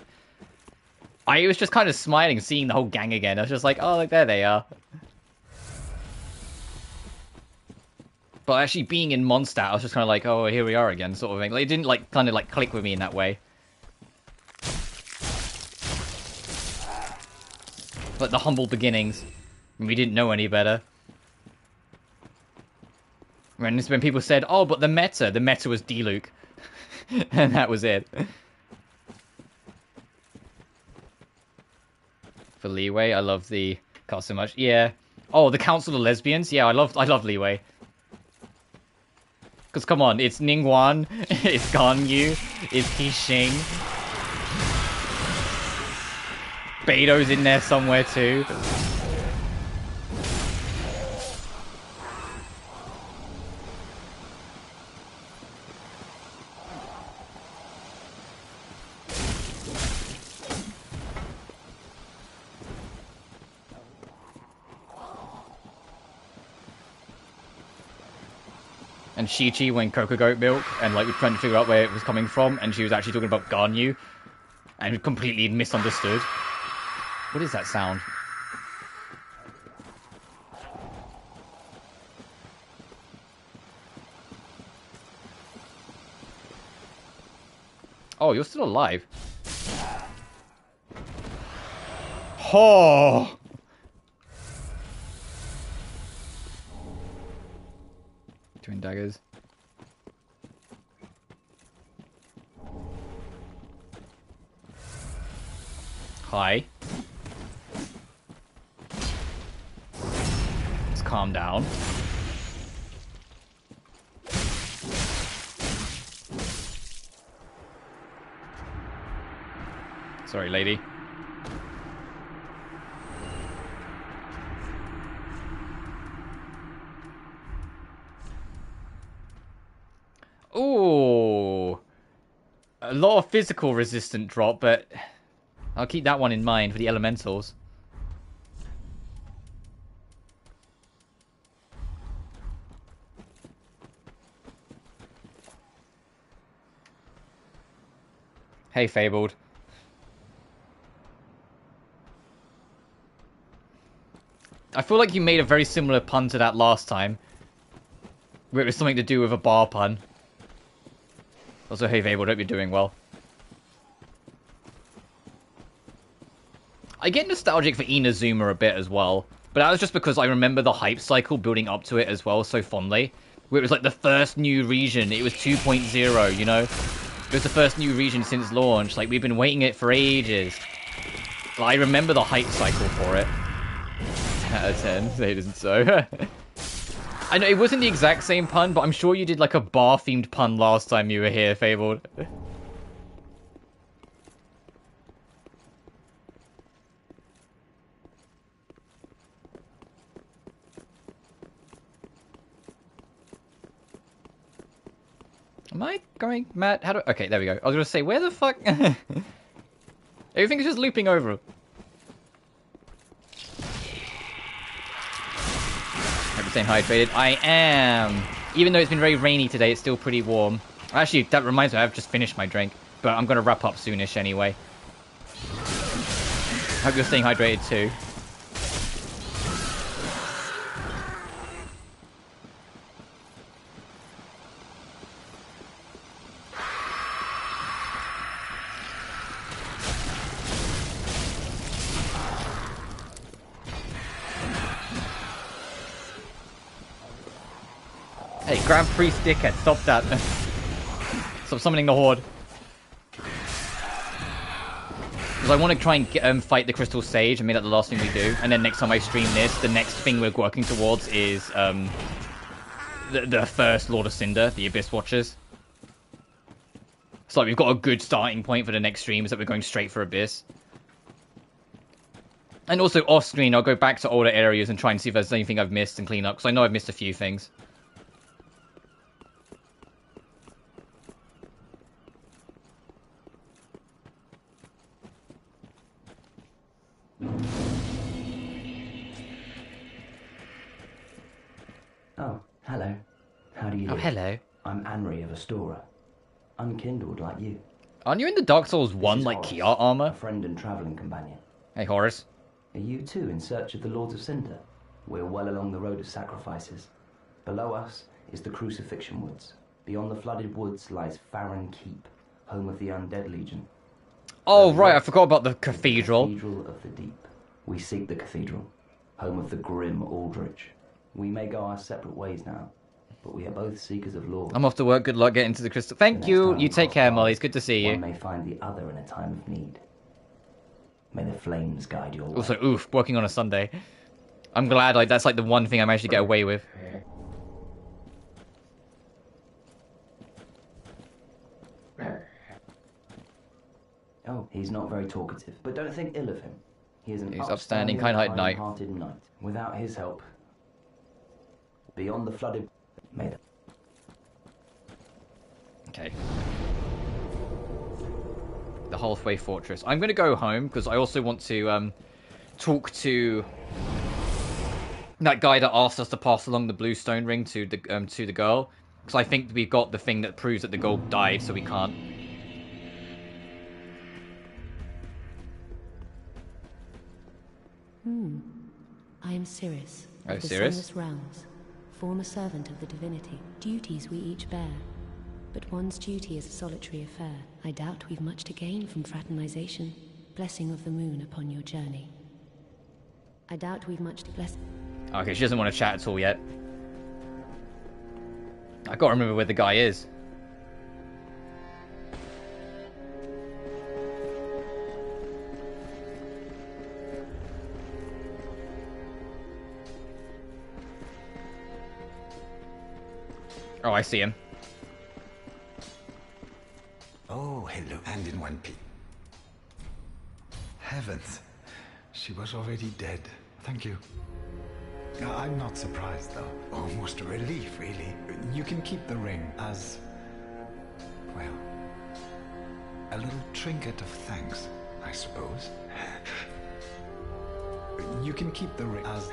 I was just kind of smiling, seeing the whole gang again. I was just like, oh, look, there they are. But actually being in Mondstadt, I was just kind of like, oh, here we are again, sort of thing. Like, it didn't, like, kind of, like, click with me in that way. Like, the humble beginnings. When we didn't know any better. When people said, oh, but the meta was D-Luke. And that was it. For Leeway, I love the cast so much. Yeah. Oh, the Council of Lesbians? Yeah, I love Leeway. Because, come on, it's Ningguang, it's Ganyu, it's Qixing. Beto's in there somewhere, too. And Chi-Chi went Cocoa Goat Milk, and like we were trying to figure out where it was coming from, and she was actually talking about Ganyu, and completely misunderstood. What is that sound? Oh, you're still alive. Oh! Twin daggers. Hi. Let's calm down. Sorry, lady. Ooh. A lot of physical resistant drop, but I'll keep that one in mind for the elementals. Hey, Fabled. I feel like you made a very similar pun to that last time. Where it was something to do with a bar pun. Also, hey Fabled, hope you're doing well. I get nostalgic for Inazuma a bit as well, but that was just because I remember the hype cycle building up to it as well so fondly. Where it was like the first new region, it was 2.0, you know? It was the first new region since launch, like we've been waiting it for ages. I remember the hype cycle for it. 10 out of 10, say it isn't so. I know, it wasn't the exact same pun, but I'm sure you did like a bar-themed pun last time you were here, Fabled. Am I going mad? How do okay, there we go. I was gonna say, where the fuck? Everything is just looping over. Hope you're staying hydrated. I am. Even though it's been very rainy today, it's still pretty warm. Actually, that reminds me, I've just finished my drink. But I'm gonna wrap up soonish anyway. Hope you're staying hydrated too. Hey, Grand Priest dickhead, stop that. Stop summoning the Horde. Because I want to try and fight the Crystal Sage and make that the last thing we do. And then next time I stream this, the next thing we're working towards is the first Lord of Cinder, the Abyss Watchers. So we've got a good starting point for the next stream, is that we're going straight for Abyss. And also off screen, I'll go back to older areas and try and see if there's anything I've missed and clean up, because I know I've missed a few things. Oh, hello. How do you do? Oh, hello. I'm Anri of Astora. Unkindled like you. Aren't you in the Dark Souls 1, like, Kia armor? A friend and travelling companion. Hey, Horace. Are you too in search of the Lords of Cinder? We're well along the road of sacrifices. Below us is the Crucifixion Woods. Beyond the flooded woods lies Farron Keep, home of the Undead Legion. Oh, right, I forgot about the cathedral. The Cathedral of the Deep. We seek the cathedral, home of the grim Aldrich. We may go our separate ways now, but we are both seekers of lords. I'm off to work. Good luck getting to the crystal. Thank you. You take care, Molly. It's good to see you. One may find the other in a time of need. May the flames guide your way. Also, oof, working on a Sunday. I'm glad, like, that's like the one thing I managed to get away with. Oh, he's not very talkative, but don't think ill of him. He is an upstanding, kind-hearted knight. Without his help, beyond the flooded... Made it. Okay. The Halfway Fortress. I'm going to go home, because I also want to talk to that guy that asked us to pass along the blue stone ring to the girl. Because I think we've got the thing that proves that the girl died, so we can't. I am Cirrus, Oh, of the Cirrus? Sunless Realms, former servant of the divinity. Duties we each bear, but one's duty is a solitary affair. I doubt we've much to gain from fraternization. Blessing of the moon upon your journey. I doubt we've much to bless... Okay, she doesn't want to chat at all yet. I gotta remember where the guy is. Oh, I see him. Oh, hello. And in one piece. Heavens. She was already dead. Thank you. I'm not surprised, though. Almost a relief, really. You can keep the ring as... well... a little trinket of thanks, I suppose. You can keep the ring as...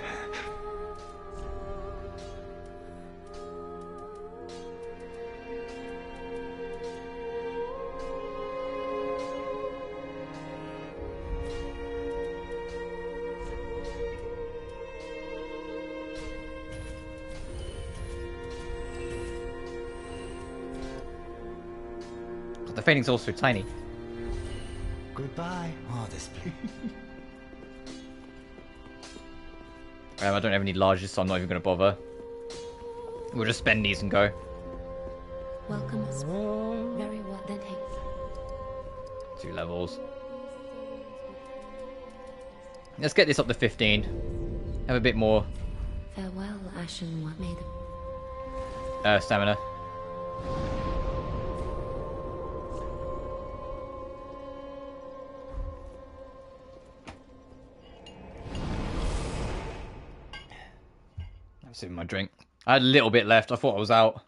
The fading's also tiny. Goodbye. Oh, this... I don't have any larges, so I'm not even going to bother. We'll just spend these and go. Welcome us. Very well. Then hey. 2 levels. Let's get this up to 15. Have a bit more. Farewell, Ashen One. May the Stamina. I'm sipping my drink. I had a little bit left. I thought I was out.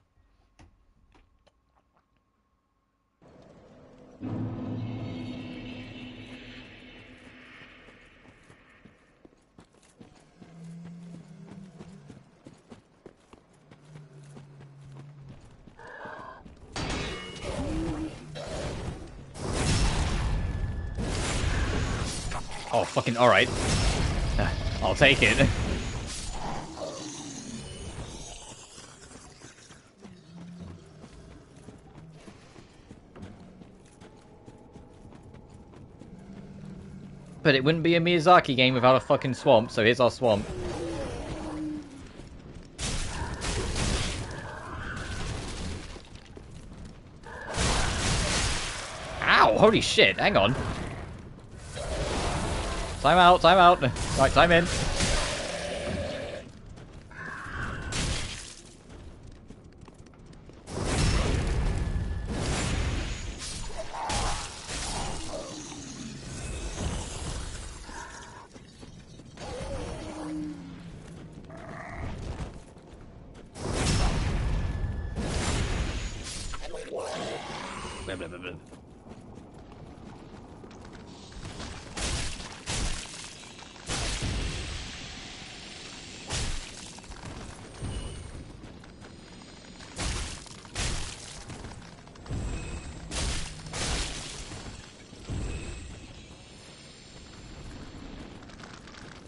Oh, fucking alright. I'll take it. But it wouldn't be a Miyazaki game without a fucking swamp, so here's our swamp. Ow! Holy shit, hang on. Time out, time out. Right, time in. Blah, blah, blah, blah.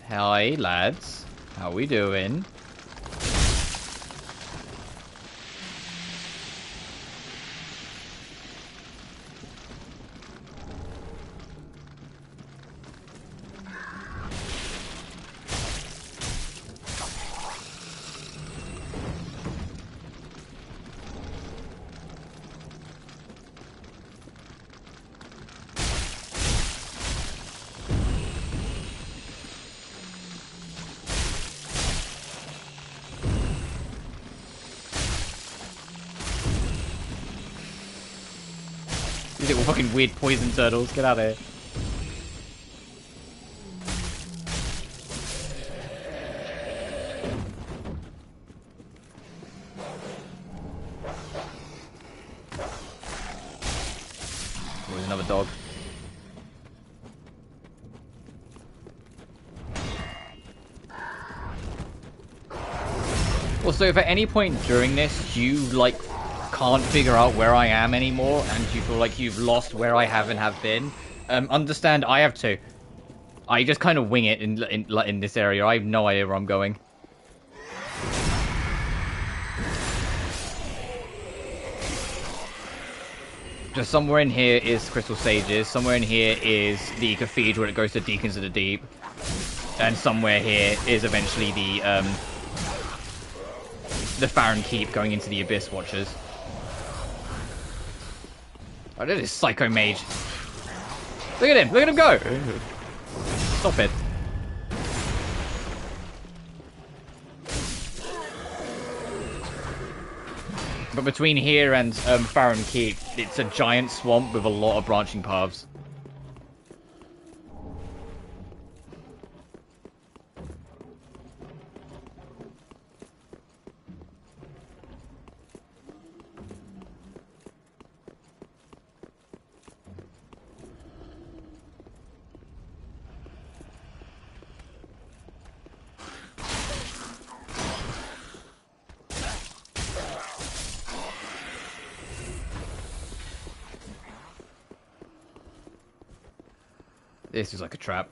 Hi, lads. How we doing? These little fucking weird poison turtles. Get out of here. There's another dog. Also, if at any point during this you, like, can't figure out where I am anymore and you feel like you've lost where I have and have been, understand I have too. I just kind of wing it in this area. I have no idea where I'm going. Just somewhere in here is Crystal Sages, somewhere in here is the Cathedral that goes to Deacons of the Deep, and somewhere here is eventually the Farron Keep going into the Abyss Watchers. Oh, this is Psycho Mage. Look at him go! Stop it. But between here and Farron Keep, it's a giant swamp with a lot of branching paths. This is like a trap.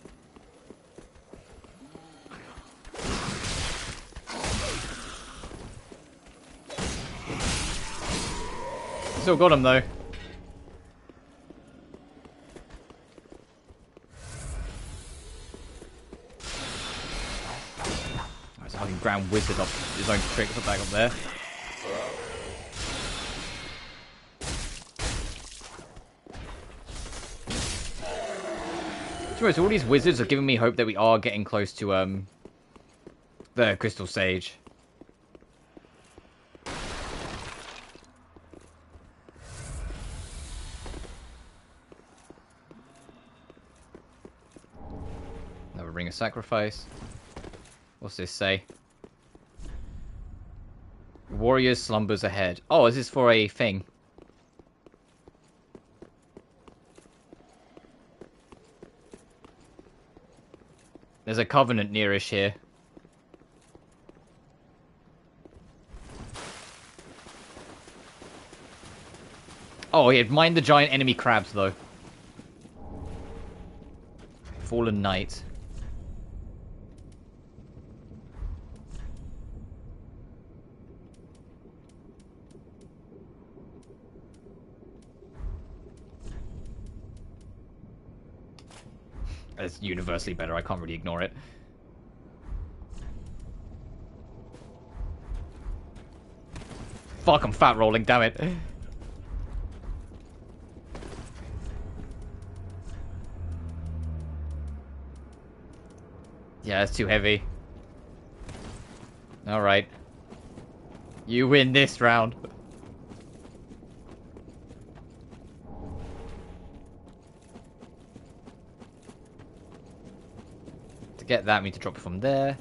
Still got him though. Fucking Grand Wizard up his own tricks back up there. So all these wizards are giving me hope that we are getting close to the Crystal Sage. Another Ring of Sacrifice. What's this say? Warriors slumbers ahead. Oh, is this for a thing? There's a covenant nearish here. Oh, yeah, mind the giant enemy crabs, though. Fallen Knight. It's universally better, I can't really ignore it. Fuck, I'm fat rolling, damn it. Yeah, that's too heavy. Alright. You win this round. To get that, we need to drop it from there.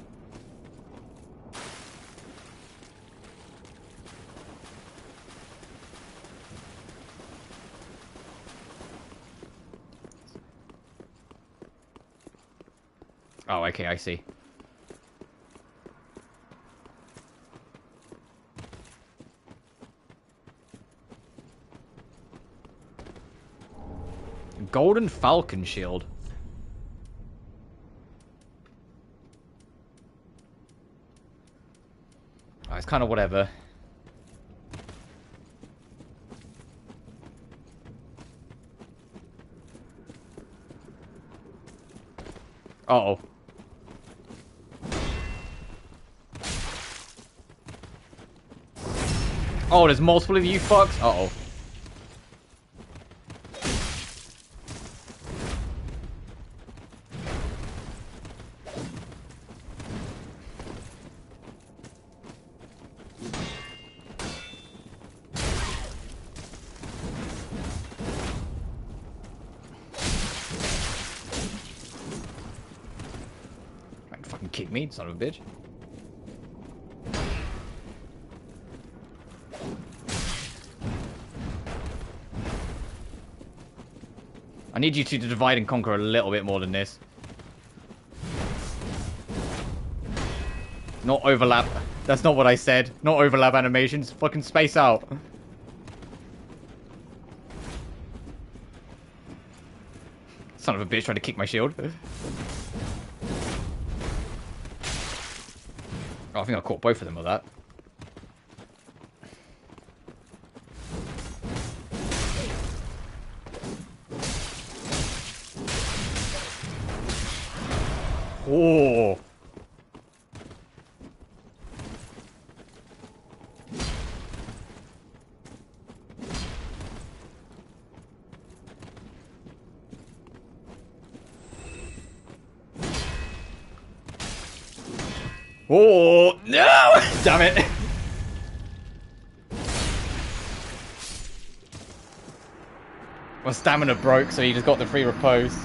Oh, okay, I see. Golden Falcon Shield. Oh, it's kind of whatever. Uh-oh. Oh, there's multiple of you fucks? Uh-oh. Trying to fucking kick me, son of a bitch. I need you two to divide and conquer a little bit more than this. Not overlap. That's not what I said. Not overlap animations. Fucking space out. Son of a bitch trying to kick my shield. Oh, I think I caught both of them with that. Oh. Oh, no! Damn it. My stamina broke, so he just got the free repose.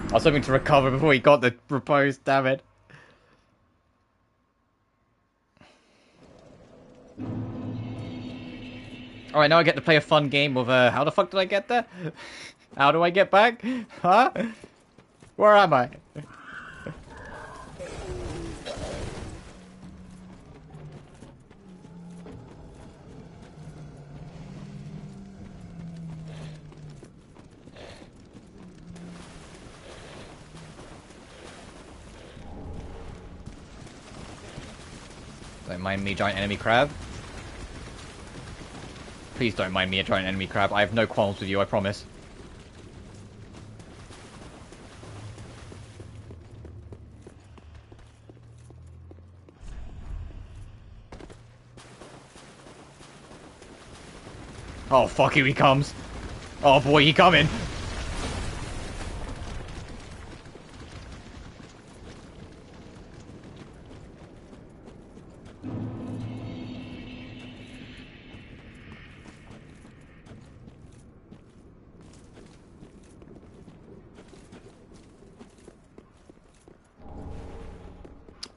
I was hoping to recover before he got the repose, damn it. Alright, now I get to play a fun game of, how the fuck did I get there? How do I get back? Huh? Where am I? Don't mind me, giant enemy crab. Please don't mind me, a giant enemy crab. I have no qualms with you, I promise. Oh, fuck, here he comes. Oh, boy, he coming.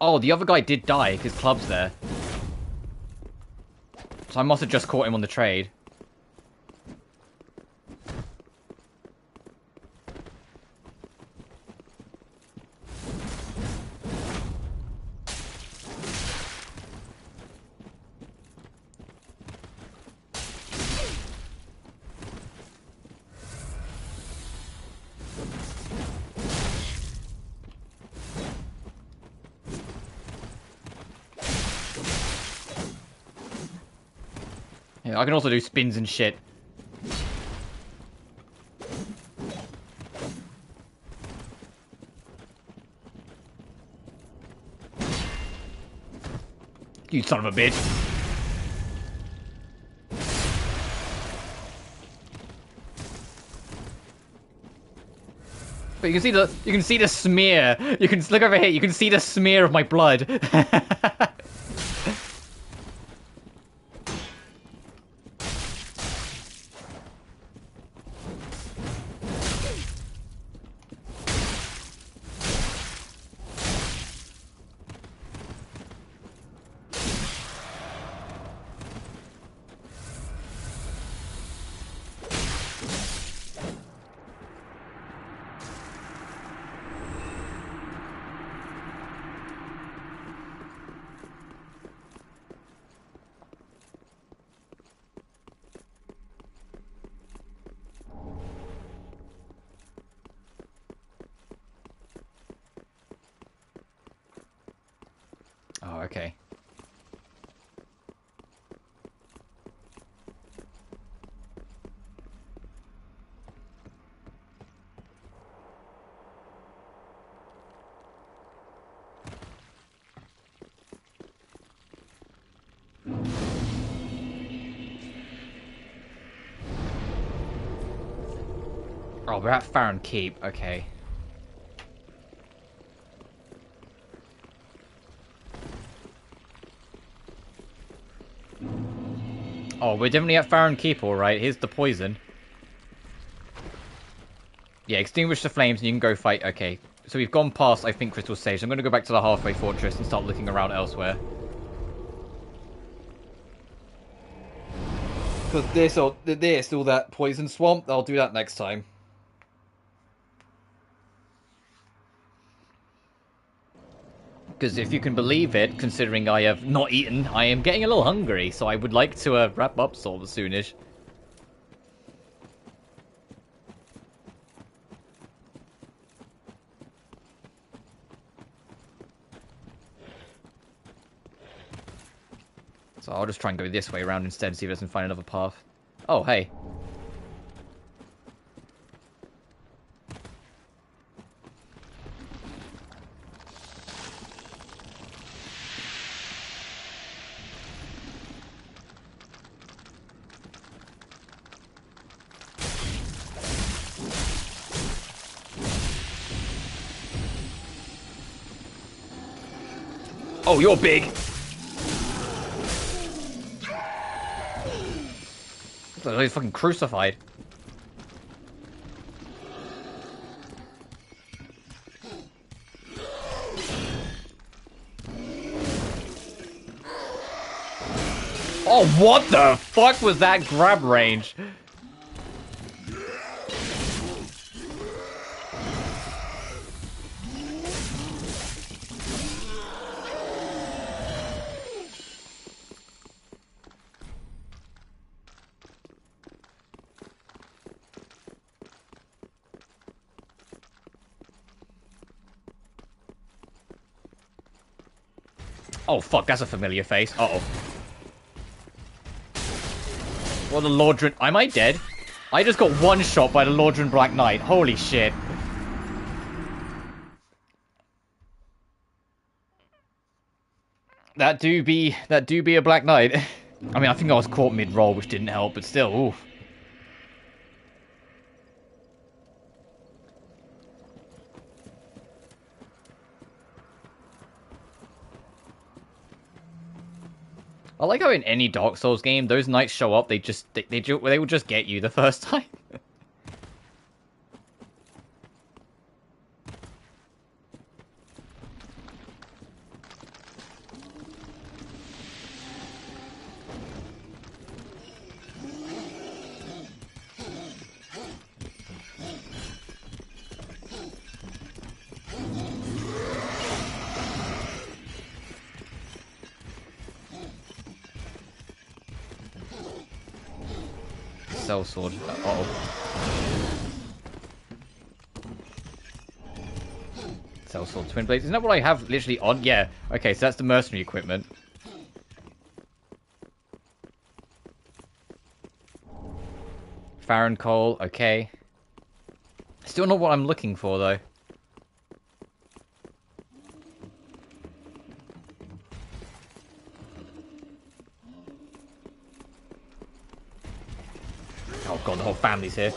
Oh, the other guy did die, because Club's there. So I must have just caught him on the trade. Yeah, I can also do spins and shit. You son of a bitch. But you can see the smear. You can look over here. You can see the smear of my blood. Oh, okay. Oh, we're at Farron Keep. Okay. Oh, we're definitely at Farron Keep, alright. Here's the poison. Yeah, extinguish the flames and you can go fight. Okay. So we've gone past, I think, Crystal Stage. I'm going to go back to the halfway fortress and start looking around elsewhere. Because all that poison swamp, I'll do that next time. Because if you can believe it, considering I have not eaten, I am getting a little hungry, so I would like to wrap up sort of soonish. So I'll just try and go this way around instead and see if I can find another path. Oh, hey. Oh, you're big! He's fucking crucified. Oh, what the fuck was that grab range? Oh, fuck, that's a familiar face. Uh-oh. What the Lordran... Am I dead? I just got one shot by the Lordran Black Knight. Holy shit. That do be a Black Knight. I mean, I think I was caught mid-roll, which didn't help, but still, oof. I like how in any Dark Souls game, those knights show up, they will just get you the first time. Cell sword. Uh-oh. Cell sword, twin blades. Isn't that what I have literally on? Yeah. Okay, so that's the mercenary equipment. Farron coal. Okay. Still not what I'm looking for, though. Oh god, the whole family's here.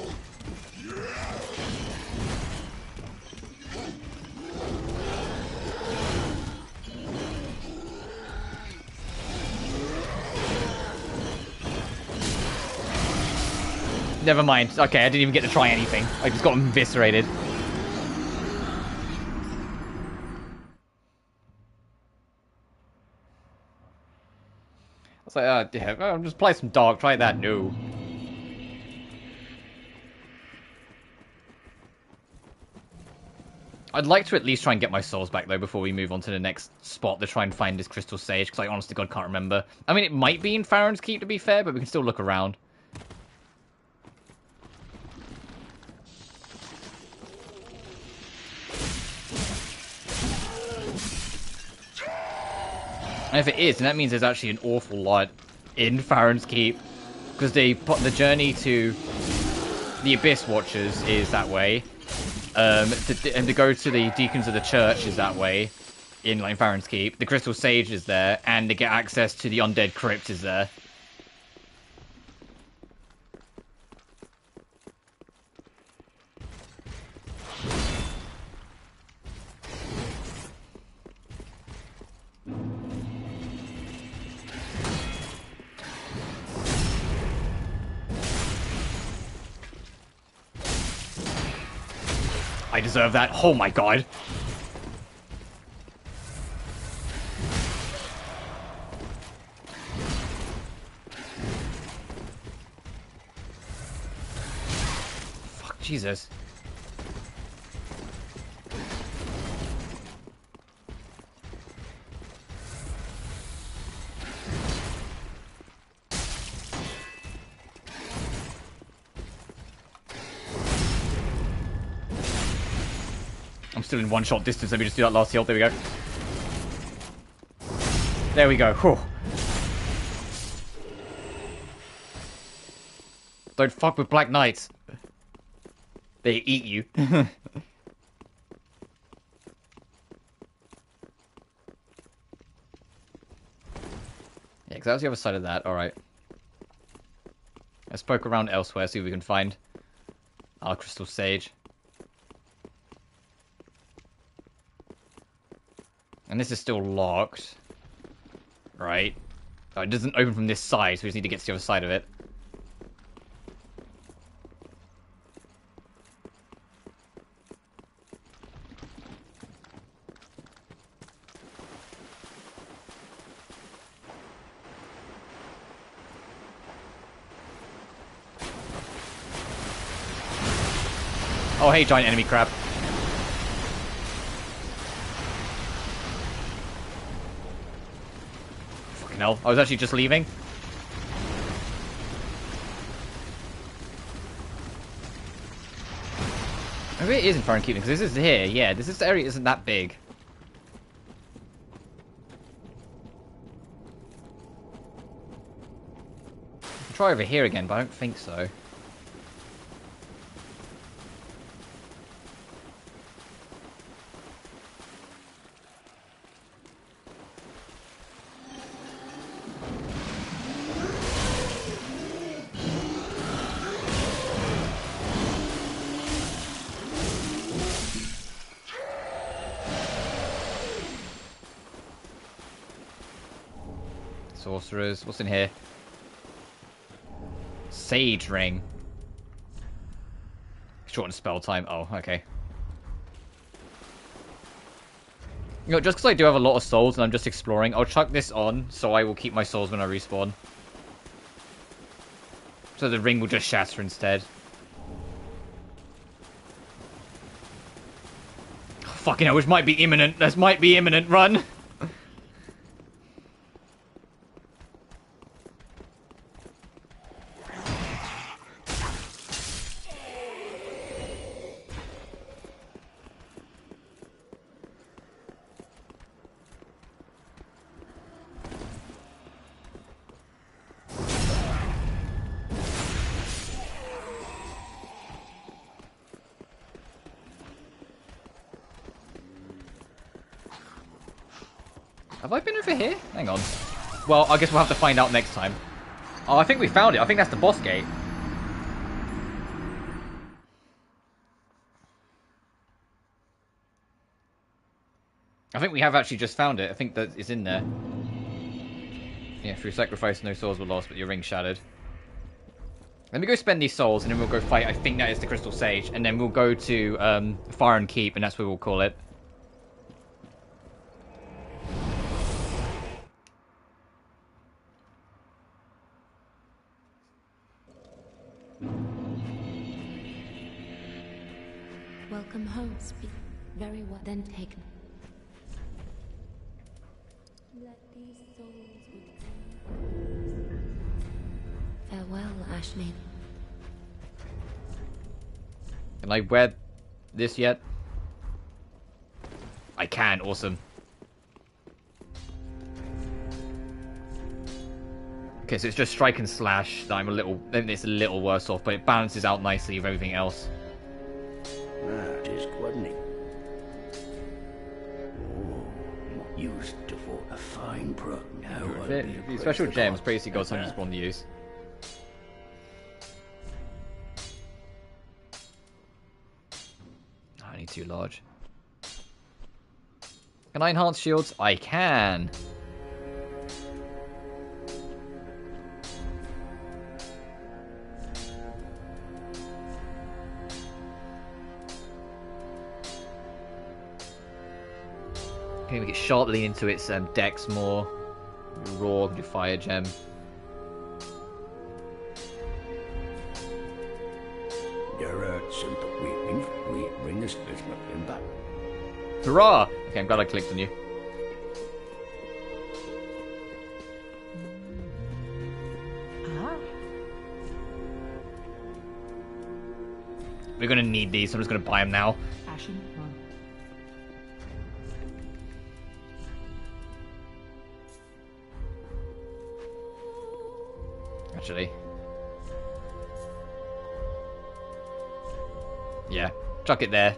Never mind. Okay, I didn't even get to try anything. I just got eviscerated. I was like, yeah, I'll just play some Dark. Try that. No. I'd like to at least try and get my souls back, though, before we move on to the next spot to try and find this Crystal Sage, because I honestly God can't remember. I mean, it might be in Farron's Keep, to be fair, but we can still look around. And if it is, then that means there's actually an awful lot in Farron's Keep, because they put the journey to the Abyss Watchers is that way. And to go to the Deacons of the Church is that way, in like Farron's Keep. The Crystal Sage is there, and to get access to the Undead Crypt is there. I deserve that. Oh my god. Fuck, Jesus. I'm still in one-shot distance. Let me just do that last heal. There we go. There we go. Whew. Don't fuck with Black Knights. They eat you. Yeah, because that was the other side of that. Alright. Let's poke around elsewhere, see if we can find our Crystal Sage. And this is still locked. Right. Oh, it doesn't open from this side, so we just need to get to the other side of it. Oh, hey, giant enemy crab. Fucking hell. I was actually just leaving. Maybe it isn't Foreign Keeping, because this is here. Yeah, this area isn't that big. I can try over here again, but I don't think so. Sorcerers. What's in here? Sage ring. Shorten spell time. Oh, okay. You know, just because I do have a lot of souls and I'm just exploring, I'll chuck this on so I will keep my souls when I respawn. So the ring will just shatter instead. Oh, fucking hell, which might be imminent. This might be imminent. Run! Have I been over here? Hang on. Well, I guess we'll have to find out next time. Oh, I think we found it. I think that's the boss gate. I think we have actually just found it. I think that it's in there. Yeah, through sacrifice, no souls were lost, but your ring shattered. Let me go spend these souls, and then we'll go fight. I think that is the Crystal Sage, and then we'll go to Fire and Keep, and that's what we'll call it. Welcome home, speak very well. Then take. Let these souls return. Farewell, Ashley. Can I wear this yet? I can. Awesome. Okay, so it's just strike and slash that it's a little worse off, but it balances out nicely with everything else. That is quite used to for a fine pro. Now the special gems, basically got something to spawn to use. I need too large. Can I enhance shields? I can. Okay, we get sharply into its dex more. Raw, do fire gem. You're simple. We bring this in back. Hurrah! Okay, I'm glad I clicked on you. We're gonna need these, so I'm just gonna buy them now. Ashen one. Actually. Yeah, chuck it there.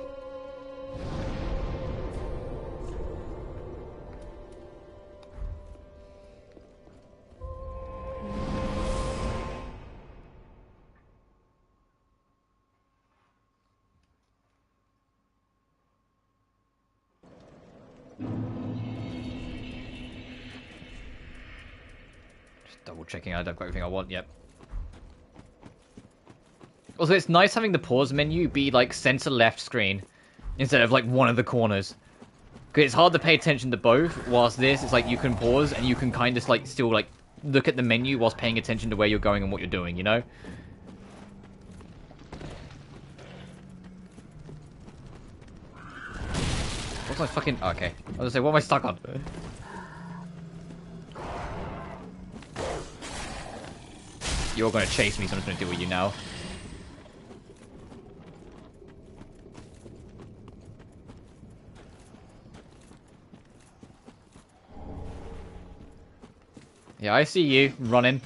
Double checking I've got everything I want, yep. Also, it's nice having the pause menu be like center left screen instead of like one of the corners. Because it's hard to pay attention to both, whilst this, it's like you can pause and you can kind of like still like look at the menu whilst paying attention to where you're going and what you're doing, you know? What's my fucking... Oh, okay. I was gonna say, what am I stuck on? You're gonna chase me, so I'm just gonna deal with you now. Yeah, I see you running.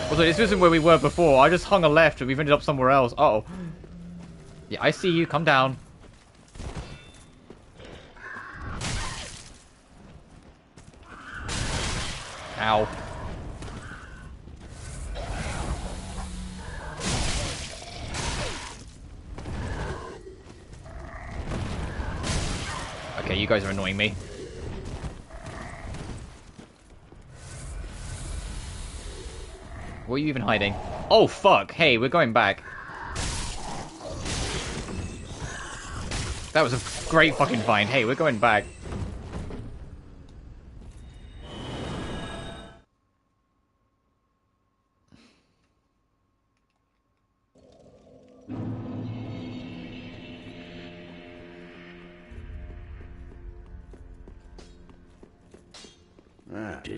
Also, this isn't where we were before. I just hung a left and we've ended up somewhere else. Uh oh. Yeah, I see you. Come down. Ow. Okay, you guys are annoying me. Where are you even hiding? Oh, fuck. Hey, we're going back. That was a great fucking find. Hey, we're going back.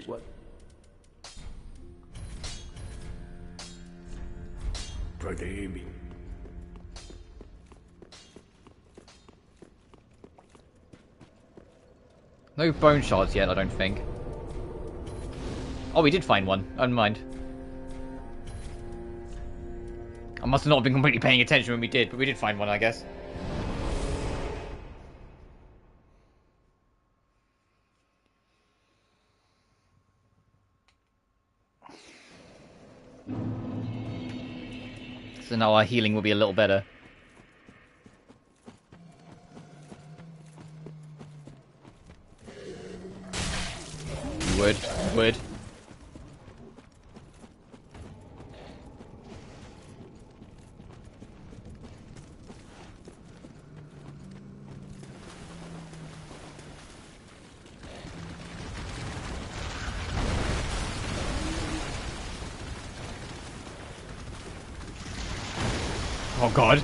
What? Try to hear me. No bone shards yet, I don't think. Oh, we did find one. Never mind. I must have not been completely paying attention when we did, but we did find one, I guess. So now our healing will be a little better. You would. You would. Oh god.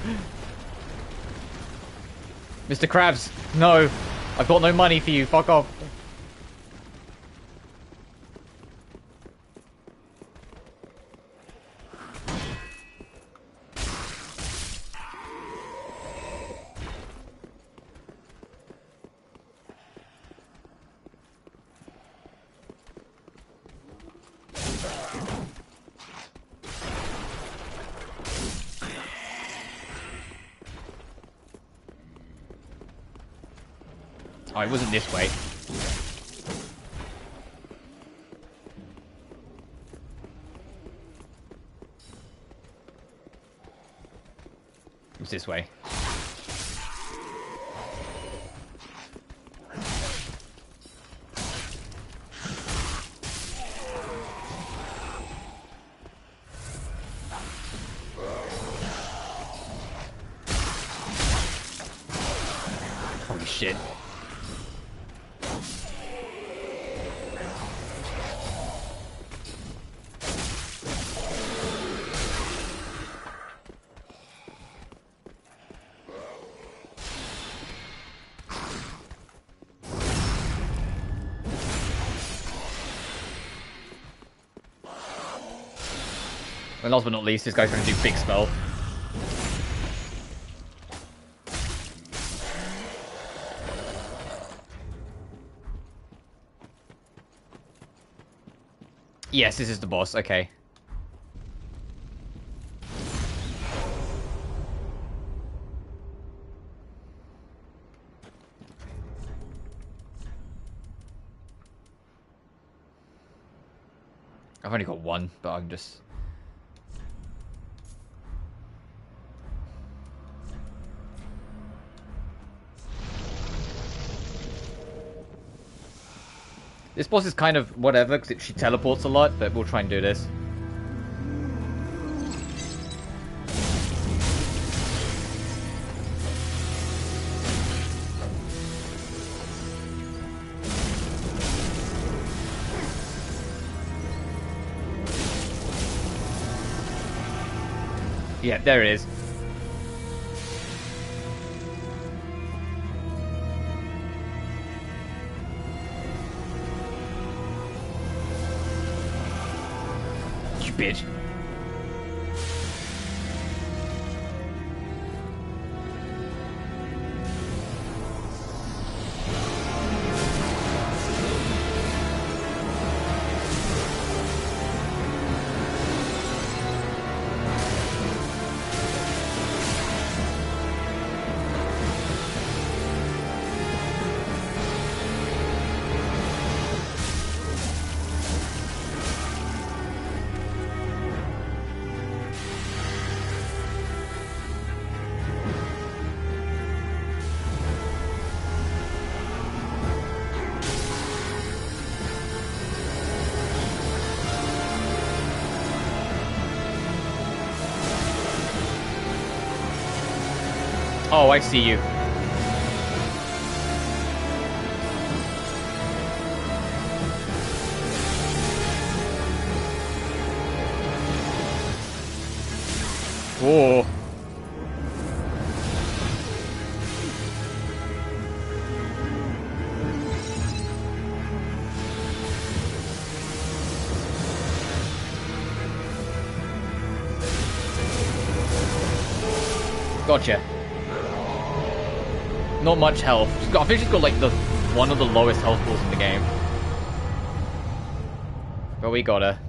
Mr. Krabs, no. I've got no money for you. Fuck off. Oh, it wasn't this way. It was this way. Holy shit. And last but not least, this guy's going to do big spell. Yes, this is the boss. Okay. I've only got one, but I'm just... This boss is kind of whatever, because she teleports a lot, but we'll try and do this. Yeah, there it is. You bitch. Oh, I see you. Whoa. Gotcha. Not much health. I think she's got like one of the lowest health pools in the game. But we got her.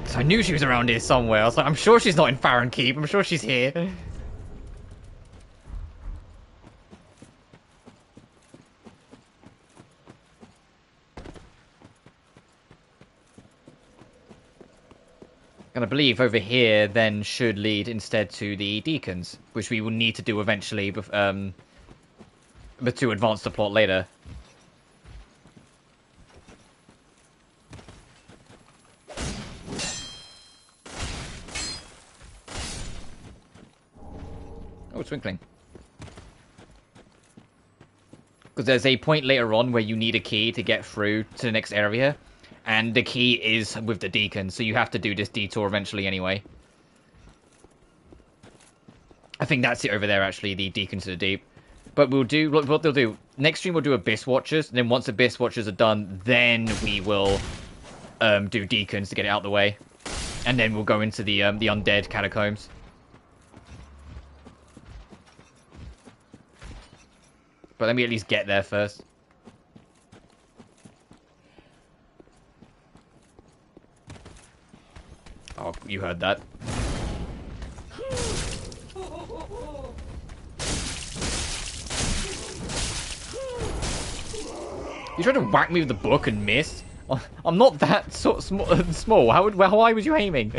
So I knew she was around here somewhere. I was like, I'm sure she's not in Farron Keep. I'm sure she's here. And I believe over here then should lead instead to the Deacons, which we will need to do eventually, but to advance the plot later. Oh, twinkling. Because there's a point later on where you need a key to get through to the next area. And the key is with the Deacon, so you have to do this detour eventually anyway. I think that's it over there, actually, the Deacon to the Deep. But we'll do, what they'll do, next stream we'll do Abyss Watchers, and then once Abyss Watchers are done, then we will do Deacons to get it out of the way. And then we'll go into the Undead Catacombs. But let me at least get there first. Oh, you heard that. You tried to whack me with the book and missed? I'm not that small. How high was you aiming?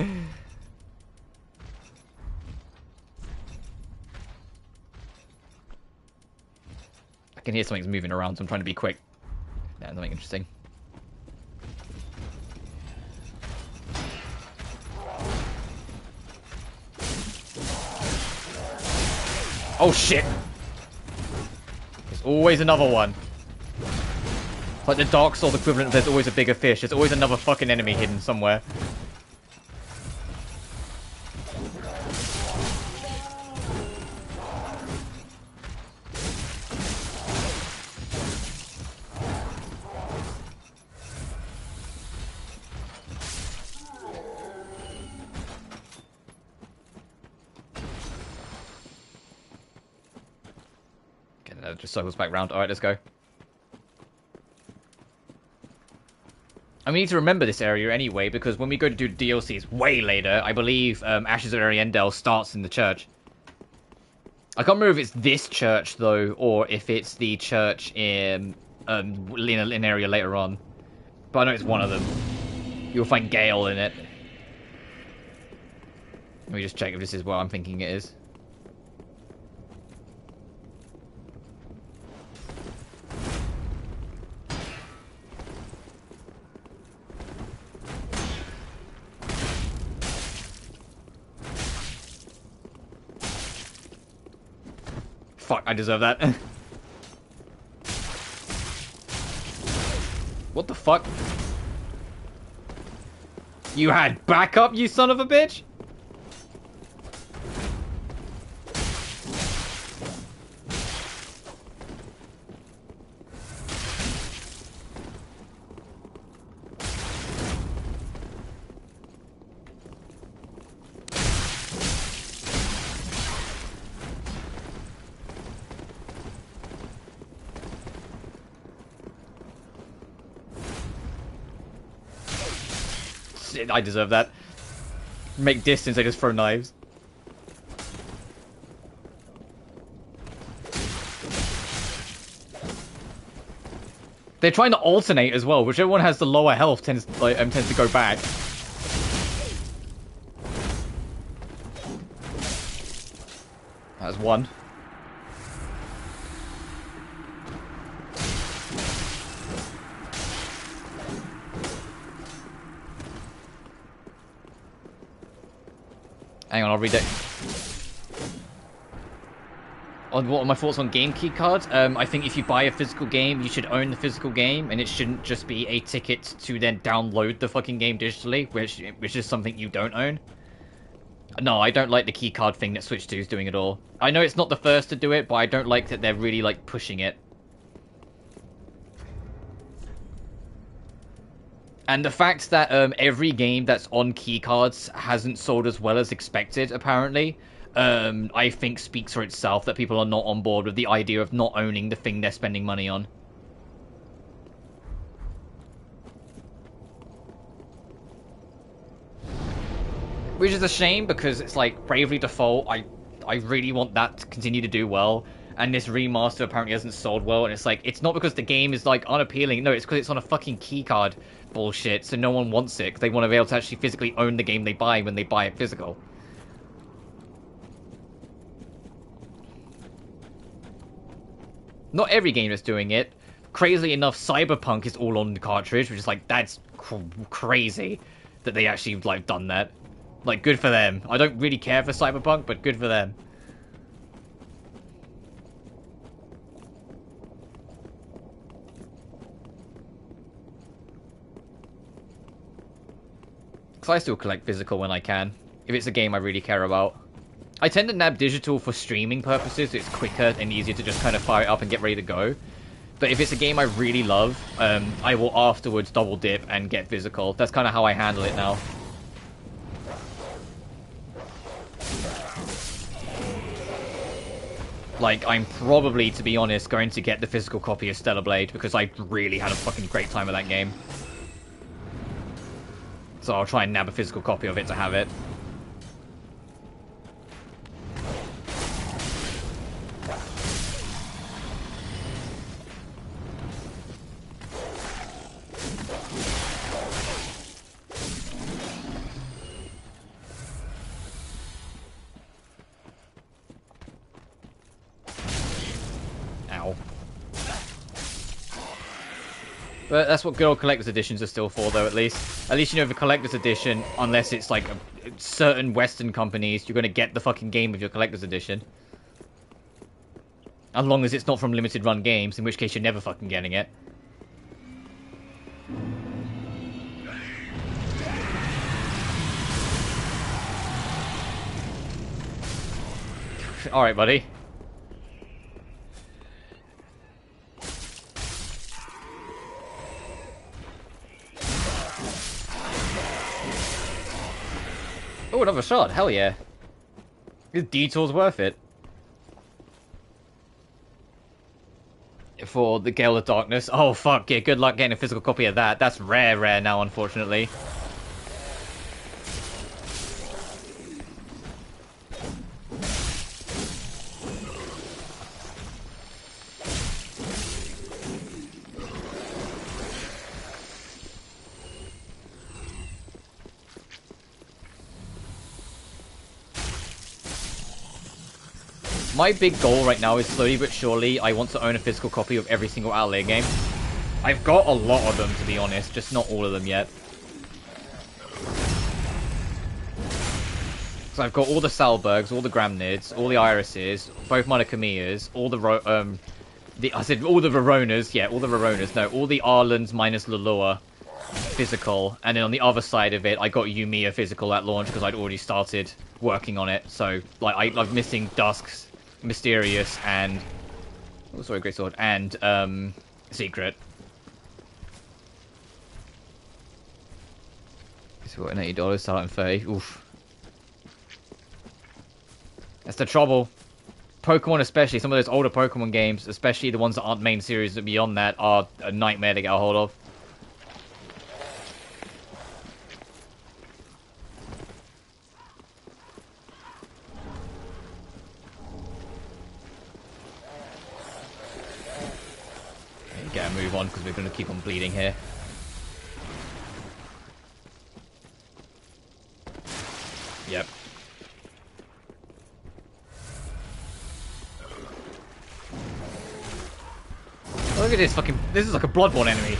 I can hear something's moving around, so I'm trying to be quick. Yeah, something interesting. Oh shit! There's always another one. It's like the Dark Souls equivalent of there's always a bigger fish. There's always another fucking enemy hidden somewhere. Just circles back round. Alright, let's go. I mean, we need to remember this area anyway, because when we go to do DLCs way later, I believe Ashes of Ariandel starts in the church. I can't remember if it's this church, though, or if it's the church in an area later on. But I know it's one of them. You'll find Gale in it. Let me just check if this is what I'm thinking it is. Fuck, I deserve that. What the fuck? You had backup, you son of a bitch? I deserve that. Make distance, I just throw knives. They're trying to alternate as well. Whichever one has the lower health tends to go back. That's one. Hang on, I'll read it. On what are my thoughts on game key cards? I think if you buy a physical game, you should own the physical game, and it shouldn't just be a ticket to then download the fucking game digitally, which is something you don't own. No, I don't like the key card thing that Switch 2 is doing at all. I know it's not the first to do it, but I don't like that they're really like pushing it. And the fact that every game that's on keycards hasn't sold as well as expected, apparently, I think speaks for itself that people are not on board with the idea of not owning the thing they're spending money on. Which is a shame, because it's like Bravely Default, I really want that to continue to do well. And this remaster apparently hasn't sold well, and it's like, it's not because the game is like unappealing, no, it's because it's on a fucking keycard bullshit, so no one wants it, because they want to be able to actually physically own the game they buy when they buy it physical. Not every game is doing it. Crazily enough, Cyberpunk is all on the cartridge, which is like, that's crazy that they actually like done that. Like, good for them. I don't really care for Cyberpunk, but good for them. Because I still collect physical when I can, if it's a game I really care about. I tend to nab digital for streaming purposes. It's quicker and easier to just kind of fire it up and get ready to go. But if it's a game I really love, I will afterwards double dip and get physical. That's kind of how I handle it now. Like, I'm probably, to be honest, going to get the physical copy of Stellar Blade, because I really had a fucking great time with that game. So I'll try and nab a physical copy of it to have it. Ow. But that's what good old collector's editions are still for, though, at least. At least you know the collector's edition, unless it's like certain Western companies, you're going to get the fucking game with your collector's edition. As long as it's not from limited run games, in which case you're never fucking getting it. Alright, buddy. Oh, another shot. Hell yeah. This detour's worth it. For the Gale of Darkness. Oh, fuck. Yeah, good luck getting a physical copy of that. That's rare now, unfortunately. My big goal right now is slowly but surely, I want to own a physical copy of every single Outlay game. I've got a lot of them, to be honest, just not all of them yet. So I've got all the Salbergs, all the Gramnids, all the Irises, both Monocamias, all the all the Veronas, yeah, all the Veronas, no, all the Arlands minus Lulua physical, and then on the other side of it, I got Yumiya physical at launch because I'd already started working on it. So, like, I'm missing Dusk's Mysterious and... oh, sorry, Great Sword. And, Secret. It's what, an $80, start at 30. Oof. That's the trouble. Pokemon especially, some of those older Pokemon games, especially the ones that aren't main series but beyond that, are a nightmare to get a hold of. Get a move on, because we're going to keep on bleeding here. Yep. Look at this fucking... this is like a Bloodborne enemy.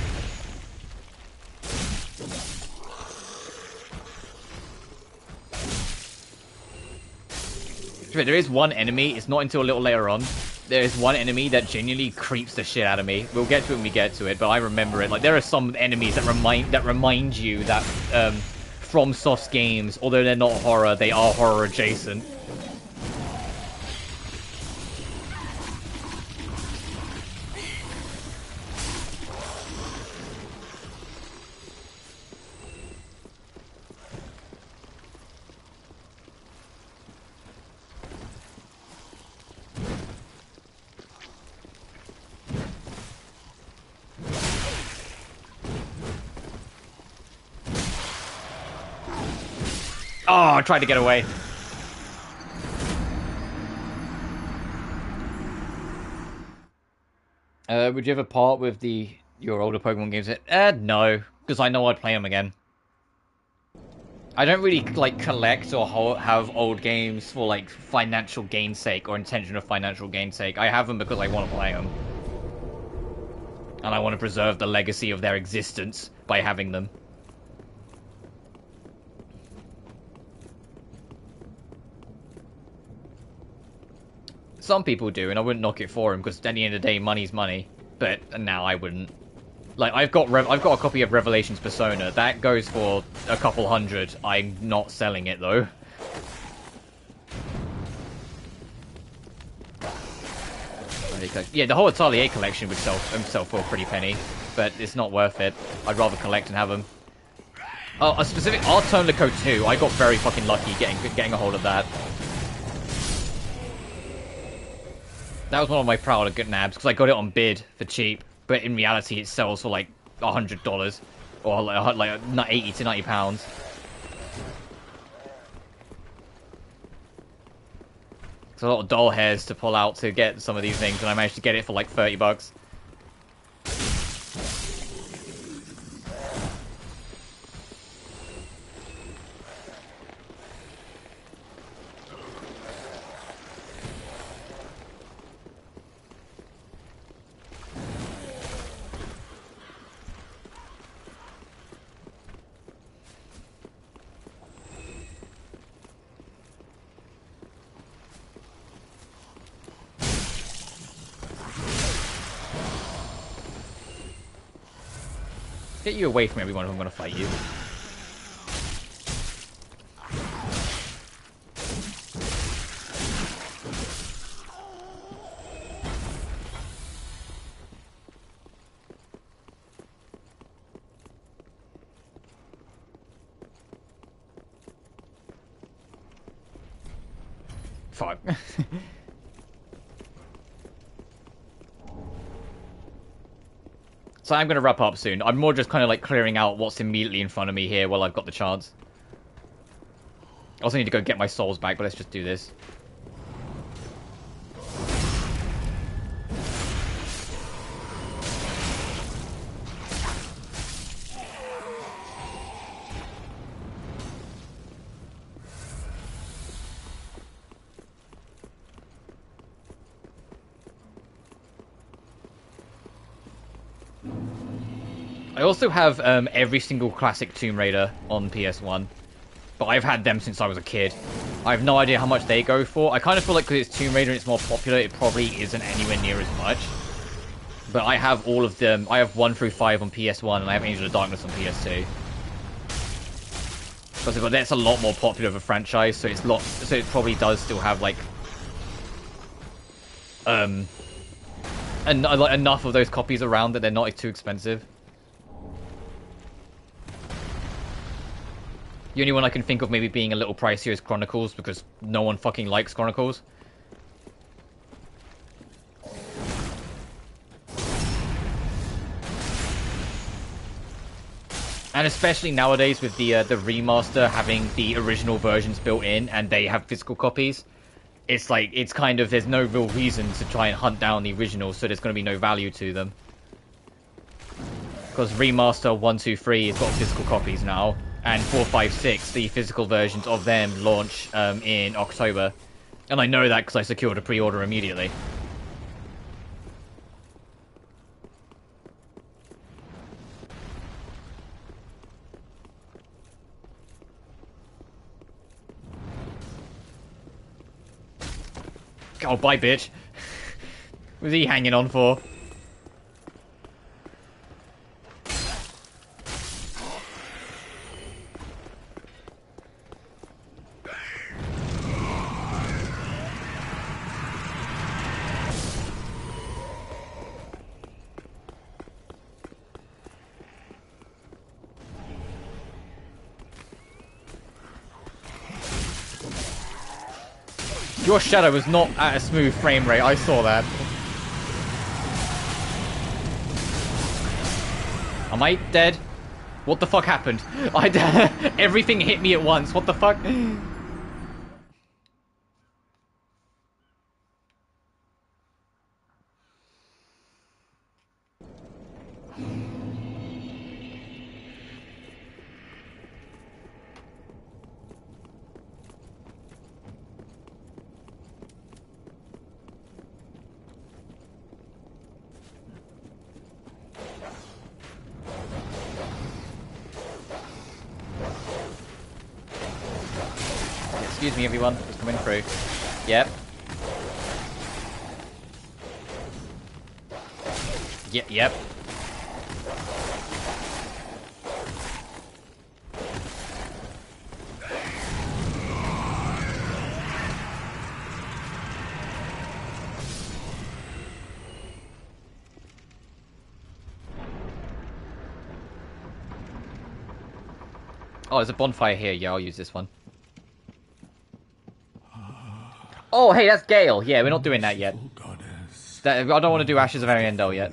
But there is one enemy, it's not until a little later on, there is one enemy that genuinely creeps the shit out of me. We'll get to it when we get to it, but I remember it. Like, there are some enemies that remind you that from Soft games, although they're not horror, they are horror adjacent. Oh, I tried to get away. Would you ever part with your older Pokemon games? No, because I know I'd play them again. I don't really like collect or have old games for like financial gain's sake or intention of financial gain's sake. I have them because I want to play them, and I want to preserve the legacy of their existence by having them. Some people do, and I wouldn't knock it for them, because at the end of the day, money's money. But now I wouldn't. Like, I've got a copy of Revelations Persona. That goes for a couple $100. I'm not selling it, though. Yeah, the whole Atelier collection would sell for a pretty penny, but it's not worth it. I'd rather collect and have them. A specific Artonico 2, I got very fucking lucky getting a hold of that. That was one of my prouder good nabs, because I got it on bid for cheap, but in reality it sells for like $100, or like 80 to 90 pounds. It's a lot of doll hairs to pull out to get some of these things, and I managed to get it for like 30 bucks. Get you away from everyone if I'm going to fight you. Fuck. So I'm going to wrap up soon. I'm more just kind of like clearing out what's immediately in front of me here while I've got the chance. I also need to go get my souls back, but let's just do this. I also have every single classic Tomb Raider on PS1, but I've had them since I was a kid. I have no idea how much they go for. I kind of feel like because it's Tomb Raider and it's more popular, it probably isn't anywhere near as much. But I have all of them. I have 1 through 5 on PS1, and I have Angel of Darkness on PS2. Because that's a lot more popular of a franchise, so it probably does still have like enough of those copies around that they're not too expensive. The only one I can think of maybe being a little pricier is Chronicles, because no one fucking likes Chronicles. And especially nowadays with the remaster having the original versions built in, and they have physical copies, it's like, it's kind of, there's no real reason to try and hunt down the originals, so there's going to be no value to them. Because Remaster 1, 2, 3 has got physical copies now, and 4, 5, 6, the physical versions of them launch in October. And I know that because I secured a pre-order immediately. Oh, bye, bitch. What was he hanging on for? Your shadow was not at a smooth frame rate, I saw that. Am I dead? What the fuck happened? Everything hit me at once, what the fuck? Excuse me, everyone. Just coming through. Yep. Yep. Oh, there's a bonfire here. Yeah, I'll use this one. Oh, hey, that's Gale. Yeah, we're not doing that yet. I don't want to do Ashes of Ariandel yet.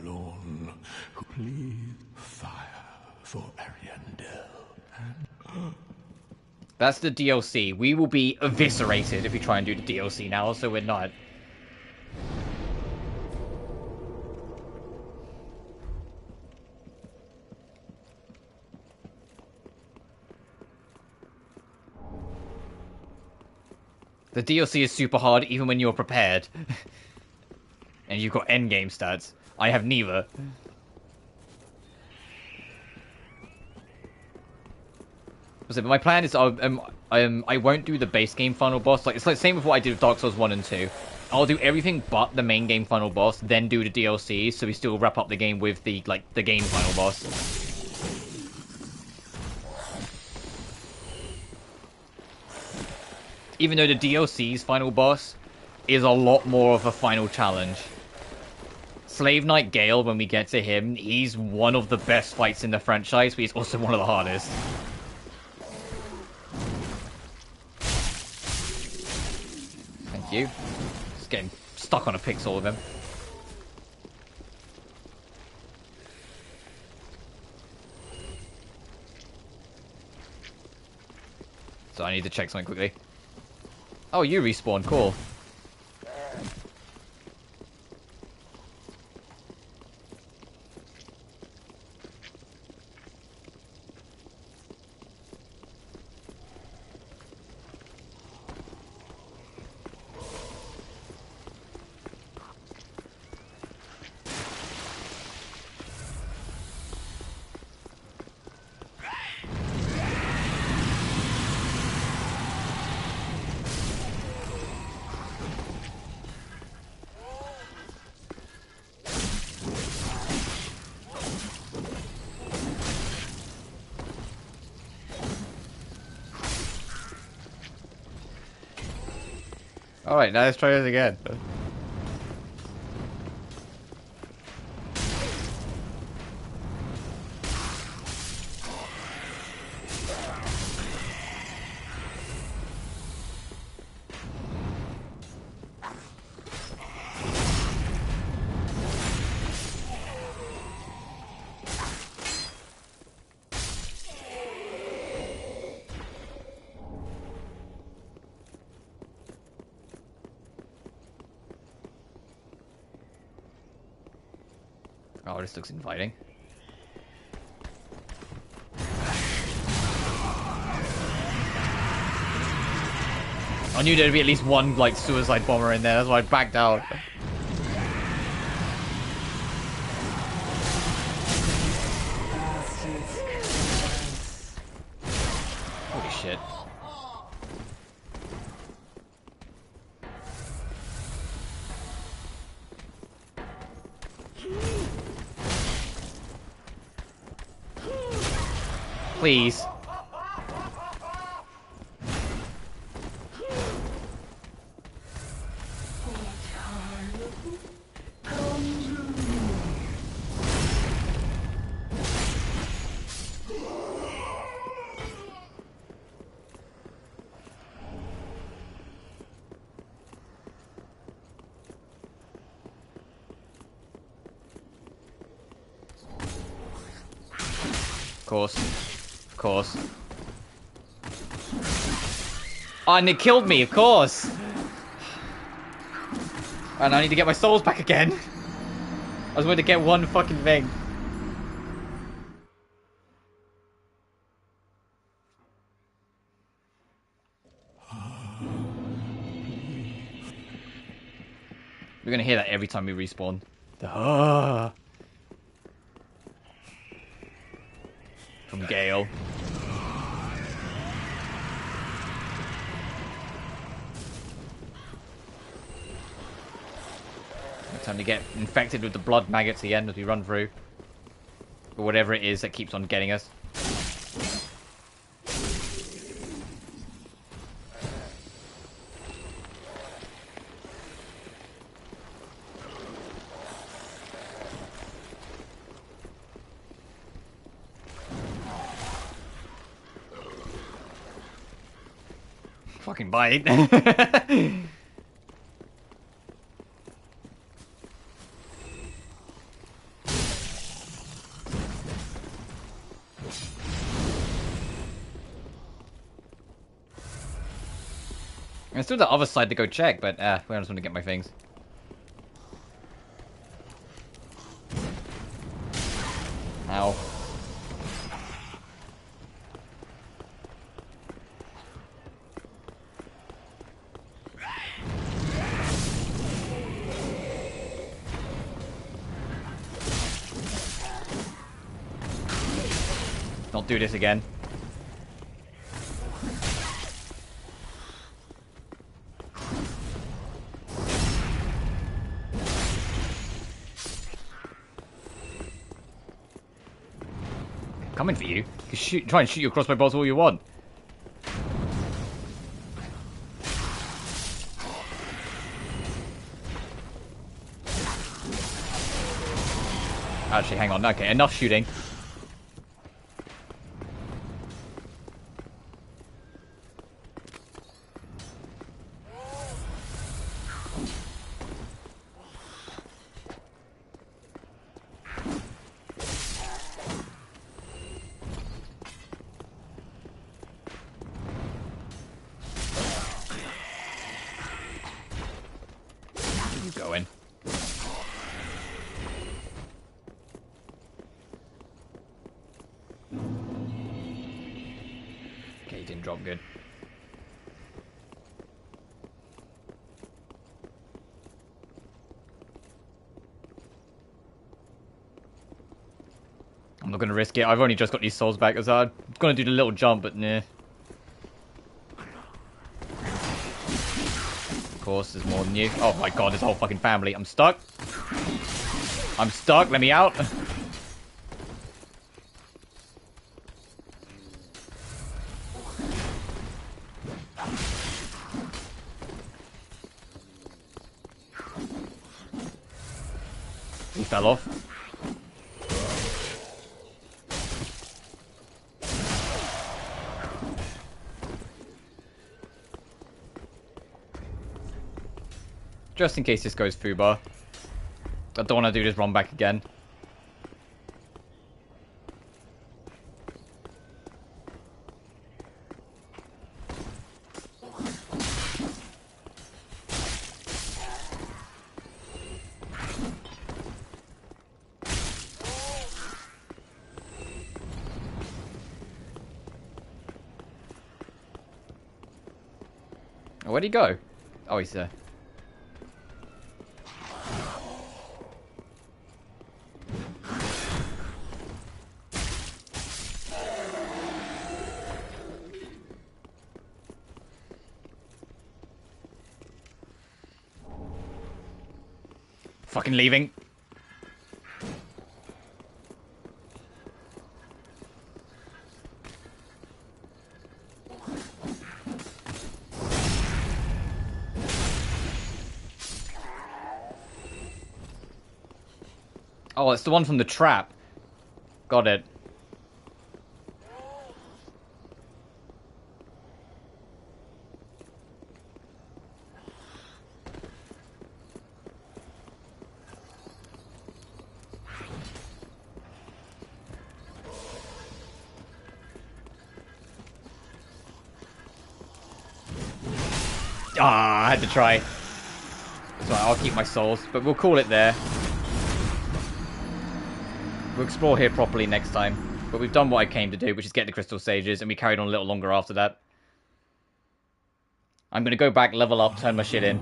That's the DLC. We will be eviscerated if we try and do the DLC now, so we're not. The DLC is super hard even when you're prepared. And you've got endgame stats. I have neither. So my plan is I won't do the base game final boss. Like, it's like same with what I did with Dark Souls 1 and 2. I'll do everything but the main game final boss, then do the DLC, so we still wrap up the game with the game final boss. Even though the DLC's final boss is a lot more of a final challenge. Slave Knight Gale, when we get to him, he's one of the best fights in the franchise, but he's also one of the hardest. Thank you. Just getting stuck on a pixel with him. So I need to check something quickly. Oh, you respawn, cool. Alright, now let's try this again. Oh, this looks inviting. I knew there'd be at least one, like, suicide bomber in there, that's why I backed out. Holy shit. Please. Of course. Oh, and it killed me, of course. And I need to get my souls back again. I was going to get one fucking thing. We're gonna hear that every time we respawn. The from Gale. Time to get infected with the blood maggots again as we run through. Or whatever it is that keeps on getting us. Fucking bite. There's still the other side to go check, but I just want to get my things. Ow. Don't do this again. Coming for you. You try and shoot you across my balls all you want. Actually, hang on. Okay, enough shooting. Drop good. I'm not going to risk it. I've only just got these souls back, as I'm going to do the little jump, but nah. Of course, there's more than you. Oh my god, this whole fucking family. I'm stuck. I'm stuck. Let me out. He fell off. Just in case this goes foobar. I don't want to do this run back again. Where'd he go? Oh, he's there. Fucking leaving. Oh, it's the one from the trap. Got it. Ah, I had to try. That's right, I'll keep my souls, but we'll call it there. We'll explore here properly next time. But we've done what I came to do, which is get the crystal sages, and we carried on a little longer after that. I'm gonna go back, level up, turn my shit in.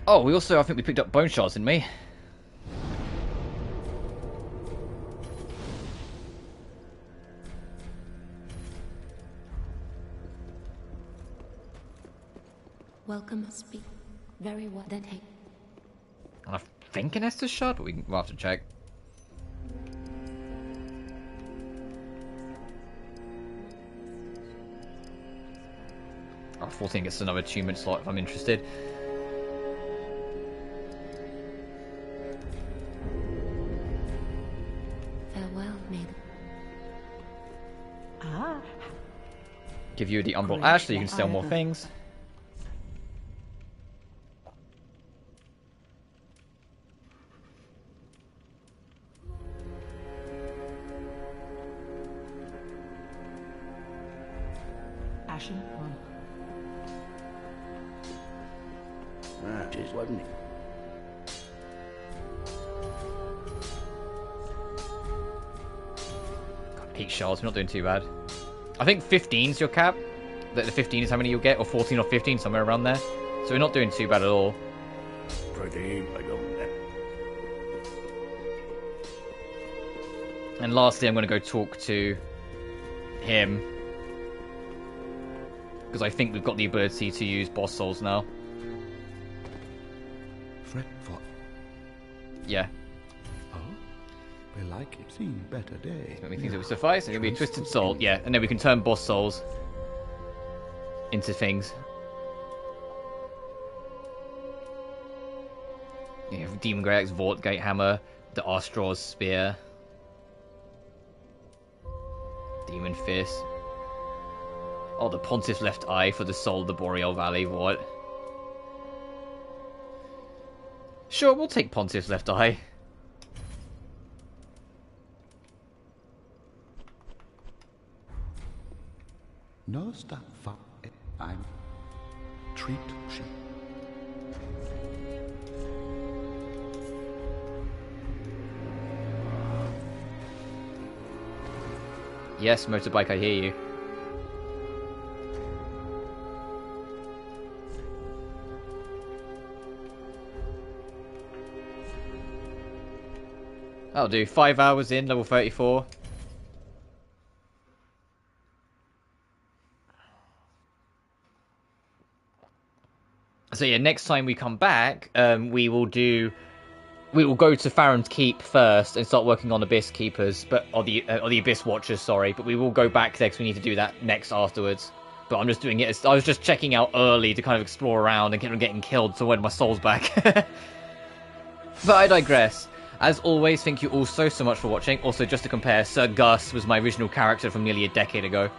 Oh, we also, I think we picked up bone shards, didn't we? Welcome, speak. Very well. Then hey. I think an Estus shard, but we'll have to check. Oh, 14 gets another achievement slot if I'm interested. Farewell, maiden. Ah. Give you the Umbral Ash so you can sell more things. Ashen one. That is, wasn't it? Peak shards, we're not doing too bad. I think 15's your cap. The 15 is how many you'll get, or 14 or 15, somewhere around there. So we're not doing too bad at all. Pretty, I don't know. And lastly, I'm going to go talk to him. Because I think we've got the ability to use boss souls now. Fretful. Yeah. Oh? Well, I can see better day. Let me think it would suffice. It'll be a Twisted Soul. Yeah, and then we can turn boss souls into things. You have Demon Grey Axe, Vort Gate Hammer, the Arstraw's Spear, Demon Fist. Oh, the Pontiff's Left Eye for the Soul of the Boreal Valley. What? Sure, we'll take Pontiff's Left Eye. No stop for it. I'm treat sheep. Yes, motorbike, I hear you. I'll do 5 hours in, level 34. So yeah, next time we come back, we will go to Farron's Keep first and start working on Abyss Keepers, or the Abyss Watchers, sorry. But we will go back there because we need to do that next afterwards. But I'm just doing it. I was just checking out early to kind of explore around and getting killed, so I had my souls back. But I digress. As always, thank you all so much for watching. Also, just to compare, Sir Gus was my original character from nearly a decade ago.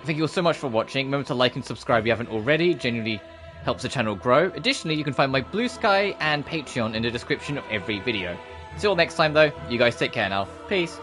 Thank you all so much for watching. Remember to like and subscribe if you haven't already. It genuinely helps the channel grow. Additionally, you can find my BlueSky and Patreon in the description of every video. See you all next time, though. You guys take care now. Peace.